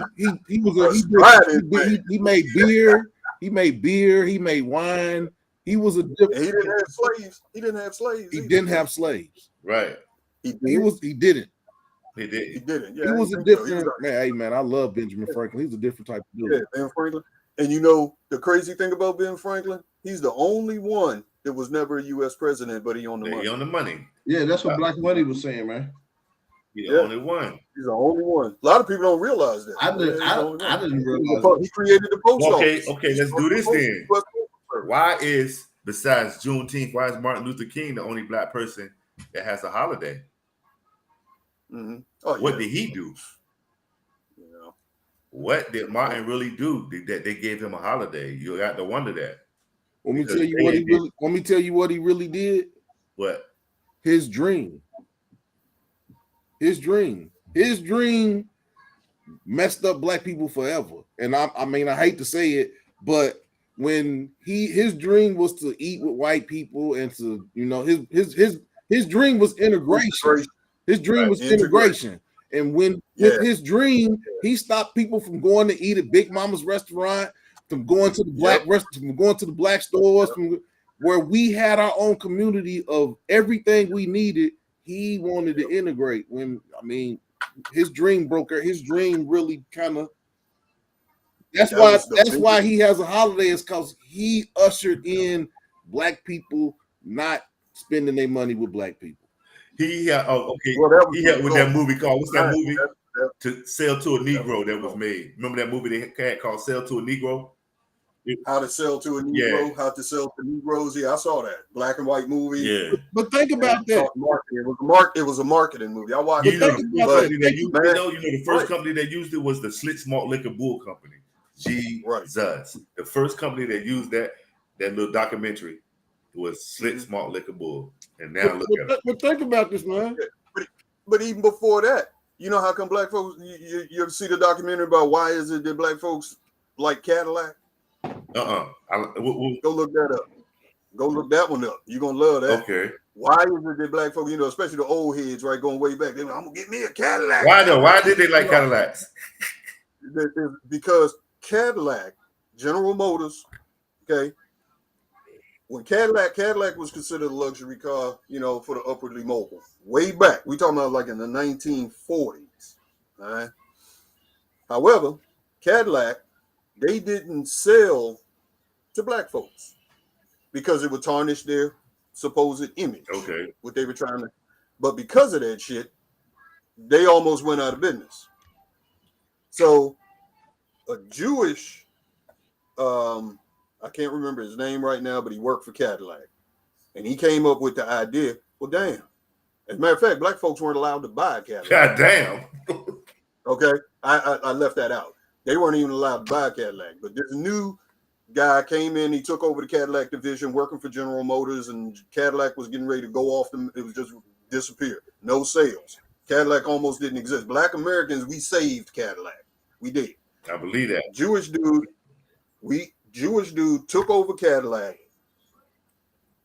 A: made beer, he made wine. He was a different.
C: And he didn't have slaves. He didn't have slaves.
A: He didn't have slaves.
D: Right.
A: He didn't.
C: He didn't. Yeah,
A: He was a different man. Hey man, I love Benjamin Franklin. He's a different type of dude.
C: Yeah, Ben Franklin. And you know the crazy thing about Ben Franklin, he's the only one that was never a U.S. president, but he on the money.
D: He on the money.
B: Yeah, that's what Black Money was saying, man.
D: He the only one.
C: He's the only one. A lot of people don't realize that.
B: I didn't realize
C: he created the post office.
D: Okay, let's do this then. Why is, besides Juneteenth, why is Martin Luther King the only black person that has a holiday? What did he do? What did Martin really do that they gave him a holiday? You got to wonder that.
A: Let me tell you what he really did.
D: What?
A: His dream messed up black people forever. And I mean, I hate to say it, but when his dream was to eat with white people and to, you know, his dream was integration. His dream was integration. And with his dream, he stopped people from going to eat at Big Mama's restaurant, from going to the black from going to the black stores, from where we had our own community of everything we needed. He wanted to integrate. His dream his dream really kind of. That's why he has a holiday, is because he ushered in black people not spending their money with black people.
D: He had with that movie called, what's that movie? To Sell to a Negro that was made. Remember that movie they had called Sell to a Negro?
C: How to Sell to a Negro, How to Sell to Negroes. Yeah, I saw that black and white movie.
D: Yeah,
A: but think about that.
C: It was a marketing movie. I watched it.
D: The first company that used it was the Schlitz Malt Liquor Bull Company. Jesus. The first company that used that little documentary was Schlitz Malt Liquor Bull. And now look at it.
A: But think about this, man.
C: But even before that, you know how come black folks, you ever see the documentary about why is it that black folks like Cadillac? Go look that up. Go look that one up. You're going to love that.
D: Okay.
C: Why is it that black folks, especially the old heads, right, going way back, they're like, I'm going to get me a Cadillac.
D: Why though? Why did they like Cadillacs?
C: Because Cadillac, General Motors, okay, when Cadillac was considered a luxury car, for the upwardly mobile, way back. We talking about like in the 1940s. All right. However, Cadillac, they didn't sell to black folks because it would tarnish their supposed image.
D: Okay.
C: What they were trying to, but because of that shit, they almost went out of business. So a Jewish, I can't remember his name right now, but he worked for Cadillac. And he came up with the idea, well, damn. As a matter of fact, black folks weren't allowed to buy a Cadillac.
D: God damn.
C: Okay. I left that out. They weren't even allowed to buy a Cadillac. But this new guy came in, he took over the Cadillac division, working for General Motors, and Cadillac was getting ready to go off them. It was just disappeared. No sales. Cadillac almost didn't exist. Black Americans, we saved Cadillac. We did.
D: I believe that.
C: Jewish dude took over Cadillac,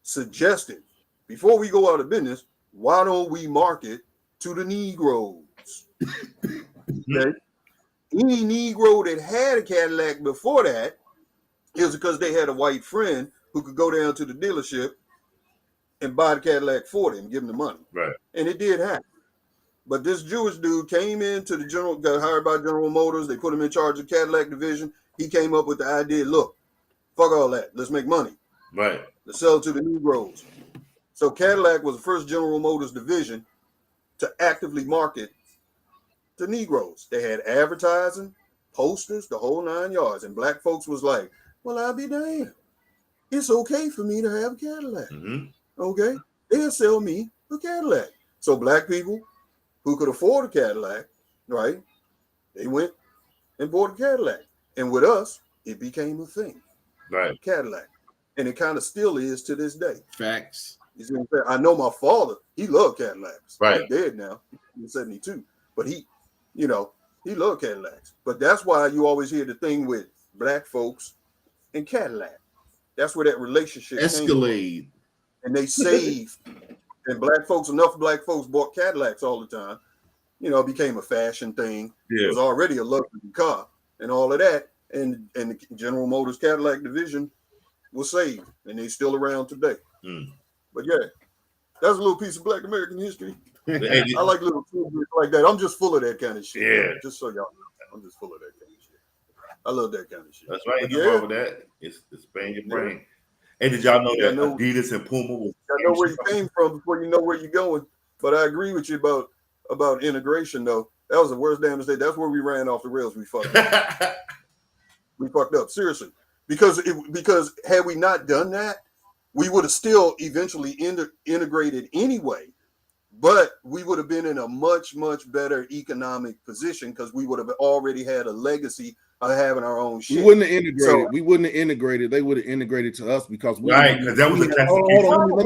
C: suggested, before we go out of business, why don't we market to the Negroes? Okay. Any Negro that had a Cadillac before that, it was because they had a white friend who could go down to the dealership and buy the Cadillac for them, give them the money.
D: Right.
C: And it did happen. But this Jewish dude came into got hired by General Motors. They put him in charge of the Cadillac division. He came up with the idea, look, fuck all that. Let's make money.
D: Right.
C: Let's sell to the Negroes. So Cadillac was the first General Motors division to actively market to Negroes. They had advertising, posters, the whole 9 yards. And black folks was like, well, I'll be damned. it's okay for me to have a Cadillac.
D: Mm-hmm.
C: Okay, they'll sell me a Cadillac. So black people who could afford a Cadillac, right? They went and bought a Cadillac, and with us, it became a thing.
D: Right.
C: Cadillac, and it kind of still is to this day.
B: Facts.
C: You see what I'm saying? I know my father, he loved Cadillacs.
D: Right.
C: He's dead now. He's 72. But he loved Cadillacs. But that's why you always hear the thing with black folks and Cadillac. That's where that relationship
B: Escalade.
C: came from. And they saved. And enough black folks bought Cadillacs all the time. It became a fashion thing.
D: Yeah.
C: It was already a luxury car and all of that. And the General Motors Cadillac division was saved. And they're still around today.
D: Mm.
C: But yeah, that's a little piece of Black American history.
D: Hey,
C: I like little tidbits like that. I'm just full of that kind of shit.
D: Yeah.
C: Man. Just so y'all know, I'm just full of that kind of shit. I love that kind of shit.
D: That's right.
C: But
D: You wrong with that. It's bang your brain. Hey, did y'all know that Adidas and Puma was?
C: I know where you came from before you know where you're going. But I agree with you about integration, though. That was the worst damn mistake. That's where we ran off the rails. We fucked up. We fucked up, seriously. Because had we not done that, we would have still eventually integrated anyway, but we would have been in a much, much better economic position because we would have already had a legacy of having our own shit.
A: We wouldn't have integrated. We wouldn't have integrated. They would have integrated to us because we
D: right. Because that was a classification.
A: Hold on.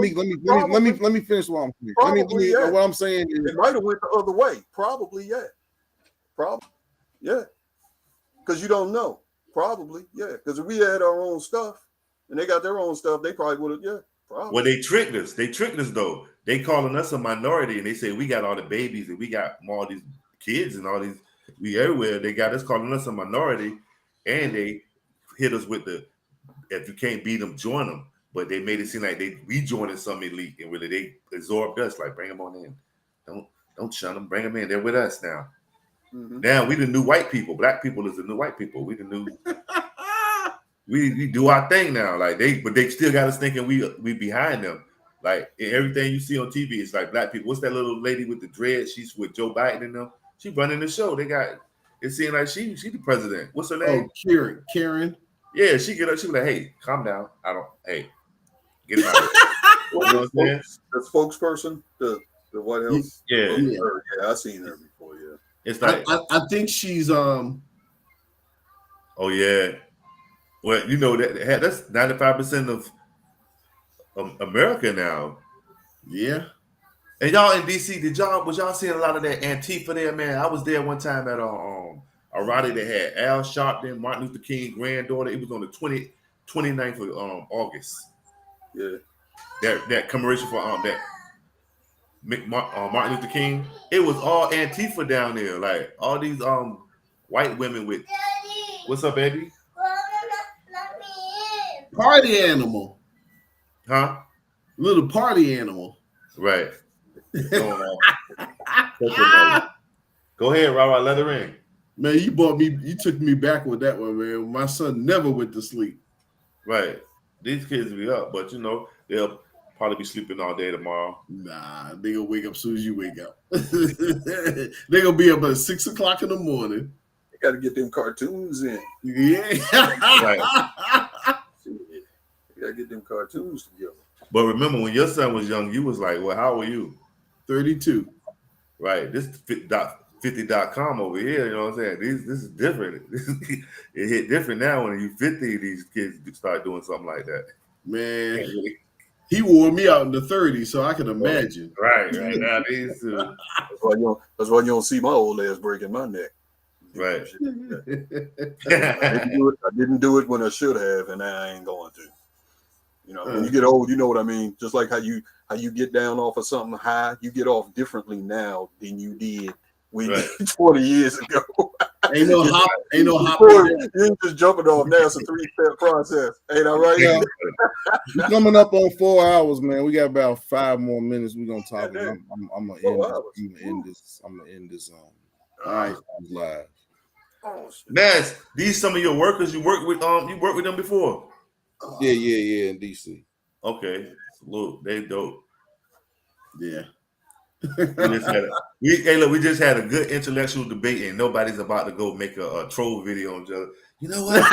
A: Let me finish what I'm saying. What I'm saying is
C: it might have went the other way. Probably, yeah. Probably, yeah. Because you don't know. Probably, yeah. Because if we had our own stuff and they got their own stuff, they probably would have, yeah. Probably.
D: Well, they tricked us. They tricked us though. They calling us a minority, and they say we got all the babies and we got all these kids and all these. We everywhere. They got us calling us a minority, and they hit us with the if you can't beat them, join them. But they made it seem like we joining some elite, and really they absorbed us. Like bring them on in. Don't shun them. Bring them in. They're with us now. Mm-hmm. Now we the new white people. Black people is the new white people. We the new. we do our thing now. Like but they still got us thinking we behind them. Like everything you see on TV is like black people. What's that little lady with the dreads? She's with Joe Biden and them. She running the show. It seemed like she the president. What's her name?
B: Oh, Karen.
D: Yeah, she get up. She be like, hey, calm down. Hey, get it out. You know what I'm saying?
C: The spokesperson, the White House.
D: Yeah,
C: I've seen her before. Yeah,
D: it's like
B: I think she's
D: Oh yeah. Well, you know that's 95% of America now.
B: Yeah.
D: And y'all in DC, was y'all seeing a lot of that Antifa there, man? I was there one time at a rally that had Al Sharpton, Martin Luther King granddaughter. It was on the 29th of August.
C: Yeah.
D: That commemoration for that Martin Luther King. It was all Antifa down there, like all these white women with. Daddy, what's up, baby?
B: Let me in. Party animal.
D: Huh?
B: Little party animal.
D: Right. Go ahead, Robert. Let her in.
B: Man, you took me back with that one, man. My son never went to sleep.
D: Right. These kids be up, but they'll probably be sleeping all day tomorrow.
B: Nah, they gonna wake up as soon as you wake up. They gonna be up at 6 o'clock in the morning.
C: They gotta get them cartoons in.
B: Yeah.
C: Right. You gotta get them cartoons together.
D: But remember, when your son was young, you was like, well, how old were you?
B: 32.
D: Right. This 50.com over here, you know what I'm saying? This is different. It hit different now when you 50, these kids start doing something like that.
B: Man, he wore me out in the 30s, so I can imagine.
D: Right. Now these two.
C: That's why you don't see my old ass breaking my neck.
D: Right.
C: I didn't do it when I should have, and now I ain't going to. You know, when you get old, you know what I mean. Just like how you get down off of something high, you get off differently now than you did when 20 years ago.
B: Ain't no hop.
C: You ain't just jumping off now. It's a 3-step process. Ain't that right?
A: Yeah. We're coming up on 4 hours, man. We got about 5 more minutes. We're gonna talk. I'm gonna end this. I'm gonna end this. All right, live.
D: Maas, these some of your workers you worked with them before.
A: Yeah, in DC.
D: Okay, look, they dope.
B: Yeah.
D: We just had a good intellectual debate, and nobody's about to go make a troll video on each other. You know what?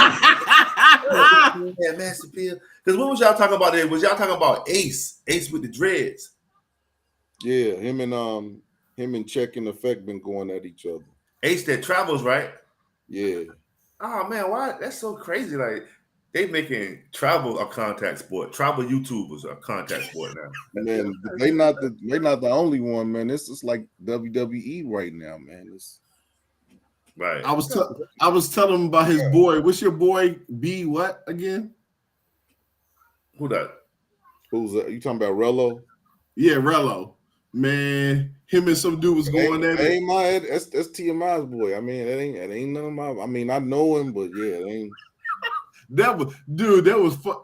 D: Yeah, Maas Apeal. Because what was y'all talking about there? Was y'all talking about Ace? Ace with the dreads.
A: Yeah, him and Check in Effect been going at each other.
D: Ace that travels, right?
A: Yeah.
D: Oh man, why? That's so crazy. Like they making travel a contact sport. Travel YouTubers are a contact sport now.
A: Man, they not the only one, man. This is like WWE right now, man. It's
D: Right.
B: I was telling him about his boy. What's your boy B? What again?
D: Who that?
A: who's that? You talking about Rello?
B: Yeah, Rello. Man, him and some dude was going at it.
A: Ain't my that's TMI's boy. I mean, that ain't none of my. I mean, I know him, but yeah, it ain't.
B: That was fun.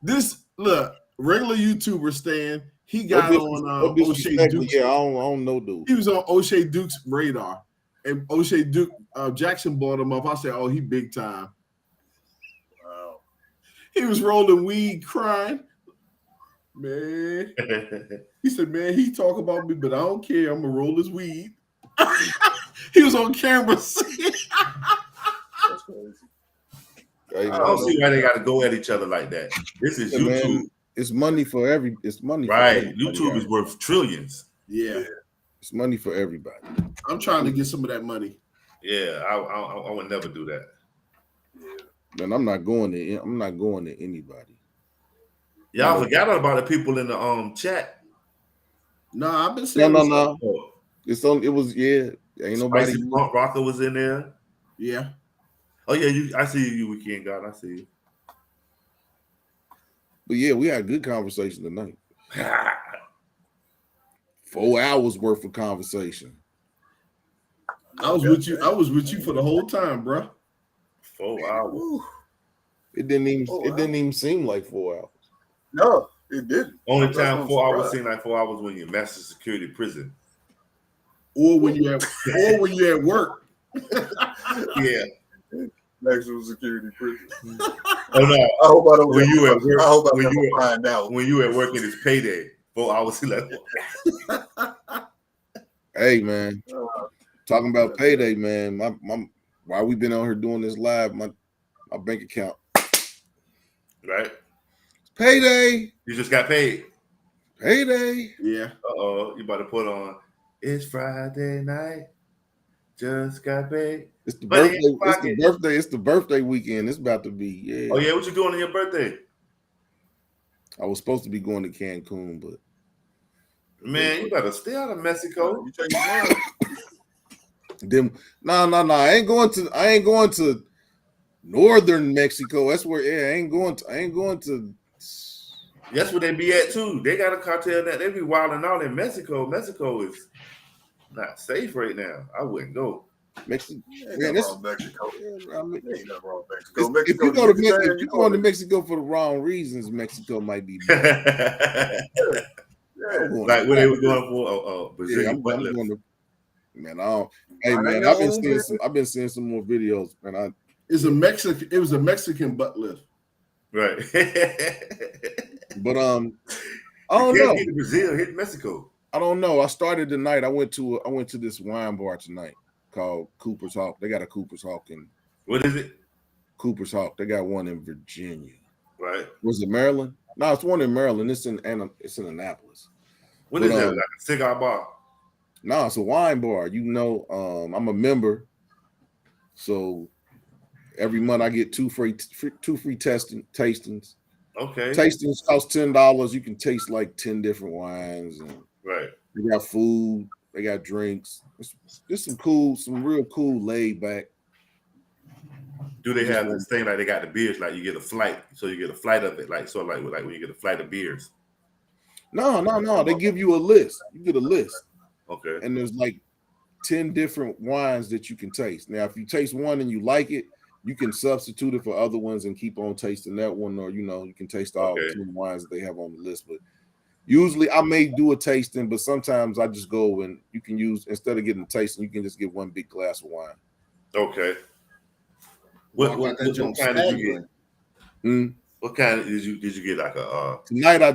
B: This look regular YouTuber Stan. He got on O'Shea Duke's.
A: Yeah, I don't know, dude.
B: He was on O'Shea Duke's radar, and O'Shea Duke Jackson bought him up. I said, "Oh, he big time."
C: Wow.
B: He was rolling weed, crying. Man, he said, "Man, he talk about me, but I don't care. I'm gonna roll his weed." He was on camera.
C: That's crazy.
A: Hey,
D: I don't see why they got to go at each other like that. This is YouTube.
A: Man, it's money for It's money.
D: Right.
A: For
D: YouTube is worth trillions.
B: Yeah,
A: it's money for everybody.
B: I'm trying to get some of that money.
D: Yeah, I would never do that.
A: Man, I'm not going to anybody.
D: Y'all forgot about the people in the chat.
B: No, I've been saying
A: No. It's on. It was Ain't nobody.
D: Spicy Punk Rocker was in there.
B: Yeah.
D: Oh yeah, I see you, Weekend God. I see you.
A: But yeah, we had a good conversation tonight. 4 hours worth of conversation.
B: I was with you. I was with you for the whole time, bro.
D: 4 hours.
A: It didn't even seem like 4 hours.
C: No, it didn't.
D: Only time 4 hours seem like 4 hours when you're in master security prison.
B: Or when you're at work.
D: Yeah.
C: Maximum security prison.
D: Oh no!
C: I hope I don't.
D: When you at work,
C: I hope I don't find out.
D: When you at work and it's payday, 4 hours left.
A: Hey man, talking about payday, man. My while we've been on here doing this live, my bank account.
D: Right.
A: Payday.
D: You just got paid.
A: Payday.
B: Yeah.
D: You about to put on. It's Friday night. Just got paid.
A: It's the birthday. It's the birthday weekend. It's about to be. Yeah.
D: Oh yeah, what you doing on your birthday?
A: I was supposed to be going to Cancun, but
D: man, you better stay out of Mexico.
C: You change your mind.
A: No. I ain't going to northern Mexico. That's where. Yeah, I ain't going to.
D: That's where they be at too. They got a cartel that they be wilding out in Mexico. Mexico is not safe right now. I wouldn't go.
A: Mexico.
C: Ain't nothing wrong with Mexico.
A: If you going to Mexico for the wrong reasons, Mexico might be bad.
D: Like what they were going for.
A: Brazilian I'm going to. Man, I don't. Hey man, I've been seeing some more videos, man.
B: It was a Mexican butt lift.
D: Right.
A: But I don't know.
D: Hit Brazil, hit Mexico.
A: I don't know. I started tonight. I went to this wine bar tonight called Cooper's Hawk. They got a Cooper's Hawk in.
D: What is it?
A: Cooper's Hawk. They got one in Virginia.
D: Right.
A: Was it Maryland? No, it's one in Maryland. It's in Annapolis.
D: What is that? Like a cigar bar?
A: No, it's a wine bar. I'm a member, so every month I get two free tastings.
D: Okay.
A: Tastings cost $10. You can taste like 10 different wines. And
D: right.
A: They got food. They got drinks. It's some real cool laid back.
D: Do they have this thing like they got the beers? Like you get a flight, so you get a flight of it, like when you get a flight of beers.
A: No. They give you a list. You get a list.
D: Okay.
A: And there's like 10 different wines that you can taste. Now, if you taste one and you like it, you can substitute it for other ones and keep on tasting that one, or you can taste all 10 wines that they have on the list. But usually I may do a tasting, but sometimes I just go and you can use, instead of getting a tasting, you can just get one big glass of wine.
D: Okay. What kind did you get? What kind did you get? Like a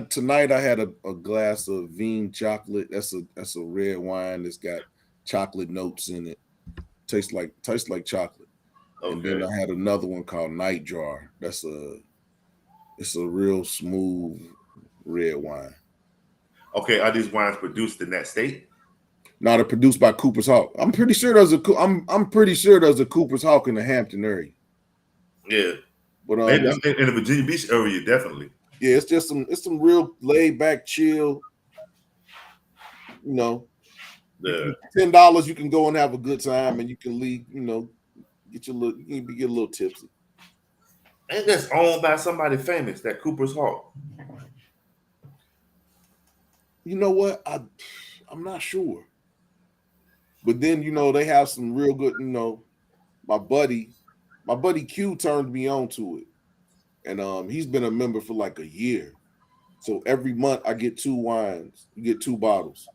A: tonight I had a glass of Vin chocolate. That's a red wine that's got chocolate notes in it. Tastes like chocolate. And then I had another one called Night Jar. It's a real smooth red wine.
D: Okay, are these wines produced in that state?
A: No, they're produced by Cooper's Hawk. I'm pretty sure there's a Cooper's Hawk in the Hampton area.
D: Yeah,
A: but
D: maybe in the Virginia Beach area, definitely.
A: Yeah, it's some real laid back, chill. You know, $10 you can go and have a good time, and you can leave. You know, get a little tipsy.
D: And that's owned by somebody famous, that Cooper's Hawk.
A: You know what? I'm not sure. But then, they have some real good, my buddy Q turned me on to it. And he's been a member for like a year. So every month I get 2 wines. You get 2 bottles.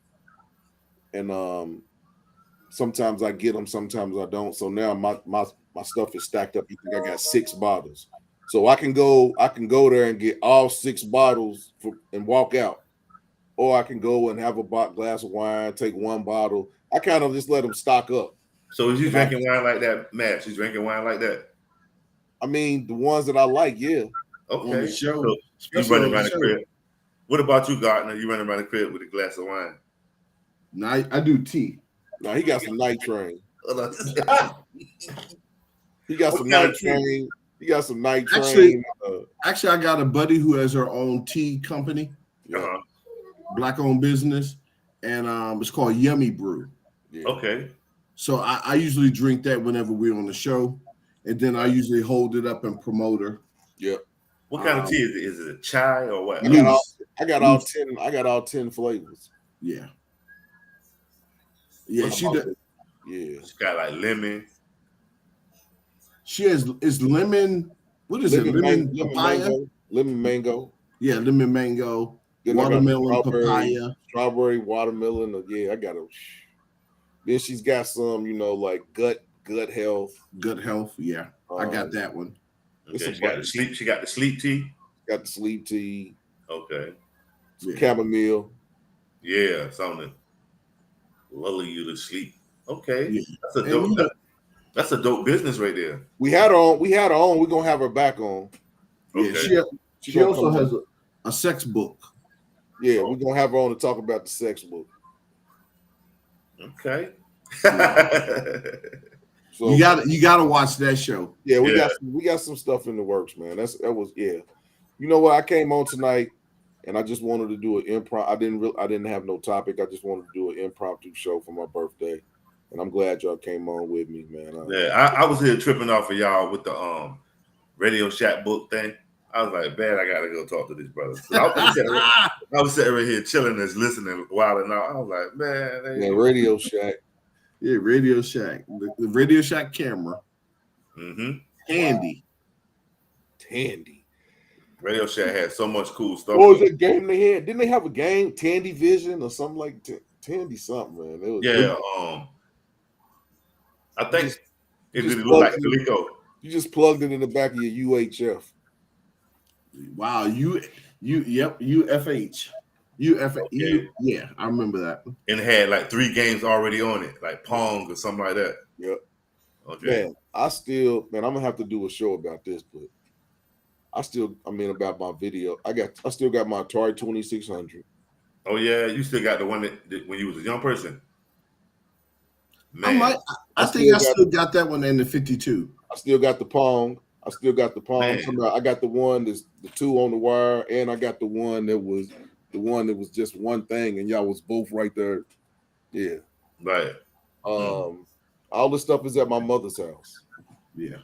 A: And sometimes I get them, sometimes I don't. So now my stuff is stacked up. You think I got 6 bottles. So I can go there and get all 6 bottles and walk out. Or I can go and have a glass of wine, take 1 bottle. I kind of just let them stock up.
D: So is you drinking wine like that, Matt? You drinking wine like that?
A: I mean, the ones that I like, yeah.
D: Okay.
B: On the show.
D: So you running around the crib. What about you, Gardner? You running around the crib with a glass of wine?
B: No, I do tea.
A: No, he got some night train. He got some
D: kind
A: night
D: of tea?
A: train. He got some night train.
B: Actually, I got a buddy who has her own tea company, Black-owned business, and it's called Yummy Brew.
A: Yeah.
D: Okay.
B: So I usually drink that whenever we're on the show, and then I usually hold it up and promote her.
A: Yep.
D: What kind of tea is it? Is it a chai or what?
A: I got all 10 flavors.
B: Yeah. Yeah, she does.
A: Yeah.
D: She got like lemon.
B: She is lemon. What is it? Lemon papaya?
A: Lemon mango.
B: Yeah, lemon mango.
A: Then
B: watermelon papaya.
A: Strawberry, watermelon. Yeah, I got it. Then she's got some, like gut health.
B: Good health. Yeah, I got that one.
D: Okay, she got the sleep. She got the sleep tea.
A: Got the sleep tea.
D: Okay.
A: Chamomile.
D: Yeah, something lulling you to sleep. Okay,
B: Yeah.
D: That's a dope business right there.
A: We had her on. We're gonna have her back on.
D: Okay.
B: Yeah, she also has a sex book.
A: Yeah, we're gonna have her on to talk about the sex book.
D: Okay.
B: So you gotta watch that show.
A: Yeah, we got some stuff in the works, man. That was. You know what? I came on tonight, and I just wanted to do an improv. I didn't have no topic. I just wanted to do an impromptu show for my birthday, and I'm glad y'all came on with me, man.
D: I was here tripping off of y'all with the Radio Shack book thing. I was like, man, I gotta go talk to these brothers. I was sitting right here chilling and listening while and all. I was like, man,
A: Radio Shack.
B: Yeah, Radio Shack. The Radio Shack camera.
D: Mm-hmm.
B: Tandy.
D: Radio Shack had so much cool stuff.
A: What was that game they had? Didn't they have a game, Tandy Vision or something like Tandy something, man? It was
D: I think it looked like Coleco.
A: You just plugged it in the back of your UHF.
B: Wow, UFH. Yeah, I remember that.
D: And it had like 3 games already on it, like Pong or something like that.
A: Yep.
D: Okay.
A: Man, I'm gonna have to do a show about this, but about my video. I still got my Atari 2600.
D: Oh yeah, you still got the one that when you was a young person. Man,
B: I think I still got that one in the 52.
A: I still got the Pong.
D: Man.
A: I got the one that's the 2 on the wire, and I got the one that was just one thing, and y'all was both right there. Yeah.
D: Right.
A: All this stuff is at my mother's house.
B: Yeah.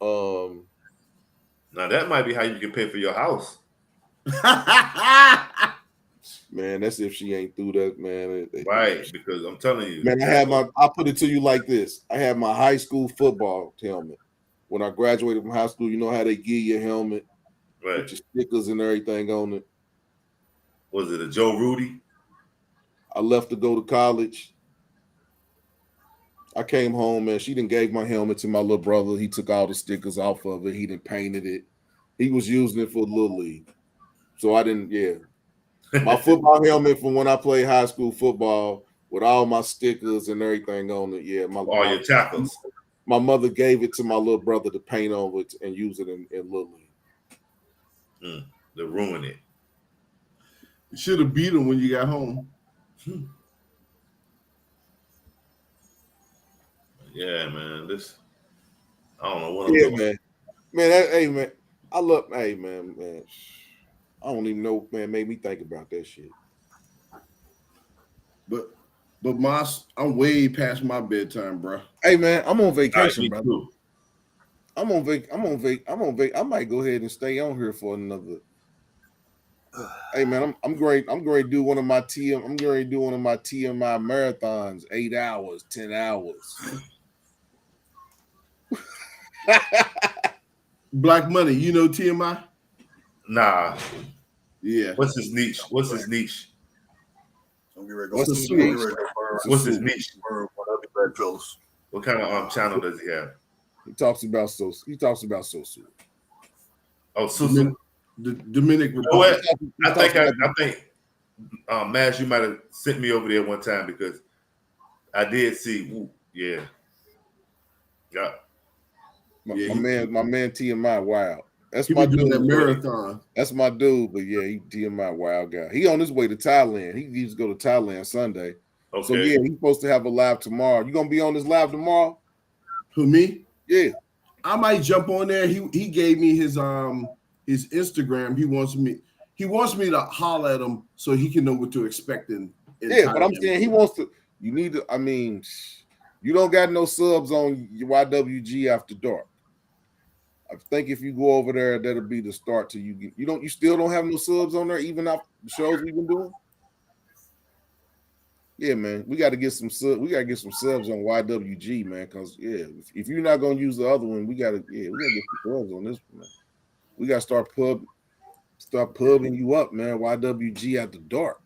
D: Now that might be how you can pay for your house.
A: Man, that's if she ain't through that, man.
D: Right, because I'm telling you.
A: Man, I'll put it to you like this. I had my high school football helmet. When I graduated from high school, you know how they give you a helmet?
D: Right.
A: With your stickers and everything on it.
D: Was it a Joe Rudy?
A: I left to go to college. I came home, man. She done gave my helmet to my little brother. He took all the stickers off of it. He done painted it. He was using it for Little League. So I didn't, my football helmet from when I played high school football with all my stickers and everything on it. Yeah,
D: all your tackles.
A: my mother gave it to my little brother to paint over it and use it in Little League.
D: They ruin it.
B: You should have beat him when you got home.
D: Yeah, man. I don't know what
A: Yeah,
D: I'm doing.
A: man. Hey, man. I love. Hey, man. I don't even know. Man, made me think about that shit.
B: But Maas, I'm way past my bedtime, bro.
A: Hey, man. I'm on
D: All right,
A: vacation,
D: me
A: brother.
D: too.
A: I'm on vac. I might go ahead and stay on here for another. Hey, man. I'm great. I'm going to do one of my TM. I'm going to do one of my TMI marathons. 8 hours, 10 hours.
B: Black Money, you know TMI?
D: Nah.
B: Yeah.
D: What's his niche? What's his niche?
C: Don't get ready to
A: What's
C: go.
A: his
C: Don't get
A: niche?
C: ready to burn.
D: What's his niche?
C: Burn one of the red pills.
D: What kind of channel does he have?
A: He talks about so.
D: Oh, Susu.
B: The Dominican
D: You know what?
B: Republic.
D: I think Mass, you might have sent me over there one time because I did see. Ooh, yeah.
A: My
B: Yeah,
A: man TMI wild. That's
B: He
A: my
B: been doing
A: dude.
B: that marathon.
A: That's my dude, but yeah, he TMI wild guy. He on his way to Thailand. He used to go to Thailand Sunday.
D: Okay.
A: So yeah, he's supposed to have a live tomorrow. You gonna be on this live tomorrow?
B: Who, me?
A: Yeah.
B: I might jump on there. He gave me his Instagram. He wants me to holler at him so he can know what to expect in
A: Yeah, but I'm
B: Thailand.
A: saying he wants to. You need to. I mean, you don't got no subs on your YWG after dark. I think if you go over there, that'll be the start to you get. You still don't have no subs on there, even after the shows we've been doing. Yeah, man, we got to get some subs. We got to get some subs on YWG, man. Because yeah, if you're not gonna use the other one, we gotta get some subs on this one, man. We gotta start pubbing you up, man. YWG after dark.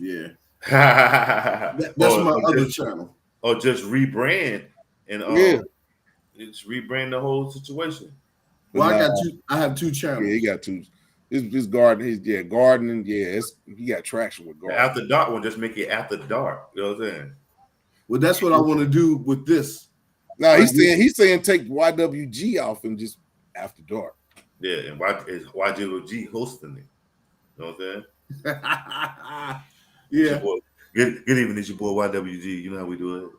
B: Yeah, that's my other channel.
D: Or just rebrand and just rebrand the whole situation.
B: Well, I have two channels.
A: Yeah, he got two. His garden, gardening. Yeah, he got traction with gardening.
D: The after dark one, just make it after dark. You know what I'm saying?
B: Well, that's what I want to do with this.
A: No, he's saying take YWG off and just after dark.
D: Yeah, and YWG hosting it. You know what I'm saying?
B: Yeah.
D: Good evening, it's your boy YWG. You know how we do it,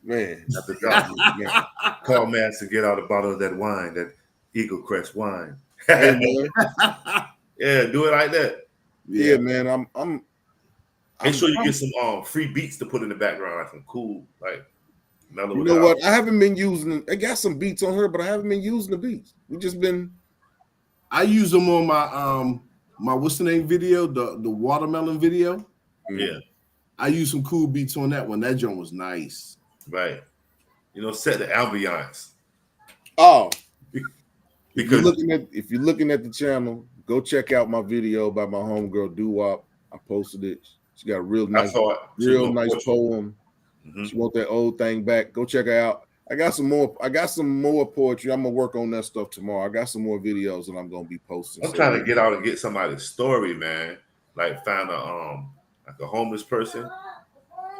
A: man.
D: After dark, man. Call Mass to get out a bottle of that wine, that Eagle Crest wine.
A: Hey, man.
D: Yeah, do it like that.
A: Yeah, man. I'm
D: Make sure you get some free beats to put in the background, like some cool, like mellow.
A: You know what? I haven't been using. I got some beats on her, but I haven't been using the beats. We just been.
B: I use them on my what's the name video, the watermelon video.
D: Yeah,
B: I use some cool beats on that one. That joint was nice.
D: Right. Set the ambiance.
A: Oh,
D: because
A: if you're looking at the channel, go check out my video by my homegirl Doo-Wop. I posted it. She got a real nice poem. Mm-hmm. She want that old thing back. Go check her out. I got some more poetry. I'm gonna work on that stuff tomorrow. I got some more videos that I'm gonna be posting.
D: I'm trying to get out and get somebody's story, man. Like find a homeless person,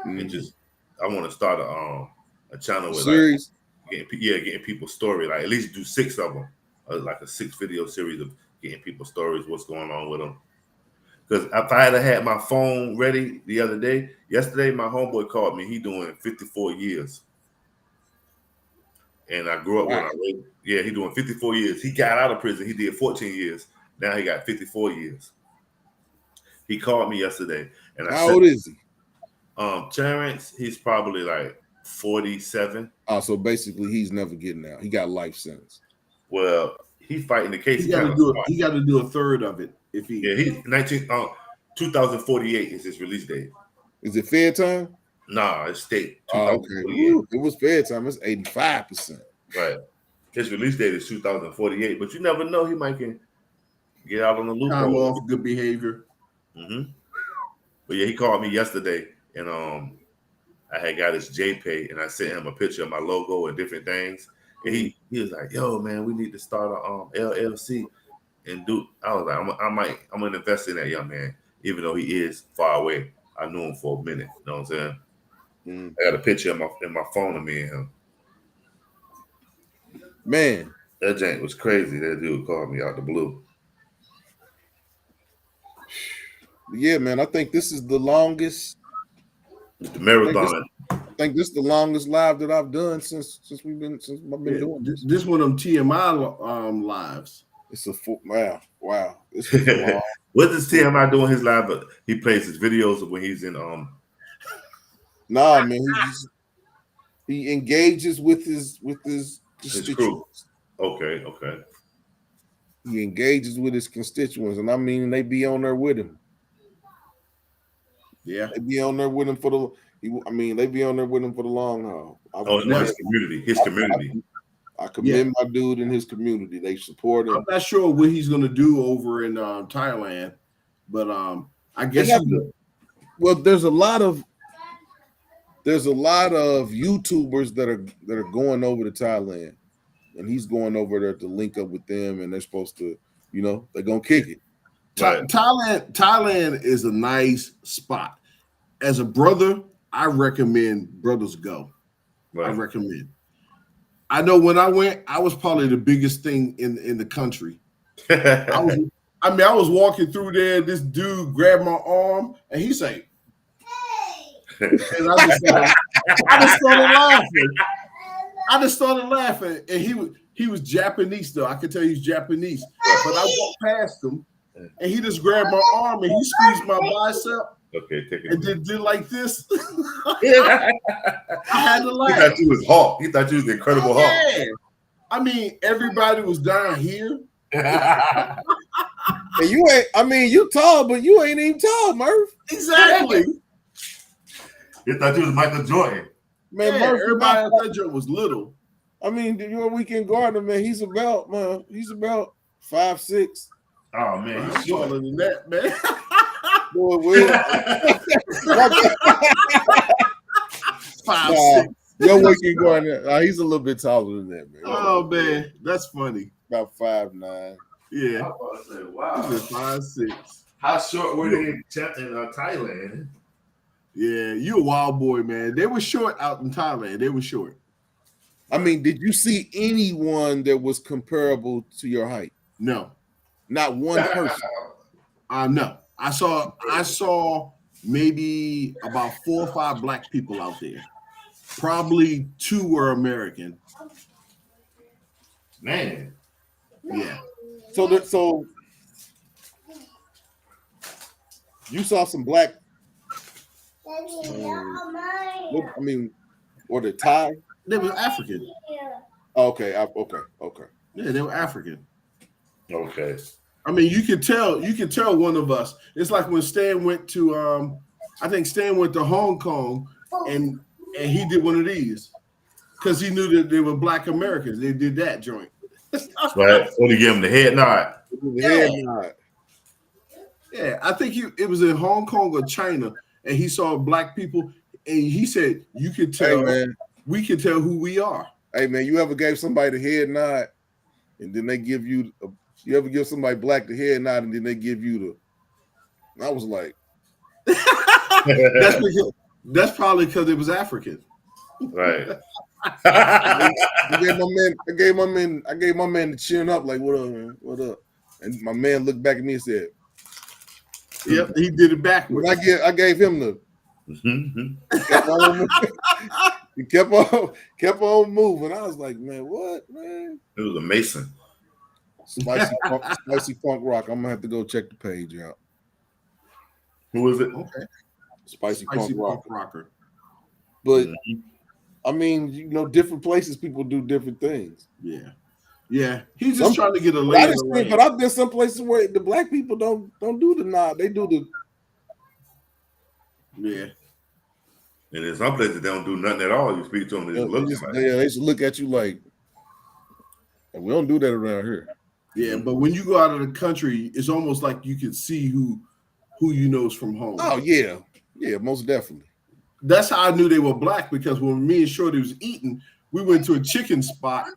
D: and just I want to start a channel with
A: series.
D: Getting people's story. Like at least do 6 of them, like a 6 video series of getting people's stories, what's going on with them. Because if I had my phone ready yesterday, my homeboy called me. He doing 54 years. And I grew up when he doing 54 years. He got out of prison. He did 14 years. Now he got 54 years. He called me yesterday. And
A: How old is he?
D: Terrence, he's probably like 47.
A: Oh, so basically he's never getting out. He got life sentence.
D: Well, he's fighting the case.
B: He got to do a third of it. If he
D: he's 2048 is his release date.
A: Is it fair time?
D: Nah, it's state.
A: Oh, okay. Ooh, it was fair time. It's 85%.
D: Right. His release date is 2048, but you never know. He might can get out on the loophole.
B: Time off, good behavior.
D: Mm-hmm. But yeah, he called me yesterday, and I had got his JPay, and I sent him a picture of my logo and different things. And he was like, "Yo, man, we need to start a LLC and do." I was like, I'm gonna invest in that young man, even though he is far away. I knew him for a minute. You know what I'm saying? I got a picture in my phone of me and him.
A: Man,
D: That jank was crazy. That dude called me out the blue.
A: yeah, man. I think this is the longest.
D: It's the marathon.
A: I think this is the longest live that I've done since I've been doing this.
B: This one of them TMI lives.
A: It's a full wow. This was long.
D: What does TMI doing his live? He plays his videos of when he's in
A: Nah, man. He engages with his constituents.
D: Okay.
A: He engages with his constituents, and I mean they be on there with him.
B: Yeah,
A: they be on there with him for the. They be on there with him for the long haul.
D: His community.
A: I commend my dude in his community. They support him.
B: I'm not sure what he's going to do over in Thailand, but I guess.
A: Well, there's a lot of YouTubers that are going over to Thailand, and he's going over there to link up with them, and they're supposed to, they're gonna kick it.
B: Thailand is a nice spot. As a brother, I recommend brothers go. Right. I recommend. I know when I went, I was probably the biggest thing in the country. I was walking through there. This dude grabbed my arm, and he said, "Hey!" And I just started laughing. And he was Japanese though. I could tell he's Japanese. But I walked past him, and he just grabbed my arm and he squeezed my bicep.
D: Okay, take it.
B: And did like this. I had to laugh.
D: He thought you was Hulk. He thought you was the Incredible Hulk.
B: Yeah. I mean, everybody was down here.
A: And you ain't. You tall, but you ain't even tall, Murph.
B: Exactly.
D: You thought you was Michael Jordan.
B: Man, Murph, everybody I thought you was little.
A: I mean, you're a weekend gardener, man. He's about 5'6".
B: Oh man, he's taller than that, man.
A: Boy, Will.
B: 5'6".
A: Your weekend gardener, he's a little bit taller than that, man.
B: Oh man, that's funny.
A: About 5'9".
B: Yeah.
D: Wow.
B: He's 5'6".
D: How short were they in Thailand?
B: Yeah, you a wild boy, man. They were short out in Thailand. They were short.
A: I mean, did you see anyone that was comparable to your height?
B: No.
A: Not one person.
B: No. I saw maybe about 4 or 5 black people out there. Probably 2 were American.
D: Man.
B: Yeah.
A: So you saw some black. Were they Thai?
B: They were African.
A: Okay.
B: Yeah, they were African.
D: Okay.
B: I mean, you can tell one of us. It's like when Stan went to I think Stan went to Hong Kong and he did one of these because he knew that they were black Americans. They did that joint.
D: Right. Only give him the head nod.
B: Yeah, I think it was in Hong Kong or China, and he saw black people, and he said, "You can tell,
A: hey, man.
B: We can tell who we are."
A: Hey man, you ever gave somebody the head nod, and then they give you? You ever give somebody black the head nod, and then they give you the? I was like,
B: that's probably because it was African,
D: right?
A: I gave my man the chin up, like, "What up, man? What up?" And my man looked back at me and said,
B: "Yep, he did it backwards."
A: I gave him the. He kept on moving. I was like, man, what, man?
D: It was a Mason.
A: Spicy punk rock. I'm gonna have to go check the page out.
D: Who was it?
B: Okay.
A: Spicy punk
B: rocker.
A: But I mean, different places people do different things.
B: Yeah. He's just trying to get a lay.
A: But I've been some places where the black people don't do the nod. They do the.
B: Yeah.
D: And in some places they don't do nothing at all. You speak to them, they just look like.
A: Yeah, they just look at you like, we don't do that around here.
B: Yeah, but when you go out of the country, it's almost like you can see who you know is from home.
A: Oh yeah, most definitely.
B: That's how I knew they were black, because when me and Shorty was eating, we went to a chicken spot,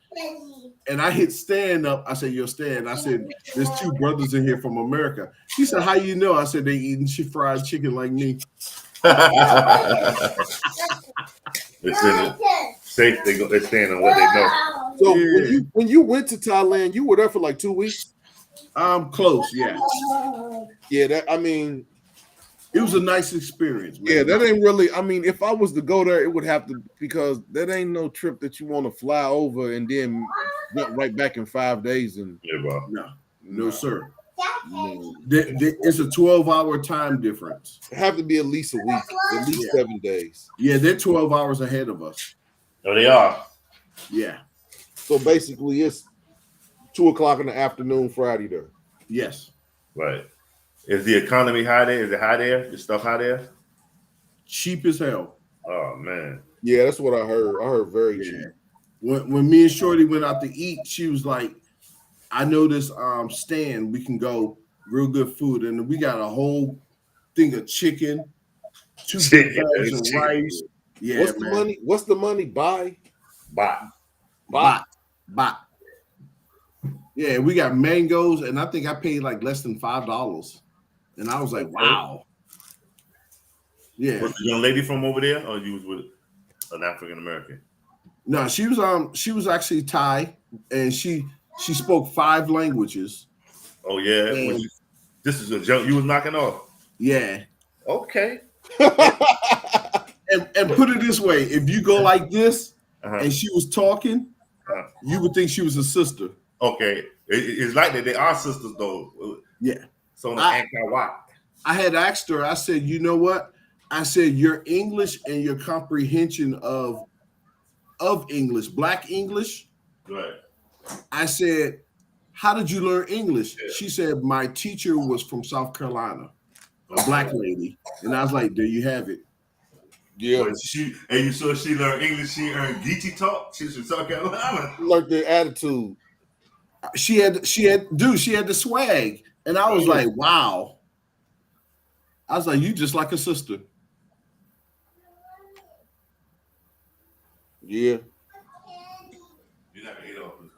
B: and I hit Stan up. I said, "Yo, Stan," I said, "There's 2 brothers in here from America." He said, "How you know?" I said, "They eating fried chicken like me."
D: It's safe. They're staying on what they know.
A: So
B: Yeah.
A: when you went to Thailand, you were there for like 2 weeks.
B: Close. Yeah.
A: Yeah, that I mean,
B: It was a nice experience, man.
A: yeah, that ain't really. I mean, if I was to go there, it would have to because that ain't no trip that you want to fly over and then jump right back in 5 days and
D: Yeah, bro.
B: No, sir.
A: no.
B: It's a 12-hour time difference.
A: It have to be at least a week, at least 7 days.
B: Yeah, they're 12 hours ahead of us.
D: Oh, they are.
B: Yeah.
A: So basically, it's 2:00 in the afternoon Friday there.
B: Yes.
D: Right. Is the economy high there? Is it high there? Is stuff high there?
B: Cheap as hell.
D: Oh man.
A: Yeah, that's what I heard. I heard very cheap.
B: When me and Shorty went out to eat, she was like, I know this stand, we can go, real good food. And we got a whole thing of chicken, 2 big bags of rice. Yeah,
A: What's the money? What's the money? Buy.
B: Bot. Yeah, we got mangoes, and I think I paid like less than $5. And I was like, wow. Yeah.
D: Was the young lady from over there, or you was with an African American?
B: No, she was actually Thai, and she spoke 5 languages.
D: Oh yeah. This is a joke you was knocking off.
B: Yeah.
D: Okay.
B: And put it this way, if you go like this
D: Uh-huh.
B: and she was talking, you would think she was a sister.
D: Okay. It's like that. They are sisters though.
B: Yeah.
D: So anti-white.
B: I had asked her, I said, you know what? I said, your English and your comprehension of English, Black English.
D: Right.
B: I said, how did you learn English?
D: Yeah.
B: She said, my teacher was from South Carolina, a Black lady. And I was like, there you have it.
A: Yeah.
D: But you saw she learned English, she learned Geechee talk. She's from South Carolina.
A: Like their attitude.
B: She had the swag. And I was like, wow. I was like, you just like a sister.
A: Yeah.
D: You're not gonna eat off this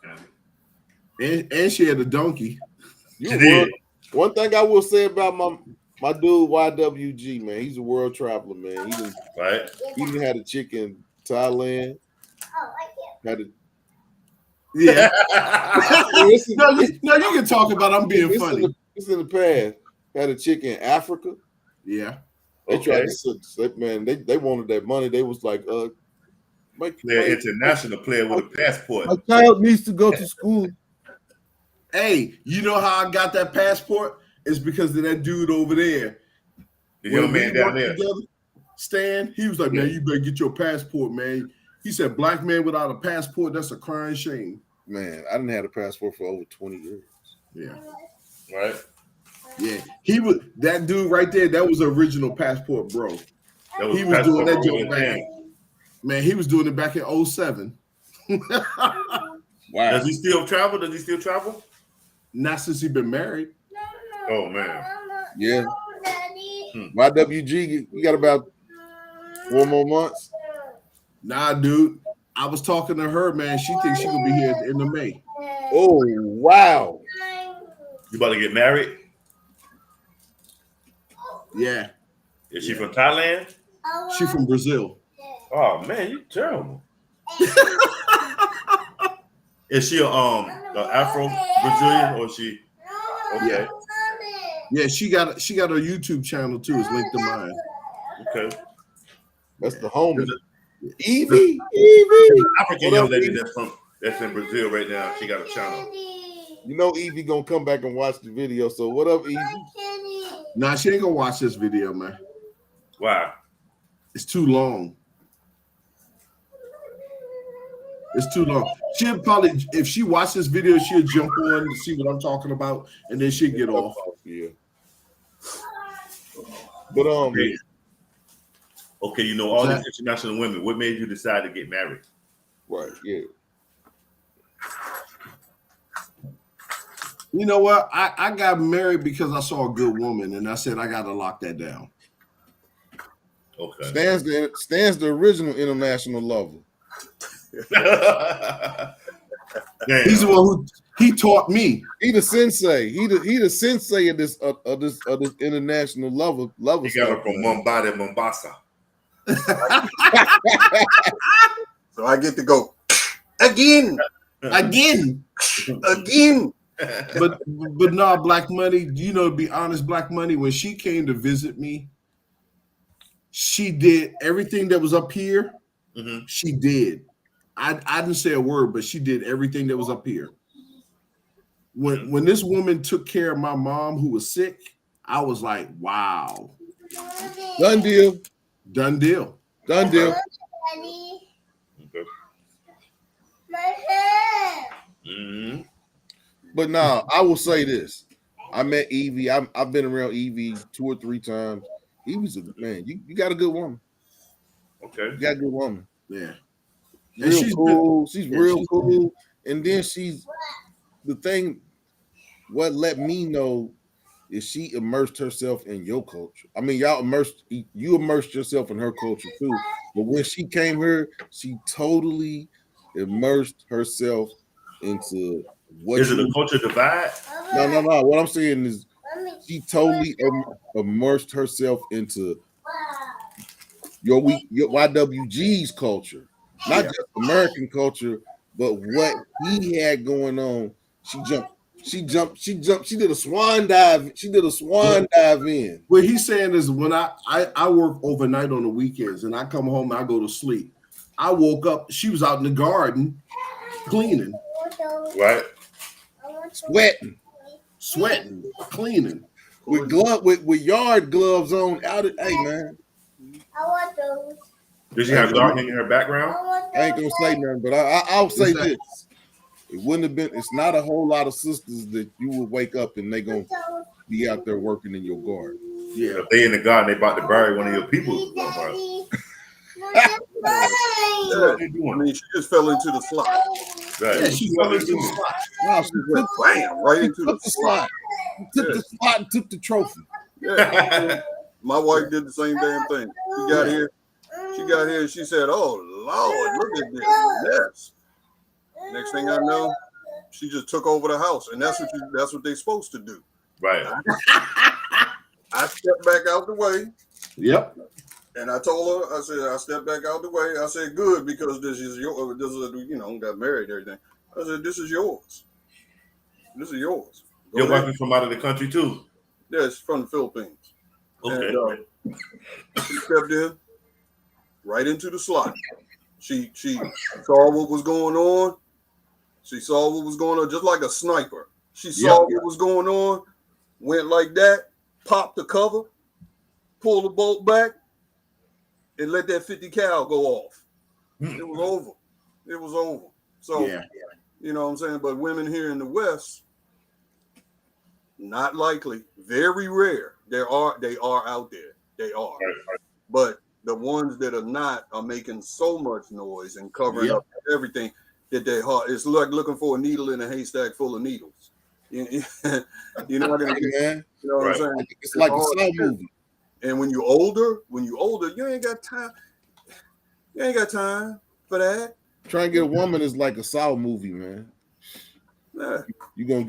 D: candy.
B: And she had a donkey.
A: You did. One thing I will say about my dude YWG, man, he's a world traveler, man. He done had a chick in Thailand. Had a
B: Yeah. No, you can talk about I'm being funny.
A: It's in the past. Had a chick in Africa.
B: Yeah.
A: They tried to man, they wanted that money. They was like,
D: international player with a passport.
A: My child needs to go to school.
B: Hey, you know how I got that passport? It's because of that dude over there.
D: The young man down there.
B: Together, Stan, he was like, man, you better get your passport, man. He said, black man without a passport, that's a crying shame.
A: Man, I didn't have a passport for over 20 years.
B: Yeah.
D: Right?
B: Yeah. That dude right there, that was the original passport, bro. He was doing that joke back. Man, he was doing it back in 07.
A: Wow.
D: Does he still travel?
B: Not since he been married.
D: Oh man.
A: Yeah. YWG, you got about 4 more months.
B: Nah, dude. I was talking to her, man. She thinks she gonna be here at the end of May.
A: Oh wow.
D: You about to get married?
B: Yeah.
D: Is she from Thailand?
B: She from Brazil.
D: Oh man, you terrible. Is she a Afro Brazilian or is she? Okay.
B: Yeah, she got a YouTube channel too. It's linked to mine.
D: Okay.
A: That's the homie.
D: Evie. African young lady that's in Brazil right now. She got a channel.
A: You know Evie gonna come back and watch the video. So what up, Evie?
B: Nah, she ain't gonna watch this video, man.
D: Why?
B: It's too long. It's too long. She'll probably, if she watches this video, she'll jump on to see what I'm talking about, and then she'll get off.
A: Yeah. But
D: okay, you know all these international women. What made you decide to get married?
A: Right. Yeah.
B: You know what? I got married because I saw a good woman, and I said I got to lock that down.
D: Okay.
A: Stan's the original international lover.
B: He's the one who he taught me.
A: He the sensei. He the sensei of this international lover.
D: He got her from Mumbai to Mombasa.
C: So I get to go again.
B: again.
C: Again.
B: But nah, Black Money, to be honest, Black Money, when she came to visit me, she did everything that was up here.
D: Mhm.
B: She did. I didn't say a word, but she did everything that was up here. When this woman took care of my mom who was sick, I was like, wow.
A: Done deal.
B: Done deal.
A: Done deal.
D: Okay. Mhm.
A: But now I will say this. I met Evie. I've been around Evie 2 or 3 times. Evie's a man. You got a good woman.
D: Okay.
A: You got a good woman.
B: Yeah.
A: Real
B: she's
A: cool. She's real
B: she's
A: cool. And then she's the thing. What let me know is she immersed herself in your culture. I mean, you immersed yourself in her culture too. But when she came here, she totally immersed herself into what
D: Is it a culture divide?
A: No. What I'm saying is she totally immersed herself into your YWG's culture, not just American culture, but what he had going on. She did a swan dive. She did a swan dive in.
B: What he's saying is when I work overnight on the weekends and I come home and I go to sleep. I woke up, she was out in the garden cleaning.
D: Right.
B: Sweating, cleaning.
A: With yard gloves on out of hey man.
E: I want those.
D: Does she have gardening in her background?
A: I ain't gonna say nothing, but I'll say this. It wouldn't have been, it's not a whole lot of sisters that you would wake up and they gonna be out there working in your garden.
B: Yeah.
D: If they in the garden, they about to bury one of your people.
C: I mean, she just fell into the slot.
D: Right.
B: Yeah, she fell into the slot.
A: No, she
C: Went bam, right into the slot.
A: Took the slot and took the trophy.
C: Yeah. My wife did the same damn thing. She got here and she said, "Oh Lord, look at this mess." Next thing I know, she just took over the house, and that's what they're supposed to do.
D: Right.
C: I stepped back out the way.
B: Yep.
C: And I told her, I said, I stepped back out the way. I said, good, because this is got married and everything. I said, this is yours. This is yours. Go
D: Your
C: ahead.
D: wife is from out of the country too.
C: Yeah, she's from the Philippines.
D: Okay.
C: And she stepped in right into the slot. She saw what was going on. She saw what was going on, just like a sniper. She saw what was going on, went like that, popped the cover, pulled the bolt back, and let that 50 cal go off. It was over. It was over. So, you know what I'm saying? But women here in the West, not likely, very rare. They are out there. They are.
D: Right.
C: But the ones that are not are making so much noise and covering up everything that they heart. It's like looking for a needle in a haystack full of needles. You're not gonna get,
A: Man.
C: you know what I'm saying?
A: It's like a slow movie.
C: And when you're older, you ain't got time. You ain't got time for that.
A: Trying to get a woman is like a Saw movie, man.
C: Yeah.
A: You're gonna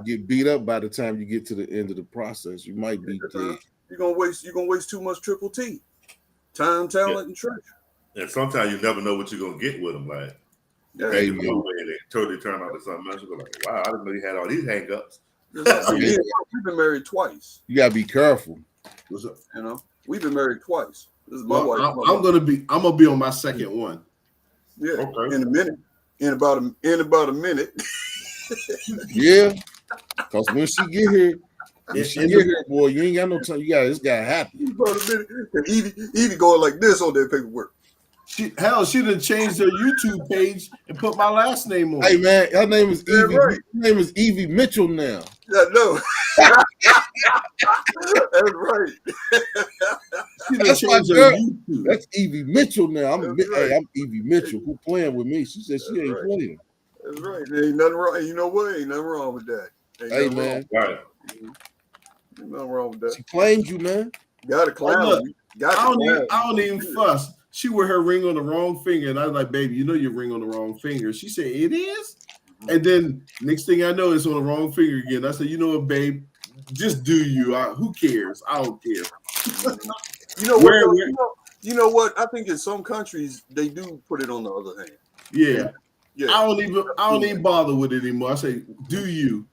A: get beat up by the time you get to the end of the process. You might be dead.
C: You're gonna waste too much triple T. Time, talent, and treasure.
D: And sometimes you never know what you're gonna get with them. Like,
A: Hey,
D: they totally turn out to something else. You're like, wow, I didn't know you had all these hangups.
C: We've been married twice.
A: You gotta be careful.
B: What's up?
C: You know, we've been married twice. This is my wife.
B: I'm gonna be on my second one.
C: Yeah,
D: Okay.
C: in a minute. In about a minute.
A: Yeah, because when she get here, boy, you ain't got no time. It's gotta happen.
C: About a minute. And Evie going like this on that paperwork.
B: She done changed her YouTube page and put my last name on.
A: Hey man, her name is
C: Yeah,
A: Evie.
C: right.
A: Her name is Evie Mitchell now.
C: Yeah, no. That's right.
B: She done
A: That's my
B: changed her
A: girl.
B: YouTube.
A: That's Evie Mitchell now. I'm
C: That's
A: I'm Evie Mitchell. Who playing with me? She said she ain't
C: right.
A: playing.
C: That's right. There ain't nothing wrong. You know what? Ain't nothing wrong with that.
A: Hey man,
D: Right.
C: Ain't nothing wrong with that.
A: she claimed you, man.
C: Got to clown.
B: look,
C: You.
B: I don't even fuss. She wear her ring on the wrong finger, and I was like, "Baby, you know your ring on the wrong finger." She said, "It is." And then next thing I know, it's on the wrong finger again. I said, "You know what, babe? Just do you. Who cares? I don't care."
C: You know what? You know what? I think in some countries they do put it on the other hand.
B: Yeah.
C: Yeah,
B: I don't even bother with it anymore. I say, do you?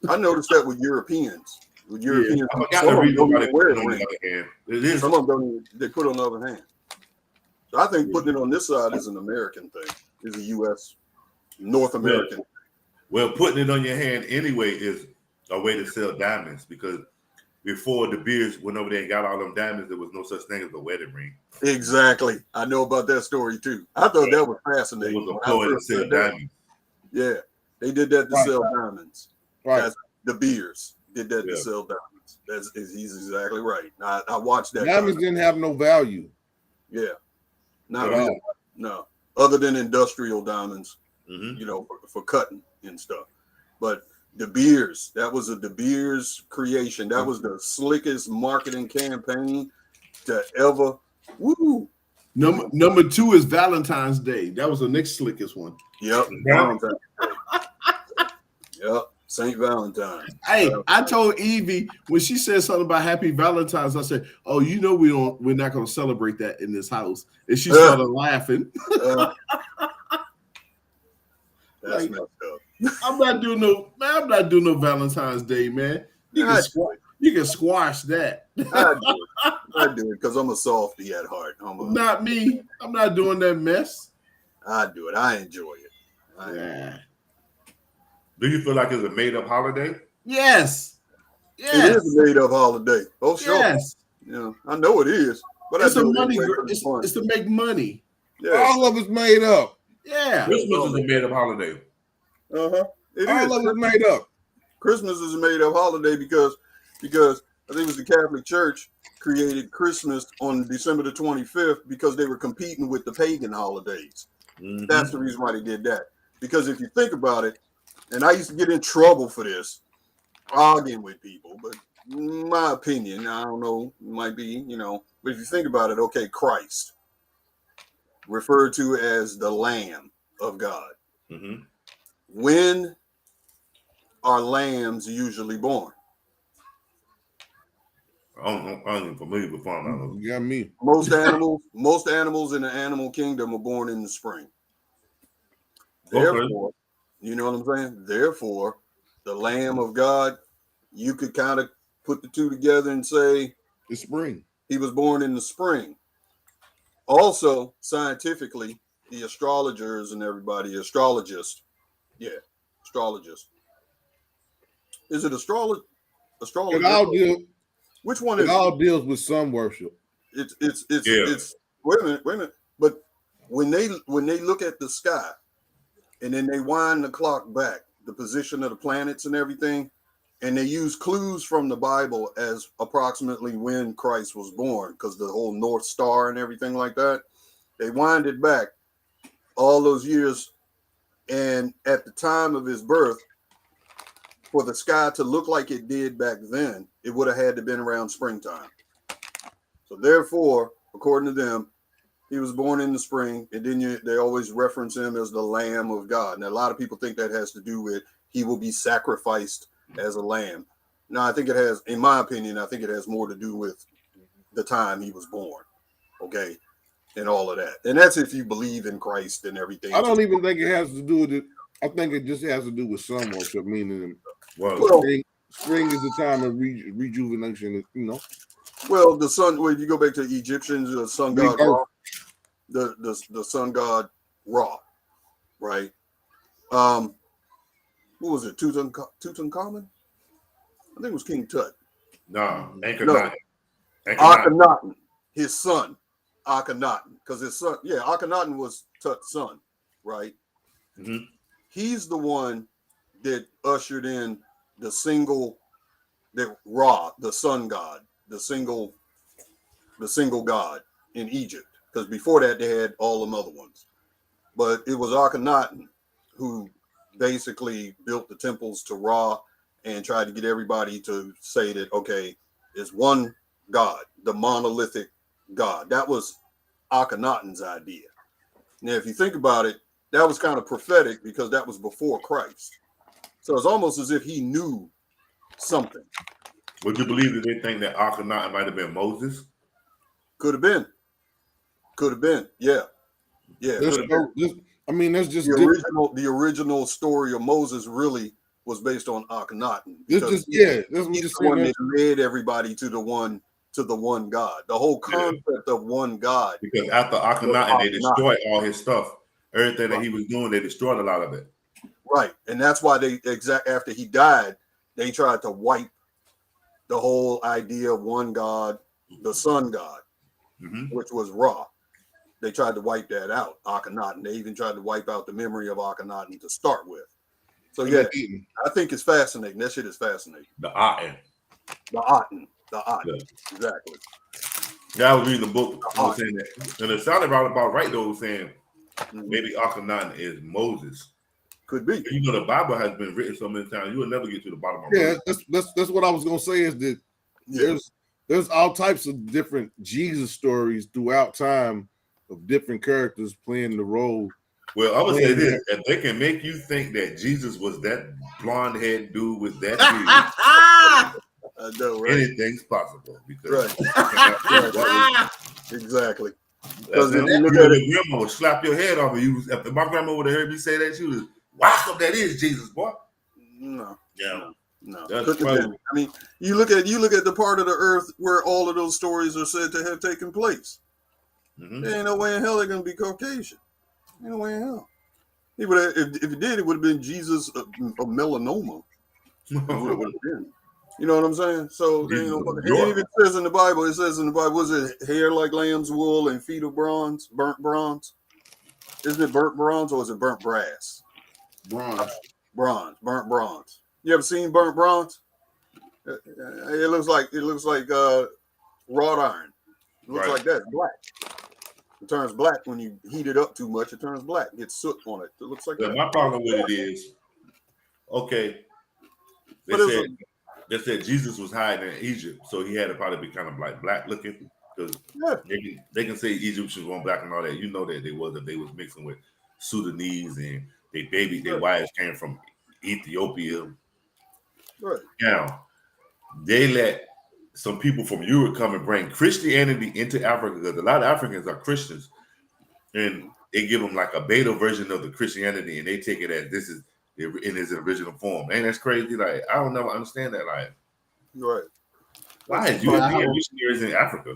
C: I noticed that with Europeans. With Europeans,
D: I forgot
C: some
D: the
C: of them
D: reason
C: don't
D: why
C: even
D: they
C: wear
D: put
C: a
D: it on
C: ring.
D: the other hand. It is.
C: Some of them don't even, they put it on the other hand. So I think putting it on this side is an American thing. Is a U.S. North American.
D: Well, putting it on your hand anyway is a way to sell diamonds because before De Beers went over there and got all them diamonds, there was no such thing as a wedding ring.
C: Exactly. I know about that story too. I thought that was
D: It
C: fascinating.
D: was a
C: When I
D: ploy to
C: first
D: sell
C: read that.
D: diamonds.
C: Yeah, they did that to
A: Right.
C: sell diamonds.
A: Right.
C: That's De Beers did that to
D: Yeah.
C: sell diamonds. He's exactly right. I watched that.
A: Diamonds didn't have no value.
C: Yeah, not
A: At
C: really.
A: all.
C: No, other than industrial diamonds,
D: Mhm.
C: you know, for cutting and stuff. But De Beers, that was a De Beers creation. That was the slickest marketing campaign to ever. Woo.
B: Number 2 is Valentine's Day. That was the next slickest one.
C: Yep. Valentine's Day. Yep. Saint Valentine's.
B: Hey, I told Evie when she said something about Happy Valentine's, I said, "Oh, you know we're not going to celebrate that in this house." And she started laughing.
C: That's
B: Like,
C: messed up.
B: I'm not doing no Valentine's Day, man. You can squash that.
C: I do it because I'm a softie at heart.
B: Not me. I'm not doing that mess.
C: I do it. I enjoy it.
B: Yeah.
D: Do you feel like it's a made-up holiday?
B: Yes.
C: It is a made-up holiday. Oh, sure.
B: Yes.
C: Yeah, I know it is. But
B: It's
C: I
B: a
C: do
B: money.
C: it anyway
B: It's to make money.
C: Yeah.
A: All of it's made up.
B: Yeah.
D: Christmas is a made-up holiday.
C: It
A: All
C: is.
A: of it's made up.
C: Christmas is a made-up holiday because I think it was the Catholic Church created Christmas on December the 25th because they were competing with the pagan holidays.
D: Mhm.
C: That's the reason why they did that. Because if you think about it, and I used to get in trouble for this, arguing with people, but in my opinion, I don't know, it might be, but if you think about it, okay, Christ, referred to as the Lamb of God.
D: Mhm.
C: When are lambs usually born?
D: I'm even familiar with farm animals.
A: You got me.
C: Most animals in the animal kingdom are born in the spring. Therefore, you know what I'm saying? Therefore, the Lamb of God, you could kind of put the two together and say
A: It's spring.
C: he was born in the spring. Also, scientifically, the astrologers and everybody, astrologists. Is it astrologer?
A: It all deals.
C: Which one
A: It
C: is
A: all deals with sun worship.
C: It's wait a minute. But when they look at the sky and then they wind the clock back, the position of the planets and everything, and they use clues from the Bible as approximately when Christ was born, because the whole North Star and everything like that, they wind it back all those years, and at the time of his birth, for the sky to look like it did back then, it would have had to been around springtime. So therefore, according to them, he was born in the spring, and then they always reference him as the Lamb of God. Now, a lot of people think that has to do with he will be sacrificed as a lamb. No, I think it has, in my opinion, I think it has more to do with the time he was born, okay, and all of that. And that's if you believe in Christ and everything.
A: I don't even think it has to do with it. I think it just has to do with sun worship, meaning spring is the time of rejuvenation,
C: Well, the sun, when you go back to the Egyptians, the sun god Ra, the sun god Ra, right? What was it? Tutankhamun? I think it was King Tut.
D: No,
C: No. Akhenaten, his son, Akhenaten, because his son, Akhenaten was Tut's son, right?
D: Mm-hmm.
C: He's the one that ushered in Ra, the sun god, the single god in Egypt, because before that they had all them other ones, but it was Akhenaten who basically built the temples to Ra and tried to get everybody to say that, okay, it's one God, the monolithic God. That was Akhenaten's idea. Now, if you think about it, that was kind of prophetic because that was before Christ. So it's almost as if he knew something.
D: Would you believe that they think that Akhenaten might have been Moses?
C: Could have been. Yeah. Yeah.
A: I mean, there's just
C: the original story of Moses really was based on Akhenaten.
A: That's what I'm
C: He's
A: just
C: the one
A: saying.
C: that led everybody to the one God. The whole concept of one God.
D: Because after Akhenaten, they destroyed all his stuff. Everything that he was doing, they destroyed a lot of it.
C: Right. And that's why after he died, they tried to wipe the whole idea of one God, the sun God, which was Ra. They tried to wipe that out, Akhenaten. They even tried to wipe out the memory of Akhenaten to start with. So yeah, I think it's fascinating. That shit is fascinating.
D: The Aten.
C: Yeah. Exactly.
D: Yeah, I was reading the book. I was saying that, and it sounded about right though, saying maybe Akhenaten is Moses.
C: Could be.
D: You know, the Bible has been written so many times, you will never get to the bottom of
A: it. Yeah, that's what I was gonna say. Is that there's all types of different Jesus stories throughout time of different characters playing the role.
D: Well, I would say this: if they can make you think that Jesus was that blonde-haired dude with that beard,
C: I know, right?
D: Anything's possible. Because
C: exactly.
D: Because if you look at it, your grandma would slap your head off of you. If my grandma would have heard me say that, she was wow, that is Jesus, boy.
C: No.
D: Yeah.
C: No.
D: That's
C: I mean, you look at the part of the earth where all of those stories are said to have taken place. There ain't no way in hell they're gonna be Caucasian. Ain't no way in hell. He would have, if it did, it would have been Jesus of melanoma. It would have been. You know what I'm saying? So it even says in the Bible, was it hair like lamb's wool and feet of bronze, burnt bronze? Isn't it burnt bronze or is it burnt brass?
B: Bronze.
C: Burnt bronze. You ever seen burnt bronze? It looks like wrought iron. It looks like that. It's black. It turns black when you heat it up too much. It turns black. It gets soot on it. It looks like that.
D: My problem with it is, okay, they said Jesus was hiding in Egypt, so he had to probably be kind of like black looking because they can say Egyptians weren't black and all that. You know that they was if they was mixing with Sudanese and their wives came from Ethiopia.
C: Right.
D: Now they let some people from Europe come and bring Christianity into Africa because a lot of Africans are Christians, and they give them like a beta version of the Christianity, and they take it as this is in its original form. And that's crazy. Like I don't never understand that. Like,
C: right?
D: Why is European missionaries in Africa?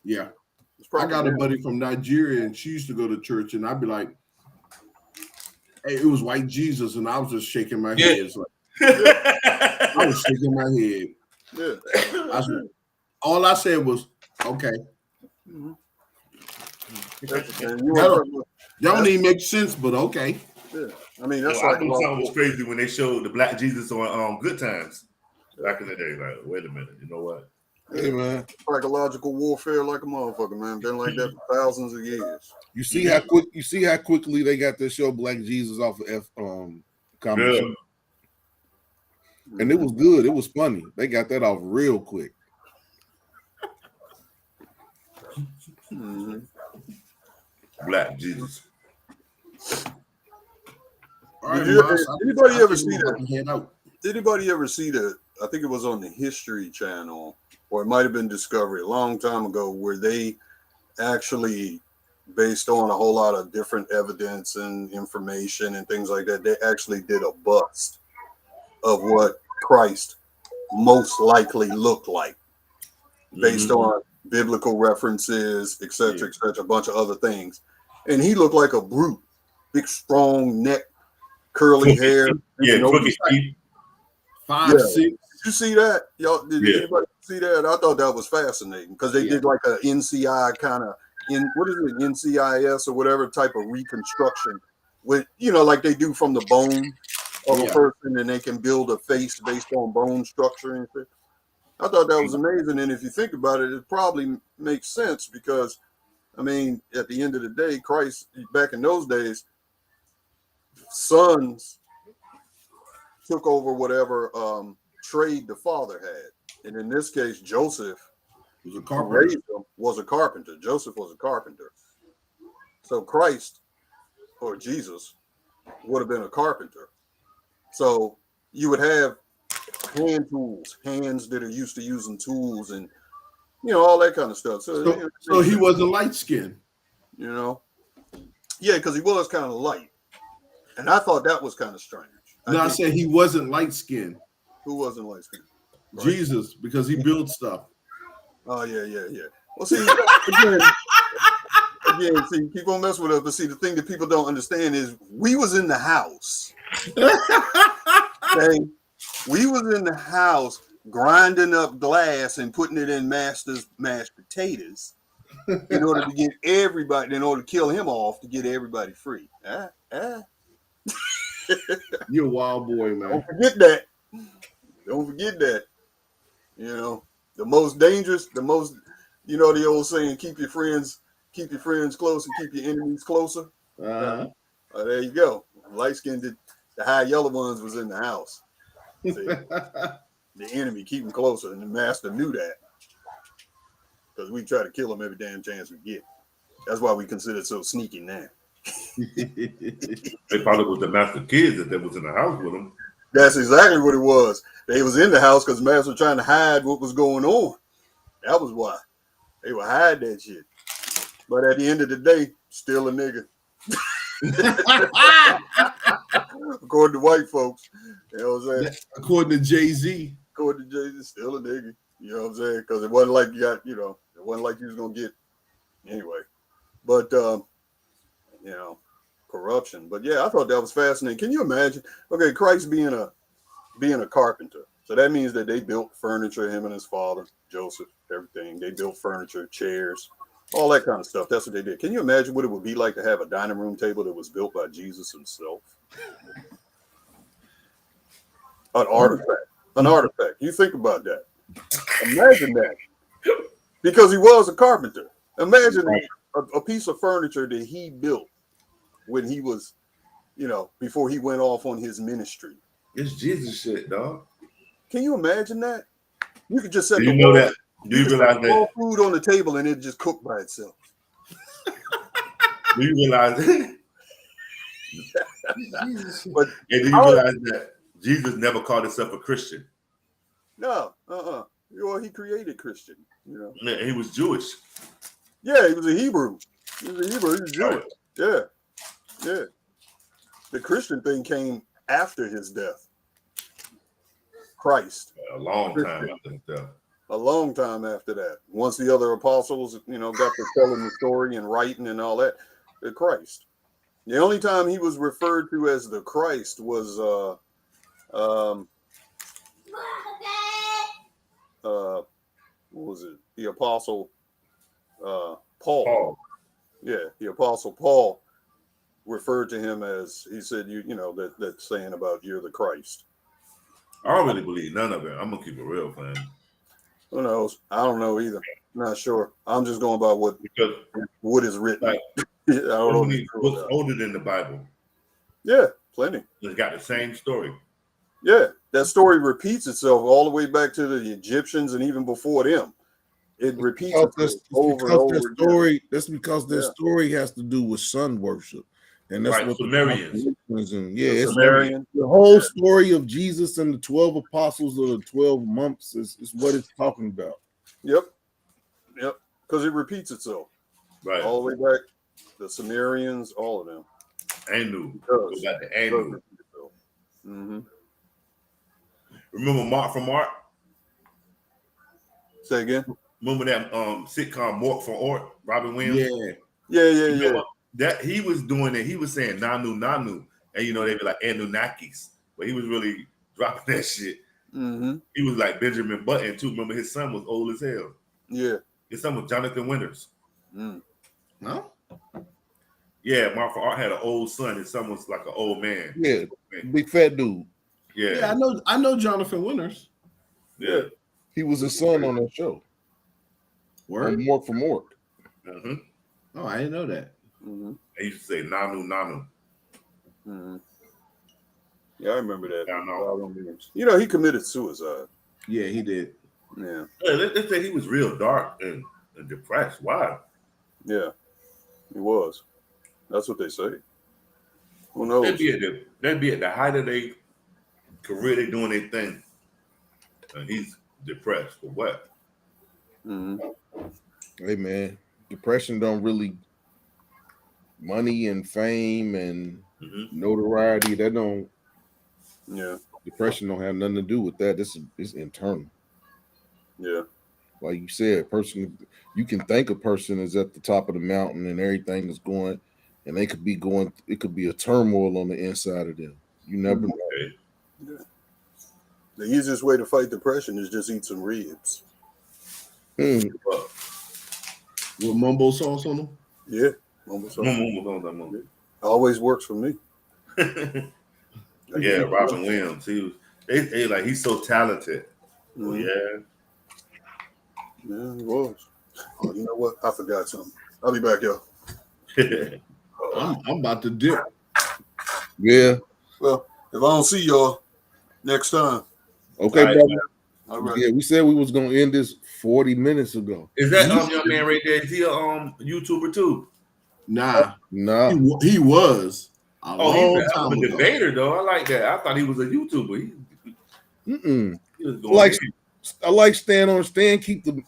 B: Yeah, I got a buddy from Nigeria, and she used to go to church, and I'd be like, "Hey, it was white Jesus," and I was just shaking my head. It's like, I was shaking my head. Yeah. All I said was, "Okay." That don't even make sense, but okay.
C: Yeah, I mean that's
D: I knew something was crazy when they showed the black Jesus on Good Times back in the day. Like, wait a minute, you know what?
A: Hey man,
C: psychological warfare like a motherfucker, man. Been like that for thousands of years.
A: You see how quickly they got to show Black Jesus off of comedy. And it was good. It was funny. They got that off real quick.
D: Black Jesus.
C: Anybody ever see that? Anybody ever see that? I think it was on the History Channel, or it might have been Discovery a long time ago, where they actually, based on a whole lot of different evidence and information and things like that, they actually did a bust of what Christ most likely looked like, based on biblical references, etc., a bunch of other things. And he looked like a brute, big, strong neck, curly hair.
D: Crooked teeth.
B: 5'6".
C: Did you see that? Y'all, did anybody see that? I thought that was fascinating because they did like a NCI kind of NCIS or whatever type of reconstruction with, like they do from the bone of a person, and they can build a face based on bone structure and shit. I thought that was amazing. And if you think about it, it probably makes sense because, I mean, at the end of the day, Christ, back in those days, sons took over whatever trade the father had. And in this case, Joseph
B: was a carpenter.
C: Joseph was a carpenter. So Christ, or Jesus, would have been a carpenter. So you would have hand tools, hands that are used to using tools and, all that kind of stuff.
B: So he wasn't light skinned.
C: Yeah, because he was kind of light, and I thought that was kind of strange.
B: No, I said he wasn't light skinned.
C: Who wasn't light skinned?
B: Jesus, because he built stuff.
C: Oh yeah. Well, see, again, see, keep on messing with us. But see, the thing that people don't understand is we was in the house. Okay? We was in the house grinding up glass and putting it in Master's mashed potatoes in order to get everybody, in order to kill him off, to get everybody free.
B: You're a wild boy, man.
C: Don't forget that. Don't forget that. You know, the most dangerous, the most, you know, the old saying, keep your friends close and keep your enemies closer. There you go. Light skinned, the high yellow ones was in the house. See, the enemy keep them closer, and the master knew that because we try to kill him every damn chance we get. That's why we consider it so sneaky now.
D: They probably was the master kids that was in the house with them.
C: That's exactly what it was. They was in the house because master was trying to hide what was going on. That was why they would hide that shit. But at the end of the day, still a nigga. According to white folks, you know what I'm saying?
B: According to Jay-Z.
C: According to Jay-Z, still a nigga. You know what I'm saying? Because it wasn't like you got, you know, it wasn't like you was gonna get anyway. But you know, corruption. But yeah, I thought that was fascinating. Can you imagine? Okay, Christ being a carpenter. So that means that they built furniture, him and his father, Joseph, everything. They built furniture, chairs, all that kind of stuff. That's what they did. Can you imagine what it would be like to have a dining room table that was built by Jesus himself? An artifact. You think about that. Imagine that. Because he was a carpenter. Imagine a piece of furniture that he built when he was, you know, before he went off on his ministry.
D: It's Jesus shit, dog.
C: Can you imagine that? You could just set
D: Do you know that? Do you realize that
C: food on the table and it just cooked by itself?
D: Do you realize that?
C: But
D: And do you realize that Jesus never called himself a Christian?
C: No, Well, he created Christian, you know.
D: Yeah, he was Jewish.
C: Yeah, he was a Hebrew. He was Jewish.
D: Right.
C: Yeah. The Christian thing came after his death. Christ.
D: A long time after his death.
C: A long time after that. Once the other apostles, you know, got to telling the story and writing and all that, the Christ. The only time he was referred to as the Christ was what was it? The apostle Paul. Yeah, the apostle Paul referred to him as, he said, you know, that saying about you're the Christ.
D: I don't really believe none of it. I'm gonna keep it real, man.
C: Who knows? I don't know either. Not sure. I'm just going by what is written.
D: Like,
C: I don't know.
D: What's older than the Bible?
C: Yeah, plenty.
D: It's got the same story.
C: Yeah, that story repeats itself all the way back to the Egyptians and even before them. It repeats itself over and over again.
A: That's because their story has to do with sun worship. And that's what
D: Sumerians.
A: It's
C: Sumerian.
A: The whole story of Jesus and the 12 apostles or the 12 months is what it's talking about.
C: Yep. Because it repeats itself.
D: Right.
C: All the way back. The Sumerians, all of them.
D: Anu. Go back to Anu.
C: Mm-hmm.
D: Remember Mark from Art?
C: Say again?
D: Remember that sitcom Mark from Art? Robin Williams?
C: Yeah.
D: That he was doing it. He was saying Nanu, and you know they be like Anunnakis, but he was really dropping that shit.
C: Mm-hmm.
D: He was like Benjamin Button too. Remember his son was old as hell.
C: Yeah.
D: His son was Jonathan Winters.
B: No?
D: Yeah, Mark from Art had an old son. His son was like an old man.
A: Yeah, big fat dude.
D: Yeah,
B: I know Jonathan Winters.
D: Yeah.
A: He was his son on that show.
B: Word?
A: Mork for Mork.
D: Mm-hmm.
B: Oh, I didn't know that.
C: Mm-hmm.
D: They used to say Nanu.
C: Mm-hmm. Yeah, I remember that.
D: Yeah, I know.
C: You know, he committed suicide.
B: Yeah, he did.
C: Yeah.
D: They say he was real dark and depressed. Why?
C: Yeah, he was. That's what they say. Who knows?
D: They'd be at the height of their career. They doing their thing, and he's depressed for what?
C: Mm-hmm.
A: Hey man, depression don't really money and fame and
D: Mm-hmm.
A: notoriety. That don't
C: Yeah.
A: depression don't have nothing to do with that. This is internal.
C: Yeah.
A: Like you said, person you can think a person is at the top of the mountain and everything is going, and they could be going. It could be a turmoil on the inside of them. You never know.
D: Okay.
C: Yeah. The easiest way to fight depression is just eat some ribs.
A: Mm.
B: With mumbo sauce on them.
C: Yeah. Almost
D: Yeah,
C: always works for me.
D: Robin Williams. He was. They like he's so talented. Oh
C: Mhm.
D: yeah.
C: Yeah, he was. Oh, you know what? I forgot something. I'll be back, y'all.
B: I'm about to dip.
A: Yeah.
C: Well, if I don't see y'all next time,
A: Okay,
D: All right,
A: brother.
C: all right.
A: Yeah, we said we was gonna end this 40 minutes ago.
D: Is that young man right there? Is he a YouTuber too?
B: Nah,
A: Nah.
B: he was a
D: Oh, he's
B: long
D: a hell
B: time
D: of a
B: ago.
D: debater though. I like that. I thought he was a YouTuber.
A: Mm-mm.
D: He was
A: I
D: going
A: like
D: in.
A: I like Stan keep the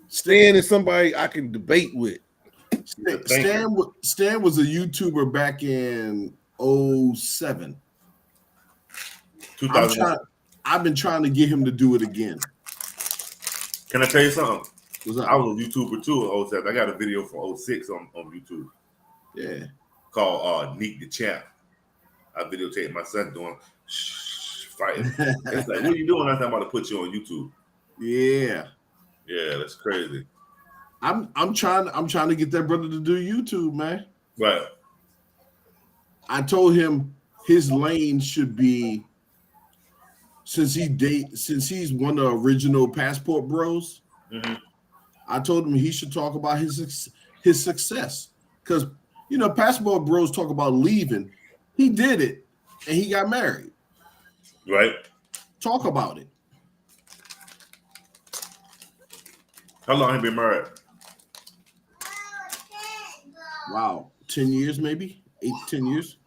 A: Stan is somebody I can debate with.
D: He's a thinker.
B: Stan was a YouTuber back in 07.
D: 2000.
B: I've been trying to get him to do it again.
D: Can I tell you something?
B: What's up?
D: I was a YouTuber too in 07. I got a video from 06 on YouTube
B: Yeah.
D: called Neek the Champ. I videotaped my son doing fighting. It's like, what are you doing? I'm about to put you on YouTube.
B: Yeah.
D: Yeah, that's crazy.
B: I'm trying to get that brother to do YouTube, man.
D: Right.
B: I told him his lane should be since he's one of the original Passport Bros.
D: Mm-hmm.
B: I told him he should talk about his success because Passport Bros talk about leaving. He did it and he got married.
D: Right.
B: Talk about it.
D: How long have you been married?
B: Wow, 10 years maybe 8 to 10 years.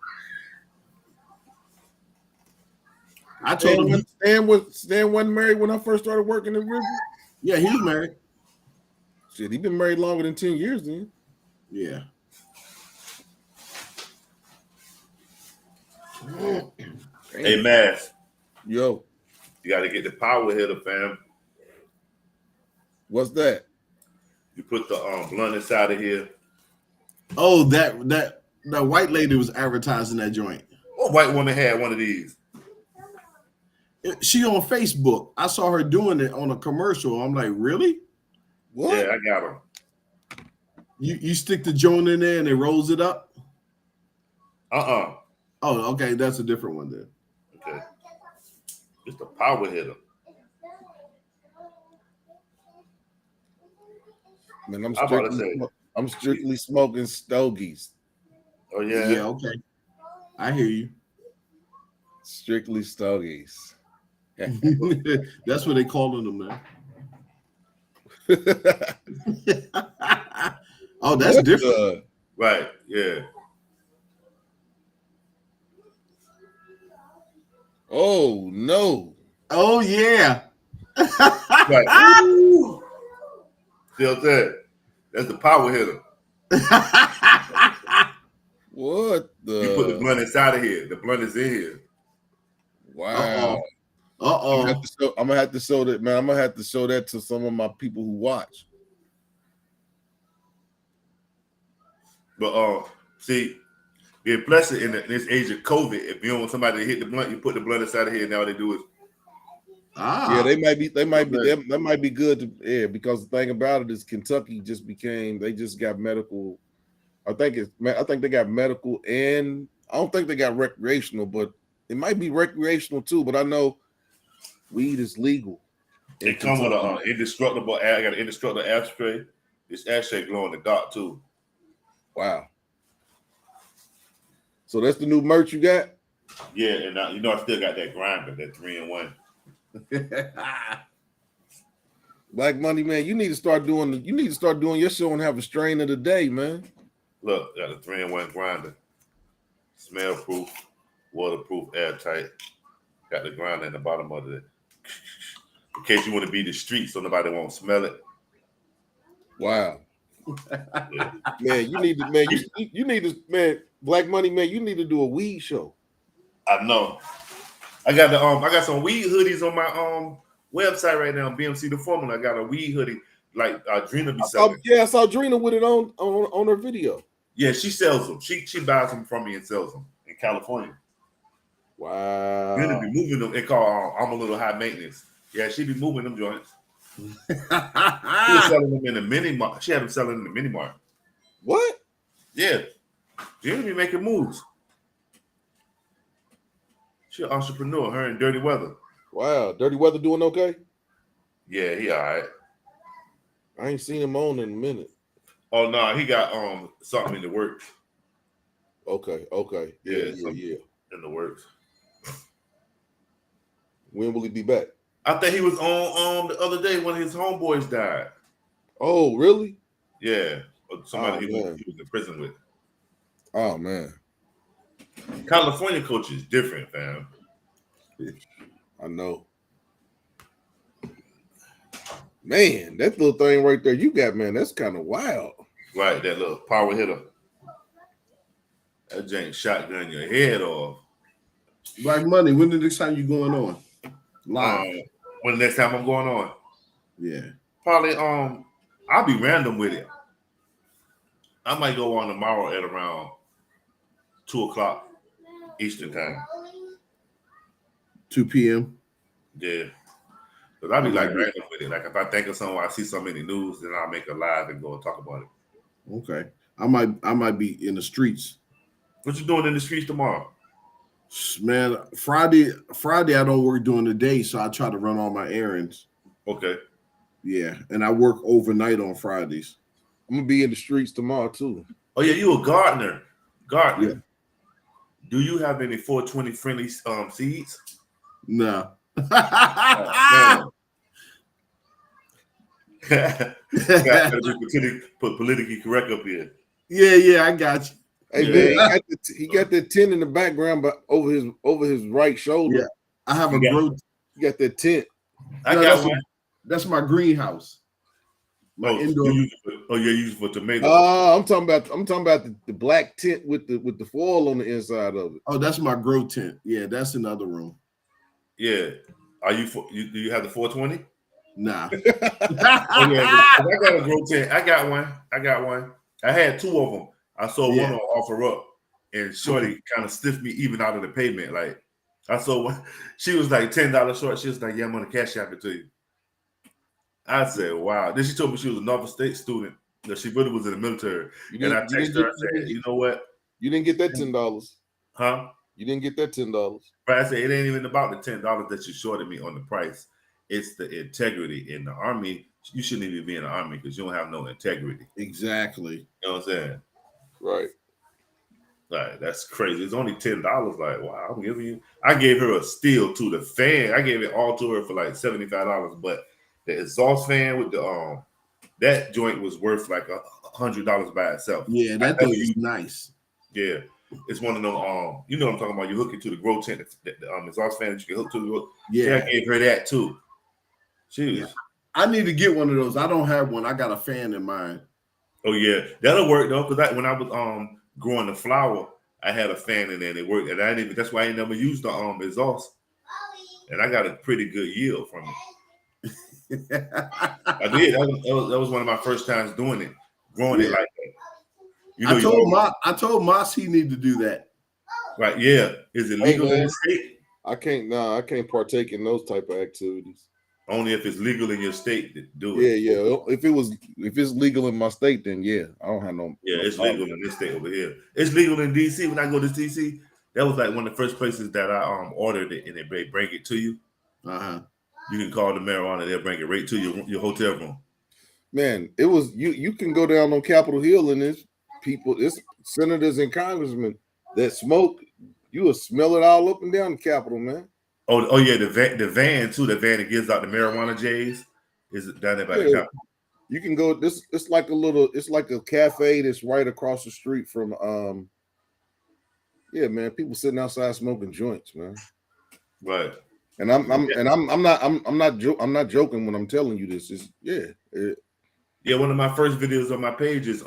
B: I told him
A: Stan wasn't married when I first started working in River.
B: yeah, he was married.
A: Shit, he been married longer than 10 years then.
B: Yeah.
D: Hey, Maas,
A: Yo,
D: you got to get the power hitter, fam.
A: what's that?
D: You put the blunt inside of here.
B: Oh, that white lady was advertising that joint.
D: What white woman had one of these?
B: She on Facebook. I saw her doing it on a commercial. I'm like, really?
A: What?
D: Yeah, I got them.
B: You stick the joint in there and it rolls it up?
D: Uh-uh.
B: Oh, okay. That's a different one then.
D: Okay. Just a power hitter.
A: Man, I'm strictly smoking stogies.
D: Oh, yeah?
B: Yeah, okay. I hear you.
A: Strictly stogies.
B: That's what they calling them now. Oh, that's
A: What
B: different.
D: Right, yeah.
A: Oh, no.
B: Oh, yeah.
D: Right. Ooh. Still that. That's the power hitter.
A: What
D: You put the blunt inside of here. The blunt is in here.
A: Wow.
B: Uh-oh.
A: I'm gonna have to show that, man. I'm gonna have to show that to some of my people who watch.
D: But see, being blessed in this age of COVID, if you don't want somebody to hit the blunt, you put the blunt inside of here. Now what they do is,
A: Yeah, they might be good to, yeah, because the thing about it is Kentucky they just got medical. I think they got medical, and I don't think they got recreational, but it might be recreational too. But I know weed is legal.
D: it come with an indestructible. I got an indestructible ashtray. This ashtray glow in the dark too.
A: Wow. So that's the new merch you got?
D: Yeah, and I still got that grinder, that 3-in-1.
A: Black Money, man, you need to start doing your show and have a strain of the day, man.
D: Look, got a 3-in-1 grinder. Smell proof, waterproof, airtight. Got the grinder in the bottom of it. In case you want to be the street so nobody won't smell it.
A: Wow. Man, you need to, man, you need to, man, Black Money, man, you need to do a weed show.
D: I know. I got some weed hoodies on my website right now, BMC the Formula. I got a weed hoodie like Drina be selling.
A: I saw Drina with it on her video.
D: Yeah, she sells them. She buys them from me and sells them in California.
A: Wow.
D: Drina be moving them. They call I'm a little high maintenance. Yeah, she be moving them joints. She was selling them in the mini mart. She had them selling in the mini mart.
A: What?
D: Yeah. Drina be making moves. She an entrepreneur, her and Dirty Weather.
A: Wow. Dirty Weather doing okay?
D: Yeah, he all right.
A: I ain't seen him on in a minute.
D: Oh no, he got something in the works.
A: Okay. Yeah.
D: In the works.
A: When will he be back?
D: I think he was on the other day when his homeboys died.
A: Oh, really?
D: Yeah. Somebody he
A: man.
D: was in prison with.
A: Oh man.
D: California culture is different, fam.
A: I know. Man, that little thing right there you got, man, that's kind of wild.
D: Right, that little power hitter. That jank shotgun your head off.
B: Black Money, when the next time you going on? Live.
D: When the next time I'm going on?
B: Yeah.
D: Probably I'll be random with it. I might go on tomorrow at around 2:00 Eastern time.
B: 2 p.m.
D: Yeah. Because I'll be like random with it. Like if I think of something, I see something in the news, then I'll make a live and go and talk about it.
B: Okay. I might be in the streets.
D: What you doing in the streets tomorrow?
B: Man, Friday I don't work during the day, so I try to run all my errands.
D: Okay.
B: Yeah, and I work overnight on Fridays.
A: I'm gonna be in the streets tomorrow too.
D: Oh yeah, you a gardener.
B: Yeah.
D: Do you have any 420 friendly seeds?
B: No.
D: Put politically correct up here.
B: Yeah, I got you.
A: Hey man, he got that tent in the background, but over his right shoulder.
B: Yeah, I have a grow.
A: You got that tent.
D: I got one.
B: That's my greenhouse. My indoor.
D: You use it for tomatoes.
A: I'm talking about the black tent with the foil on the inside of it.
B: Oh, that's my grow tent. Yeah, that's another room.
D: Yeah. Are you do you have the 420?
B: Nah.
D: Oh, yeah, I got a grow tent. I got one. I had two of them. I saw one on offer up, and Shorty kind of stiffed me even out of the payment. Like I saw one, she was like $10 short. She was like, "Yeah, I'm gonna cash app it to you." I said, "Wow." Then she told me she was a Norfolk State student. That she really was in the military. And I texted her. I said, "You know what?
A: You didn't get that $10,
D: huh?
A: You didn't get that $10."
D: But I said it ain't even about the $10 that you shorted me on the price. It's the integrity. In the Army, you shouldn't even be in the Army because you don't have no integrity.
B: Exactly.
D: You know what I'm saying?
A: Right.
D: Like that's crazy. It's only $10. Like, wow, I'm giving you. I gave her a steal to the fan. I gave it all to her for like $75. But the exhaust fan with the that joint was worth like $100 by itself.
B: Yeah, that thing is nice.
D: Yeah, it's one of them. You know what I'm talking about. You hook it to the grow tent, the exhaust fan that you can hook to the grow. Yeah, I gave her that too. She was.
B: I need to get one of those. I don't have one. I got a fan in mine.
D: Oh yeah, that'll work though. Because when I was growing the flower, I had a fan in there. And it worked, and I didn't even. That's why I never used the exhaust. And I got a pretty good yield from it. I did. That was one of my first times doing it, growing it like that. You know,
B: I told Maas he need to do that.
D: Right? Yeah. Is it legal in the state?
A: I can't partake in those type of activities.
D: Only if it's legal in your state to do it.
A: Yeah. If it's legal in my state, then yeah, I don't have no.
D: Yeah, it's legal in this state over here. It's legal in DC. When I go to DC, that was like one of the first places that I ordered it, and they bring it to you. You can call the marijuana; they'll bring it right to your hotel room.
A: Man, it was you can go down on Capitol Hill and it's senators and congressmen that smoke. You will smell it all up and down the Capitol, man.
D: Oh yeah, the van too. The van that gives out the marijuana J's is down there by the Capitol.
A: You can go. It's like a cafe that's right across the street from. Yeah, man. People sitting outside smoking joints, man.
D: Right.
A: And I'm not joking when I'm telling you this.
D: Yeah, one of my first videos on my page is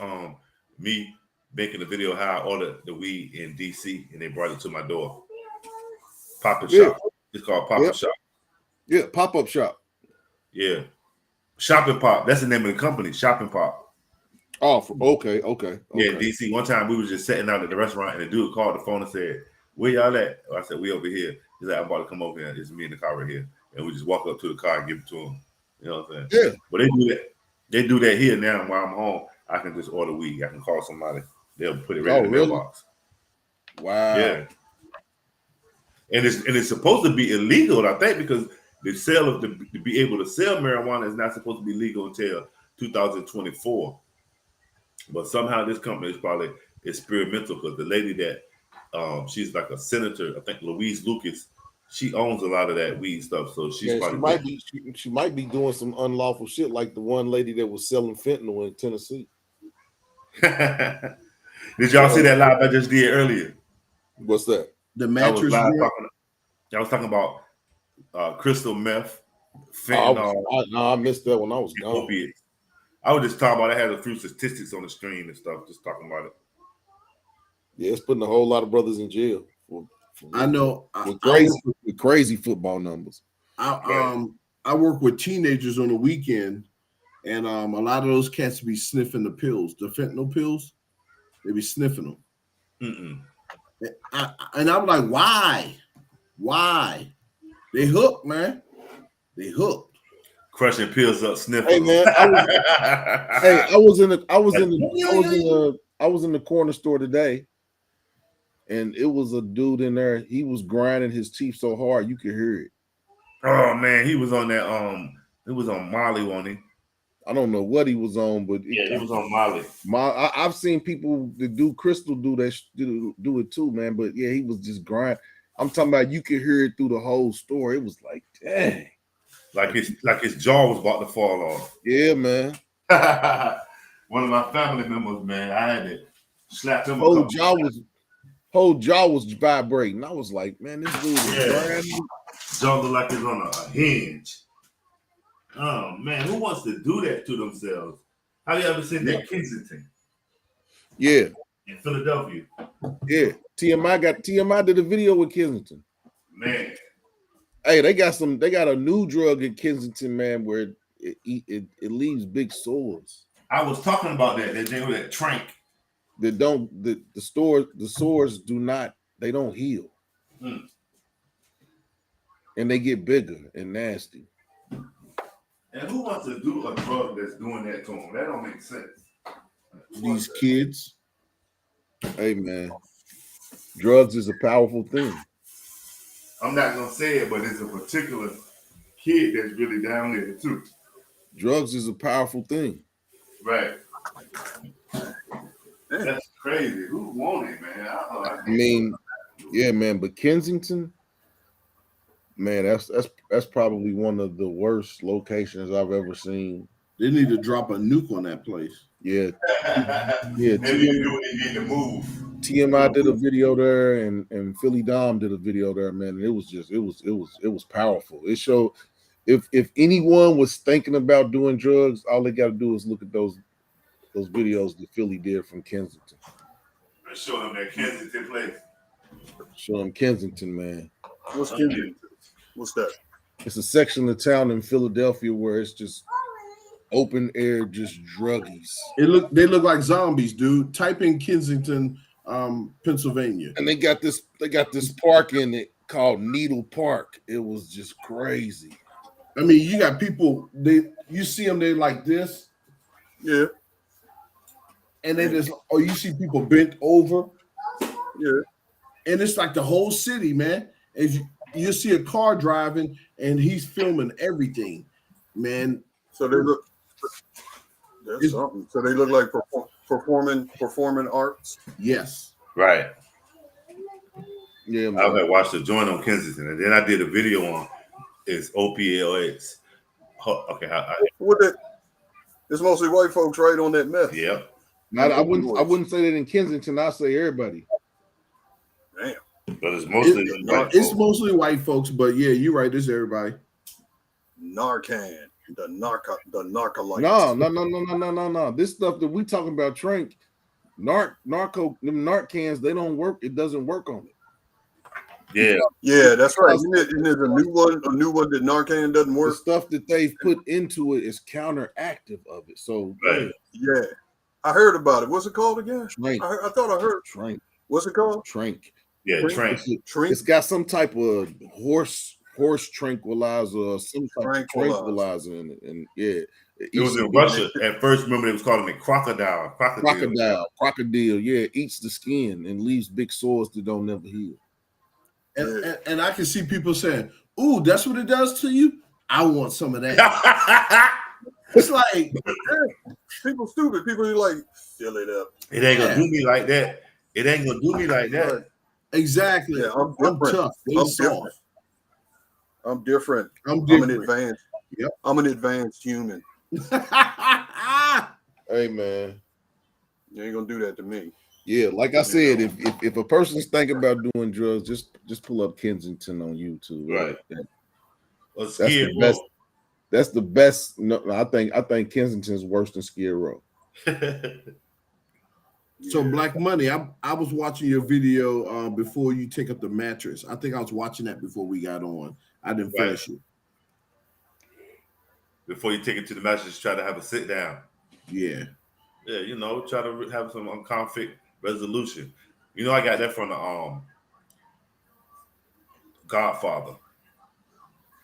D: me making a video how I ordered the weed in DC and they brought it to my door. Pop-up shop. It's called Pop-up shop.
A: Yeah, pop-up shop.
D: Yeah. Shopping Pop. That's the name of the company, Shopping Pop.
A: Oh, okay.
D: Yeah, DC. One time we was just sitting out at the restaurant and the dude called the phone and said, "Where y'all at?" I said, "We over here." He's like, "I'm about to come over here. It's me in the car right here." And we just walk up to the car and give it to him. You know what I'm saying?
A: Yeah.
D: But they do that. They do that here now while I'm home. I can just order weed. I can call somebody. They'll put it right in the mailbox.
A: Wow.
D: Yeah. And it's supposed to be illegal, I think, because the sale of to be able to sell marijuana is not supposed to be legal until 2024. But somehow this company is probably experimental because the lady that she's like a senator, I think Louise Lucas, she owns a lot of that weed stuff. So she's probably
A: she might be doing some unlawful shit like the one lady that was selling fentanyl in Tennessee.
D: Did y'all see that live I just did earlier?
A: What's that?
B: The mattress.
D: I was talking about crystal meth, fentanyl.
A: I missed that when I was gone.
D: Opiates. I was just talking about. I had a few statistics on the screen and stuff, just talking about it.
A: Yeah, it's putting a whole lot of brothers in jail.
B: I know.
A: With crazy football numbers.
B: I work with teenagers on the weekend, and a lot of those cats be sniffing the pills, the fentanyl pills. They be sniffing them. And I'm like, why? Why? They hooked, man. They hooked.
D: Crushing pills up, sniffing.
A: Hey man, I was in the corner store today, and it was a dude in there. He was grinding his teeth so hard you could hear it.
D: Oh man, he was on that. It was on Molly, wasn't he?
A: I don't know what he was on, but
D: he was on Molly.
A: I've seen people that do crystal do it too, man. But yeah, he was just grinding. I'm talking about you could hear it through the whole store. It was like, dang.
D: Like his jaw was about to fall off.
A: Yeah, man.
D: One of my family members, man, I had to slap him.
A: Whole jaw was vibrating. I was like, man, this dude is grinding.
D: Jaw looked like it's on a hinge. Oh man, who wants to do that to themselves? Have you ever seen that Kensington?
A: Yeah.
D: In Philadelphia.
A: Yeah. TMI did a video with Kensington.
D: Man.
A: Hey, they got a new drug in Kensington, man, where it leaves big sores.
D: I was talking about that trank.
A: The sores don't heal. And they get bigger and nasty.
D: And who wants to do a drug that's doing that to them? That don't make sense.
B: These kids.
A: Hey man, drugs is a powerful thing.
D: I'm not gonna say it, but it's a particular kid that's really down there too.
A: Drugs is a powerful thing.
D: Right. That's crazy. Who want it, man? I
A: mean, yeah, man. But Kensington, man, that's probably one of the worst locations I've ever seen.
B: They need to drop a nuke on that place.
A: Yeah.
D: Yeah. They need to move.
A: TMI did a video there, and Philly Dom did a video there, man. And it was powerful. It showed if anyone was thinking about doing drugs, all they got to do is look at those videos that Philly did from Kensington.
D: Show them that Kensington place.
A: Show them Kensington, man.
C: What's Kensington? What's that?
A: It's a section of town in Philadelphia where it's just open air, just druggies.
B: They look like zombies, dude. Type in Kensington, Pennsylvania.
A: And they got this park in it called Needle Park. It was just crazy.
B: I mean, you got people, you see them, they like this.
C: Yeah.
B: And then you see people bent over.
C: Yeah.
B: And it's like the whole city, man. As you see a car driving and he's filming everything, man.
C: So they look. That's something. So they look like performing arts.
B: Yes.
D: Right.
A: Yeah, man.
D: I had watched a joint on Kensington, and then I did a video on it's OPLX. Okay.
C: It's mostly white folks, right, on that meth.
D: Yep.
A: I wouldn't say that in Kensington. I say everybody.
C: Damn.
D: But it's mostly
B: mostly white folks, but yeah, you're right. It's everybody.
C: Narcan. The narcolytes.
A: No. This stuff that we talking about, Trank, them Narcans, they don't work. It doesn't work on it.
C: Yeah, that's right. And there's a new one that Narcan doesn't
A: The
C: work.
A: stuff that they've put into it is counteractive of it. So
C: yeah, I heard about it. What's it called again?
A: Trank.
C: I thought I heard
A: Trank.
C: What's it called?
A: Trank.
D: Yeah, Trank.
A: It's got some type of horse tranquilizer or some type of tranquilizer in it. And yeah,
D: it was in Russia at first. Remember, they was calling it crocodile.
A: Yeah, eats the skin and leaves big sores that don't never heal.
B: And I can see people saying, "Ooh, that's what it does to you. I want some of that." It's like
C: people stupid. People are like, fill it up.
D: It ain't gonna do me like that. It ain't gonna do me like that.
B: Right. Exactly.
C: Yeah, I'm
B: tough.
C: I'm different. I'm an advanced.
B: Yep.
C: I'm an advanced human.
A: Hey man,
C: you ain't gonna do that to me.
A: Yeah, like I said, if a person's thinking about doing drugs, just pull up Kensington on YouTube.
D: Right.
A: That's the best. That's the best. No, I think Kensington's worse than Skid Row.
B: So Black Money, I was watching your video before you take up the mattress. I think I was watching that before we got on. I didn't finish it.
D: Before you take it to the mattress, try to have a sit down.
B: Yeah.
D: Yeah, try to have some conflict resolution. I got that from the Godfather.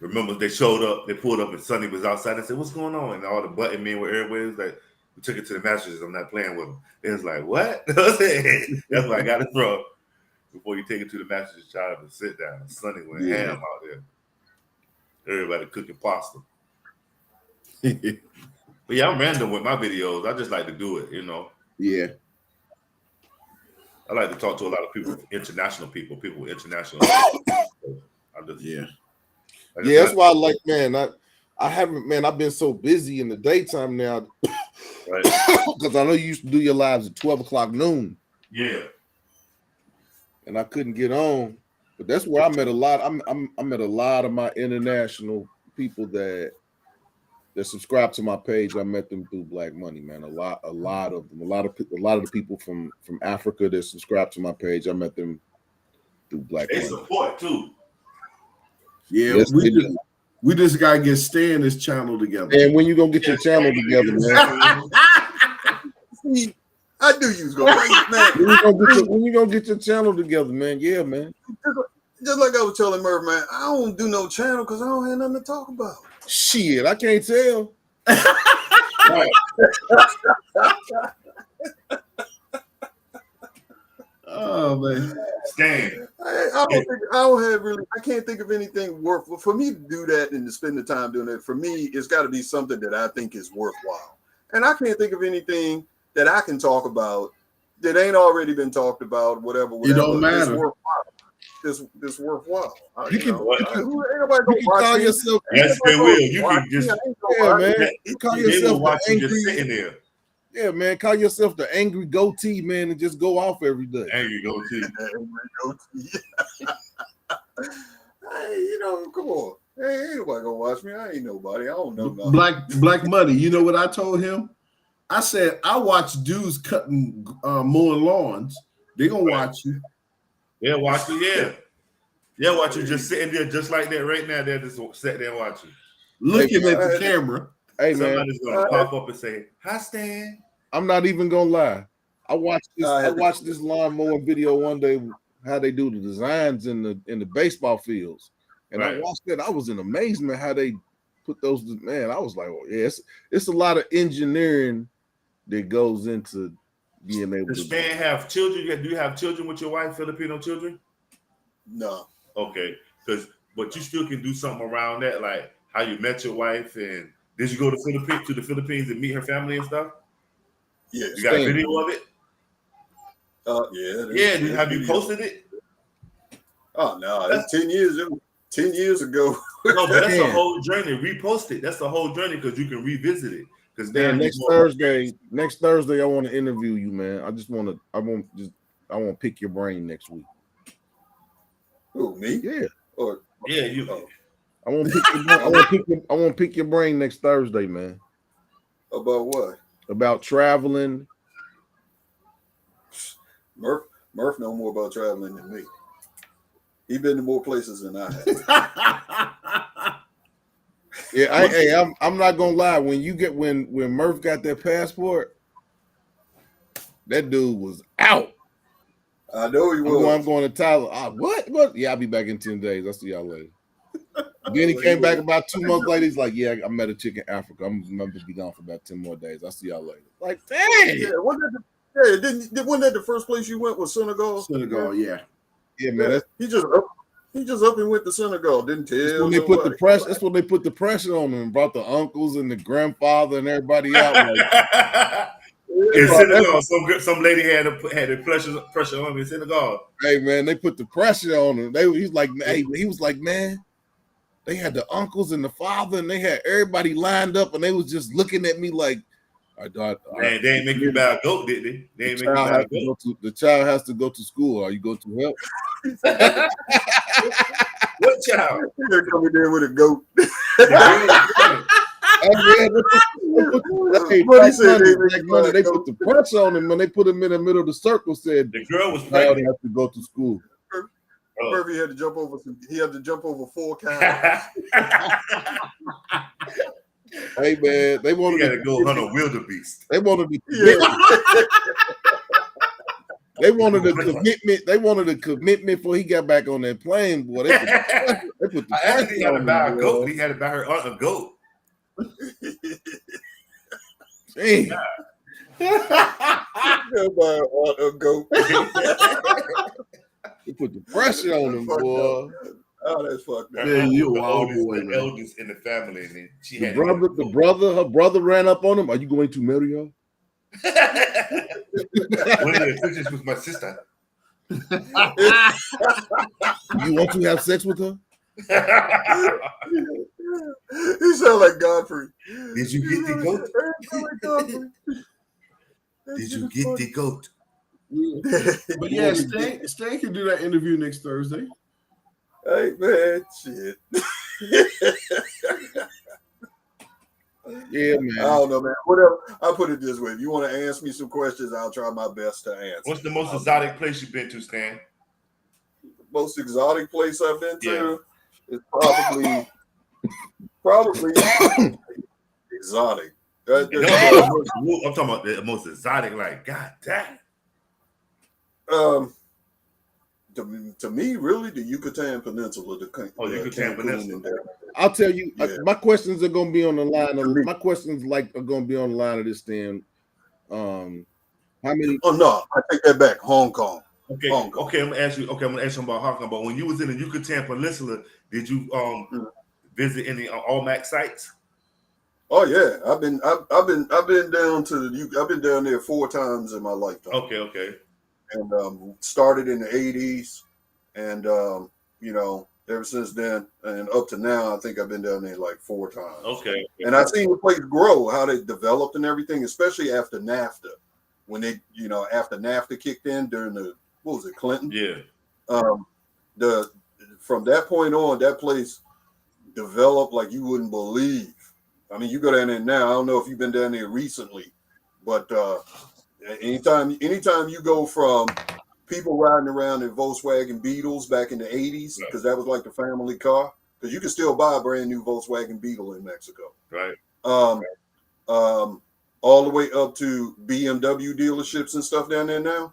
D: Remember, they showed up, they pulled up, and Sonny was outside and said, "What's going on?" And all the button men were everywhere. It was like, we took it to the mattresses. I'm not playing with them. It was like, what? That's what I got it from. Before you take it to the mattresses, try to sit down. Sonny went ham out there. Everybody cooking pasta. But yeah, I'm random with my videos. I just like to do it,
B: Yeah.
D: I like to talk to a lot of people, international people with international.
A: That's why I like, man. I haven't, man. I've been so busy in the daytime now,
D: right?
A: Because I know you used to do your lives at 12 o'clock noon.
D: Yeah.
A: And I couldn't get on, but that's where I met a lot. I met a lot of my international people that subscribe to my page. I met them through Black Money, man. A lot of them. A lot of the people from Africa that subscribe to my page. I met them through Black Money.
D: They support too.
B: Yeah, yes, we just gotta get Stan and his channel together.
A: And when you gonna get your channel together, man?
C: See, I knew you was gonna bring it, man.
A: When you gonna get your channel together, man? Yeah, man.
C: Just like I was telling Murph, man, I don't do no channel because I don't have nothing to talk about.
A: Shit, I can't tell.
B: Oh man,
C: Stan. I can't think of anything worth for me to do that and to spend the time doing it. For me, it's got to be something that I think is worthwhile. And I can't think of anything that I can talk about that ain't already been talked about. Whatever.
B: It don't matter.
C: It's worthwhile.
A: You can
B: call yourself.
D: Yes, they will. You can just
A: man. You call yourself
D: the angry.
A: Just sitting there. Yeah, man. Call yourself the angry goatee man and just go off every day.
D: Angry goatee.
C: Hey, come on. Hey, ain't nobody gonna watch me. I ain't nobody. I don't know nothing.
B: Black Money. You know what I told him? I said I watch dudes cutting mowing lawns. They gonna watch you.
D: Yeah, watch you. Yeah, watch you just sitting there just like that right now. They're just sitting there watching,
B: looking at the camera.
A: Hey,
D: somebody's gonna pop up and say, "Hi, Stan."
A: I'm not even gonna lie. I watched this lawn mowing video one day. How they do the designs in the baseball fields, and I watched that. I was in amazement how they put those. Man, I was like, "Oh yeah, it's a lot of engineering that goes into being able."
D: Does Stan have children? Do you have children with your wife? Filipino children?
C: No.
D: Okay, but you still can do something around that, like how you met your wife, and did you go to the Philippines and meet her family and stuff?
C: Yeah.
D: You got a video of it?
C: Yeah.
D: Yeah. Have you posted it?
C: Oh no, that's 10 years. 10 years ago.
D: No, but that's a whole journey. Repost it. That's the whole journey because you can revisit it. Because
A: next Thursday, I want to interview you, man. I want to pick your brain next week.
C: Who, me?
A: Yeah.
C: Or
D: yeah, you.
A: I want to pick your brain next Thursday, man.
C: About what?
A: About traveling.
C: Murph know more about traveling than me. He been to more places than I have.
A: Yeah, I'm not gonna lie. When Murph got that passport, that dude was out.
C: I know he was.
A: I'm going to Tyler. What? Yeah, I'll be back in 10 days. I'll see y'all later. Then he came back about 2 months later. He's like, yeah, I met a chick in Africa. I'm going to be gone for about 10 more days. I'll see y'all later. Like, dang.
C: Yeah, wasn't that the first place you went was Senegal?
B: Senegal, yeah.
A: Yeah, man.
C: Yeah, he just up and went to Senegal. Didn't tell.
A: That's when they put the pressure. That's when they put the pressure on him and brought the uncles and the grandfather and everybody out. Like,
D: in Senegal, some lady had the pressure on him in Senegal.
A: Hey man, they put the pressure on him. He was like, man, they had the uncles and the father, and they had everybody lined up, and they was just looking at me like,
D: man, they ain't make you buy a goat, did they? They ain't make you buy a goat.
A: The child has to go to school. Are you going to help?
D: What child?
C: They're coming there with a goat.
A: They put the pressure on him when they put him in the middle of the circle. Said
D: the girl was
A: pregnant. Have to go to school.
C: Murphy had to jump over. He had to jump over 4 cows.
A: Hey man, they wanted
D: to go hunt a wildebeest.
A: They wanted to. They wanted a commitment. They wanted a commitment before he got back on that plane. Boy, they put the
D: I actually had to buy a goat. He had to buy her a goat.
A: Dang.
C: Buy a goat.
A: They put the pressure on him, boy.
C: Oh, that's fucked up.
B: Yeah, you
D: the
B: wild boy,
D: the eldest in the family, and then she had
A: her brother ran up on him. Are you going to marry her?
D: One of the pictures with my sister.
A: You want to have sex with her?
C: He sound like Godfrey.
D: Did you get the goat? Did you get the goat?
B: But yeah, Stan can do that interview next Thursday.
C: Hey man, shit.
A: Yeah, man.
C: I don't know, man. Whatever. I'll put it this way. If you want to ask me some questions, I'll try my best to answer.
D: What's the most exotic place you've been to, Stan?
C: The most exotic place I've been to is probably exotic.
D: I'm talking about the most exotic, like, God damn.
C: To me, really, the Yucatan Peninsula.
D: Yucatan Peninsula.
A: I'll tell you, my questions are going to be on the line. My questions are going to be on the line of this thing. How many?
C: Oh no, I take that back. Hong Kong.
D: Okay, I'm gonna ask you. Okay, I'm gonna ask you about Hong Kong. But when you was in the Yucatan Peninsula, did you visit any Olmec sites?
C: Oh yeah, I've been down to I've been down there 4 times in my lifetime.
D: Okay. And
C: started in the 80s, and ever since then and up to now, I think I've been down there like 4 times.
D: Okay.
C: And I've seen the place grow, how they developed and everything, especially after NAFTA. When they, after NAFTA kicked in during Clinton?
D: Yeah.
C: From that point on, that place developed like you wouldn't believe. I mean, you go down there now. I don't know if you've been down there recently, but anytime you go from people riding around in Volkswagen Beetles back in the 80s, because that was like the family car, because you can still buy a brand new Volkswagen Beetle in Mexico.
D: Right.
C: All the way up to BMW dealerships and stuff down there now.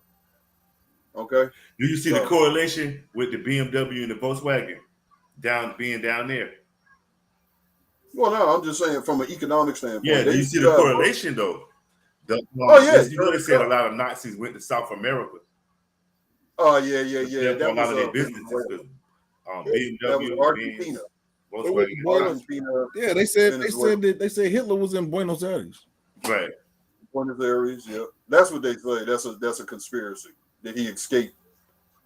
C: Okay.
D: Do you see the correlation with the BMW and the Volkswagen being down there?
C: Well, no, I'm just saying from an economic standpoint.
D: Yeah, do you see the correlation though?
C: They
D: said a lot of Nazis went to South America.
C: Oh yeah.
D: That was a lot of their businesses. BMW,
C: that was Argentina.
A: Argentina. Yeah, they said Hitler was in Buenos Aires.
D: Right.
C: Buenos Aires. Yeah, that's what they say. That's a conspiracy that he escaped.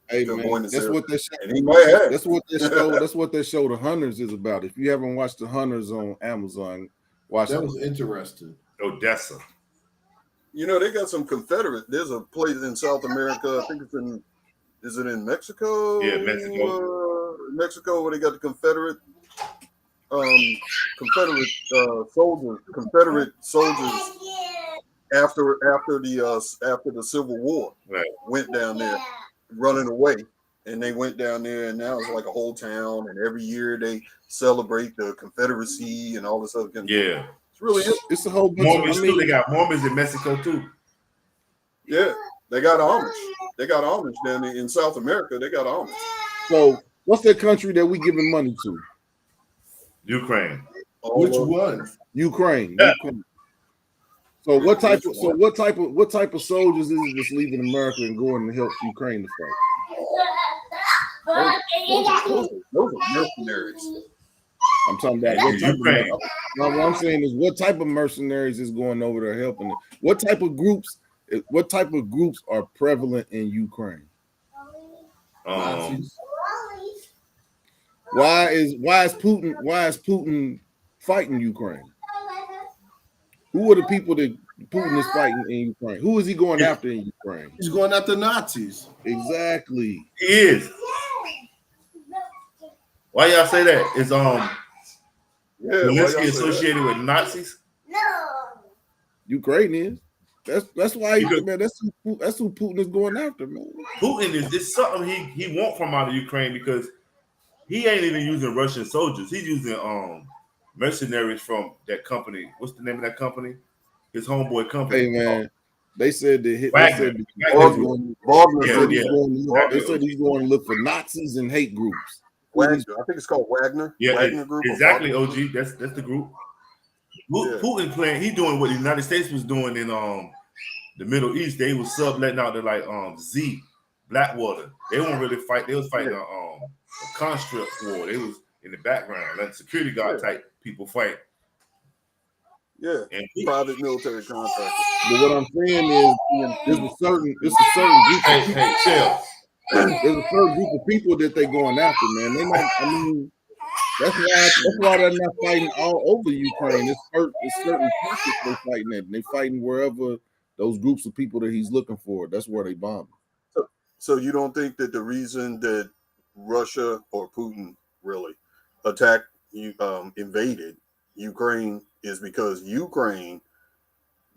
A: Hey man, that's what they show.
C: And he might have.
A: That's what they show. That's what they show. The Hunters is about. If you haven't watched the Hunters on Amazon, watch
B: that. Was interesting.
D: Odessa.
C: They got some Confederate. There's a place in South America. I think it's in. Is it in Mexico?
D: Yeah, Mexico.
C: Mexico, where they got the Confederate Confederate soldiers after the Civil War went down there running away, and they went down there, and now it's like a whole town, and every year they celebrate the Confederacy and all this other kind of
D: Yeah.
C: It's really
A: It's a whole bunch
D: Mormons too. They got Mormons in Mexico too.
C: Yeah, they got Amish. They got Amish down there in South America. They got Amish.
A: So what's that country that we giving money to?
D: Ukraine.
B: Which one?
A: Ukraine.
D: Yeah.
A: Ukraine. So what type of soldiers is it that's leaving America and going to help Ukraine to fight?
C: Those are mercenaries.
A: I'm talking about what type of, what I'm saying is what type of mercenaries is going over there helping it? What type of groups are prevalent in Ukraine? Why is Putin fighting Ukraine? Who are the people that Putin is fighting in Ukraine? Who is he going after in Ukraine?
B: He's going after Nazis.
A: Exactly.
D: He is. Why y'all say that? Is Zelensky associated with Nazis?
E: No.
A: Ukraine is. That's why man. That's who Putin is going after, man.
D: Putin is something he want from out of Ukraine because he ain't even using Russian soldiers. He's using mercenaries from that company. What's the name of that company? His homeboy company.
A: Hey man, they said that
D: Wagner.
A: They said he's going to look for Nazis and hate groups.
C: Wagner. I think it's called Wagner.
D: Yeah,
C: Wagner group.
D: Exactly, OG. That's the group. Putin playing. He doing what the United States was doing in the Middle East. They was subletting out to like Z, Blackwater. They weren't really fight. They was fighting a conscript war. They was in the background, letting security guard type people fight.
C: Yeah, and private military contractors.
A: But what I'm saying is, there's a certain group. There's a certain group of people that they're going after, man. They not. I mean, that's why they're not fighting all over Ukraine. It's certain pockets they're fighting at. And they're fighting wherever those groups of people that he's looking for. That's where they bomb.
C: So you don't think that the reason that Russia or Putin really attacked, invaded Ukraine is because Ukraine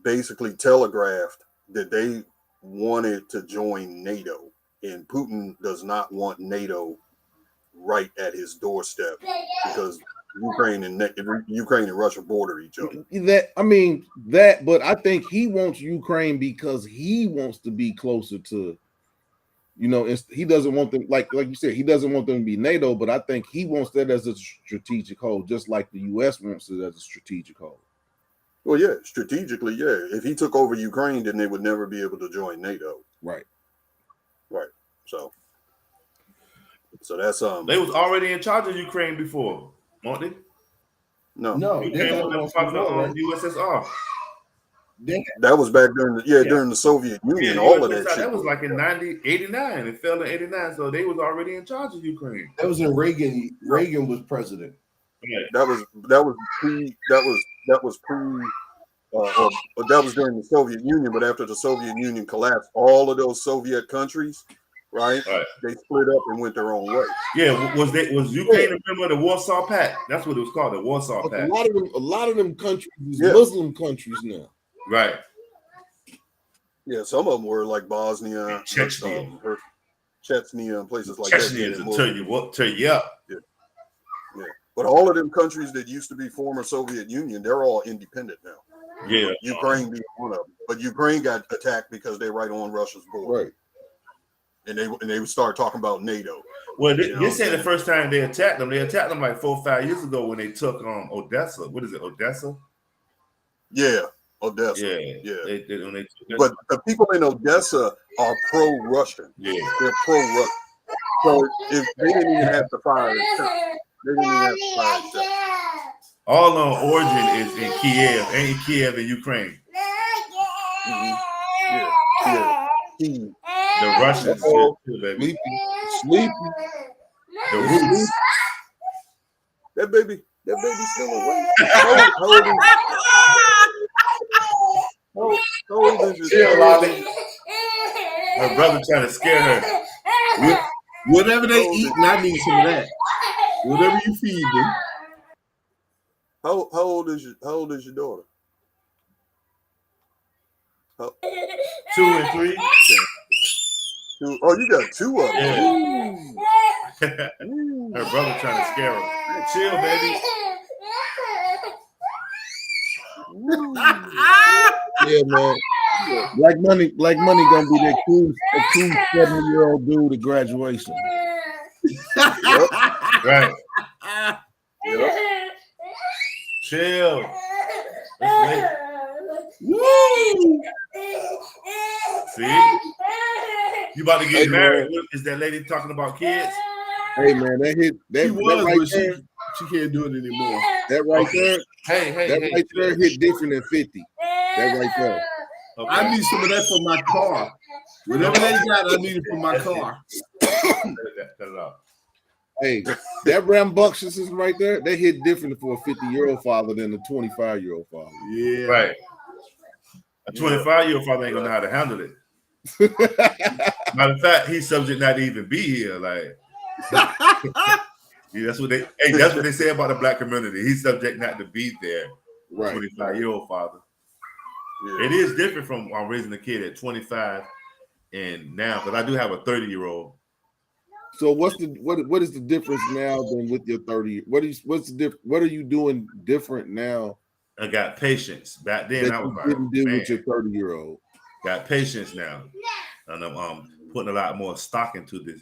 C: basically telegraphed that they wanted to join NATO, and Putin does not want NATO right at his doorstep because Ukraine and Russia border each other.
A: But I think he wants Ukraine because he wants to be closer to, he doesn't want them, like you said, he doesn't want them to be NATO, but I think he wants that as a strategic hold, just like the U.S. wants it as a strategic hold.
C: Well, yeah, strategically, yeah. If he took over Ukraine, then they would never be able to join NATO.
A: Right.
C: So that's
D: They was already in charge of Ukraine before, weren't they?
C: No.
D: Ukraine was part of the USSR.
C: That was back during the Soviet Union. All of that shit.
D: That was like in 89. It fell in 89, so they was already in charge of Ukraine.
B: That was in Reagan. Reagan was president.
D: Yeah.
C: That was during the Soviet Union. But after the Soviet Union collapsed, all of those Soviet countries, right. They split up and went their own way.
D: Yeah, was Ukraine a member of the Warsaw Pact? That's what it was called, the Warsaw Pact.
A: A lot of them countries, Muslim countries now.
D: Right.
C: Yeah, some of them were like Bosnia, Chechnya, and places like that.
D: Chechnya to tear you up.
C: Yeah. But all of them countries that used to be former Soviet Union, they're all independent now.
D: Yeah.
C: Ukraine being one of them. But Ukraine got attacked because they're right on Russia's border.
A: Right.
C: And they would start talking about NATO.
D: Well, this ain't the first time they attacked them. They attacked them like 4 or 5 years ago when they took Odessa. What is it, Odessa?
C: Yeah, Odessa.
D: Yeah.
C: But the people in Odessa are pro-Russian.
D: Yeah.
C: They're pro-Russian. So if they didn't even have to fire
D: all on origin is in Kiev, ain't Kiev in Ukraine.
C: Yeah.
D: The Russians, baby.
A: Sleepy.
D: The roots.
C: That baby still awake. How old is this?
D: Her brother trying to scare her.
B: Whatever they eat, and I need some of that. Whatever you feed them.
C: How old is your daughter?
D: 2 and 3.
C: Oh, you got 2 of them.
D: Yeah. Her brother trying to scare her. Chill, baby.
A: Yeah, man. Black money gonna be that cool 70-year-old dude at graduation.
D: Right.
C: Yep.
D: Chill. That's late.
B: Woo!
D: See? You about to get
A: Hey,
D: married.
A: man.
D: Is that lady talking about kids?
A: Hey, man, that hit that,
B: She
A: that
B: was,
A: right
B: but
A: there.
B: she can't do it anymore.
A: That right
D: Okay.
A: there.
D: Hey.
A: That right there hit different than 50. That right there.
D: Okay.
B: I need some of that for my car. Whatever they got, I need it for my
D: That's it.
B: car.
D: Cut it off.
A: Hey, that rambunctiousness right there, that hit different for a 50-year-old father than a 25-year-old father.
B: Yeah.
D: Right. A 25-year-old father ain't gonna know how to handle it. Matter of fact, he's subject not to even be here. Like, yeah, that's what they say about the black community. He's subject not to be there.
A: Right.
D: 25-year-old father.
C: Yeah.
D: It is different from raising a kid at 25 and now, because I do have a 30-year-old.
A: So what is the difference now than with your 30? What's the difference? What are you doing different now
D: I got patience. Back then,
A: that
D: I was
A: you
D: like,
A: didn't do
D: man,
A: with your 30-year-old?
D: got patience now, and I'm putting a lot more stock into this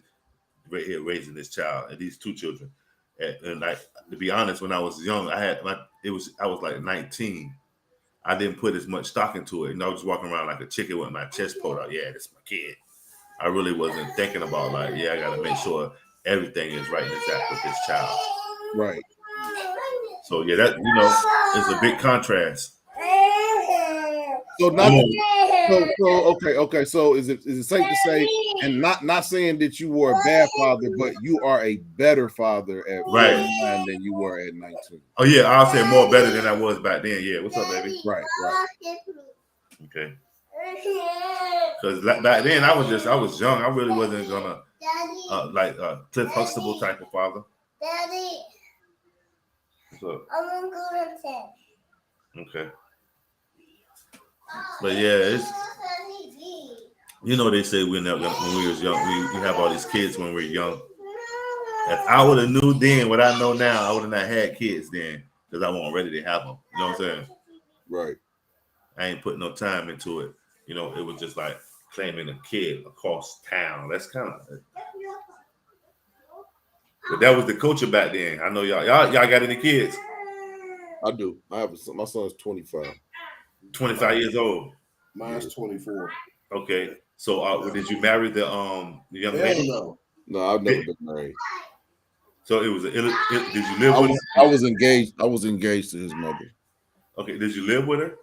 D: raising this child and these 2 children. And like, to be honest, when I was young, I was like 19. I didn't put as much stock into it, and I was walking around like a chicken with my chest pulled out. Yeah, this is my kid. I really wasn't thinking about like, yeah, I got to make sure everything is right and exact with this child.
A: Right.
D: So yeah, that is a big contrast.
A: So okay. So is it safe to say, and not saying that you were a bad father, but you are a better father at 49 than you were at 19?
D: Oh yeah, I'll say more better than I was back then. Yeah, what's up, baby?
A: Right.
D: Okay. Because back then I was young. I really wasn't gonna like a Cliff Huxtable type of father.
E: Daddy,
D: So
E: I'm gonna go
D: okay. But yeah, it's they say when we was young, we have all these kids when we're young. If I would have knew then what I know now, I would have not had kids then because I wasn't ready to have them. You know what I'm saying?
A: Right.
D: I ain't put no time into it. It was just like claiming a kid across town. That's kind of. But that was the culture back then. I know y'all got any kids?
A: I do. I have my son's 25.
D: 25 years old.
B: Mine's 24.
D: Okay. So did you marry the young
B: Hell
D: lady?
B: no.
A: I've never been married.
D: So it was did you live with her?
A: I was engaged. I was engaged to his mother.
D: Okay. Did you live with her?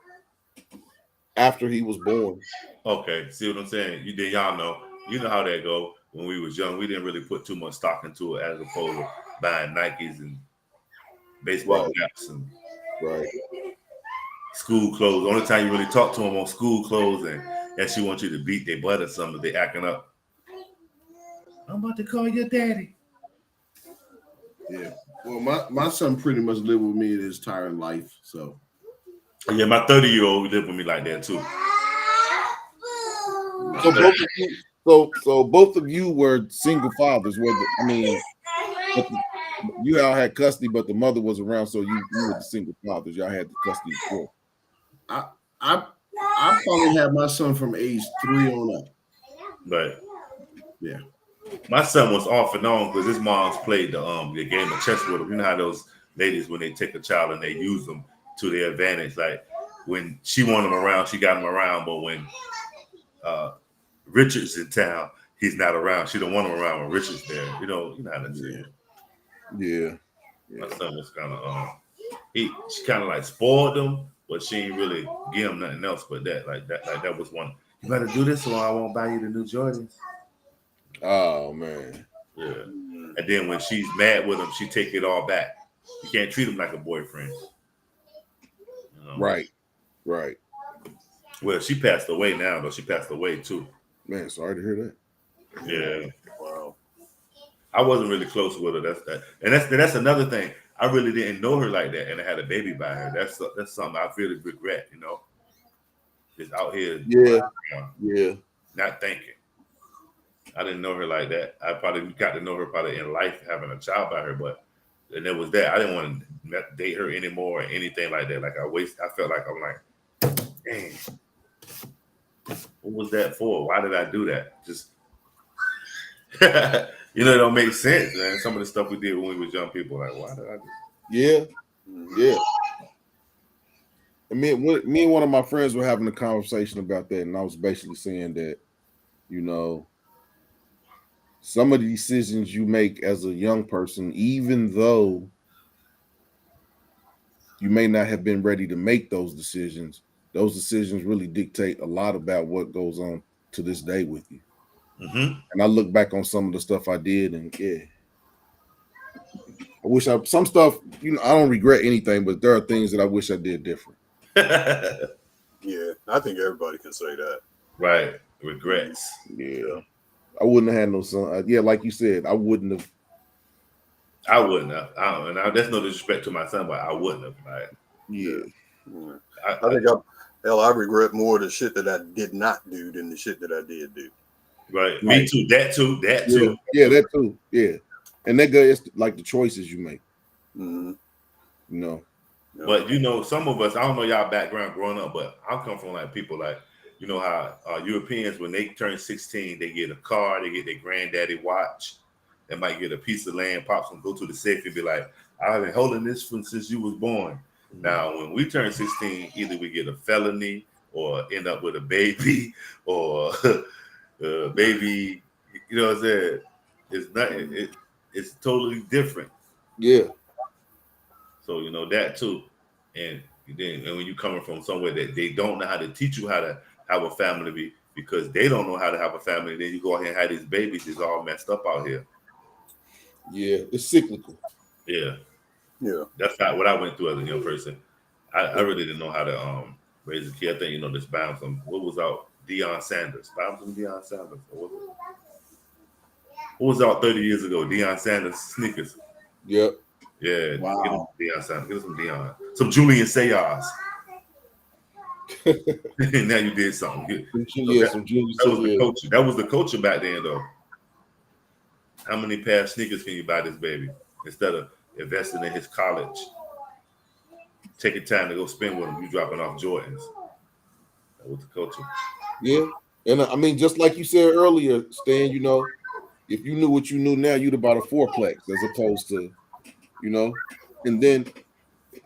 A: After he was born.
D: Okay. See what I'm saying? Y'all know. You know how that go. When we was young, we didn't really put too much stock into it as opposed to buying Nikes and baseball caps and school clothes. The only time you really talk to them on school clothes and she wants you to beat their butt or something, they acting up. I'm about to call your daddy.
B: Yeah. Well, my son pretty much lived with me his entire life. So
D: yeah, my 30-year-old lived with me like that too.
A: So both of you were single fathers. You all had custody, but the mother was around, so you were the single fathers. Y'all had the custody before.
B: I probably had my son from age 3 on up.
D: But
B: yeah,
D: my son was off and on because his mom's played the game of chess with him. You know how those ladies, when they take a child and they use them to their advantage, like when she wanted him around, she got him around, but when Richard's in town, he's not around. She don't want him around when Richard's there. You know how that's it.
A: Yeah.
D: My son was kind of she kind of like spoiled him, but she ain't really give him nothing else but that. Like that was one. You better do this, or I won't buy you the new Jordans.
A: Oh man.
D: Yeah. And then when she's mad with him, she take it all back. You can't treat him like a boyfriend.
A: Right.
D: Well, she passed away now, though. She passed away too.
A: Man, sorry to hear that.
D: Yeah. Wow. I wasn't really close with her. That's another thing. I really didn't know her like that, and I had a baby by her. That's something I really regret. Just out here,
A: Yeah, yeah,
D: not thinking. I didn't know her like that. I probably got to know her probably in life, having a child by her, but and there was that. I didn't want to date her anymore or anything like that. Like I felt like I'm like, dang, what was that for? Why did I do that? Just it don't make sense, man. Some of the stuff we did when we was young people, like, why did I do?
A: yeah, yeah. And me and one of my friends were having a conversation about that, and I was basically saying that, some of the decisions you make as a young person, even though you may not have been ready to make those decisions really dictate a lot about what goes on to this day with you.
D: Mm-hmm.
A: And I look back on some of the stuff I did, and yeah, I wish some stuff, I don't regret anything, but there are things that I wish I did different.
C: Yeah, I think everybody can say that.
D: Right. Regrets.
A: Yeah. I wouldn't have had no son. Yeah, like you said, I wouldn't have.
D: I wouldn't have. That's no disrespect to my son, but I wouldn't have. Like,
A: Yeah.
C: I think I regret more the shit that I did not do than the shit that I did do.
D: Right. Me too. That too.
A: Yeah, that too. Yeah. And that it's like the choices you make.
C: Mm-hmm.
D: But some of us, I don't know y'all background growing up, but I come from like people like, how Europeans, when they turn 16, they get a car, they get their granddaddy watch, they might get a piece of land, pops and go to the safe and be like, I've been holding this since you was born. Mm-hmm. Now, when we turn 16, either we get a felony or end up with a baby or baby, you know what I'm saying? It's nothing. It's totally different.
A: Yeah.
D: So that too, and when you coming from somewhere that they don't know how to teach you how to have a family because they don't know how to have a family, then you go ahead and have these babies. It's all messed up out here.
A: Yeah, it's cyclical.
D: Yeah.
C: That's
D: not what I went through as a young person. I really didn't know how to raise a kid. I think this bound from what was out Deion Sanders. Bound from Deion Sanders. What was out 30 years ago? Deion Sanders sneakers.
A: Yep.
D: Yeah.
B: Wow.
D: Deion Sanders. Get some Deion. Some Julian Sayers. Now you did something.
A: Some Julian.
D: That was the culture. That was the culture back then, though. How many pair of sneakers can you buy this baby instead of investing in his college? Taking time to go spend with him. You dropping off Jordans. That was the culture.
A: Yeah, and I mean, just like you said earlier, Stan. If you knew what you knew now, you'd have bought a fourplex as opposed to, and then,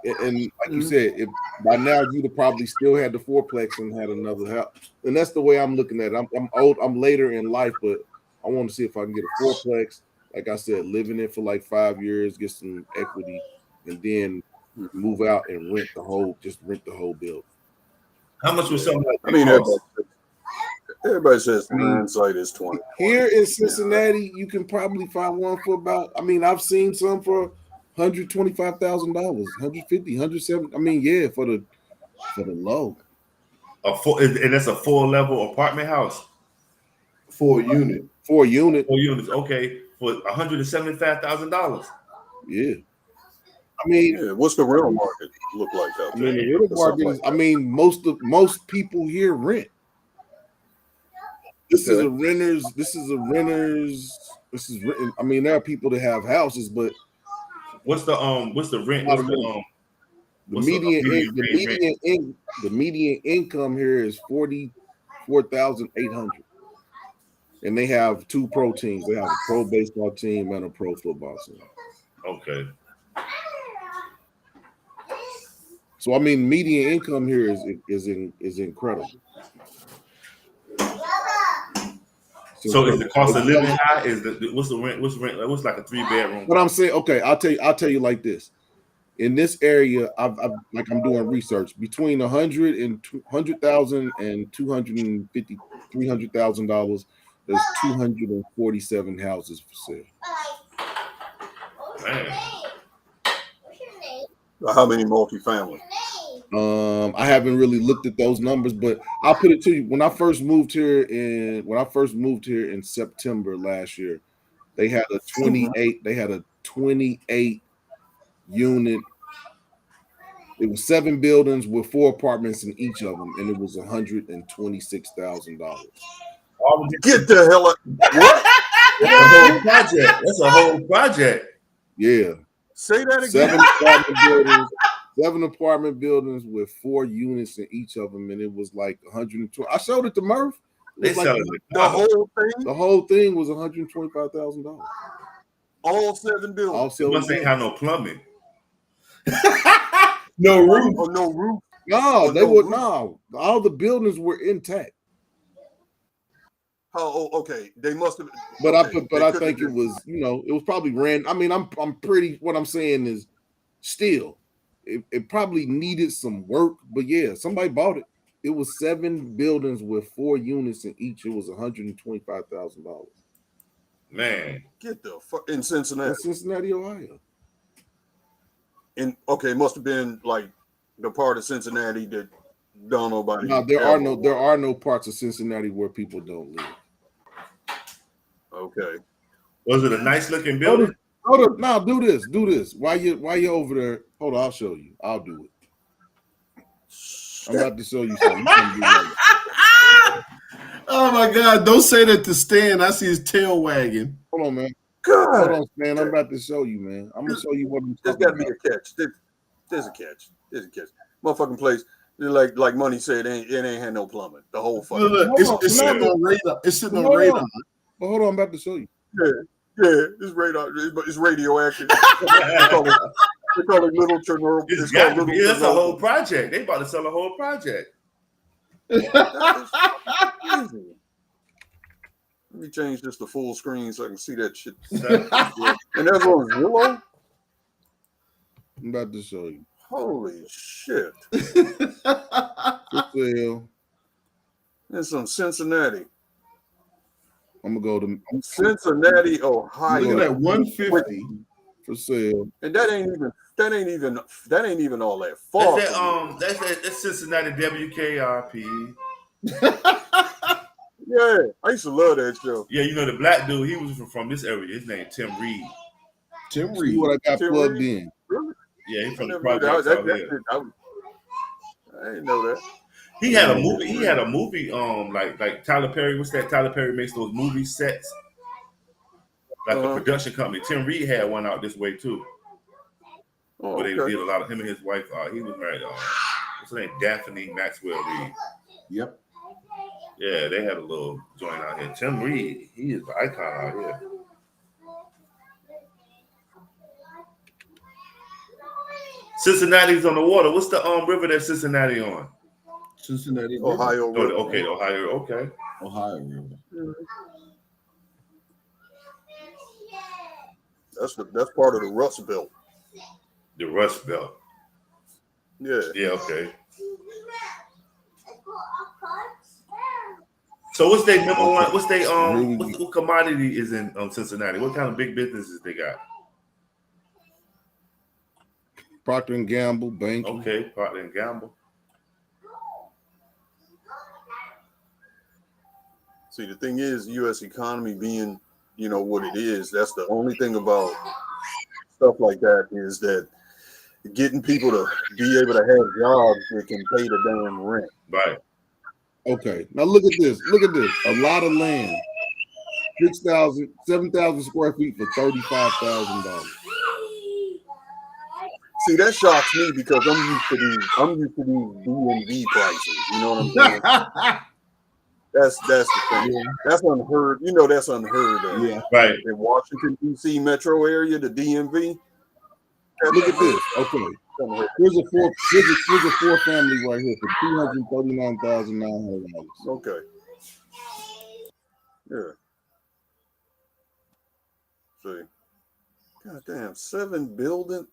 A: and like you said, if by now you'd have probably still had the fourplex and had another house. And that's the way I'm looking at it. I'm old. I'm later in life, but I want to see if I can get a fourplex. Like I said, live in it for like 5 years, get some equity, and then move out and rent the whole building.
D: How much was something like that?
C: I mean, everybody says hindsight is 20.
A: Here in Cincinnati, you can probably find one for about, I've seen some for $125,000, $150,000, $170,000. I mean, yeah, for the low.
D: And that's a 4-level apartment house.
B: 4 unit.
A: 4 units.
D: 4 units. Okay, for $175,000.
A: Yeah.
C: What's the real market look like out there?
A: The real market is, most people here rent. This is a renters. There are people that have houses, but
D: what's the rent?
A: The median income here is $44,800, and they have 2 pro teams. They have a pro baseball team and a pro football team.
D: Okay.
A: So median income here is incredible.
D: So is the cost of living high? What's the rent? What's rent? What's like a 3-bedroom?
A: But I'm saying, okay, I'll tell you like this. In this area, I'm doing research between $100,000 and $250,000, $300,000. There's 247 houses for sale.
D: Man.
C: How many multifamily?
A: I haven't really looked at those numbers, but I'll put it to you. When I first moved here in September last year, they had a 28 unit. It was 7 buildings with 4 apartments in each of them, and it was $126,000.
C: Get the hell out. What?
D: That's a whole project. That's a whole project.
A: Yeah,
C: Say that again.
A: 7 apartment buildings with 4 units in each of them, and it was like 120. I showed it to Murph. It
D: They
A: was like
D: selling
C: The whole thing.
A: the whole thing was $125,000.
C: All 7 buildings.
A: All
D: It
A: 7
D: must ain't
A: buildings.
D: have no plumbing.
B: No roof.
C: Oh, no roof.
A: No,
C: Oh,
A: they
C: no
A: were
C: roof.
A: no. All the buildings were intact.
C: Oh, okay. They must have.
A: But
C: okay.
A: I think it was, it was probably ran. I mean, I'm pretty. What I'm saying is, still, it probably needed some work. But yeah, somebody bought it. It was 7 buildings with 4 units in each. It was $125,000
D: Man,
C: Get the fuck in Cincinnati.
A: in Cincinnati, Ohio.
C: And okay, it must have been like the part of Cincinnati that don't nobody.
A: No, there are no parts of Cincinnati where people don't live.
C: Okay.
D: was it a nice looking building?
A: Hold up. Now do this. While you over there, hold on, I'll show you. I'll do it. I'm about to show you something.
B: Oh my God! Don't say that to Stan. I see his tail wagging.
A: Hold on, man.
C: God,
A: Hold on, man. I'm about to show you, man. I'm gonna show you what I'm
C: there's
A: talking
C: got to be
A: about.
C: a catch. There's a catch. There's a catch. Motherfucking place. Like Money said, it ain't had no plumbing. The whole fucking.
B: Look, it's sitting on radar. It's sitting on
A: Hold
B: radar.
A: on. But hold on, I'm about to show you.
C: Yeah, it's radar. It's radioactive. They call it little Chernobyl.
D: It's
C: called
D: got to be.
C: Little
D: That's a
C: Chernobyl.
D: whole project. They about to sell a whole project.
C: That is crazy. Let me change this to full screen so I can see that shit. And that's on Zillow?
A: I'm about to show you.
C: Holy shit.
A: For sale.
C: There's some Cincinnati.
A: I'm gonna go to
C: Cincinnati, Ohio.
B: Look at that 150.
A: for sale.
C: And that ain't even all that far.
D: That's Cincinnati WKRP.
C: Yeah, I used to love that show.
D: Yeah, the black dude. He was from this area. His name Tim Reed.
B: Tim
A: See
B: Reed.
A: what I got
C: Tim
A: plugged
C: Reed?
A: in.
C: Really?
D: Yeah, he's from the
C: I never knew
D: projects
C: that.
D: out here.
C: I didn't know that.
D: He had a movie. He had a movie. Like Tyler Perry. What's that? Tyler Perry makes those movie sets. Like a production company. Tim Reed had one out this way too.
C: Oh,
D: Where they
C: okay.
D: did a lot of him and his wife. He was married. What's her name? Daphne Maxwell Reed.
B: Yep.
D: Yeah, they had a little joint out here. Tim Reed, he is the icon out here. Cincinnati's on the water. What's the river that Cincinnati on?
B: Cincinnati.
C: Ohio.
D: Oh, okay, Ohio. Okay.
B: Ohio River.
C: That's part of the Rust Belt.
D: The Rust Belt.
C: Yeah.
D: Yeah. Okay. So what's their number one? What's they what commodity is in Cincinnati? What kind of big businesses they got?
A: Procter and Gamble, banking.
D: Okay, Procter and Gamble.
C: See, the thing is, U.S. economy being, what it is, that's the only thing about stuff like that is that getting people to be able to have jobs that can pay the damn rent.
D: Right.
A: Okay, now look at this. Look at this. A lot of land. 7,000 square feet for $35,000.
C: See, that shocks me because I'm used to these B&B prices. You know what I'm saying? That's the thing.
B: Yeah.
C: That's unheard. That's unheard of.
B: Yeah.
D: Right.
C: In Washington D.C. metro area, the DMV.
A: Look at this. Okay, here's a 4-family right here for $239,900.
C: Okay. Yeah. See. God damn, 7 buildings.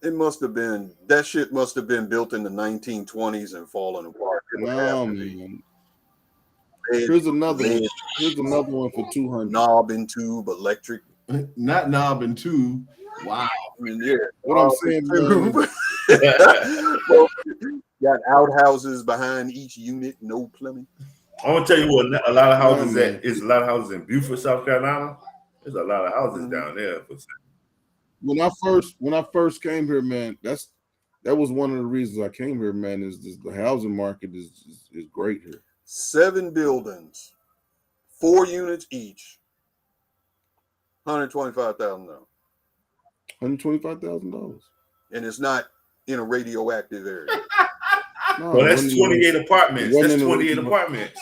C: That shit must have been built in the 1920s and fallen apart.
A: No, man. Here's another one. Here's another one for $200,000.
C: Knob and tube, electric.
B: Not knob and tube. Wow.
C: I mean, yeah.
A: What I'm saying is,
C: Well, got outhouses behind each unit, no plumbing.
D: I want to tell you what a lot of houses
A: man.
D: is a lot of houses in Beaufort, South Carolina. There's a lot of houses down there.
A: when I first came here, man, that was one of the reasons I came here, man. Is the housing market is great here.
C: 7 buildings, 4 units each, $125,000,
A: $125,000.
C: and it's not in a radioactive area.
A: No,
D: Well,
A: it
D: that's
A: wasn't
D: 28
A: it
D: apartments.
A: wasn't
D: That's
A: in the
D: 28
A: original-
D: apartments.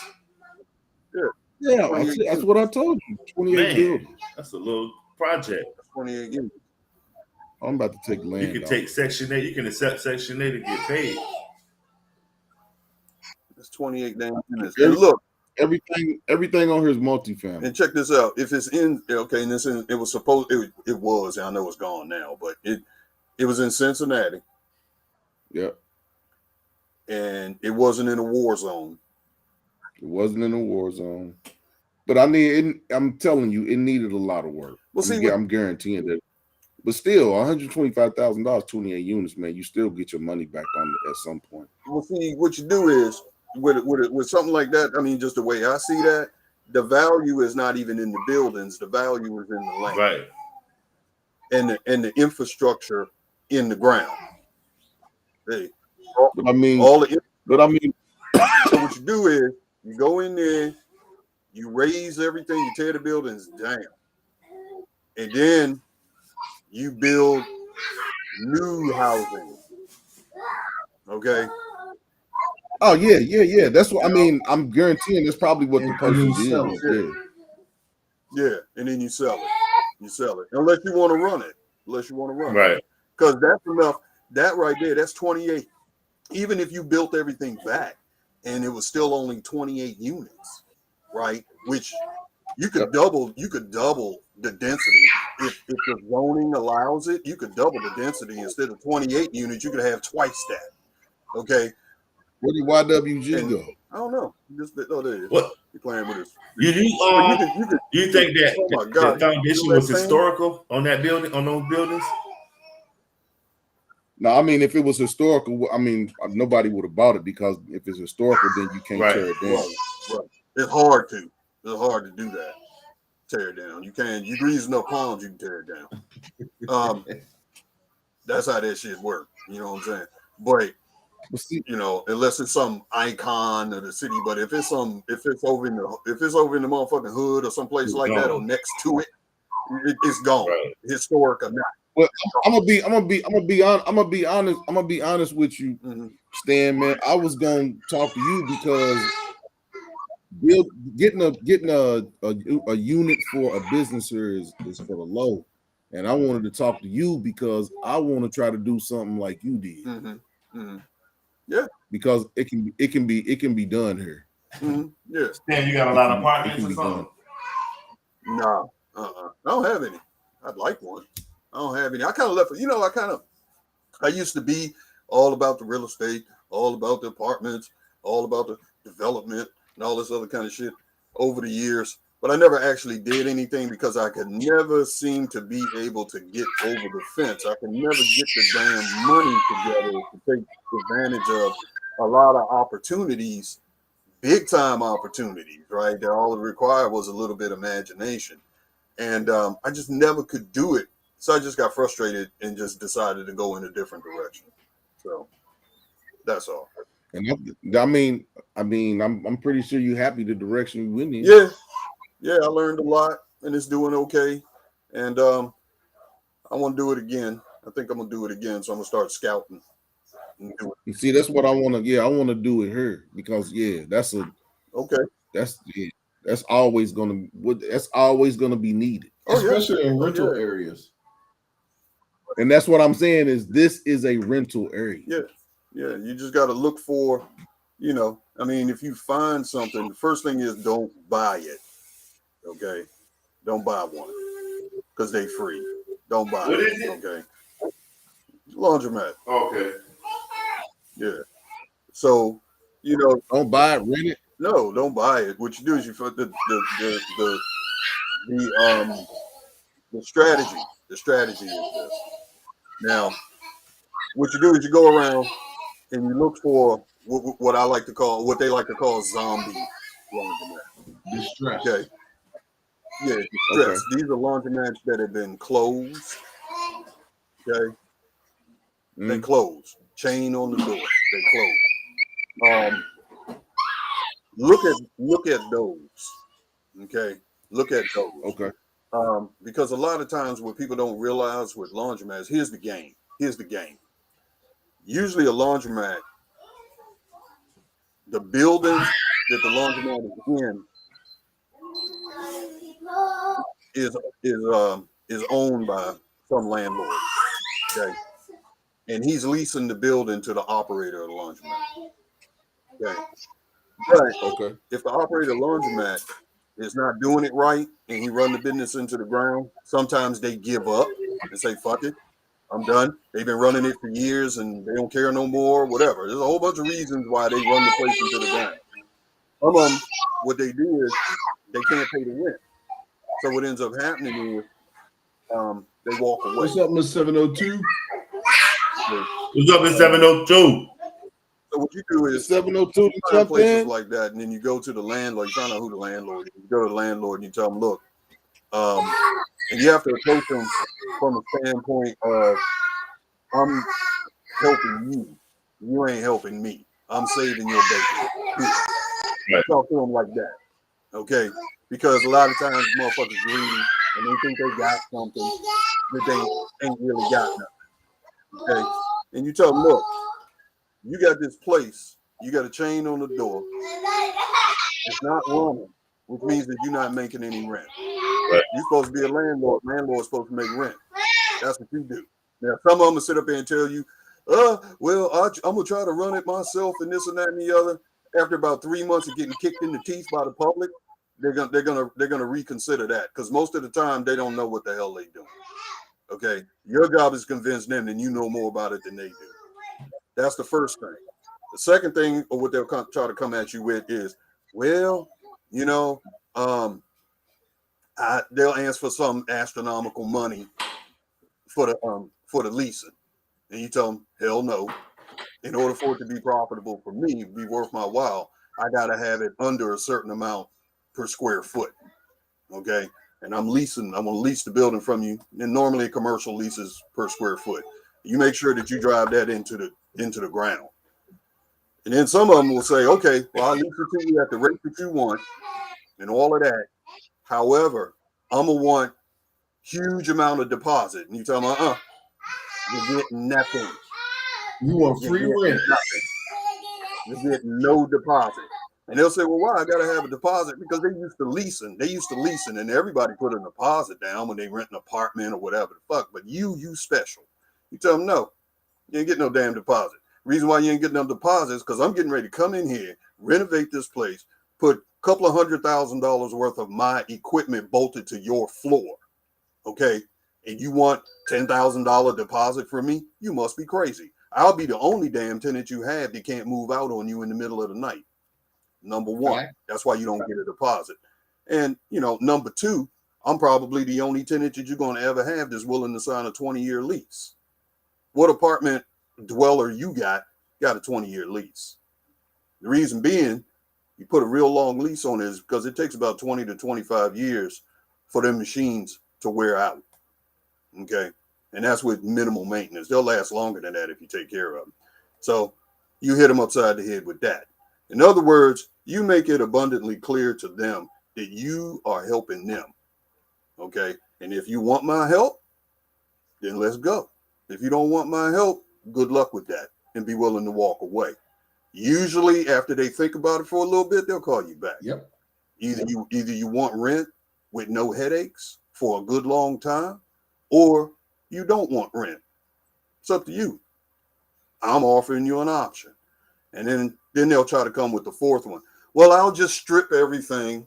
A: Yeah,
C: 28
A: that's what I told you. 28
D: Man,
A: buildings.
D: that's a little project.
C: 28 units.
A: I'm about to take
D: You
A: land.
D: can
A: off.
D: take Section 8. You can accept Section 8 to get paid.
C: That's 28 damn units. And look,
A: everything on here is multifamily.
C: and check this out. If it's in, okay, and it was supposed, it was, I know it's gone now, but it was in Cincinnati,
A: Yep.
C: and it wasn't in a war zone.
A: It wasn't in a war zone. But I'm telling you, it needed a lot of work.
C: Well,
A: I'm guaranteeing that. But still, $125,000, 28 units, man, you still get your money back on it at some point.
C: Well, see, what you do is with something like that. I mean, just the way I see that, the value is not even in the buildings. The value is in the land,
D: Right.
C: and the infrastructure in the ground. Hey,
A: But I mean,
C: all the.
A: so
C: So what you do is you go in there, you raise everything, you tear the buildings down, and then you build new housing. Okay.
A: oh yeah. That's what I mean. I'm guaranteeing that's probably what the person did. Was,
C: Yeah, and then you sell it. You sell it unless you want to run it.
D: Right.
C: Because that's enough. That right there, that's 28. Even if you built everything back, and it was still only 28 units, right? Which you could double. You could double the density if the zoning allows it. You could double the density instead of 28 units. You could have twice that. Okay.
A: Where did YWG go?
C: I don't know. Just there it is.
D: What
C: You're playing with us.
D: you think that
C: Oh my
D: the
C: God,
D: foundation was historical on that building, on those buildings?
A: No, I mean, if it was historical, I mean, nobody would have bought it because if it's historical, then you can't tear it down.
C: Right. It's hard to do that. Tear it down. You can. You grease enough palms, you can tear it down. That's how that shit works. You know what I'm saying? But unless it's some icon of the city, but if it's over in the motherfucking hood or someplace like that or next to it, it's gone. Right. Historic or not.
A: Well, I'm gonna be honest with you, Stan, man. I was gonna talk to you because getting a unit for a business here is for the low, and I wanted to talk to you because I want to try to do something like you did.
C: Yeah,
A: because it can be done here.
C: Yeah,
D: Stan, you got a lot of apartments or something?
C: No, I don't have any. I'd like one. I don't have any. I kind of left. I used to be all about the real estate, all about the apartments, all about the development and all this other kind of shit over the years. But I never actually did anything because I could never seem to be able to get over the fence. I could never get the damn money together to take advantage of a lot of opportunities, big time opportunities, right? That all it required was a little bit of imagination. And I just never could do it. So I just got frustrated and just decided to go in a different direction. So that's all.
A: And I'm pretty sure you're happy the direction you went in.
C: Yeah, I learned a lot and it's doing okay. And I want to do it again. I think I'm gonna do it again. So I'm gonna start scouting.
A: You see, that's what I want to. Yeah, I want to do it here because that's always gonna be needed,
B: especially in rental areas.
A: And that's what I'm saying is this is a rental area.
C: Yeah. You just got to look for, if you find something, the first thing is don't buy it. Okay, don't buy one because they free. Don't buy
D: what
C: it.
D: Is it?
C: Okay, laundromat.
D: Okay.
C: Yeah. So
A: don't buy it, rent it.
C: No, don't buy it. What you do is you put the strategy. The strategy is this. Now, what you do is you go around and you look for what they like to call zombie laundromat.
B: Distress.
C: Okay. Yeah, distress. Okay. These are laundromats that have been closed, Okay, they close. Chain on the door. They close. Look at those. Okay, look at those.
A: Okay.
C: Because a lot of times what people don't realize with laundromats, here's the game. Usually a laundromat, the building that the laundromat is in is owned by some landlord. Okay, and he's leasing the building to the operator of the laundromat. Okay, but
A: Okay.
C: if the operator of the laundromat is not doing it right and he run the business into the ground, sometimes they give up and say, "Fuck it, I'm done." They've been running it for years and they don't care no more. Whatever. There's a whole bunch of reasons why they run the place into the ground. Some of them, what they do is they can't pay the rent. So what ends up happening is they walk away.
B: What's up, Miss 702?
D: What's up, Miss 702?
C: So what you do is
A: 702
C: you
A: to
C: find
A: jump
C: places
A: in.
C: like that, and then you go to the landlord. You find out who the landlord is. You go to the landlord and you tell them, "Look," and you have to approach them from a standpoint of, "I'm helping you. You ain't helping me. I'm saving your bacon."
D: Right.
C: Talk to them like that, okay? Because a lot of times motherfuckers greedy and they think they got something that they ain't really got nothing, okay? And you tell them, "Look, you got this place. You got a chain on the door. It's not running, which means that you're not making any rent.
D: Right.
C: You're supposed to be a landlord. Landlord's supposed to make rent. That's what you do." Now, some of them will sit up there and tell you, well, I'm going to try to run it myself and this and that and the other. After about 3 months of getting kicked in the teeth by the public, they're gonna reconsider that, because most of the time they don't know what the hell they doing. Okay, your job is to convince them that you know more about it than they do. That's the first thing. The second thing, or what they'll try to come at you with, is, well, you know, they'll ask for some astronomical money for the leasing, and you tell them, hell no. In order for it to be profitable for me, be worth my while, I gotta have it under a certain amount per square foot. Okay, and I'm gonna lease the building from you, and normally a commercial lease is per square foot. You make sure that you drive that into the ground. And then some of them will say, okay, well, I'll lease it to you at the rate that you want and all of that. However, I'm gonna want huge amount of deposit. And you tell them, you're getting nothing.
B: You want free rent.
C: You get no deposit. And they'll say, well, why? I got to have a deposit, because they used to leasing, and everybody put a deposit down when they rent an apartment or whatever the fuck. But you special. You tell them, no, you ain't getting no damn deposit. Reason why you ain't getting no deposits, because I'm getting ready to come in here, renovate this place, put a couple of $100,000 worth of my equipment bolted to your floor. Okay. And you want $10,000 deposit from me? You must be crazy. I'll be the only damn tenant you have that can't move out on you in the middle of the night. Number one, that's why you don't get a deposit. And, number two, I'm probably the only tenant that you're going to ever have that's willing to sign a 20-year lease. What apartment dweller you got a 20-year lease? The reason being, you put a real long lease on it is because it takes about 20 to 25 years for them machines to wear out. Okay. And that's with minimal maintenance. They'll last longer than that if you take care of them. So you hit them upside the head with that. In other words, you make it abundantly clear to them that you are helping them. Okay. And if you want my help, then let's go. If you don't want my help, good luck with that, and be willing to walk away. Usually after they think about it for a little bit, they'll call you back.
B: Yep.
C: Either you want rent with no headaches for a good long time, or you don't want rent. It's up to you. I'm offering you an option. And then they'll try to come with the fourth one. Well, I'll just strip everything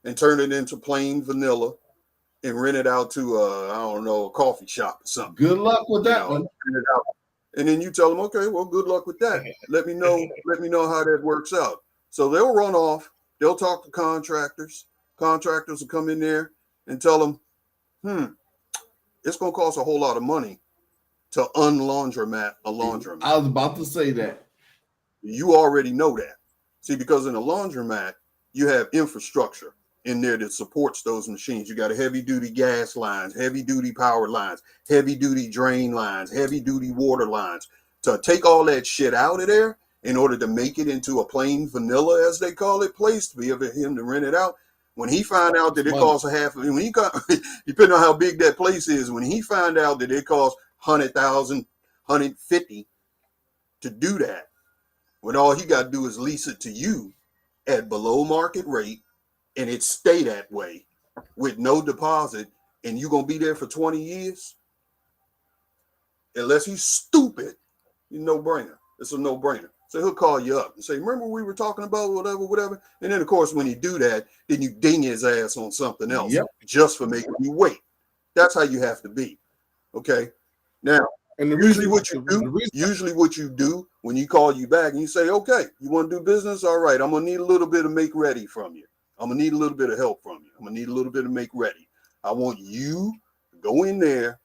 C: and turn it into plain vanilla and rent it out to a coffee shop or something.
B: Good luck with that one.
C: And then you tell them, okay, well, good luck with that. Let me know how that works out. So they'll run off. They'll talk to contractors. Contractors will come in there and tell them, it's going to cost a whole lot of money to unlaundromat a laundromat.
B: I was about to say that.
C: You already know that. See, because in a laundromat, you have infrastructure. in there that supports those machines. You got a heavy duty gas lines, heavy duty power lines, heavy duty drain lines, heavy duty water lines. To take all that shit out of there in order to make it into a plain vanilla, as they call it, place to be able for him to rent it out. When he find out that it costs a half, when he got, depending on how big that place is, when he find out that it costs 100,000, 150 to do that, when all he got to do is lease it to you at below market rate, and it stay that way with no deposit, and you're gonna be there for 20 years, unless he's stupid, you no-brainer. It's a no-brainer. So he'll call you up and say, remember we were talking about whatever. And then of course, when you do that, then you ding his ass on something else just for making you wait. That's how you have to be. Okay. Now, and usually what you do when you call you back and you say, okay, you want to do business? All right, I'm gonna need a little bit of make ready from you. I'm gonna need a little bit of help from you. I'm gonna need a little bit of make ready. I want you to go in there,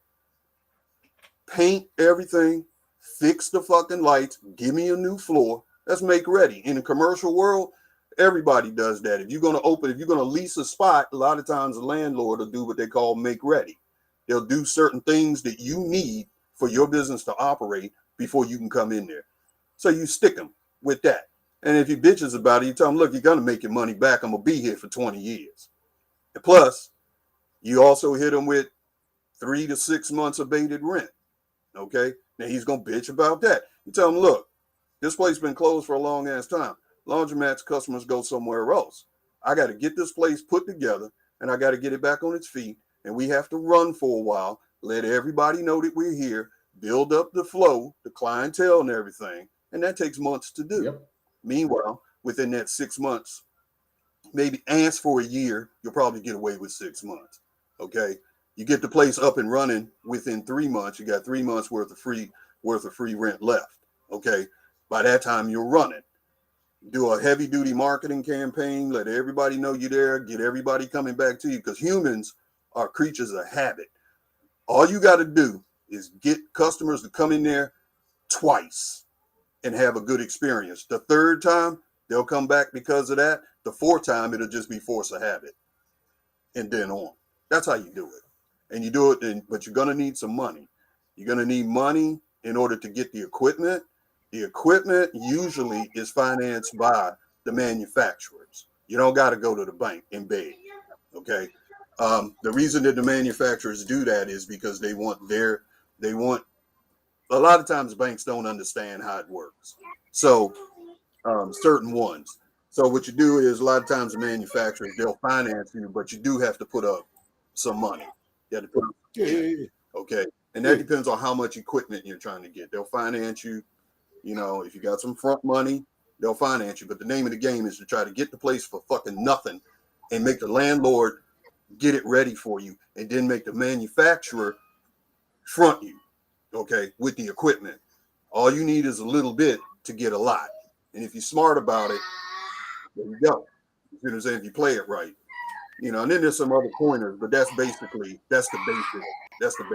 C: paint everything, fix the fucking lights, give me a new floor. That's make ready. In the commercial world, everybody does that. If you're going to lease a spot, a lot of times the landlord will do what they call make ready. They'll do certain things that you need for your business to operate before you can come in there. So you stick them with that. And if he bitches about it, you tell him, look, you're going to make your money back. I'm going to be here for 20 years. And plus, you also hit him with 3 to 6 months abated rent. Okay. Now he's going to bitch about that. You tell him, look, this place been closed for a long ass time. Laundromats customers go somewhere else. I got to get this place put together and I got to get it back on its feet. And we have to run for a while, let everybody know that we're here, build up the flow, the clientele and everything. And that takes months to do. Yep. Meanwhile, within that 6 months, maybe ask for a year, you'll probably get away with 6 months. Okay. You get the place up and running within 3 months. You got 3 months worth of free rent left. Okay. By that time you're running. Do a heavy duty marketing campaign. Let everybody know you're there. Get everybody coming back to you because humans are creatures of habit. All you got to do is get customers to come in there twice and have a good experience. The third time they'll come back because of that. The fourth time it'll just be force of habit and then on. That's how you do it. And you do it, but you're going to need some money. You're going to need money in order to get the equipment. The equipment usually is financed by the manufacturers. You don't got to go to the bank and beg. Okay. The reason that the manufacturers do that is because they want a lot of times banks don't understand how it works. So certain ones. So what you do is a lot of times the manufacturers, they'll finance you, but you do have to put up some money. You have to put up. Okay. And that depends on how much equipment you're trying to get. They'll finance you. You know, if you got some front money, they'll finance you. But the name of the game is to try to get the place for fucking nothing and make the landlord get it ready for you and then make the manufacturer front you, okay, with the equipment. All you need is a little bit to get a lot. And if you're smart about it, there you go. You know what I'm saying? If you play it right. You know, and then there's some other pointers, but that's the basic. That's the basic. That's the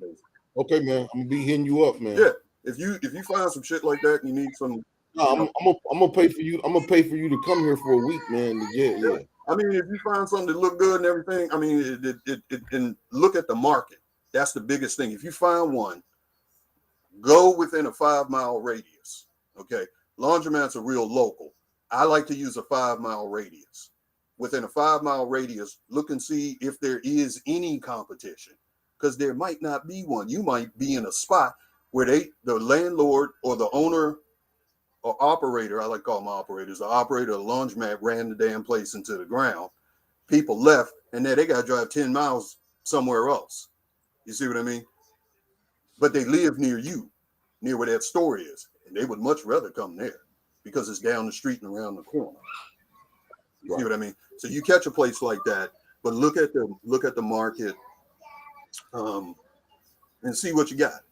C: basic.
A: Okay, man. I'm gonna be hitting you up, man.
C: Yeah. If you find some shit like that, and you need some.
A: No, I'm gonna pay for you. I'm gonna pay for you to come here for a week, man. Yeah.
C: I mean, if you find something that look good and everything, I mean, it and look at the market. That's the biggest thing. If you find one, go within a 5-mile radius. Okay, laundromats are real local. I like to use a 5-mile radius. Within a 5-mile radius, look and see if there is any competition, because there might not be one. You might be in a spot where the landlord or the owner or operator, I like to call them operators, the operator of the laundromat ran the damn place into the ground. People left, and then they got to drive 10 miles somewhere else. You see what I mean? But they live near you, near where that store is, and they would much rather come there because it's down the street and around the corner. You see what I mean? So you catch a place like that, but look at the market, and see what you got.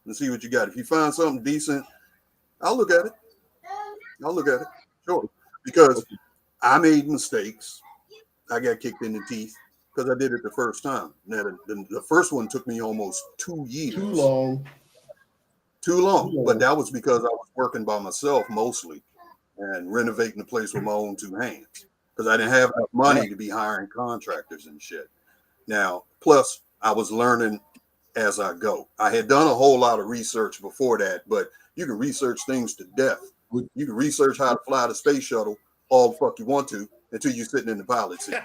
C: If you find something decent, I'll look at it. Sure. Because I made mistakes. I got kicked in the teeth because I did it the first time. Now the first one took me almost 2 years. Too long. But that was because I was working by myself mostly and renovating the place with my own 2 hands. because I didn't have enough money to be hiring contractors and shit. Now, plus I was learning as I go. I had done a whole lot of research before that, but you can research things to death. You can research how to fly the space shuttle all the fuck you want to until you're sitting in the pilot seat.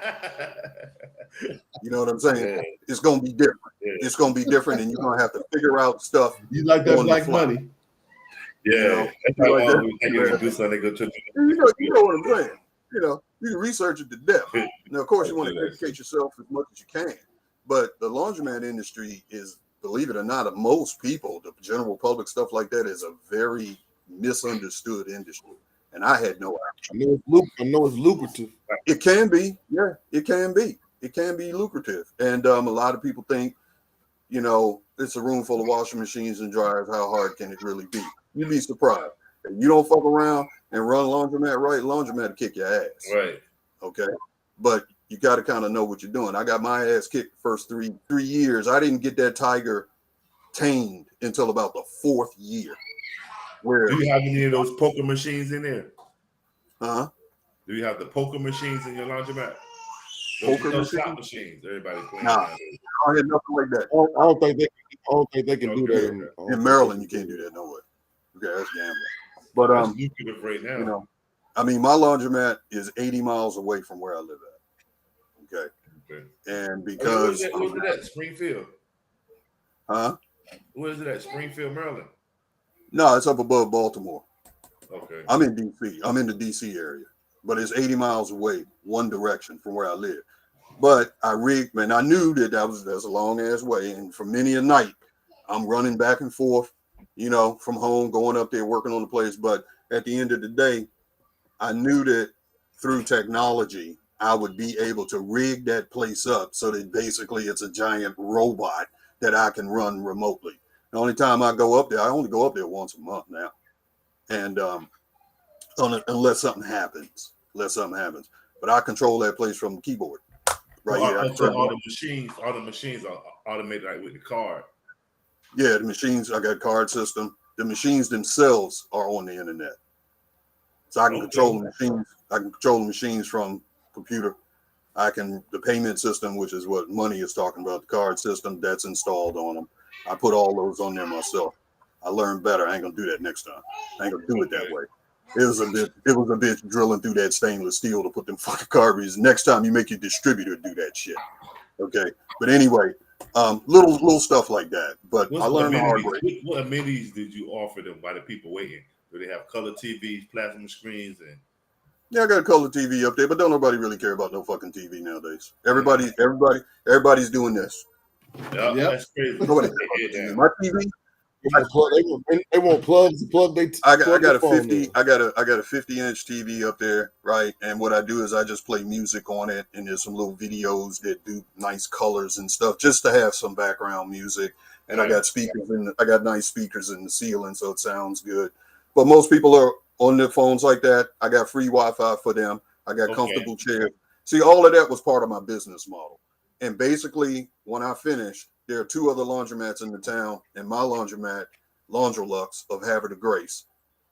C: You know what I'm saying?
D: Yeah.
C: It's going to be different.
D: Yeah.
C: It's going to be different, and you're going to have to figure out stuff.
B: You like that
C: on the
B: black
C: fly.
B: money?
D: Yeah,
C: You know,
D: that's
C: you
D: how
C: like that?
D: we think you do something. Go to
C: You know what I'm saying? You know, you can research it to death. Now, of course, you want to educate yourself as much as you can, but the laundromat industry is, believe it or not, of most people, the general public, stuff like that, is a very misunderstood industry, and I had no idea.
A: I know it's lucrative.
C: It can be, yeah, it can be. It can be lucrative, and a lot of people think, you know, it's a room full of washing machines and dryers. How hard can it really be? You'd be surprised. If you don't fuck around and run laundromat right, laundromat will kick your ass.
D: Right.
C: Okay. But you got to kind of know what you're doing. I got my ass kicked the first three years. I didn't get that tiger tamed until about the fourth year. Where
D: Do you have any of those poker machines in there?
C: huh?
D: Do you have the poker machines in your laundromat?
C: Poker
D: Those
C: machines?
D: slot machines. Everybody playing.
C: Nah. I had nothing like that.
A: I don't think they can do that
C: In Maryland. You can't do that no way. Okay, that's gambling. But
D: That's lucrative right now.
C: you know, I mean, my laundromat is 80 miles away from where I live at. Okay. And because
D: where's it at? Springfield.
C: Huh?
D: Where is it at? Springfield, Maryland.
C: No, it's up above Baltimore.
D: Okay.
C: I'm in DC. I'm in the DC area, but it's 80 miles away, one direction from where I live. But I rigged, man. I knew that's a long ass way, and for many a night, I'm running back and forth, you know, from home, going up there, working on the place. But at the end of the day, I knew that through technology, I would be able to rig that place up so that basically it's a giant robot that I can run remotely. The only time I go up there, I only go up there once a month now, and unless something happens, But I control that place from the keyboard. Right here.
D: So all the machines are automated like with the card.
C: Yeah, the machines, I got a card system. The machines themselves are on the internet. So I can control the machines. I can control the machines from computer. The payment system, which is what Money is talking about, the card system, that's installed on them. I put all those on there myself. I learned better. I ain't gonna do that next time. I ain't gonna do it that way. It was a bitch drilling through that stainless steel to put them fucking cartridges. Next time you make your distributor do that shit. Okay. But anyway, little stuff like that. But I learned the hard way.
D: What amenities did you offer them by the people waiting? Do they have color TVs, plasma screens, and
C: yeah, I got a color TV up there, but don't nobody really care about no fucking TV nowadays. Everybody's doing this.
D: Yeah, that's crazy.
C: Nobody my TV.
A: They want plugs to plug they.
C: I got a 50. I got a 50-inch TV up there, right? And what I do is I just play music on it, and there's some little videos that do nice colors and stuff, just to have some background music. And I got speakers I got nice speakers in the ceiling, so it sounds good. But most people are on their phones like that. I got free Wi-Fi for them. I got comfortable chairs. See, all of that was part of my business model. And basically, when I finished, there are two other laundromats in the town, and my laundromat, Laundrolux of Havre de Grace,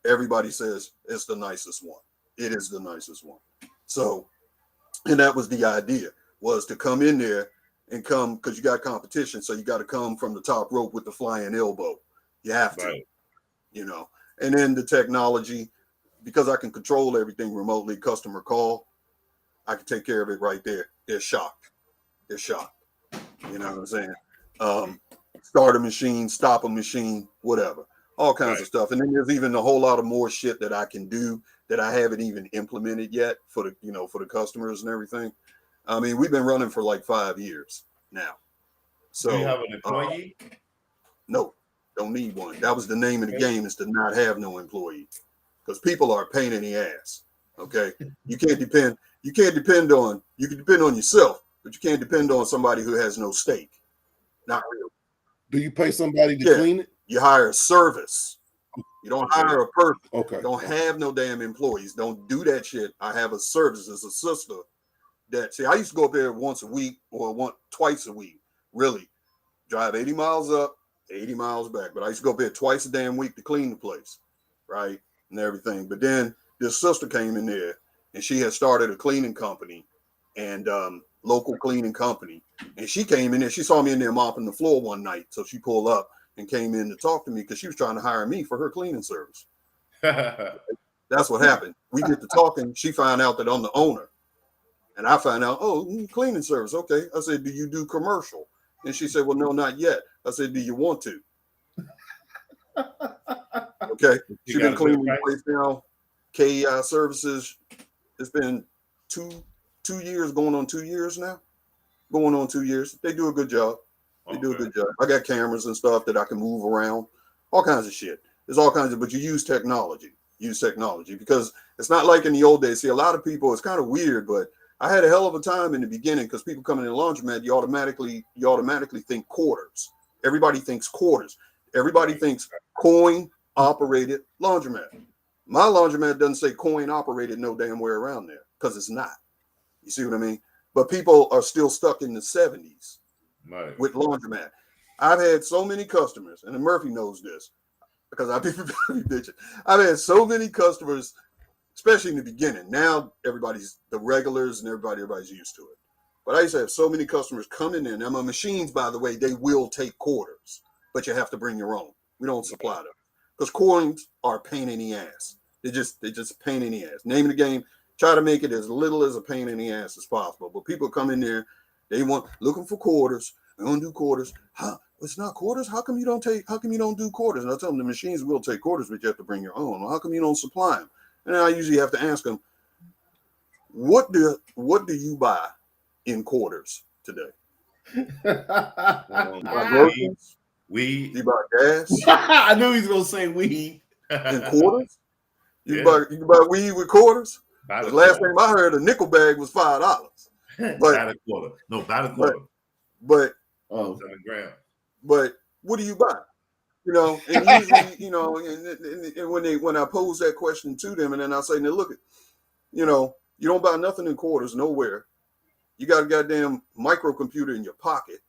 C: everybody says it's the nicest one. It is the nicest one. So, and that was the idea, was to come in there and come, because you got competition, so you got to come from the top rope with the flying elbow. You have to, you know. And then the technology, because I can control everything remotely, customer call, I can take care of it right there. They're shocked. You know what I'm saying? Start a machine, stop a machine, whatever, all kinds of stuff. And then there's even a whole lot of more shit that I can do that I haven't even implemented yet for the customers and everything. I mean, we've been running for like 5 years now. So
D: do you have an employee?
C: No, don't need one. That was the name of the game, is to not have no employee, because people are a pain in the ass. Okay. You can depend on yourself, but you can't depend on somebody who has no stake. Not real.
A: Do you pay somebody to clean it?
C: You hire a service. You don't hire a person.
A: Okay.
C: Don't have no damn employees. Don't do that shit. I have a service. It's a sister that, see, I used to go up there once a week or twice a week, really. Drive 80 miles up, 80 miles back. But I used to go up there twice a damn week to clean the place, right? And everything. But then this sister came in there and she had started a cleaning company, and local cleaning company. And she came in there. She saw me in there mopping the floor one night, so she pulled up and came in to talk to me because she was trying to hire me for her cleaning service. That's what happened. We get to talking. She found out that I'm the owner, and I found out, oh, cleaning service. Okay. I said, do you do commercial? And she said, well, no, not yet. I said, do you want to? Okay. She's been cleaning the place now. KEI Services. It's been two years, going on 2 years now. Going on 2 years. They do a good job. They do a good job. I got cameras and stuff that I can move around. All kinds of shit. There's all kinds of, but you use technology. Use technology because it's not like in the old days. See, a lot of people, it's kind of weird, but I had a hell of a time in the beginning because people coming in the laundromat, you automatically think quarters. Everybody thinks quarters. Everybody thinks coin operated laundromat. My laundromat doesn't say coin operated no damn way around there because it's not. You see what I mean? But people are still stuck in the 70s with laundromat. I've had so many customers, and Murphy knows this because I've been bitching. I've had so many customers, especially in the beginning. Now everybody's the regulars and everybody's used to it. But I used to have so many customers come in there. Now my machines, by the way, they will take quarters, but you have to bring your own. We don't supply them because coins are a pain in the ass. They just a pain in the ass. Name of the game. Try to make it as little as a pain in the ass as possible. But people come in there, they want looking for quarters. They don't do quarters. Huh? It's not quarters. How come you don't do quarters? And I tell them the machines will take quarters, but you have to bring your own. Well, how come you don't supply them? And I usually have to ask them, what do you buy in quarters today?
D: Weed.
C: You buy gas?
B: I knew he was gonna say weed.
C: In quarters? You buy weed with quarters? The last time I heard, a nickel bag was $5.
D: But by the quarter. No, by the quarter.
C: But
D: 7 grams.
C: But what do you buy? You know, and usually, you know, and when I pose that question to them, and then I say, now look, you know, you don't buy nothing in quarters nowhere. You got a goddamn microcomputer in your pocket,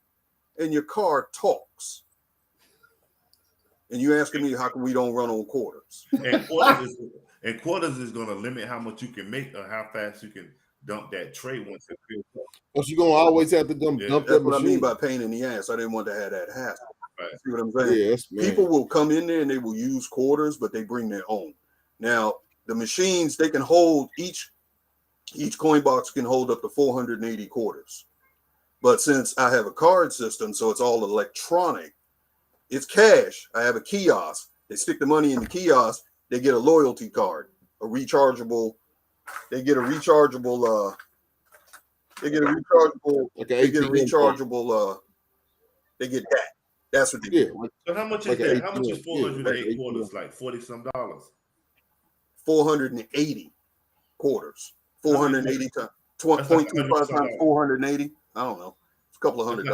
C: and your car talks. And you asking me how come we don't run on quarters?
D: And quarters is going to limit how much you can make or how fast you can dump that tray once it fills up.
A: But you're gonna always have to dump
C: That's
A: that
C: what
A: machine.
C: I mean by pain in the ass. I didn't want to have that hassle.
D: Right.
C: See what I'm saying?
A: Yeah,
C: people will come in there and they will use quarters, but they bring their own. Now the machines, they can hold each coin box can hold up to 480 quarters. But since I have a card system, so it's all electronic, it's cash. I have a kiosk. They stick the money in the kiosk. They get a loyalty card, a rechargeable. They get a rechargeable. They get that. That's what they get.
D: So how much is that? How much is 408 quarters? Like $40-some.
C: 480 quarters. 480 times 0.25 times 480. I don't know. It's a couple of $100.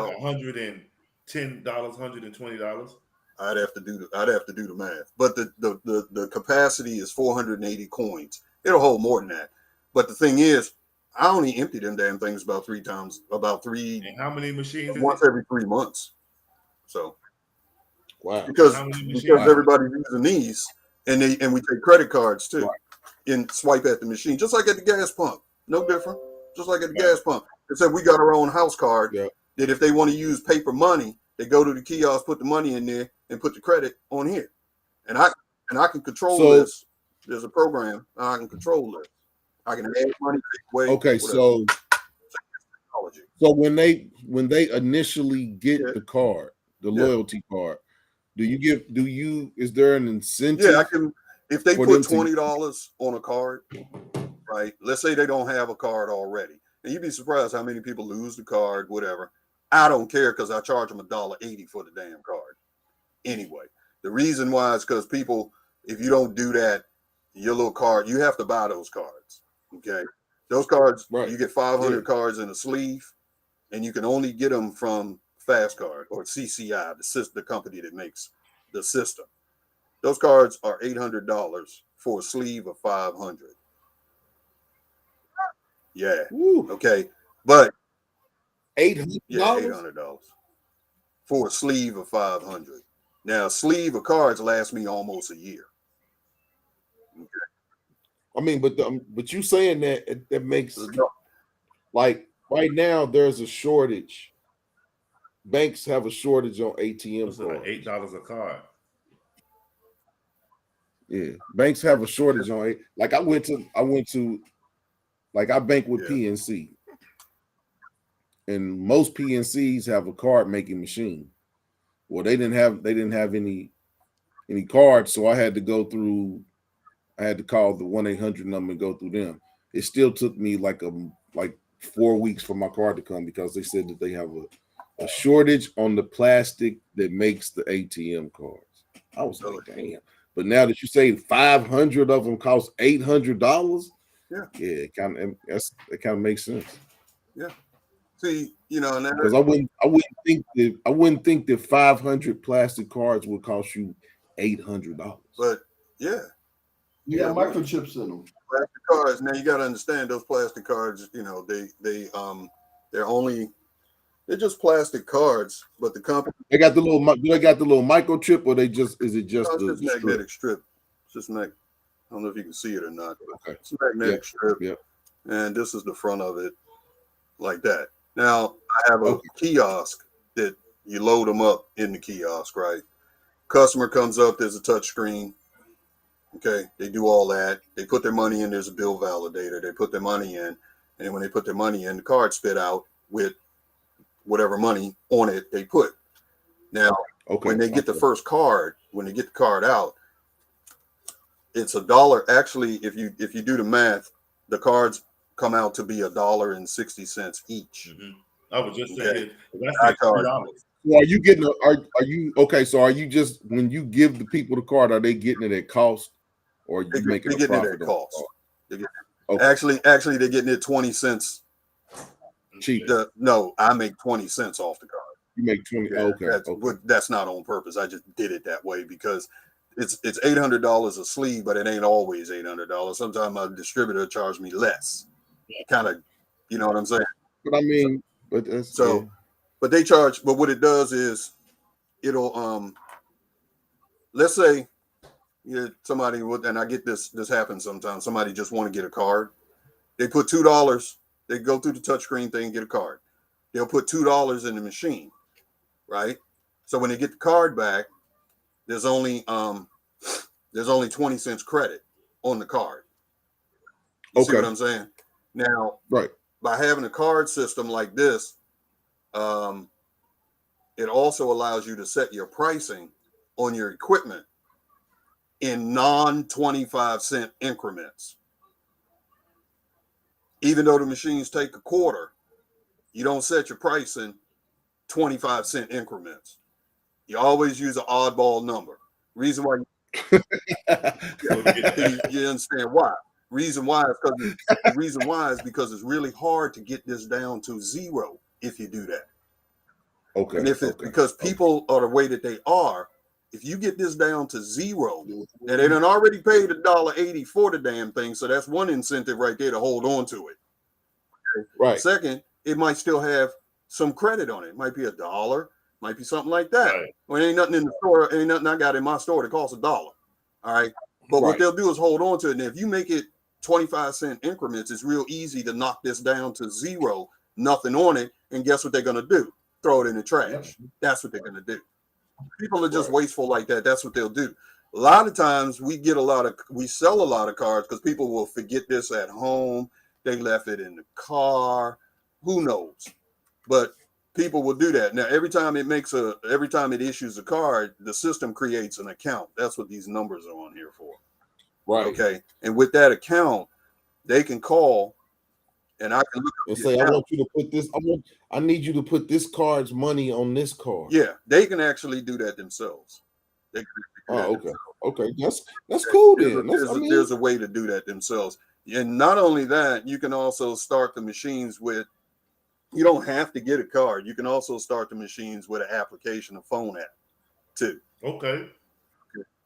D: $110, $120.
C: I'd have to do the math. But the capacity is 480 coins. It'll hold more than that. But the thing is, I only empty them damn things about three.
D: And how many machines?
C: Once every 3 months. So,
A: wow.
C: Because everybody's using these, and we take credit cards too, and swipe at the machine, just like at the gas pump. No different. Just like at the gas pump. Except we got our own house card.
A: Yeah.
C: That if they want to use paper money, they go to the kiosk, put the money in there, and put the credit on here. And I can control this. There's a program I can control this. I can add money, take away.
A: Okay, so when they initially get the card, the loyalty card, is there an incentive?
C: Yeah, I can. If they put $20 on a card, right? Let's say they don't have a card already, and you'd be surprised how many people lose the card, whatever. I don't care because I charge them $1.80 for the damn card. Anyway, the reason why is because people, if you don't do that, your little card, you have to buy those cards. Okay, those cards, you get 500 cards in a sleeve, and you can only get them from Fast Card or CCI, the company that makes the system. Those cards are $800 for a sleeve of 500. Yeah. Woo. Okay, but
A: $800.
C: Yeah, $800 for a sleeve of 500. Now, a sleeve of cards lasts me almost a year. Okay.
A: I mean, but you saying that makes like right now there's a shortage. Banks have a shortage on ATM
D: What's it like
A: cards.
D: $8 a card?
A: Yeah, banks have a shortage on it. Like I went to like I bank with
C: Yeah.
A: PNC, and most PNCs have a card making machine. Well, they didn't have any cards, so I had to go through. I had to call the 1-800 number and go through them. It still took me like 4 weeks for my card to come because they said that they have a shortage on the plastic that makes the ATM cards. I was like, damn. But now that you say 500 of them cost $800,
C: Yeah,
A: it kind of makes sense.
C: yeah. See, and
A: Because I wouldn't think that 500 plastic cards would cost you $800.
C: but yeah,
B: You got microchips in them.
C: plastic cards. Now you got to understand those plastic cards. They're just plastic cards, but the company.
A: They got the little microchip, or is it just
C: It's
A: the
C: just magnetic strip. It's just I don't know if you can see it or not, but
A: Okay.
C: it's a magnetic strip.
A: Yeah.
C: And this is the front of it, like that. Now I have a kiosk that you load them up in the kiosk, right? Customer comes up, there's a touch screen. Okay, they do all that. They put their money in. There's a bill validator. They put their money in, and when they put their money in, the card spit out with whatever money on it they put. Now, when they get the first card, when they get the card out, it's $1. Actually, if you do the math, the cards come out to be $1.60 each.
D: Mm-hmm. I was just saying
C: that's
D: $3.
A: So are you getting are you okay? So are you just when you give the people the card, are they getting it at cost, or are you making a profit?
C: It at cost. Actually, they're getting it 20 cents
A: cheap.
C: No, I make 20 cents off the card.
A: You make 20.
C: Yeah, that's not on purpose. I just did it that way because it's $800 a sleeve, but it ain't always $800. Sometimes my distributor charge me less. Kind of, you know what I'm saying?
A: But I mean, but
C: they charge. But what it does is, it'll let's say somebody would, and I get this happens sometimes. Somebody just want to get a card. They put $2. They go through the touchscreen thing, get a card. They'll put $2 in the machine, right? So when they get the card back, there's only 20 cents credit on the card. You see what I'm saying? Now, by having a card system like this, it also allows you to set your pricing on your equipment in non-25-cent increments. Even though the machines take a quarter, you don't set your price in 25-cent increments. You always use an oddball number. Reason why you understand why. Reason why is because it's really hard to get this down to zero if you do that.
A: Okay.
C: And if it's because people are the way that they are, if you get this down to zero, and they done already paid $1.80 for the damn thing, so that's one incentive right there to hold on to it. Okay?
A: Right.
C: Second, it might still have some credit on it. It might be $1, might be something like that.
D: Right.
C: Well, ain't nothing in the store, ain't nothing I got in my store that costs $1. All right. But what they'll do is hold on to it. And if you make it 25-cent increments, it's real easy to knock this down to zero, nothing on it. And guess what they're going to do? Throw it in the trash. Yep. That's what they're going to do. People are just wasteful like that. That's what they'll do. A lot of times we sell a lot of cards because people will forget this at home. They left it in the car. Who knows? But people will do that. Now, every time it issues a card, the system creates an account. That's what these numbers are on here for.
A: Right.
C: Okay. And with that account, they can call and I can look up
A: and say, account. I want you to put this, I need you to put this card's money on this card.
C: Yeah, they can actually do that themselves. They can
A: okay. Okay. That's cool then.
C: There's a way to do that themselves. And not only that, you can also start the machines with, you don't have to get a card. You can also start the machines with an application, a phone app too.
D: Okay.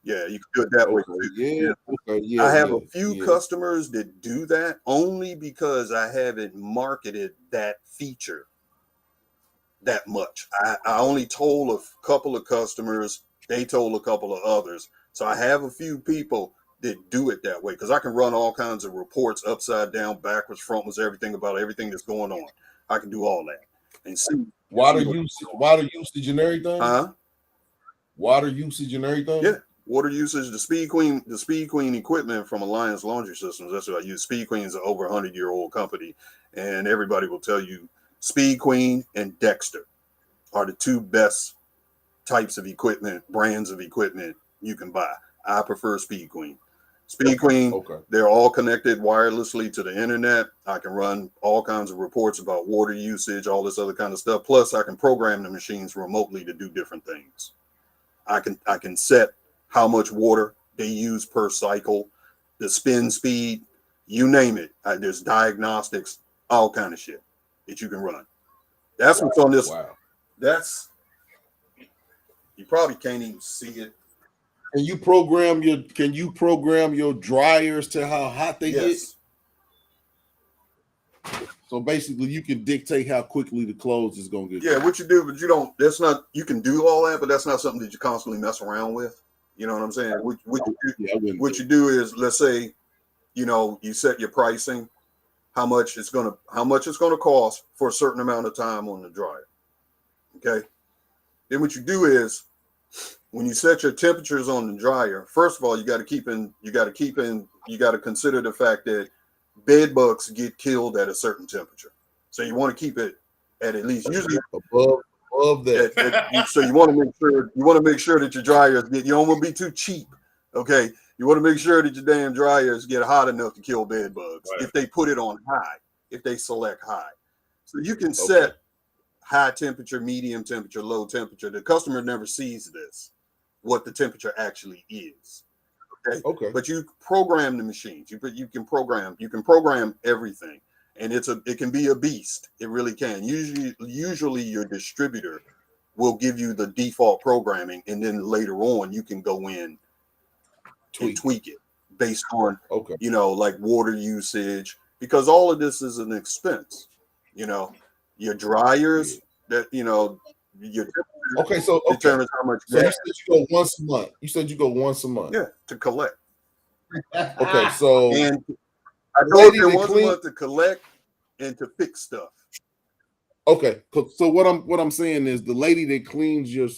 C: Yeah, you can do it that way too.
A: Yeah. Okay. Yeah.
C: I have a few customers that do that only because I haven't marketed that feature that much. I only told a couple of customers, they told a couple of others. So I have a few people that do it that way, because I can run all kinds of reports upside down, backwards, frontwards, everything about everything that's going on. I can do all that and see
A: water usage and everything. Water usage and everything.
C: Yeah, water usage. The Speed Queen equipment from Alliance Laundry Systems. That's what I use. Speed Queen is an over 100-year-old company, and everybody will tell you Speed Queen and Dexter are the two best types of equipment, brands of equipment you can buy. I prefer Speed Queen. Speed Queen,
A: Okay.
C: They're all connected wirelessly to the internet. I can run all kinds of reports about water usage, all this other kind of stuff. Plus, I can program the machines remotely to do different things. I can set how much water they use per cycle, the spin speed, you name it. There's diagnostics, all kind of shit that you can run. That's what's on this.
A: Wow.
C: That's, you probably can't even see it.
A: Can you program your dryers to how hot they get? So basically you can dictate how quickly the clothes is gonna get.
C: Yeah, what you do, but you don't, that's not, you can do all that, but that's not something that you constantly mess around with. You know what I'm saying? What you do is, let's say, you set your pricing, how much it's gonna cost for a certain amount of time on the dryer. Okay. Then what you do is, when you set your temperatures on the dryer, first of all, you got to consider the fact that bed bugs get killed at a certain temperature. So you want to keep it at least usually above that. So you want to make sure that your dryers you don't want to be too cheap. Okay. You want to make sure that your damn dryers get hot enough to kill bed bugs if they put it on high, if they select high. So you can set high temperature, medium temperature, low temperature. The customer never sees this, what the temperature actually is. Okay. But you program the machines. You can program everything, and it can be a beast. It really can. Usually your distributor will give you the default programming, and then later on you can go in and tweak it based on like water usage, because all of this is an expense. Your dryers that your
A: so
C: determines how much.
A: So you said you go once a month.
C: Yeah, to collect.
A: Okay, so
C: and I told you once a month to collect and to fix stuff.
A: Okay, so what I'm saying is, the lady that cleans your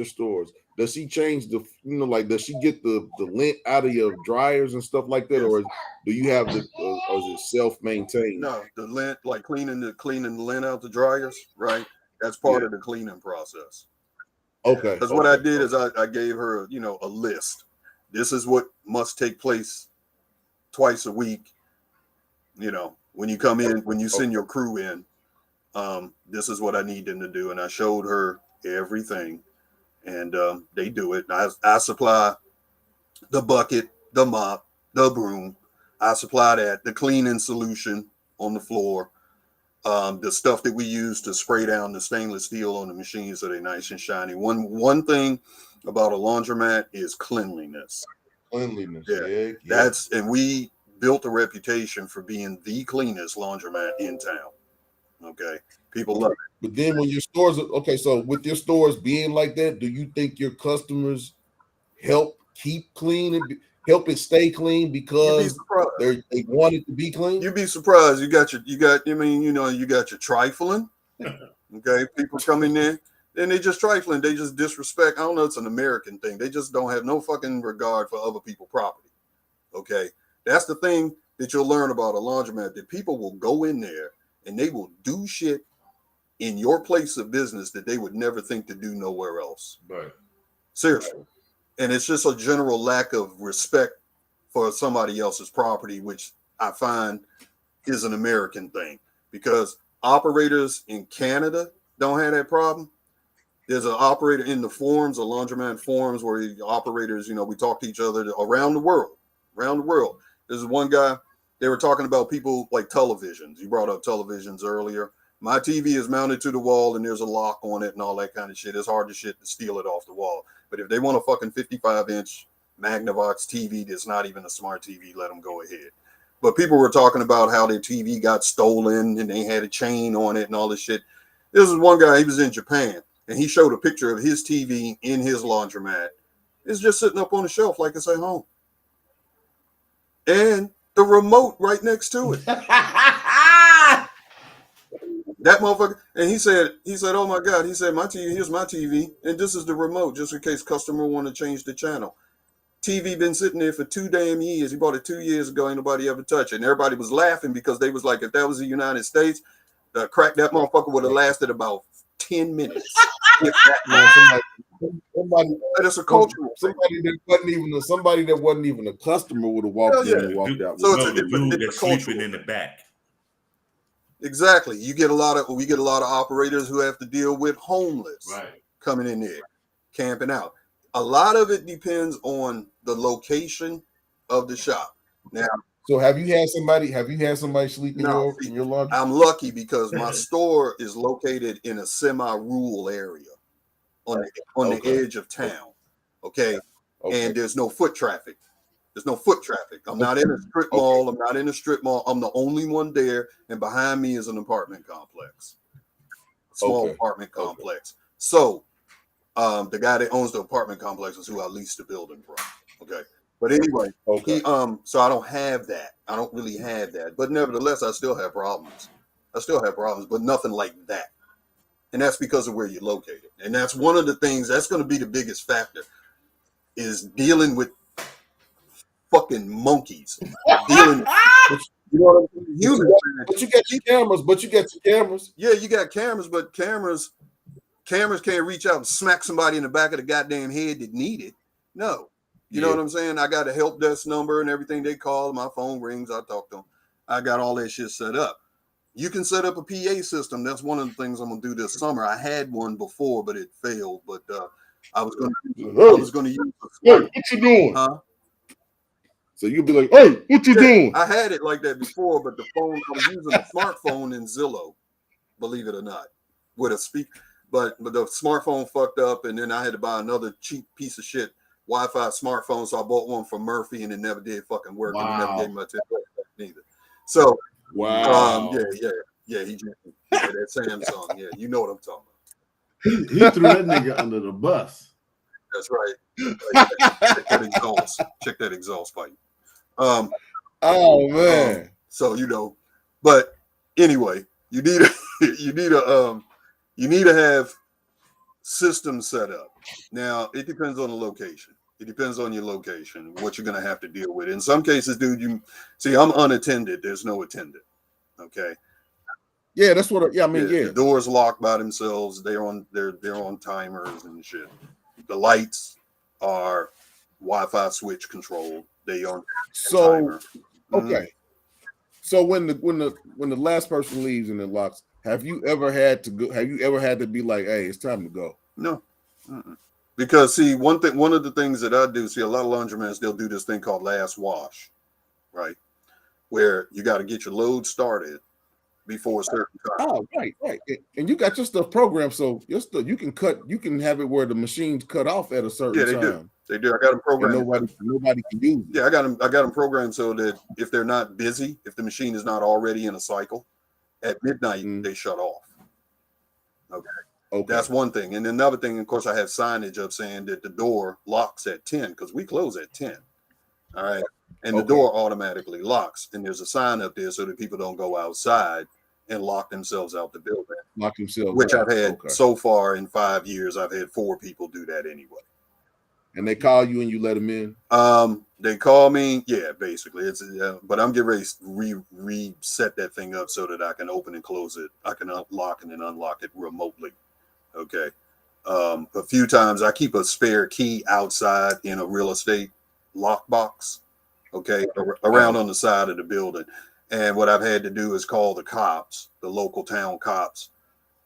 A: stores, does she change the does she get the lint out of your dryers and stuff like that, or do you have or is it self-maintained?
C: No, the lint, like cleaning the lint out the dryers, right? That's part of the cleaning process.
A: Okay.
C: Because what I did is I gave her a list. This is what must take place twice a week. When you come in, when you send your crew in, this is what I need them to do. And I showed her everything, and they do it. I supply the bucket, the mop, the broom. I supply the cleaning solution on the floor, the stuff that we use to spray down the stainless steel on the machines so they're nice and shiny. One thing about a laundromat is cleanliness. Yeah. And we built a reputation for being the cleanest laundromat in town. Okay. People love it.
A: But then when your stores so with your stores being like that, do you think your customers help keep clean and help it stay clean because they want it to be clean?
C: You'd be surprised. You got your trifling. Okay. People come in there and they just trifling. They just disrespect. I don't know. It's an American thing. They just don't have no fucking regard for other people's property. Okay. That's the thing that you'll learn about a laundromat, that people will go in there and they will do shit in your place of business that they would never think to do nowhere else.
D: Right.
C: Seriously. And it's just a general lack of respect for somebody else's property, which I find is an American thing, because operators in Canada don't have that problem. There's an operator in the forums, a laundromat forums, where operators, we talk to each other around the world. There's one guy, they were talking about people like televisions. You brought up televisions earlier. My TV is mounted to the wall and there's a lock on it and all that kind of shit. It's hard to steal it off the wall. But if they want a fucking 55-inch Magnavox TV that's not even a smart TV, let them go ahead. But people were talking about how their TV got stolen and they had a chain on it and all this shit. This is one guy, he was in Japan, and he showed a picture of his TV in his laundromat. It's just sitting up on the shelf like it's at home. and the remote right next to it. That motherfucker, and he said, "Oh my God," he said, "My TV, here's my TV, and this is the remote, just in case customer want to change the channel." TV been sitting there for 2 damn years. He bought it 2 years ago. Ain't nobody ever touched it. And everybody was laughing because they was like, if that was the United States, the crack that motherfucker would have lasted about 10 minutes. If that
A: Somebody,
C: but it's a cultural thing.
A: somebody that wasn't even a customer would have walked in and walked out.
C: So
D: No,
C: it's
D: the dude
C: a
D: that's
C: cultural
D: sleeping in the back.
C: Exactly. We get a lot of operators who have to deal with homeless coming in there, camping out. A lot of it depends on the location of the shop. Now,
A: so have you had somebody sleep in your lodge?
C: I'm lucky because my store is located in a semi-rural area on the edge of town. Okay. And there's no foot traffic. I'm not in a strip mall. I'm not in a strip mall. I'm the only one there. And behind me is an apartment complex, small apartment complex. So the guy that owns the apartment complex is who I leased the building from. Okay. But anyway, so I don't have that. I don't really have that. But nevertheless, I still have problems. But nothing like that. And that's because of where you're located. And that's one of the things that's going to be the biggest factor is dealing with fucking monkeys. Dealing with, you know what I'm saying? Humans.
A: But you got your cameras.
C: Yeah, you got cameras, but cameras can't reach out and smack somebody in the back of the goddamn head that need it. No. You know what I'm saying? I got a help desk number and everything. They call, my phone rings, I talk to them. I got all that shit set up. You can set up a PA system. That's one of the things I'm gonna do this summer. I had one before, but it failed. But I was gonna use.
A: Hey, what you doing?
C: Huh?
A: So you'll be like, "Hey, what you doing?"
C: I had it like that before, but the phone I was using a smartphone in Zillow, believe it or not, with a speak. But the smartphone fucked up, and then I had to buy another cheap piece of shit Wi-Fi smartphone. So I bought one from Murphy, and it never did fucking work. And he never gave me my $10 back neither. So he just that Samsung. Yeah, you know what I'm talking about.
B: He threw that nigga under the bus.
C: That's right. Check that exhaust pipe.
A: Oh man.
C: So but anyway, you need to have systems set up. Now it depends on the location. It depends on your location, what you're gonna have to deal with. In some cases, dude, you see, I'm unattended. There's no attendant. Okay.
A: Yeah, that's what. The
C: doors locked by themselves. They're on timers and shit. The lights are Wi-Fi switch controlled. They on timer.
A: Okay. So when the last person leaves and it locks, have you ever had to be like, "Hey, it's time to go"?
C: No. Because see, one of the things that I do, see, a lot of laundromats, they'll do this thing called last wash, right? Where you got to get your load started before a certain time.
A: Oh, right. And you got your stuff programmed, so your stuff you can have it where the machines cut off at a certain time.
C: They do. I got them programmed.
A: Nobody can use it.
C: Yeah, I got them programmed so that if they're not busy, if the machine is not already in a cycle, at midnight they shut off. Okay. That's one thing. And another thing, of course, I have signage up saying that the door locks at 10 because we close at 10. All right. And the door automatically locks. And there's a sign up there so that people don't go outside and lock themselves out the building. Which I've had so far in 5 years, I've had 4 people do that anyway.
A: And they call you and you let them in?
C: They call me. Yeah, basically. It's but I'm getting ready to reset that thing up so that I can open and close it. I can unlock and then unlock it remotely. Okay. A few times I keep a spare key outside in a real estate lockbox. Okay. Around on the side of the building. And what I've had to do is call the cops, the local town cops,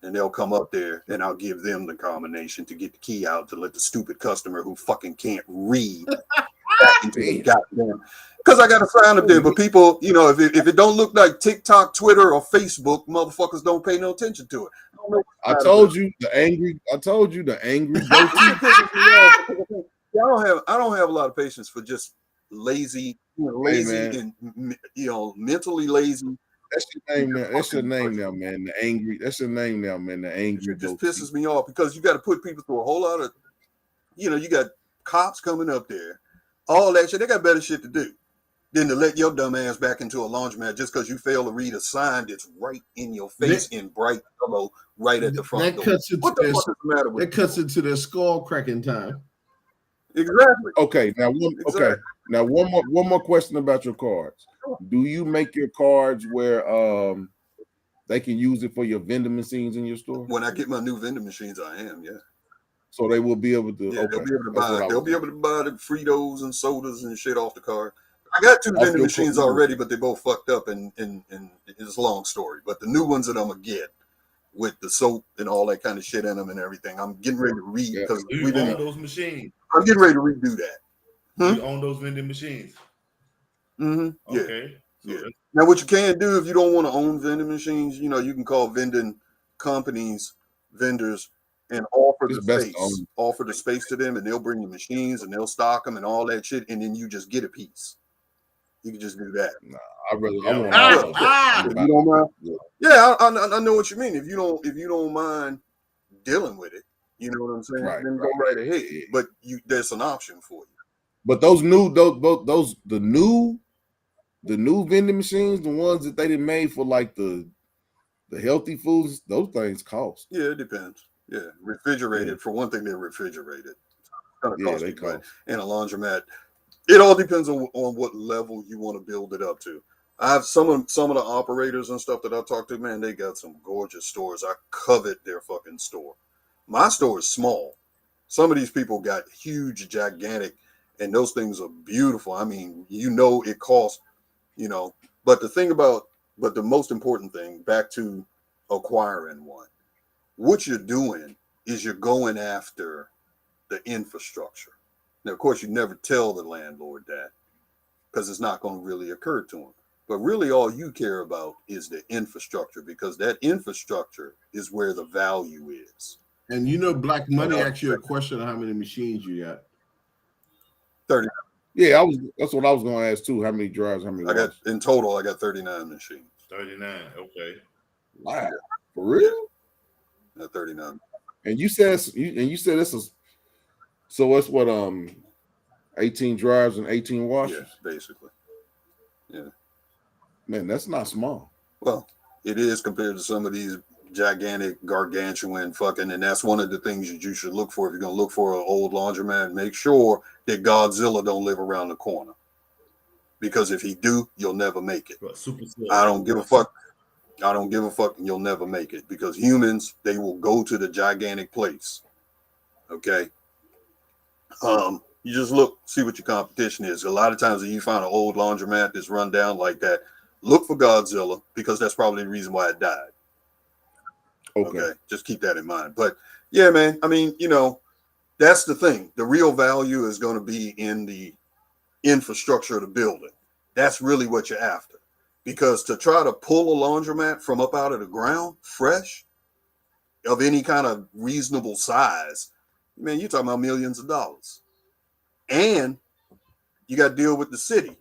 C: and they'll come up there and I'll give them the combination to get the key out to let the stupid customer who fucking can't read back into the goddamn. Because I got a sign up there, but people, if it don't look like TikTok, Twitter, or Facebook, motherfuckers don't pay no attention to it.
A: I told you the angry. I
C: don't have a lot of patience for just lazy and mentally lazy.
A: That's your name now. That's your name now, man. The angry. That's your name now, man. The angry.
C: It just pisses me off because you got to put people through a whole lot of, you got cops coming up there, all that shit. They got better shit to do. than to let your dumb ass back into a laundromat just because you fail to read a sign that's right in your face in bright yellow right at the front door. What the fuck is the matter with
B: that cuts into their skull cracking time.
C: Exactly.
A: Okay, now one more question about your cards. Do you make your cards where they can use it for your vending machines in your store?
C: When I get my new vending machines, I am, yeah.
A: So they will be able to.
C: Yeah,
A: okay,
C: they'll be able to buy the Fritos and sodas and shit off the card. I got two vending machines already, but they both fucked up, and it's a long story. But the new ones that I'm gonna get with the soap and all that kind of shit in them and everything, I'm getting ready to read because
D: Do you own those machines?
C: I'm getting ready to redo that.
D: Do you own those vending machines?
C: Mm-hmm. Yeah.
D: Okay. So
C: yeah. Now, what you can do if you don't want to own vending machines, you know, you can call vending companies, vendors, and offer the space to them, and they'll bring you machines and they'll stock them and all that shit, and then you just get a piece. You can just do that.
A: Nah, I want
C: if you don't mind. Yeah, I know what you mean. If you don't mind dealing with it, you know what I'm saying. Then go right ahead. But there's an option for you.
A: But those new the new vending machines, the ones that they didn't made for like the healthy foods, those things cost.
C: Yeah, it depends. Yeah, refrigerated for one thing. They're refrigerated. It's gonna cost you, but in a laundromat, it all depends on what level you want to build it up to. I have some of the operators and stuff that I talk to. Man, they got some gorgeous stores. I covet their fucking store. My store is small. Some of these people got huge, gigantic, and those things are beautiful. I mean, you know, it costs, you know. But the most important thing, back to acquiring one, what you're doing is you're going after the infrastructure. Now, of course, you never tell the landlord that because it's not going to really occur to him. But really, all you care about is the infrastructure because that infrastructure is where the value is.
B: And you know, Black Money asked you a question on how many machines you got.
C: 30.
A: Yeah, that's what I was going to ask too. How many drives? How many?
C: I got in total. I got 39 machines.
D: 39. Okay.
A: Wow, for real?
C: Yeah, 39.
A: And you said this is so. It's what 18 drives and 18 washers.
C: Yeah, basically. Yeah.
A: Man, that's not small.
C: Well, it is compared to some of these gigantic, gargantuan fucking, and that's one of the things that you should look for if you're gonna look for an old laundromat. Make sure that Godzilla don't live around the corner, because if he do, you'll never make it. I don't give a fuck. I don't give a fuck, and you'll never make it because humans, they will go to the gigantic place. Okay. You just look, see what your competition is. A lot of times, if you find an old laundromat that's run down like that, look for Godzilla because that's probably the reason why it died. Okay. Just keep that in mind. But yeah, man, I mean, you know, that's the thing. The real value is going to be in the infrastructure of the building. That's really what you're after. Because to try to pull a laundromat from up out of the ground, fresh, of any kind of reasonable size, man, you're talking about millions of dollars. And you got to deal with the city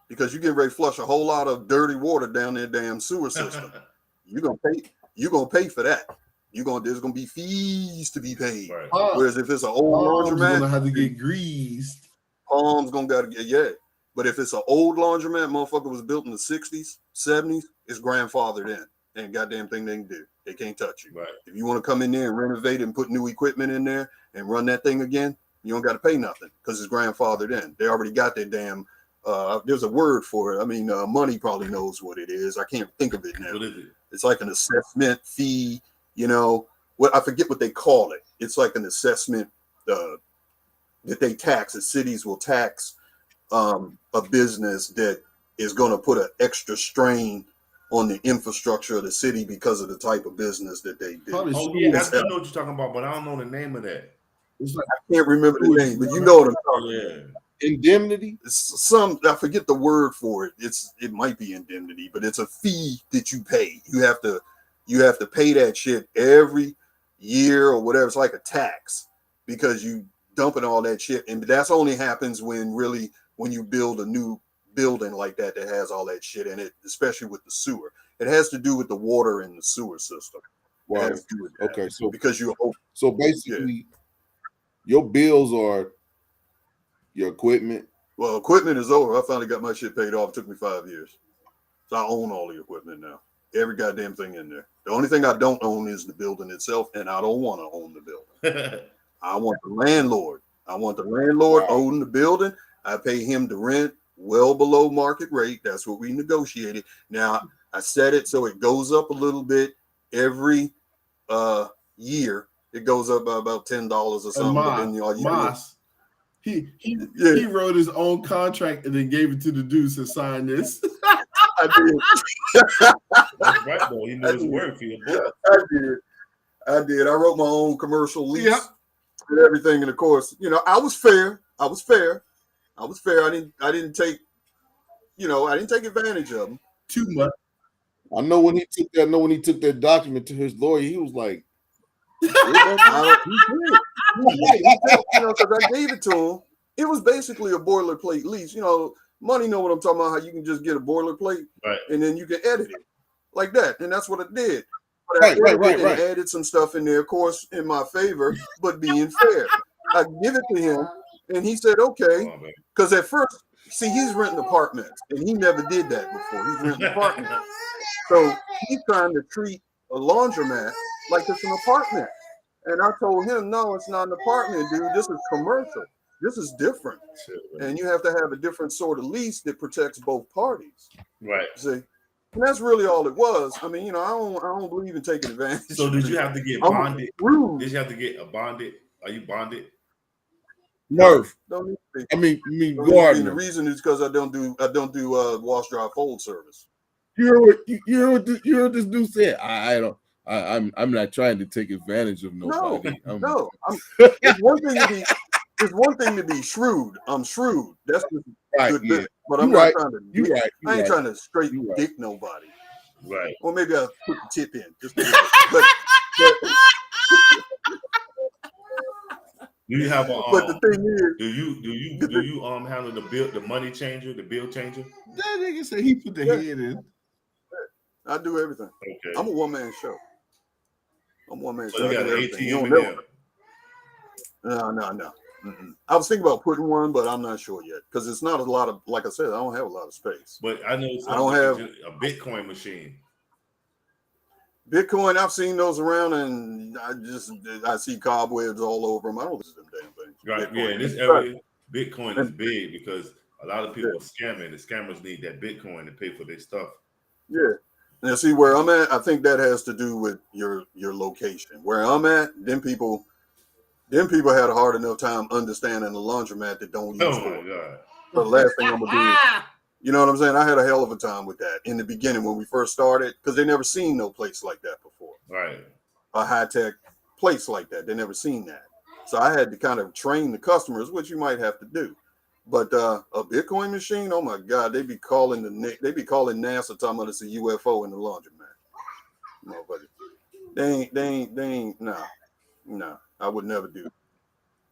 C: because you get ready to flush a whole lot of dirty water down their damn sewer system. You're gonna pay for that. There's gonna be fees to be paid.
D: Right.
C: Whereas if it's an old laundromat,
B: gonna have to get greased.
C: Palms gonna gotta get But if it's an old laundromat, motherfucker was built in the 60s, 70s, it's grandfathered in. Ain't goddamn thing they can do. They can't touch you.
D: Right.
C: If you want to come in there and renovate and put new equipment in there and run that thing again, you don't got to pay nothing because it's grandfathered in. They already got their damn. There's a word for it. I mean, Money probably knows what it is. I can't think of it now.
D: What is it?
C: It's like an assessment fee. You know, I forget what they call it. It's like an assessment that they tax. The cities will tax a business that is going to put an extra strain on the infrastructure of the city because of the type of business that they do.
D: Oh yeah, I know what you're talking about, but I don't know the name of that.
B: It's like,
C: I can't remember the name, but you know what I'm talking about.
A: Indemnity?
C: It's I forget the word for it. It might be indemnity, but it's a fee that you pay. You have to pay that shit every year or whatever. It's like a tax because you dumping all that shit, and that's only happens when you build a new building like that has all that shit in it, especially with the sewer. It has to do with the water in the sewer system.
A: Right.
C: Okay, so because
A: so basically your bills are your equipment,
C: Well, equipment is over. I finally got my shit paid off. It took me 5 years. So I own all the equipment now. Every goddamn thing in there. The only thing I don't own is the building itself, and I don't want to own the building. I want the landlord. I want the landlord own the building. I pay him the rent well below market rate. That's what we negotiated. Now, I set it so it goes up a little bit every year. It goes up by about $10 or something. But then
B: Maas, he wrote his own contract and then gave it to the dudes to sign this.
C: I did.
D: That's right, though. He knew his worth. He a book.
C: I did. I wrote my own commercial lease and everything. And of course, I was fair. I didn't take, I didn't take advantage of them
B: too much.
A: I know when he took that document to his lawyer, he was like,
C: because I gave it to him. It was basically a boilerplate lease. Money know what I'm talking about, how you can just get a boilerplate and then you can edit it like that. And that's what I did. But I added some stuff in there, of course, in my favor, but being fair. I give it to him and he said, okay. Because at first, see, he's renting apartments and he never did that before. He's renting apartments. So he's trying to treat a laundromat like it's an apartment. And I told him, no, it's not an apartment, dude. This is commercial. This is different. And you have to have a different sort of lease that protects both parties.
D: Right.
C: See? And that's really all it was. I mean, I don't believe in taking advantage.
D: So did you have to get bonded? Did you have to get a bonded? Are you bonded?
A: Murph.
C: Don't need to be.
A: I mean, Gardner.
C: The reason is because I don't do wash, dry, fold service.
A: You heard what this dude said. I'm not trying to take advantage of nobody.
C: No. It's one thing to be shrewd. I'm shrewd. That's the good bit. But I'm not trying to do it. I ain't trying to straight dick nobody.
D: Right.
C: Or maybe I'll put the tip in. Just a little bit.
D: Do you have a?
C: But the thing is,
D: do you handle the money changer, the bill changer?
B: That nigga said he put the head in.
C: I do everything.
D: Okay.
C: I'm a one-man show.
D: So you got an ATM in there?
C: No. Mm-mm. I was thinking about putting one, but I'm not sure yet because it's not a lot of. Like I said, I don't have a lot of space.
D: But I know
C: I don't have
D: a Bitcoin machine.
C: Bitcoin, I've seen those around, and I see cobwebs all over them. I don't listen to them damn things.
D: Right?
C: Bitcoin.
D: In this area, Bitcoin is big because a lot of people are scamming. The scammers need that Bitcoin to pay for their stuff.
C: Yeah. Now, see where I'm at. I think that has to do with your location. Where I'm at, them people had a hard enough time understanding the laundromat that don't use.
D: Oh my God!
C: So the last thing I'm gonna do is, you know what I'm saying? I had a hell of a time with that in the beginning when we first started because they never seen no place like that before.
D: Right.
C: A high-tech place like that. They never seen that. So I had to kind of train the customers, which you might have to do. But a Bitcoin machine, oh my God, they be calling NASA talking about it's a UFO in the laundromat. Motherfucker. They ain't no, I would never do.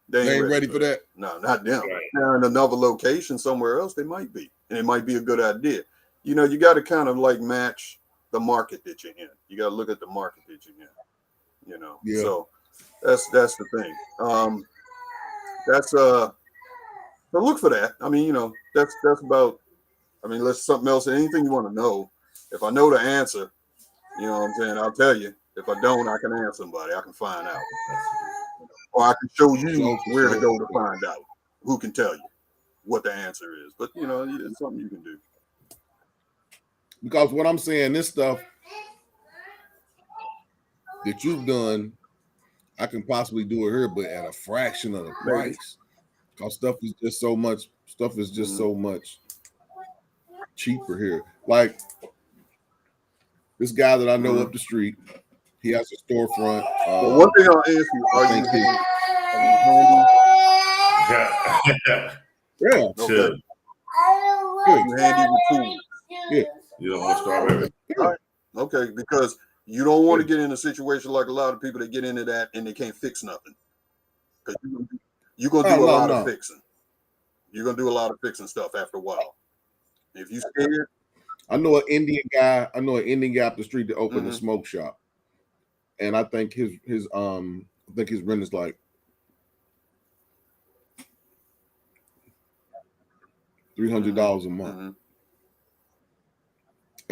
A: They ain't ready for that.
C: No, not them.
D: Right.
C: Now in another location somewhere else, they might be. And it might be a good idea. You got to kind of like match the market that you're in. You got to look at the market that you're in.
A: Yeah.
C: So that's the thing. So look for that. I mean, that's about. I mean, let's something else. Anything you want to know. If I know the answer, you know what I'm saying, I'll tell you. If I don't, I can ask somebody. I can find out, or I can show you where to go to find out. Who can tell you what the answer is? But it's something you can do.
A: Because what I'm saying, this stuff that you've done, I can possibly do it here, but at a fraction of the price. Because stuff is just so much. Stuff is just so much cheaper here. Like this guy that I know up the street, he has a storefront.
C: Well, one thing I'll ask you: are you handy?
A: Yeah.
D: Okay.
C: You handy with tools?
A: Yeah.
D: You don't want to start with it.
C: All right. Okay, because you don't want to get in a situation like a lot of people that get into that and they can't fix nothing. Because you're gonna do a lot of fixing. You're gonna do a lot of fixing stuff after a while. If you scared,
A: I know an Indian guy up the street that opened a smoke shop, and I think his rent is like $300 a month.
C: Mm-hmm.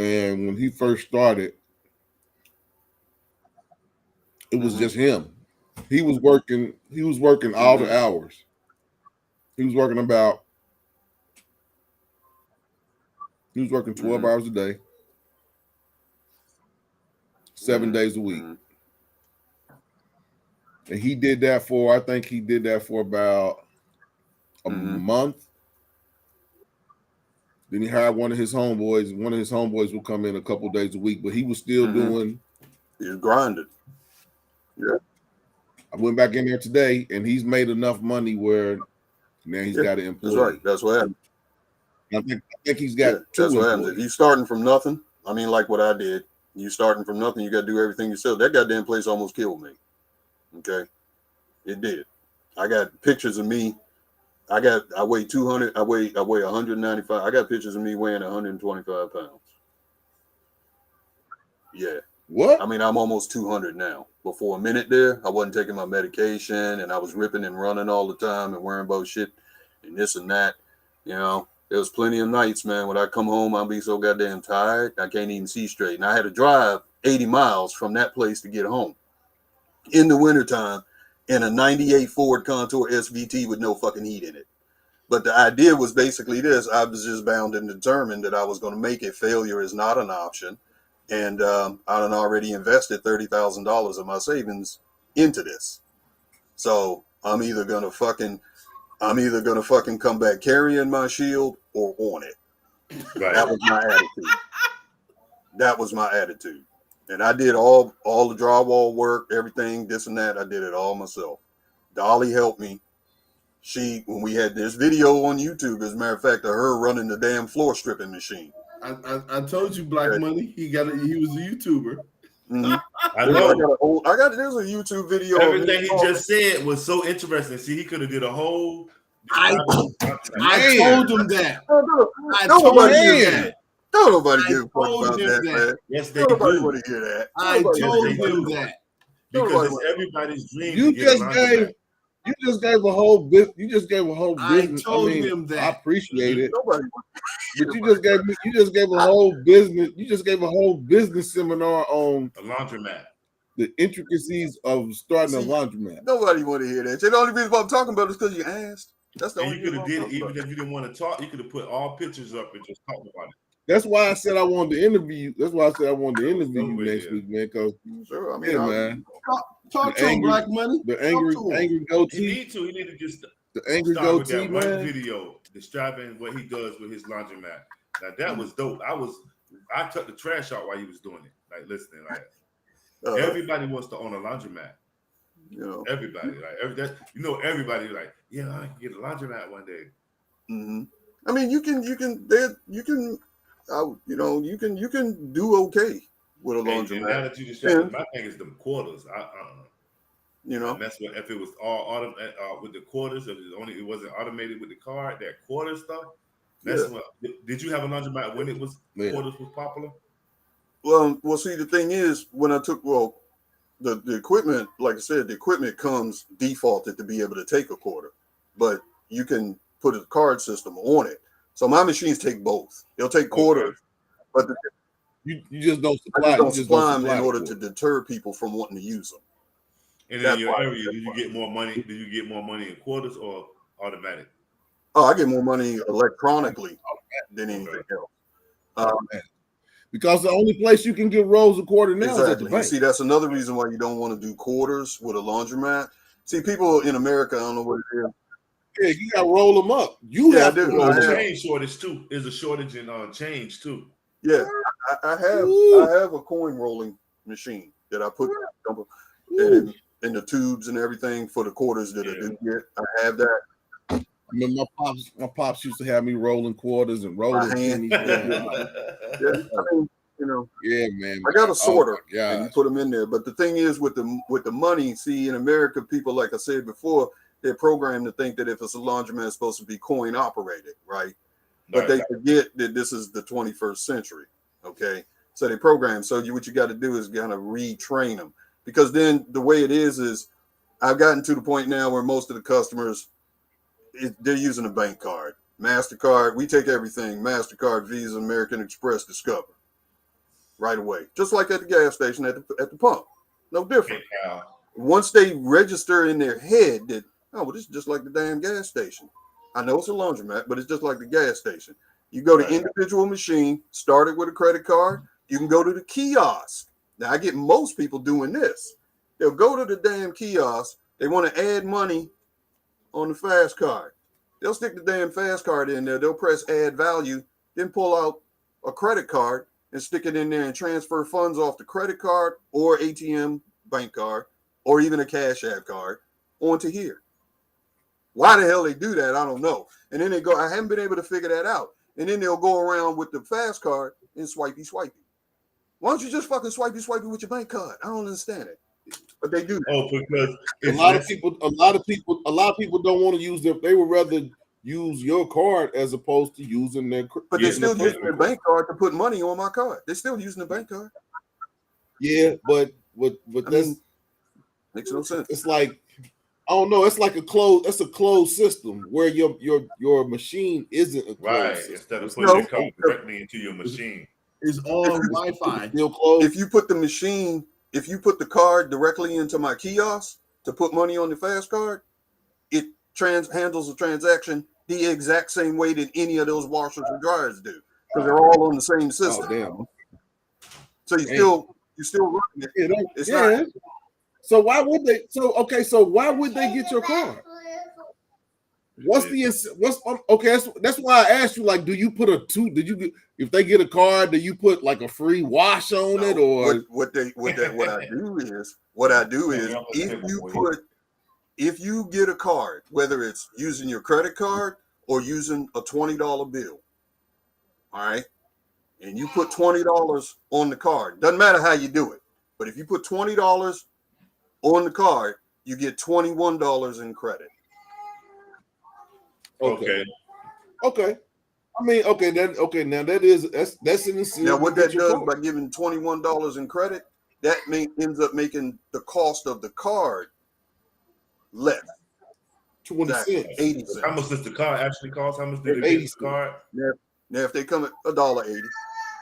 A: And when he first started, it was just him. He was working all the hours. He was working 12 hours a day, 7 days a week. And he did that for, I think he did that for about a month. Then he hired one of his homeboys. One of his homeboys would come in a couple days a week, but he was still doing.
C: He's grinding. Yeah.
A: I went back in there today, and he's made enough money where now he's got an employee.
C: That's right. That's what happened.
A: I think he's got two
C: that's what happens.
A: employees.
C: If you starting from nothing, I mean, like what I did, you starting from nothing, you got to do everything yourself. That goddamn place almost killed me. Okay, it did. I got pictures of me. I weigh 200. I weigh 195. I got pictures of me weighing 125 pounds. Yeah.
A: What?
C: I mean, I'm almost 200 now. But for a minute there, I wasn't taking my medication, and I was ripping and running all the time and worrying about shit and this and that. You know, there was plenty of nights, man, when I come home, I'll be so goddamn tired, I can't even see straight. And I had to drive 80 miles from that place to get home in the wintertime in a 98 Ford Contour SVT with no fucking heat in it. But the idea was basically this. I was just bound and determined that I was going to make it. Failure is not an option. And I had already invested $30,000 of my savings into this. So I'm either gonna fucking come back carrying my shield or on it.
D: Right.
C: That was my attitude. And I did all the drywall work, everything, this and that. I did it all myself. Dolly helped me. When we had this video on YouTube, as a matter of fact, of her running the damn floor stripping machine.
B: I told you, Black Money. He was a YouTuber.
C: Mm-hmm.
D: I know.
C: There's a YouTube video.
D: Everything he just said was so interesting. See, he could have did a whole.
B: I told him that.
C: Don't nobody give a fuck about that, man.
D: Yes, they
C: Nobody
D: do.
C: want to hear that.
B: I told him that.
D: Because it's everybody's dream.
A: You just gave a whole bit. You just gave a whole business.
B: I told him that.
A: I appreciate it.
C: Nobody.
A: But you just gave a whole business. You just gave a whole business seminar on
D: a laundromat.
A: The intricacies of starting a laundromat.
C: Nobody want to hear that. The only reason why I'm talking about it is because you asked. That's the only
D: you could have did it even if you didn't want to talk. You could have put all pictures up and just talk about it.
A: That's why I said I wanted to interview you. That's why I said I wanted to interview you next week, man. Because man,
B: talk to him, Black Money.
A: The angry goatee.
D: He need to just
A: the angry
D: start
A: goatee,
D: with that
A: man.
D: one video describing what he does with his laundromat. Now that was dope. I took the trash out while he was doing it. Like listening, like everybody wants to own a laundromat. Everybody, everybody like, yeah, I can get a laundromat one day.
C: Mm-hmm. I mean, you can do okay with a laundromat.
D: And now that you just my thing is the quarters.
C: That's
D: what if it was all with the quarters. If it wasn't automated with the card, that quarter stuff. That's what. Did you have a laundromat when it was quarters was popular?
C: Well, see, the thing is, when I took the equipment, like I said, the equipment comes defaulted to be able to take a quarter, but you can put a card system on it. So my machines take both. They'll take quarters, but
A: you just don't supply.
C: Them in order to deter people from wanting to use them.
D: And in your area, do you get more money? Do you get more money in quarters or automatic?
C: Oh, I get more money electronically than anything else.
A: Because the only place you can get rolls of quarter now is at the bank.
C: See, that's another reason why you don't want to do quarters with a laundromat. See, people in America, I don't know what it is.
A: Yeah, you got to roll them up. You have to roll them up.
D: Change shortage too. There's a shortage in change too.
C: Yeah, I have a coin rolling machine that I put in the tubes and everything for the quarters that I do get. I have that.
A: I mean, my pops used to have me rolling quarters and rolling pennies. Yeah, man.
C: I got a sorter, and you put them in there. But the thing is, with the money, see, in America, people, like I said before, they're programmed to think that if it's a laundromat, it's supposed to be coin operated, right? But they forget that this is the 21st century, okay? So they program. So what you got to do is kind of retrain them, because then the way it is I've gotten to the point now where most of the customers, they're using a bank card. MasterCard, we take everything. MasterCard, Visa, American Express, Discover. Right away. Just like at the gas station, at the pump. No different. Once they register in their head that, oh, well, this is just like the damn gas station. I know it's a laundromat, but it's just like the gas station. You go to individual machine, start it with a credit card. You can go to the kiosk. Now, I get most people doing this. They'll go to the damn kiosk. They want to add money on the fast card. They'll stick the damn fast card in there. They'll press add value, then pull out a credit card and stick it in there and transfer funds off the credit card or ATM bank card or even a Cash App card onto here. Why the hell they do that, I don't know. And then they go, I haven't been able to figure that out. And then they'll go around with the fast card and swipey. Why don't you just fucking swipey with your bank card? I don't understand it. But they do that.
D: Oh, because
A: a lot of people don't want to use their. They would rather use your card as opposed to using their.
C: But they're still using their bank card to put money on my card. They're still using the bank card.
A: Yeah, but that's
C: makes no sense.
A: It's like, I don't know. It's like a closed system where your machine isn't a closed system.
D: Instead of putting your card directly into your machine,
B: it's on Wi-Fi.
A: Still closed.
C: If you put the card directly into my kiosk to put money on the fast card, it handles the transaction the exact same way that any of those washers and dryers do, because they're all on the same system.
A: Oh, damn.
C: So you still running it. It's not.
A: So why would they? So why would they get your card? That's why I asked you. Like, do you put if they get a card, do you put like a free wash on it, or
C: what I do is if you get a card, whether it's using your credit card or using a $20 bill, all right, and you put $20 on the card, doesn't matter how you do it, but if you put $20 on the card, you get $21 in credit.
A: Okay. I mean, now that's an incentive.
C: Now, what that does by giving $21 in credit, that ends up making the cost of the card less.
A: 20 cents.
C: 80 cents.
D: How much does the card actually cost? How much did they get the card?
C: Now, if they come at $1.80,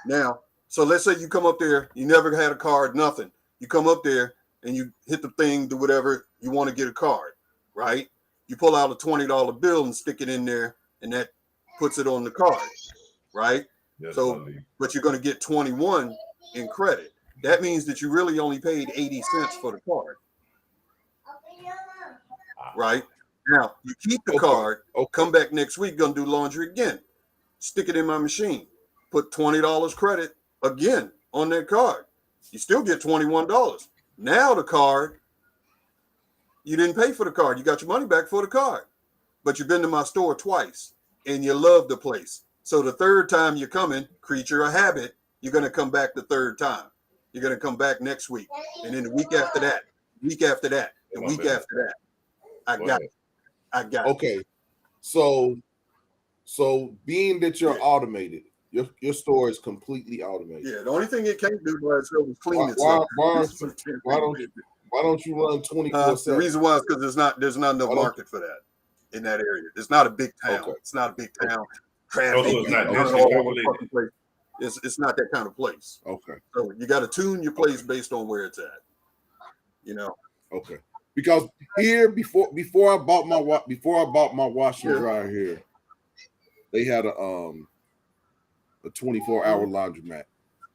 C: now, so let's say you come up there, you never had a card, nothing. You come up there and you hit the thing, do whatever you want to get a card, right? You pull out a $20 bill and stick it in there, and that puts it on the card, right?
D: That's
C: so,
D: funny.
C: but you're going to get 21 in credit. That means that you really only paid 80 cents for the card, right? Now, you keep the card, come back next week, going to do laundry again. Stick it in my machine. Put $20 credit again on that card. You still get $21. Now the card, you didn't pay for the card. You got your money back for the card. But you've been to my store twice, and you love the place. So the third time you're coming, creature of habit, you're going to come back the third time. You're going to come back next week. And then the week after that, the week after that. I got it.
A: Okay. So being that you're automated, your store is completely automated.
C: Yeah, the only thing it can't do by itself is clean itself.
A: Why don't you run 24/7?
C: The reason why is because there's not enough market for that in that area. It's not a big town.
A: Okay.
C: It's not a big town. Traffic.
D: It's not
C: all over the fucking place. It's not that kind of place.
A: Okay.
C: So you got to tune your place based on where it's at. You know.
A: Okay. Because here before I bought my washer and dryer here, they had a 24-hour laundromat.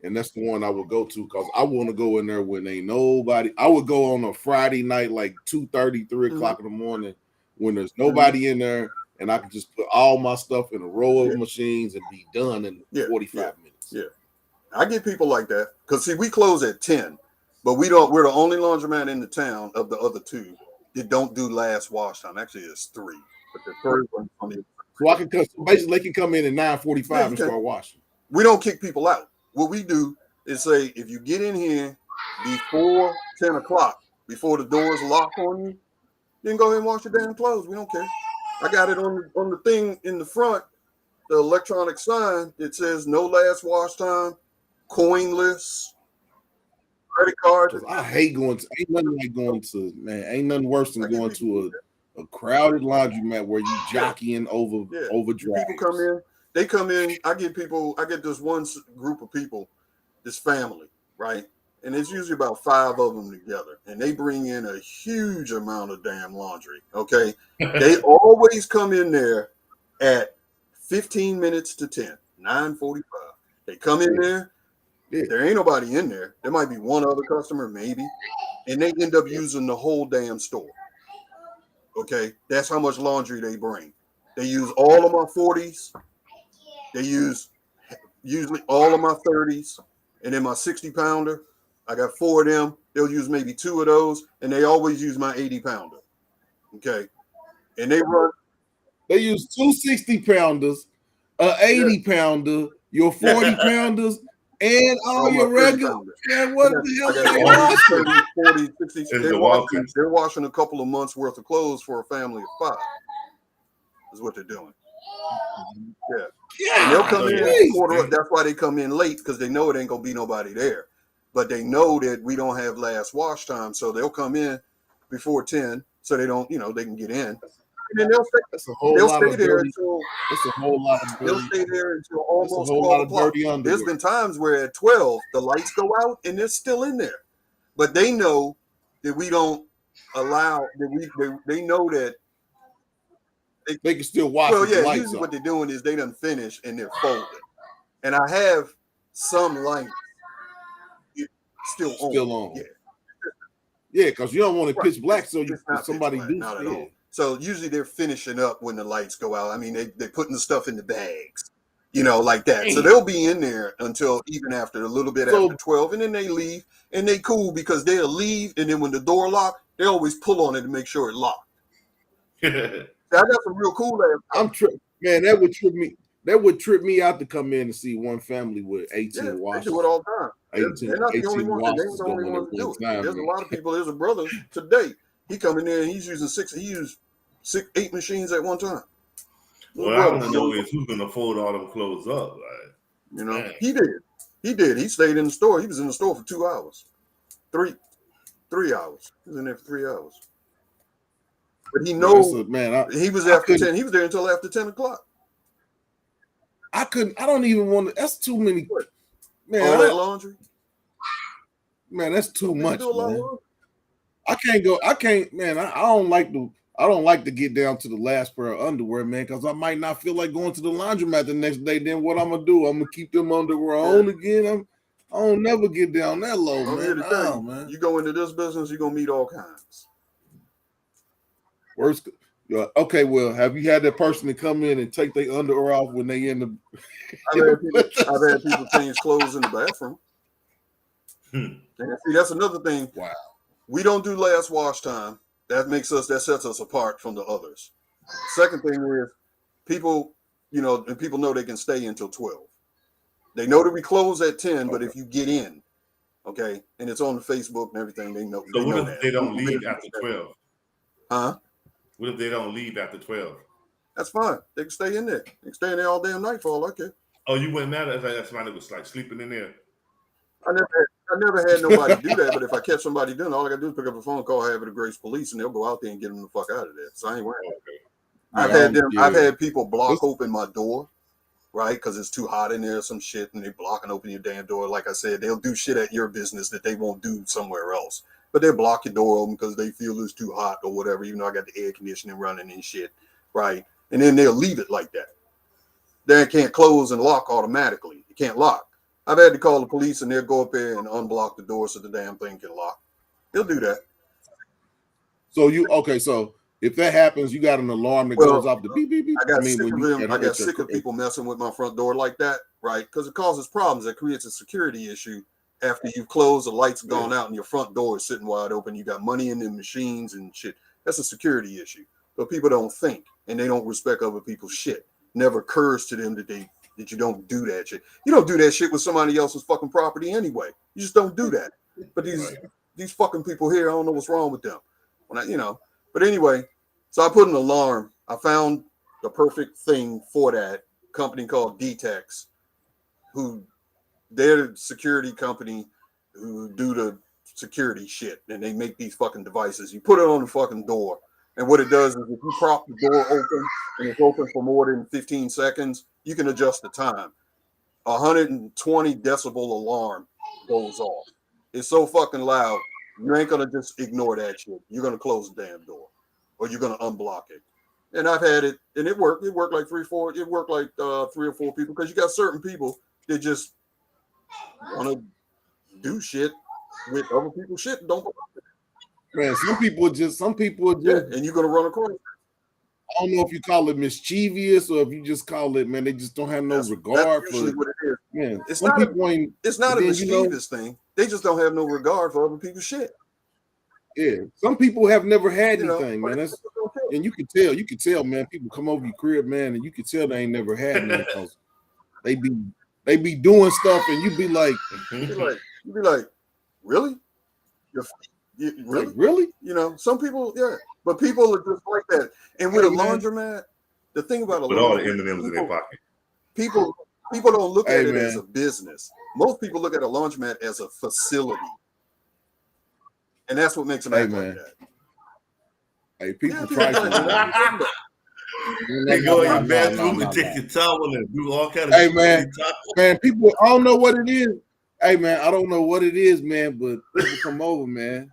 A: And that's the one I would go to because I want to go in there when ain't nobody. I would go on a Friday night, like 2:30, 3 o'clock in the morning, when there's nobody in there, and I can just put all my stuff in a row of machines and be done in 45 minutes.
C: Yeah, I get people like that because see, we close at 10, but we're the only laundromat in the town of the other two that don't do last wash time. Actually, it's 3, but the third one on the.
A: So I can basically they can come in at 9:45 and start washing.
C: We don't kick people out. What we do is say, if you get in here before 10 o'clock, before the doors lock on you, then go ahead and wash your damn clothes. We don't care. I got it on the thing in the front, the electronic sign. It says no last wash time, coinless, credit card.
A: I hate going to. Ain't nothing worse than going to a crowded laundromat where you jockeying over dryers.
C: People come in. They come in. I get this one group of people, this family, right? And it's usually about 5 of them together, and they bring in a huge amount of damn laundry. Okay, they always come in there at 15 minutes to 10, 9:45. They come in there.
A: Yeah.
C: There ain't nobody in there. There might be one other customer, maybe, and they end up using the whole damn store. Okay, that's how much laundry they bring. They use all of my 40s. They use usually all of my 30s, and then my 60-pounder. I got 4 of them. They'll use maybe 2 of those, and they always use my 80-pounder. Okay, and they run.
A: They use 2 60-pounders, a 80-pounder, your 40-pounders, and all your regular. Man, what the hell are they washing?
C: 40, 60. They're washing a couple of months worth of clothes for a family of 5. Is what they're doing. Yeah. And they'll come in that's why they come in late, because they know it ain't gonna be nobody there. But they know that we don't have last wash time, so they'll come in before 10, so they don't, they can get in. And then they'll stay there until almost 12 o'clock. There's been times where at 12 the lights go out and they're still in there, but they know that we don't allow that. They know that
A: they can still watch.
C: Well, yeah. Usually, what they're doing is they done finish and they're folding, and I have some lights still on. Yeah,
A: because you don't want to pitch black, so somebody do.
C: Not at all. So usually they're finishing up when the lights go out. I mean, they're putting the stuff in the bags, like that. So they'll be in there until even after a little bit after 12, and then they leave, and they cool because they'll leave, and then when the door locked, they always pull on it to make sure it's locked. I got some real cool ass.
A: Man, that would trip me. That would trip me out to come in and see one family with 18 washers.
C: They do it all the time. They're not the only ones. They ain't the only ones to do it. There's a lot of people. There's a brother today. He come in there and he's using 8 machines at one time.
D: What I want to know is who's going to fold all them clothes up. Like,
C: he did. He stayed in the store. He was in the store for 2 hours, 3 hours. He was in there for 3 hours. But he knows, he was after 10. He was there until after 10 o'clock.
A: I don't even want to. That's too many. Man,
C: all that laundry.
A: Man, that's too much. Man. I can't, man. I don't like to get down to the last pair of underwear, man, because I might not feel like going to the laundromat the next day. Then what I'm gonna do? I'm gonna keep them underwear on again. I don't never get down that low, man.
C: Here to tell you, man. You go into this business, you're gonna meet all kinds.
A: Worst. Okay, well, have you had that person to come in and take their underwear off when they in the?
C: I've had people change clothes in the bathroom. And see, that's another thing.
A: Wow.
C: We don't do last wash time. That sets us apart from the others. Second thing is people, and people know they can stay until 12. They know that we close at 10, but if you get in, okay, and it's on the Facebook and everything, they know.
D: So what if they don't leave after 12?
C: Huh?
D: What if they don't leave after 12?
C: That's fine. They can stay in there. They can stay in there all damn night for all I care.
D: Oh, you wouldn't matter if somebody was like sleeping in there?
C: I never had nobody do that, but if I catch somebody doing it, all I gotta do is pick up a phone call, have it to Grace Police, and they'll go out there and get them the fuck out of there. So I ain't worried. Okay. I've had people block open my door, right? Because it's too hot in there or some shit, and they block and open your damn door. Like I said, they'll do shit at your business that they won't do somewhere else. But they'll block your door open because they feel it's too hot or whatever, even though I got the air conditioning running and shit, right? And then they'll leave it like that. Then it can't close and lock automatically. It can't lock. I've had to call the police and they'll go up there and unblock the door so the damn thing can lock. They'll do that.
A: So if that happens, you got an alarm that goes off the beep, beep, beep.
C: I got sick of people messing with my front door like that, right? Because it causes problems. It creates a security issue. After you've closed, the lights gone out and your front door is sitting wide open. You got money in the machines and shit. That's a security issue. But people don't think and they don't respect other people's shit. Never occurs to them that you don't do that shit. You don't do that shit with somebody else's fucking property anyway. You just don't do that. But these fucking people here, I don't know what's wrong with them. But anyway, so I put an alarm. I found the perfect thing for that company called Dtex, they're the security company who do the security shit, and they make these fucking devices. You put it on the fucking door, And what it does is if you prop the door open and it's open for more than 15 seconds, you can adjust the time. 120 decibel alarm goes off. It's so fucking loud. You ain't gonna just ignore that shit. You're gonna close the damn door, or you're gonna unblock it. And I've had it, and it worked. It worked like 3 or 4 people, because you got certain people that just want to do shit with other people's shit. Don't,
A: Man, some people are just
C: and you're gonna run across.
A: I don't know if you call it mischievous or if you just call it, man, they just don't have no regard
C: that's
A: for
C: usually what it is.
A: Man,
C: It's
A: some
C: not
A: people ain't.
C: It's not a
A: then,
C: mischievous thing. They just don't have no regard for other people's shit.
A: Yeah, some people have never had
C: You know,
A: anything, man. That's
C: okay.
A: and you can tell, man. People come over your crib, man, and you can tell they ain't never had none because they be doing stuff, and you be like,
C: You be like, really? Really?
A: like, really?
C: You know, some people, yeah, but people are just like that. And with
A: Hey,
C: a
A: man.
C: laundromat, the thing about a
D: With all the
C: laundromat,
D: M&Ms in their pocket.
C: people don't look
A: Hey,
C: at it
A: man.
C: as a business. Most people look at a laundromat as a facility, and that's what makes them
A: Hey,
C: act
A: man.
C: like that.
A: Hey, people
C: Yeah,
A: trifling.
C: people
A: man.
D: They go in your
A: No,
D: bathroom
A: no,
D: and take your towel and do all kind of
A: Hey,
D: shit
A: man.
D: with your towel.
A: Man, people, I don't know what it is. Hey, man, I don't know what it is, man, but people come over, man.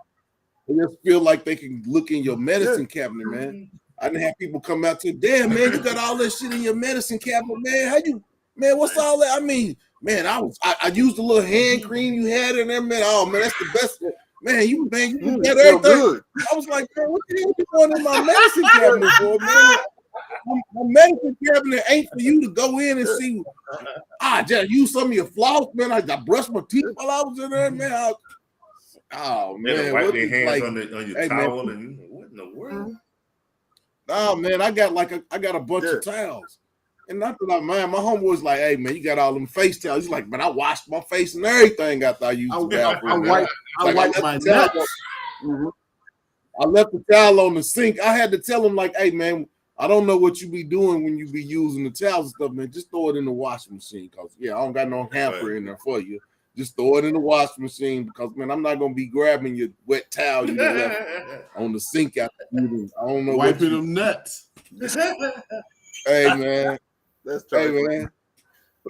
A: They just feel like they can look in your medicine cabinet, man. I didn't have people come out to, damn, man, you got all that shit in your medicine cabinet, man. How you, man, what's all that? I mean, man, I used a little hand cream you had in there, man. Oh, man, that's the best. Man, you got
C: Feel
A: everything.
C: good.
A: I was like, man, what the hell you going in my medicine cabinet for, man? My medicine cabinet ain't for you to go in and see. I just used some of your floss, man. I brushed my teeth while I was in there, man. Oh
D: They
A: man,
D: wipe
A: what
D: their
A: is,
D: hands
A: like,
D: on your
A: hey,
D: towel,
A: man.
D: and what in the world?
A: Oh man, I got a bunch of towels. And not that I mind, my homeboy's like, hey man, you got all them face towels. He's like, man, I washed my face and everything after I used the bathroom.
B: I wipe my nuts.
A: I left the towel on the sink. I had to tell him, like, hey man, I don't know what you be doing when you be using the towels and stuff, man. Just throw it in the washing machine. Cause yeah, I don't got no hamper in there for you. Just throw it in the washing machine because man, I'm not gonna be grabbing your wet towel you left on the sink after eating. I don't know
B: Wiping them nuts.
A: Hey man.
C: That's
A: Hey
C: trifling.
A: man.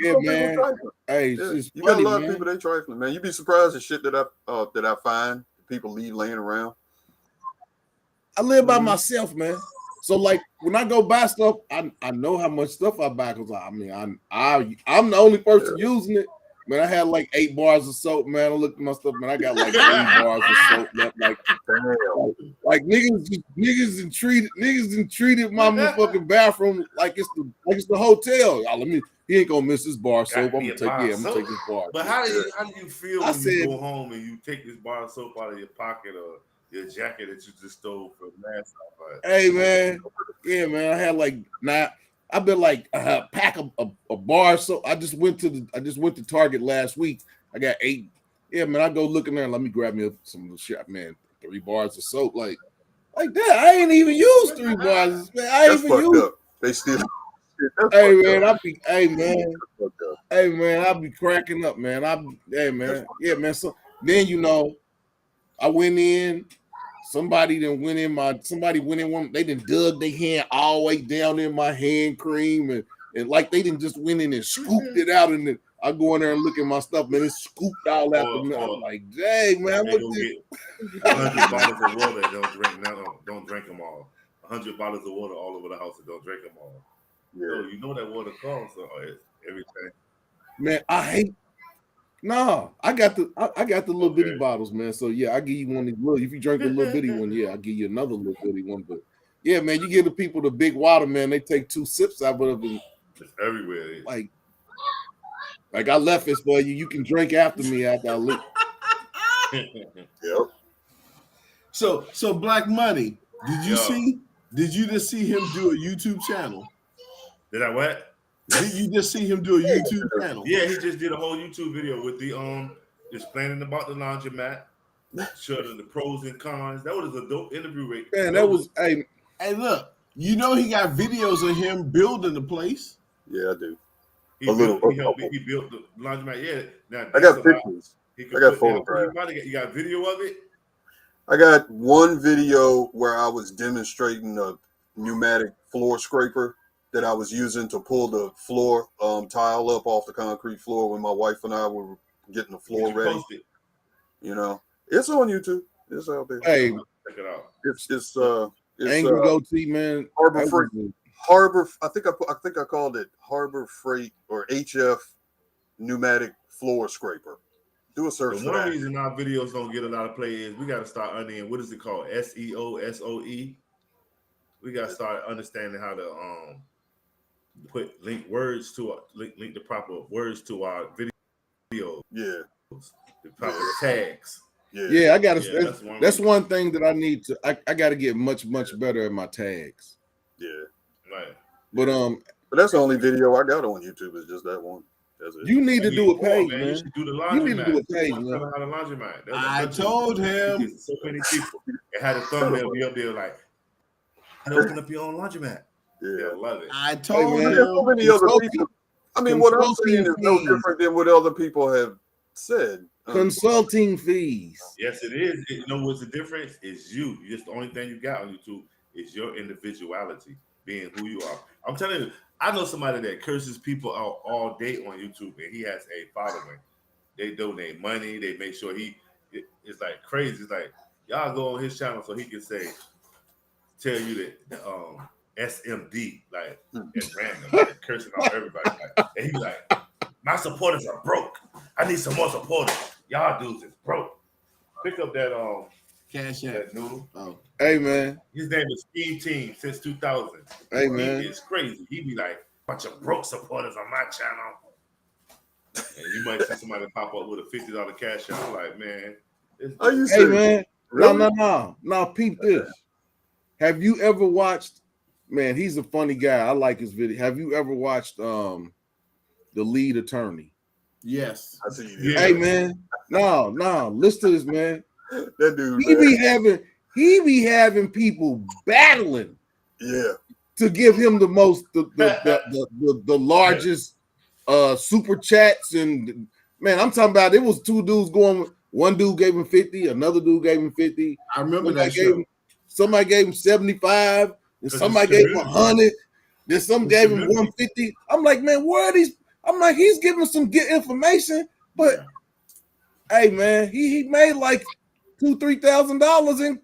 A: Yeah,
C: Some
A: man.
C: people trifling.
A: Hey,
C: Yeah.
A: it's
C: You
A: funny,
C: got a lot
A: man.
C: of people, they trifling, man. You'd be surprised at shit that I find people leave laying around.
A: I live by myself, man. So like when I go buy stuff, I know how much stuff I buy because I mean I'm the only person using it. Man, I had like 8 bars of soap, man. I looked at my stuff, man. I got like 3 bars of soap left. Like niggas and treated my motherfucking bathroom like it's the hotel. Y'all, he ain't gonna miss his bar of soap. I'm gonna take his bar.
D: But how do you feel when you go home and you take this bar of soap out of your pocket or your jacket that you just stole from Maas Apeal?
A: Hey man, yeah man, I had like 9. I've been like pack a bar. So I just went to Target last week. I got 8. Yeah man, I go look in there and let me grab me some of the shit, man. 3 bars of soap, like that. I ain't even used 3 bars, man. I ain't even used.
C: Up. They still.
A: Hey man, I be cracking up, man. Hey man, yeah man. So then I went in. Somebody went in one. They done dug their hand all the way down in my hand cream and like they didn't just went in and scooped it out, and then I go in there and look at my stuff, man. It's scooped all out. I'm like, dang man,
D: They go get 100 bottles of water and don't drink them all. 100 bottles of water all over the house and don't drink them all.
C: Yeah.
D: So you know that water costs everything.
A: Man, I hate. No, I got the little bitty bottles, man. So yeah, I give you one of these little. If you drink a little bitty one, yeah, I'll give you another little bitty one. But yeah, man, you give the people the big water, man. They take 2 sips out of it.
D: It's everywhere.
A: Like I left this for you. You can drink after me after I leave.
C: Yep.
B: So Black Money, did you just see him do a YouTube channel?
D: Did I what?
B: Did you just see him do a YouTube channel?
D: Yeah, he just did a whole YouTube video with the explaining about the laundromat, showing the pros and cons. That was a dope interview.
A: Man, that was
B: Hey, look, he got videos of him building the place.
C: Yeah, I do.
D: He built the laundromat. Yeah, now
C: I got pictures. I got photographs.
D: You got video of it?
C: I got one video where I was demonstrating a pneumatic floor scraper that I was using to pull the floor tile up off the concrete floor when my wife and I were getting the floor
D: Did you
C: ready.
D: post it?
C: You know, it's on YouTube. It's out there.
A: Hey,
D: Check it out.
C: It's
A: Angry Goatee, man.
C: Harbor
A: that
C: Freight.
A: was
C: Harbor. I think I called it Harbor Freight or HF pneumatic floor scraper. Do a search
D: The
C: for
D: one
C: that.
D: reason our videos don't get a lot of play is we got to start understanding what is it called, SEO, SOE. We got to start understanding how to link words to link the proper words to our videos,
C: Yeah,
D: the proper tags.
A: Yeah, I gotta.
D: Yeah,
A: that's one thing that I need to. I got to get much better at my tags.
C: yeah.
D: Right.
A: But
C: But that's the only video I got on YouTube is just that one. That's it.
A: you need to do a
D: More,
A: page,
D: You
A: man.
D: should do the
A: You need to do a
D: laundromat.
A: page,
D: I'm
A: man.
D: telling how the laundromat.
B: I told him.
D: So many people. It had a thumbnail be up there like, and open up your own laundromat.
C: Yeah,
D: They'll love it.
B: I told
A: man.
C: there's so
B: him.
C: many other people. I mean, what I'm saying is no
A: fees.
C: different than what other people have said.
A: Consulting fees.
D: Yes, it is. You know what's the difference? Is you. Just the only thing you got on YouTube is your individuality, being who you are. I'm telling you, I know somebody that curses people out all day on YouTube, and he has a following. They donate money. They make sure it's like crazy. It's like y'all go on his channel so he can tell you that SMD, like it's random, like, cursing out everybody. Like, and he be like, my supporters are broke. I need some more supporters. Y'all dudes is broke. Pick up that
B: Cash App.
D: that noodle.
B: Oh,
A: Hey, man.
D: His name is Steve Team since 2000.
A: Hey, man.
D: He is crazy. He be like, bunch of broke supporters on my channel. And you might see somebody pop up with a $50 cash out. I'm like, man.
C: Are you
A: Hey,
C: serious?
A: man.
C: Really?
A: No. Peep this. Have you ever watched? Man, he's a funny guy. I like his video. Have you ever watched The Lead Attorney?
B: yes.
C: I see you.
D: Yeah.
A: Hey, man. No. Listen to this, man.
C: That dude.
A: He be having people battling
C: Yeah.
A: to give him the most the largest super chats. And man, I'm talking about it was two dudes going. One dude gave him 50, another dude gave him 50.
B: I remember that show.
A: Somebody gave him 75, and somebody gave him 100. Then some gave him 150. I'm like, man, where are these? I'm like, he's giving some good information, but hey, man, he made like $2,000-3,000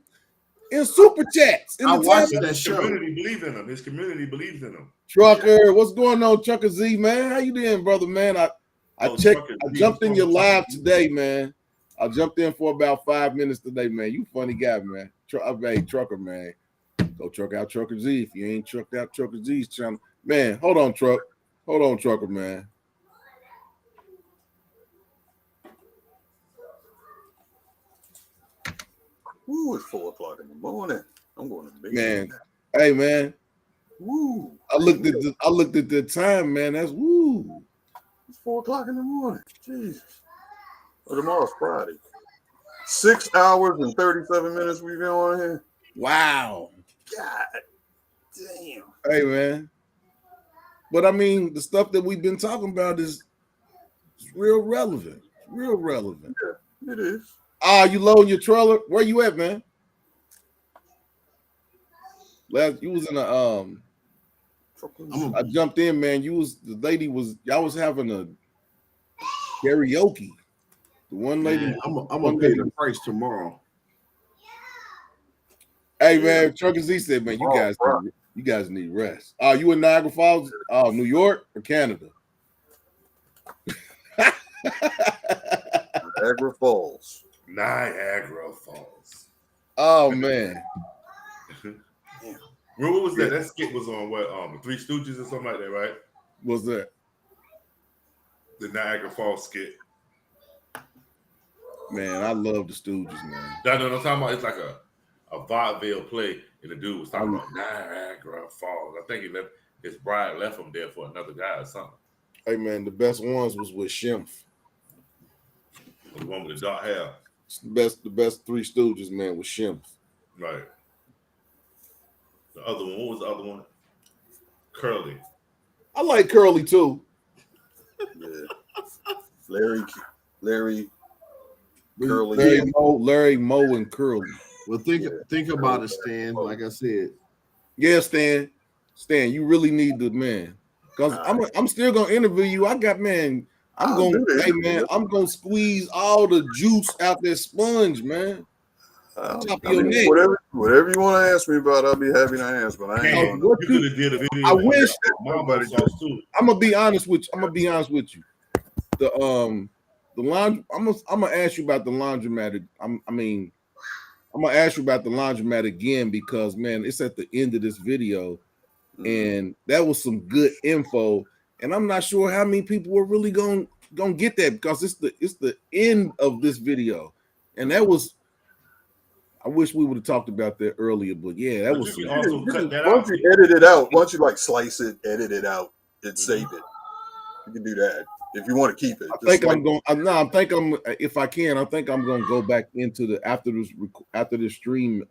A: in super chats.
B: I watched that
D: His
B: show.
D: community believes in him. His community believes in him.
A: Trucker, what's going on, Trucker Z, man? How you doing, brother, man? I jumped in your live today, man. I jumped in for about 5 minutes today, man. You funny guy, man. Hey, Trucker, man. Go truck out Trucker Z. If you ain't trucked out Trucker Z's channel. Man, hold on, Trucker, man.
C: Ooh, it's 4 o'clock in the morning. I'm going to bed.
A: Man, hey, man.
C: Woo.
A: I looked at the time, man. That's woo.
C: It's 4 o'clock in the morning. Jesus. Well, tomorrow's Friday. 6 hours and 37 minutes we've been on here.
A: Wow.
C: God damn.
A: Hey, man. But I mean, the stuff that we've been talking about is real relevant. Real relevant.
C: Yeah, it is.
A: You loading your trailer? Where you at, man? You was in a I jumped in, man. Y'all was having a karaoke. The one lady,
B: Man, I'm gonna pay the price tomorrow.
A: Hey, man, Trucker Z said, man, you guys need rest. You in Niagara Falls, New York or Canada?
C: Niagara Falls.
D: Niagara Falls.
A: Oh man.
D: What was that? That skit was on what? The Three Stooges or something like that, right?
A: What's that?
D: The Niagara Falls skit.
A: Man, I love the Stooges, man.
D: I know what I'm talking about. It's like a vaudeville play, and the dude was talking about Niagara Falls. I think his bride left him there for another guy or something.
A: Hey, man, the best ones was with Schimpf.
D: The one with the dark hair.
A: It's the best Three Stooges, man, was Schimpf.
D: Right. The other one, what was the other one? Curly.
A: I like Curly too.
C: Yeah. Larry, Curly.
A: Larry Moe, and Curly.
B: Well, think about it, Stan. Like I said,
A: Yeah, Stan, you really need the man. Because I'm still gonna interview you. I got man. I'm
C: I'll
A: gonna
C: do the
A: hey
C: interview.
A: man, I'm gonna squeeze all the juice out that sponge, man. Top of your neck.
C: Whatever you want to ask me about, I'll be happy to answer. But I ain't
D: Hey,
C: going
A: what
D: you
A: you-
D: could have did a video
A: I
D: on
A: wish
D: mambo
C: nobody
D: sauce too.
A: I'm gonna be honest with you. The laundry. I'm gonna ask you about the laundromat. I'm gonna ask you about the laundromat again because man, it's at the end of this video, and that was some good info. And I'm not sure how many people were really gonna get that because it's the end of this video, and that was. I wish we would have talked about that earlier, but yeah, that
D: But
A: was
D: you
A: some.
D: can also cut that
C: Once
D: out.
C: you edit it out, once you like slice it, edit it out, and save it, you can do that if you want to keep it.
A: I think I'm going. No, I think I'm. If I can, I think I'm going to go back into the after this stream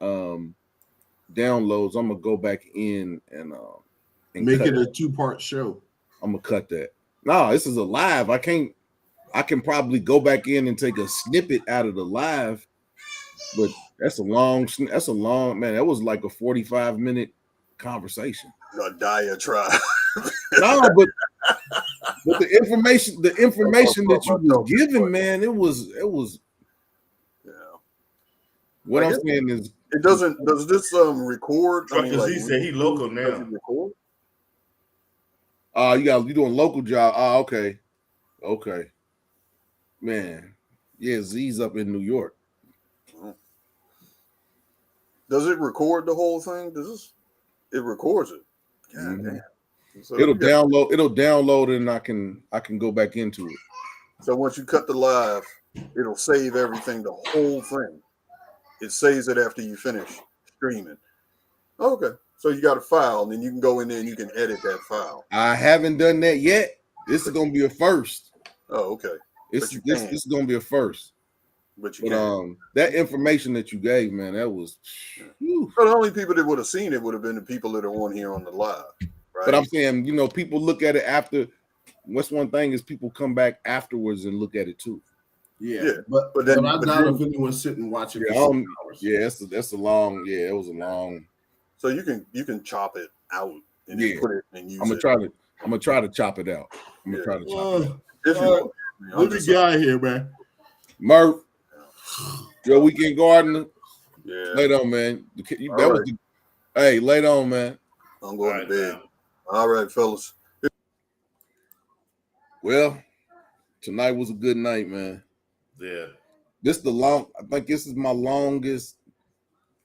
A: downloads. I'm gonna go back in and
B: make
A: cut
B: it a 2-part show.
A: I'm gonna cut that. No, this is a live. I can probably go back in and take a snippet out of the live, but that's a long man. That was like a 45-minute conversation.
C: A diatribe.
A: No, but the information that you was given, man, it was
C: Yeah.
A: what I'm saying is
C: it doesn't. Does this record? I mean,
D: Because he said he local now.
C: Does it record?
A: you doing local job. Okay. Man. Yeah, Z's up in New York.
C: Does it record the whole thing? It records it. God damn. So
A: It'll download and I can go back into it.
C: So once you cut the live, it'll save everything, the whole thing. It saves it after you finish streaming. Okay. So you got a file, and then you can go in there and you can edit that file.
A: I haven't done that yet. This is gonna be a first.
C: Oh, okay.
A: This is gonna be a first.
C: But
A: that information that you gave, man, that was.
C: So the only people that would have seen it would have been the people that are on here on the live, right?
A: But I'm saying, people look at it after. What's one thing is people come back afterwards and look at it too.
B: Yeah. But I doubt if anyone's sitting watching.
A: That's a long. Yeah, it was a long.
C: So you can chop it out and then put it and use it.
A: I'm gonna try to chop it out. I'm gonna try to chop it out.
B: Look at guy here, man.
A: Murph, your weekend gardener.
C: Yeah.
A: Lay on, man. Hey, lay on, man.
C: I'm going to bed. All right, fellas.
A: Well, tonight was a good night, man.
D: Yeah.
A: I think this is my longest.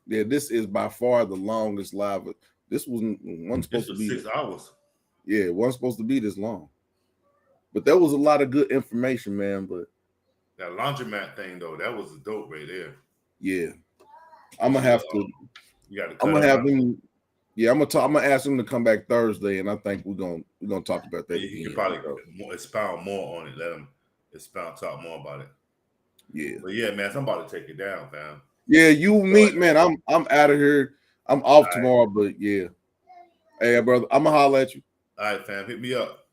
A: Yeah, this is by far the longest live. This wasn't supposed to be
D: 6 hours.
A: Yeah, it wasn't supposed to be this long. But there was a lot of good information, man. But
D: that laundromat thing, though, that was dope right there.
A: Yeah, I'm gonna have to.
D: You got to.
A: I'm gonna have him. Yeah, I'm gonna ask him to come back Thursday, and I think we're gonna talk about that.
D: Yeah, he can probably expound more on it. Let him talk more about it.
A: Yeah,
D: but yeah, man, I'm about to take it down, fam.
A: Yeah, you meet, man. I'm out of here. I'm off tomorrow, but yeah. Hey, brother, I'm gonna holler at you.
D: All right, fam, hit me up.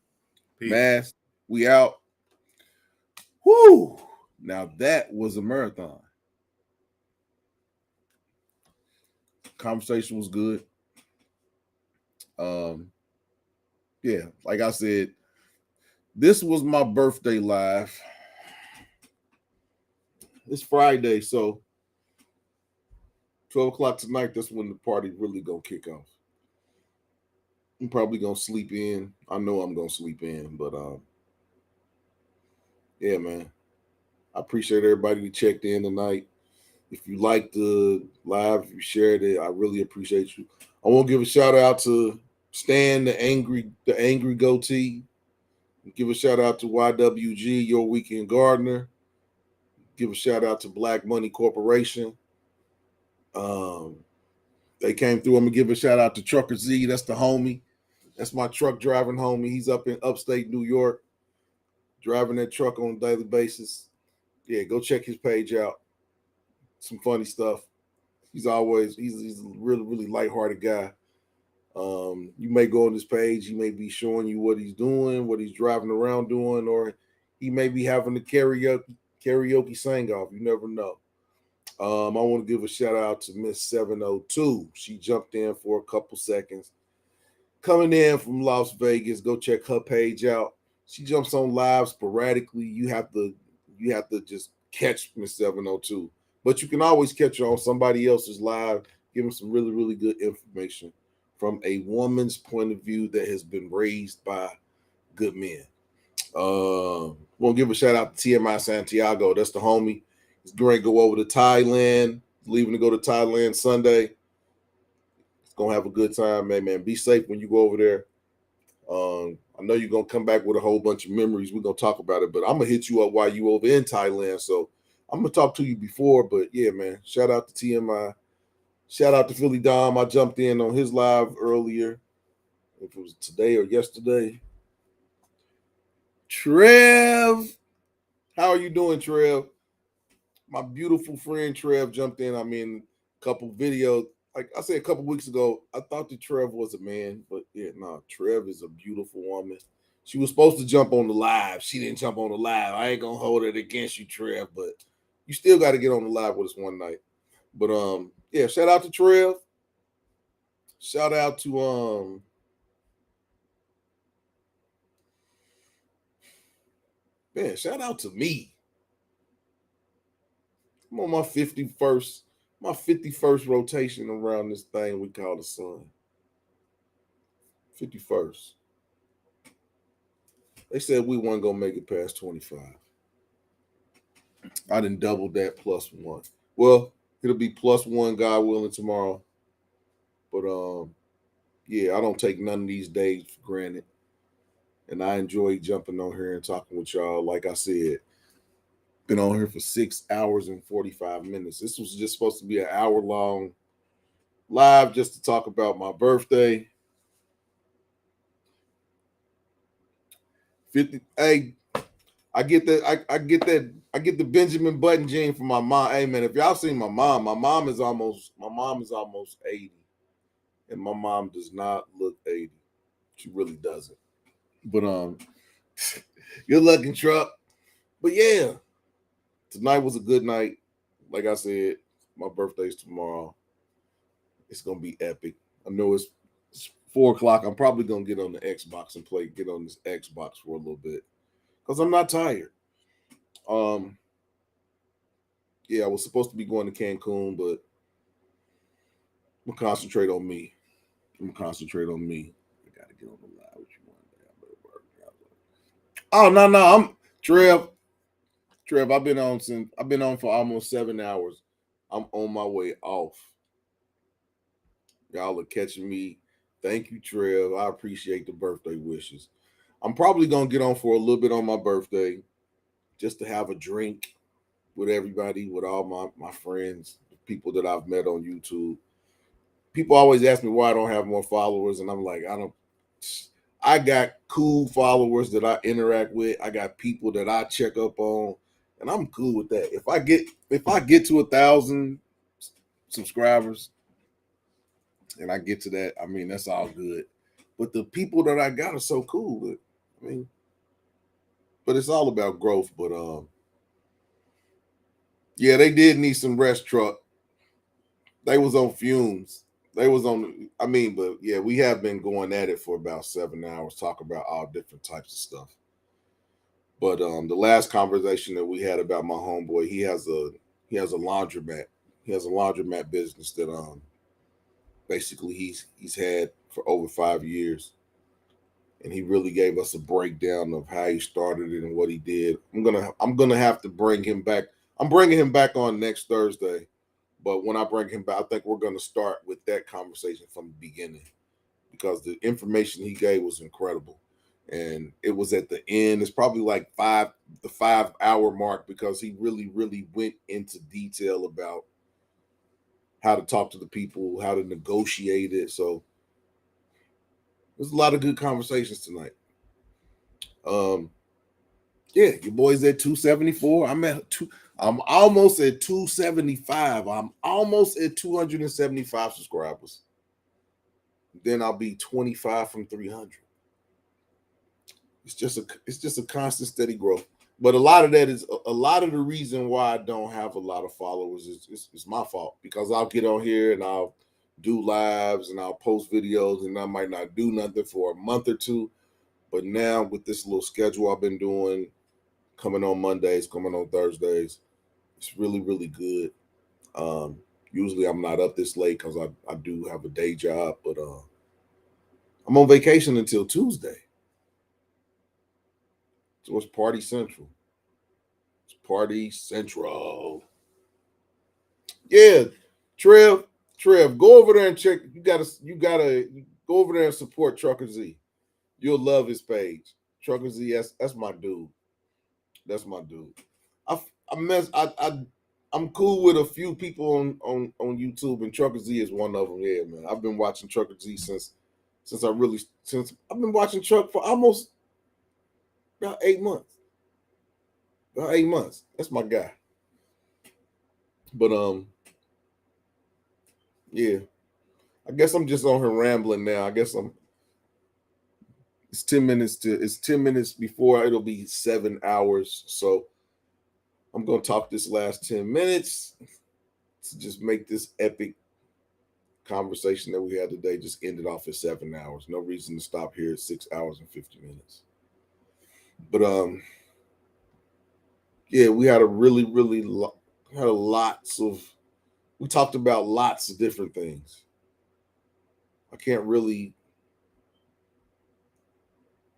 A: Peace. Maas, we out. Whoo! Now that was a marathon. Conversation was good. Yeah, like I said, this was my birthday live. It's Friday, so 12 o'clock tonight, that's when the party really gonna kick off. I'm probably gonna sleep in. I know I'm gonna sleep in, but yeah, man. I appreciate everybody who checked in tonight. If you liked the live, if you shared it, I really appreciate you. I want to give a shout out to Stan, the angry goatee. Give a shout out to YWG, Your Weekend Gardener. Give a shout out to Black Money Corporation. They came through. I'm gonna give a shout out to Trucker Z. That's the homie. That's my truck driving homie. He's up in upstate New York, driving that truck on a daily basis. Yeah, go check his page out. Some funny stuff. He's a really, really lighthearted guy. You may go on his page. He may be showing you what he's doing, what he's driving around doing, or he may be having a karaoke sing off. You never know. I want to give a shout out to Miss 702. She jumped in for a couple seconds. Coming in from Las Vegas, go check her page out. She jumps on live sporadically. You have to just catch Miss 702. But you can always catch her on somebody else's live, giving some really, really good information from a woman's point of view that has been raised by good men. We'll give a shout out to TMI Santiago. That's the homie. He's going to go over to Thailand. He's leaving to go to Thailand Sunday. He's gonna have a good time, man. Be safe when you go over there. I know you're gonna come back with a whole bunch of memories. We're gonna talk about it, but I'm gonna hit you up while you over in Thailand. So I'm gonna talk to you before, but yeah, man. Shout out to TMI. Shout out to Philly Dom. I jumped in on his live earlier. If it was today or yesterday. Trev, how are you doing, Trev? My beautiful friend Trev jumped in. I mean, a couple videos. Like I said a couple weeks ago, I thought that Trev was a man, but yeah, no, Trev is a beautiful woman. She was supposed to jump on the live. She didn't jump on the live. I ain't gonna hold it against you, Trev, but you still got to get on the live with us one night. But yeah, shout out to Trev. Shout out to man, shout out to me. I'm on my 51st rotation around this thing we call the sun. 51st. They said we weren't gonna make it past 25. I didn't double that plus one. Well, it'll be plus one, God willing, tomorrow. But yeah, I don't take none of these days for granted. And I enjoy jumping on here and talking with y'all. Like I said, been on here for 6 hours and 45 minutes. This was just supposed to be an hour long live just to talk about my birthday. 50. Hey, I get that. I get that. I get the Benjamin Button gene from my mom. Hey man, if y'all seen my mom is almost 80. And my mom does not look 80. She really doesn't. But good looking truck. But yeah, tonight was a good night. Like I said, my birthday's tomorrow. It's gonna be epic. I know it's 4 o'clock. I'm probably gonna get on the Xbox and get on this Xbox for a little bit. Because I'm not tired. Yeah, I was supposed to be going to Cancun, but I'm gonna concentrate on me. I gotta get on the live with you one day. I better work out. Oh no, I'm Trev. I've been on for almost 7 hours. I'm on my way off. Y'all are catching me. Thank you, Trev. I appreciate the birthday wishes. I'm probably gonna get on for a little bit on my birthday, just to have a drink with everybody, with all my friends, people that I've met on YouTube. People always ask me why I don't have more followers, and I'm like, I got cool followers that I interact with. I got people that I check up on, and I'm cool with that. If I get to 1,000 subscribers, and I get to that, I mean that's all good. But the people that I got are so cool. I mean, but it's all about growth. But yeah, they did need some rest truck. They was on fumes. They was on. I mean, but yeah, we have been going at it for about 7 hours, talking about all different types of stuff. But the last conversation that we had about my homeboy, he has a laundromat. He has a laundromat business that basically he's had for over 5 years, and he really gave us a breakdown of how he started it and what he did. I'm gonna have to bring him back. I'm bringing him back on next Thursday, but when I bring him back, I think we're gonna start with that conversation from the beginning because the information he gave was incredible. And it was at the end. It's probably like the 5 hour mark because he really, really went into detail about how to talk to the people, how to negotiate it. So there's a lot of good conversations tonight. Yeah, your boy's at 274. I'm almost at 275. I'm almost at 275 subscribers. Then I'll be 25 from 300. It's just a constant steady growth. But a lot of that is a lot of the reason why I don't have a lot of followers is my fault, because I'll get on here and I'll do lives and I'll post videos and I might not do nothing for a month or two. But now with this little schedule I've been doing, coming on Mondays, coming on Thursdays, it's really, really good. Um, Usually I'm not up this late because I do have a day job, but I'm on vacation until Tuesday. So it's party central. It's party central. Yeah, Trev, Trev, go over there and check. You gotta go over there and support Trucker Z. You'll love his page. Trucker Z, that's my dude. That's my dude. I I mess I'm cool with a few people on YouTube, and Trucker Z is one of them. Yeah, man. I've been watching Trucker Z since I've been watching Truck for almost about 8 months. About 8 months. That's my guy. But yeah. I guess I'm just on here rambling now. I guess it's 10 minutes before it'll be 7 hours. So I'm gonna talk this last 10 minutes to just make this epic conversation that we had today just end it off at 7 hours. No reason to stop here at 6 hours and 50 minutes. But yeah, we had a really, really had a lots of we talked about lots of different things. I can't really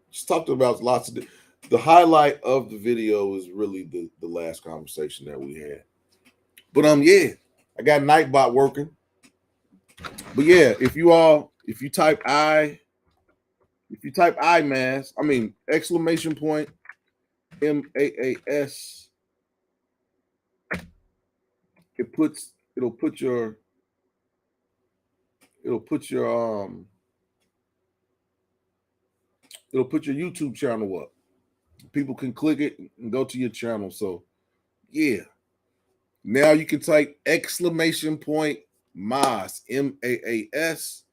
A: just talked about lots of the highlight of the video is really the last conversation that we had. But yeah, I got Nightbot working. But yeah, if you type Maas, I mean exclamation point MAAS, it'll put your it'll put your it'll put your YouTube channel up. People can click it and go to your channel. So yeah. Now you can type exclamation point Maas, MAAS.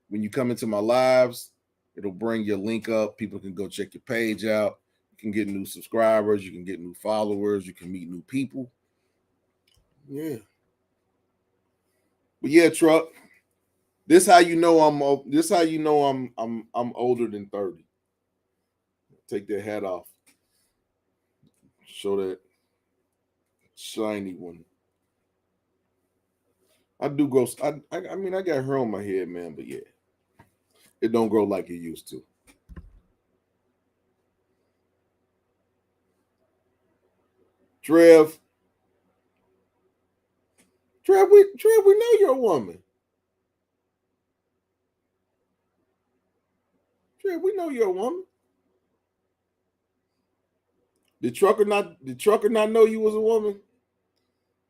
A: When you come into my lives, it'll bring your link up. People can go check your page out. You can get new subscribers. You can get new followers. You can meet new people. Yeah. But yeah, Truck. This how you know I'm older than 30. Take that hat off. Show that shiny one. I do grow. I mean, I got hair on my head, man. But yeah, it don't grow like it used to. Trev, we know you're a woman. Trev, we know you're a woman. Did trucker not know you was a woman?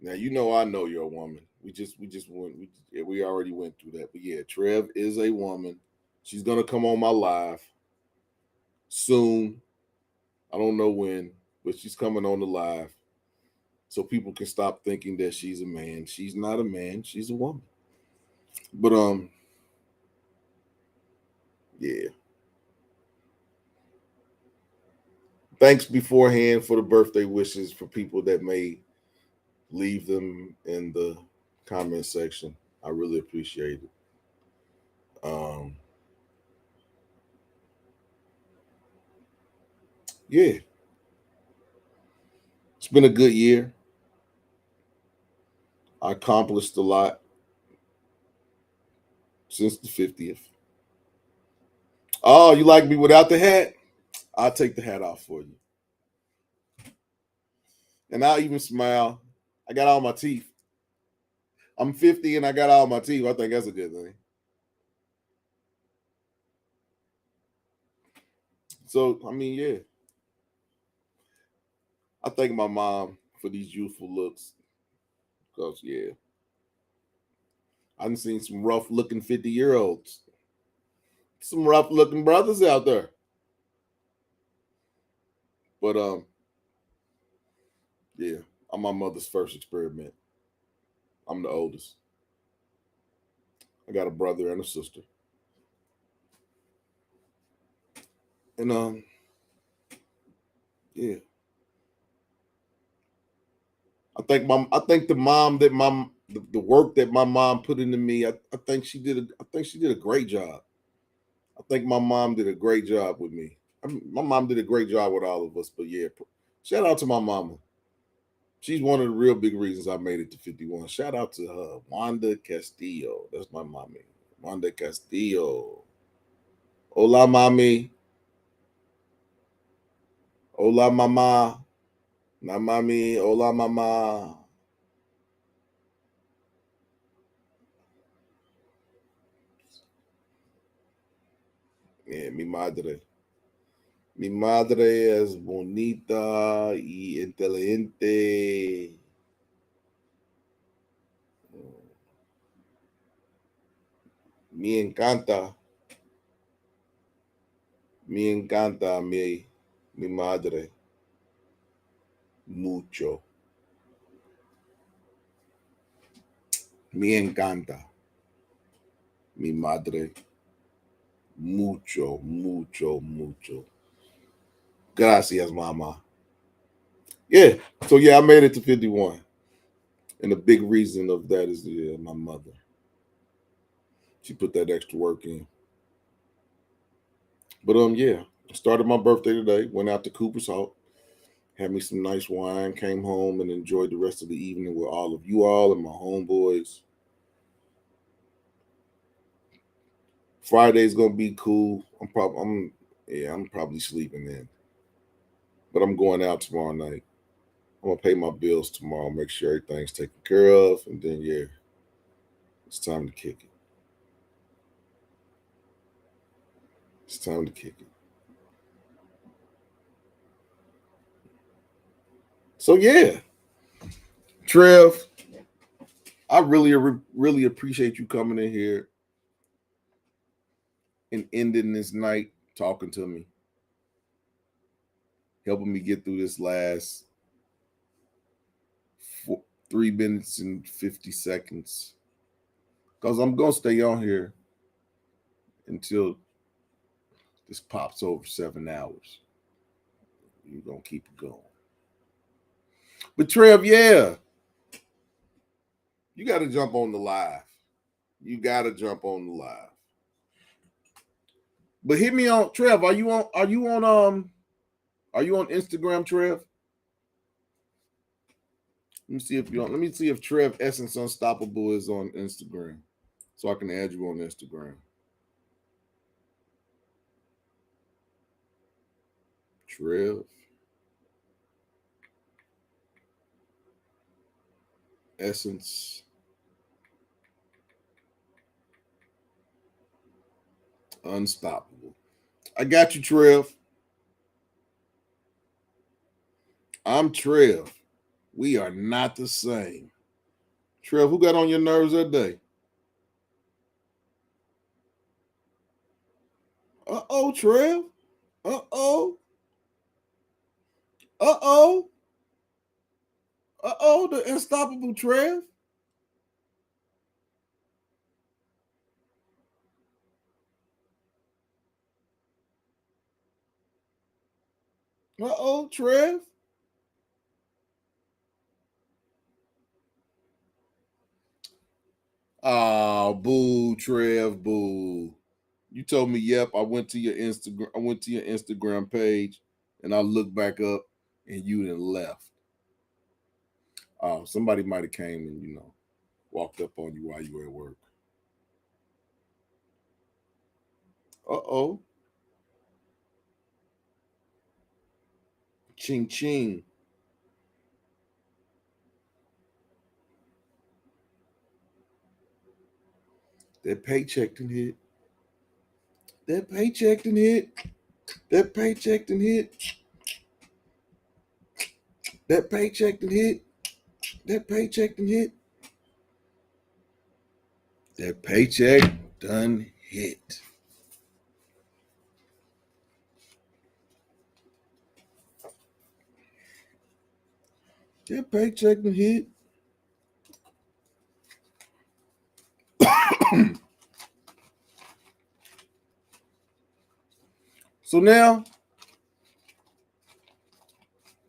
A: Now you know I know you're a woman. We already went through that. But yeah, Trev is a woman. She's gonna come on my live soon. I don't know when, but she's coming on the live. So people can stop thinking that she's a man. She's not a man, she's a woman. But yeah. Thanks beforehand for the birthday wishes for people that may leave them in the comment section. I really appreciate it. Yeah, it's been a good year. I accomplished a lot since the 50th. Oh, you like me without the hat? I'll take the hat off for you. And I'll even smile. I got all my teeth. I'm 50 and I got all my teeth. I think that's a good thing. So, I mean, yeah. I thank my mom for these youthful looks. Because, yeah. I've seen some rough looking 50-year-olds. Some rough looking brothers out there. But yeah, I'm my mother's first experiment. I'm the oldest. I got a brother and a sister. And Yeah. I think the mom that the work that my mom put into me, I think she did a great job. I think my mom did a great job with me. My mom did a great job with all of us, but yeah, shout out to my mama. She's one of the real big reasons I made it to 51. Shout out to her, Wanda Castillo. That's my mommy, Wanda Castillo. Hola, mami. Hola, mama. Na mami. Hola, mama. Yeah, mi madre. Mi madre es bonita y inteligente. Me encanta. Me encanta mi madre. Mucho. Me encanta. Mi madre. Mucho, mucho, mucho. Gracias, mama. Yeah. So yeah, I made it to 51. And the big reason of that is my mother. She put that extra work in. But yeah, started my birthday today. Went out to Cooper's Hawk, had me some nice wine, came home and enjoyed the rest of the evening with all of you all and my homeboys. Friday's gonna be cool. I'm probably sleeping in, but I'm going out tomorrow night. I'm gonna pay my bills tomorrow, make sure everything's taken care of, and then yeah, it's time to kick it. It's time to kick it. So yeah, Trev, I really appreciate you coming in here and ending this night talking to me, helping me get through this last 3 minutes and 50 seconds. Because I'm going to stay on here until this pops over 7 hours. You're going to keep it going. But Trev, yeah, you got to jump on the live. You got to jump on the live. But hit me on Trev. Are you on Instagram, Trev? Let me see if Trev Essence Unstoppable is on Instagram, so I can add you on Instagram. Trev Essence Unstoppable. I got you, Trev. I'm Trev. We are not the same. Trev, who got on your nerves that day? Uh-oh, Trev. Uh-oh. Uh-oh. Uh-oh, the unstoppable Trev. Uh-oh, Trev. Oh, boo, Trev, boo. You told me, yep, I went to your Instagram page and I looked back up and you done left. Somebody might have came and, walked up on you while you were at work. Uh-oh. Ching ching. That paycheck done hit. That paycheck done hit. That paycheck done hit. That paycheck done hit. That paycheck done hit. That paycheck done hit. That paycheck done hit. So now,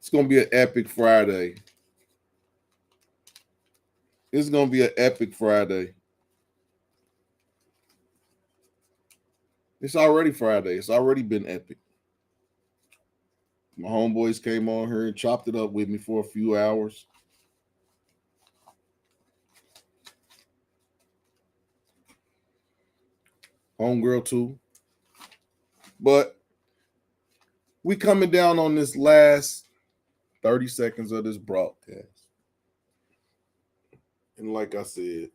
A: It's gonna be an epic Friday. It's gonna be an epic Friday. It's already Friday. It's already been epic. My homeboys came on here and chopped it up with me for a few hours. Homegirl too. But we coming down on this last 30 seconds of this broadcast. And like I said,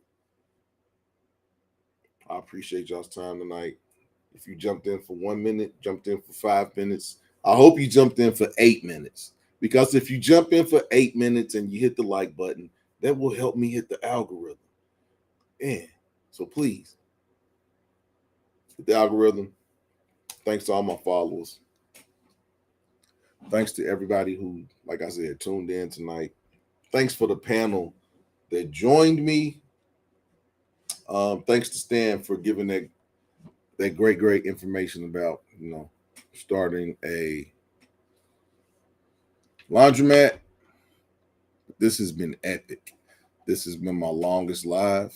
A: I appreciate y'all's time tonight. If you jumped in for 1 minute, jumped in for 5 minutes, I hope you jumped in for 8 minutes. Because if you jump in for 8 minutes and you hit the like button, that will help me hit the algorithm. And so please, hit the algorithm. Thanks to all my followers. Thanks to everybody who, like I said, tuned in tonight. Thanks for the panel that joined me. Thanks to Stan for giving that great information about, starting a laundromat. This has been epic. This has been my longest live.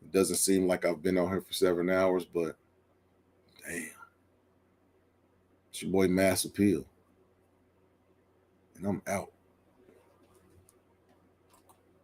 A: It doesn't seem like I've been on here for 7 hours, but damn. It's your boy Maas Apeal. And I'm out.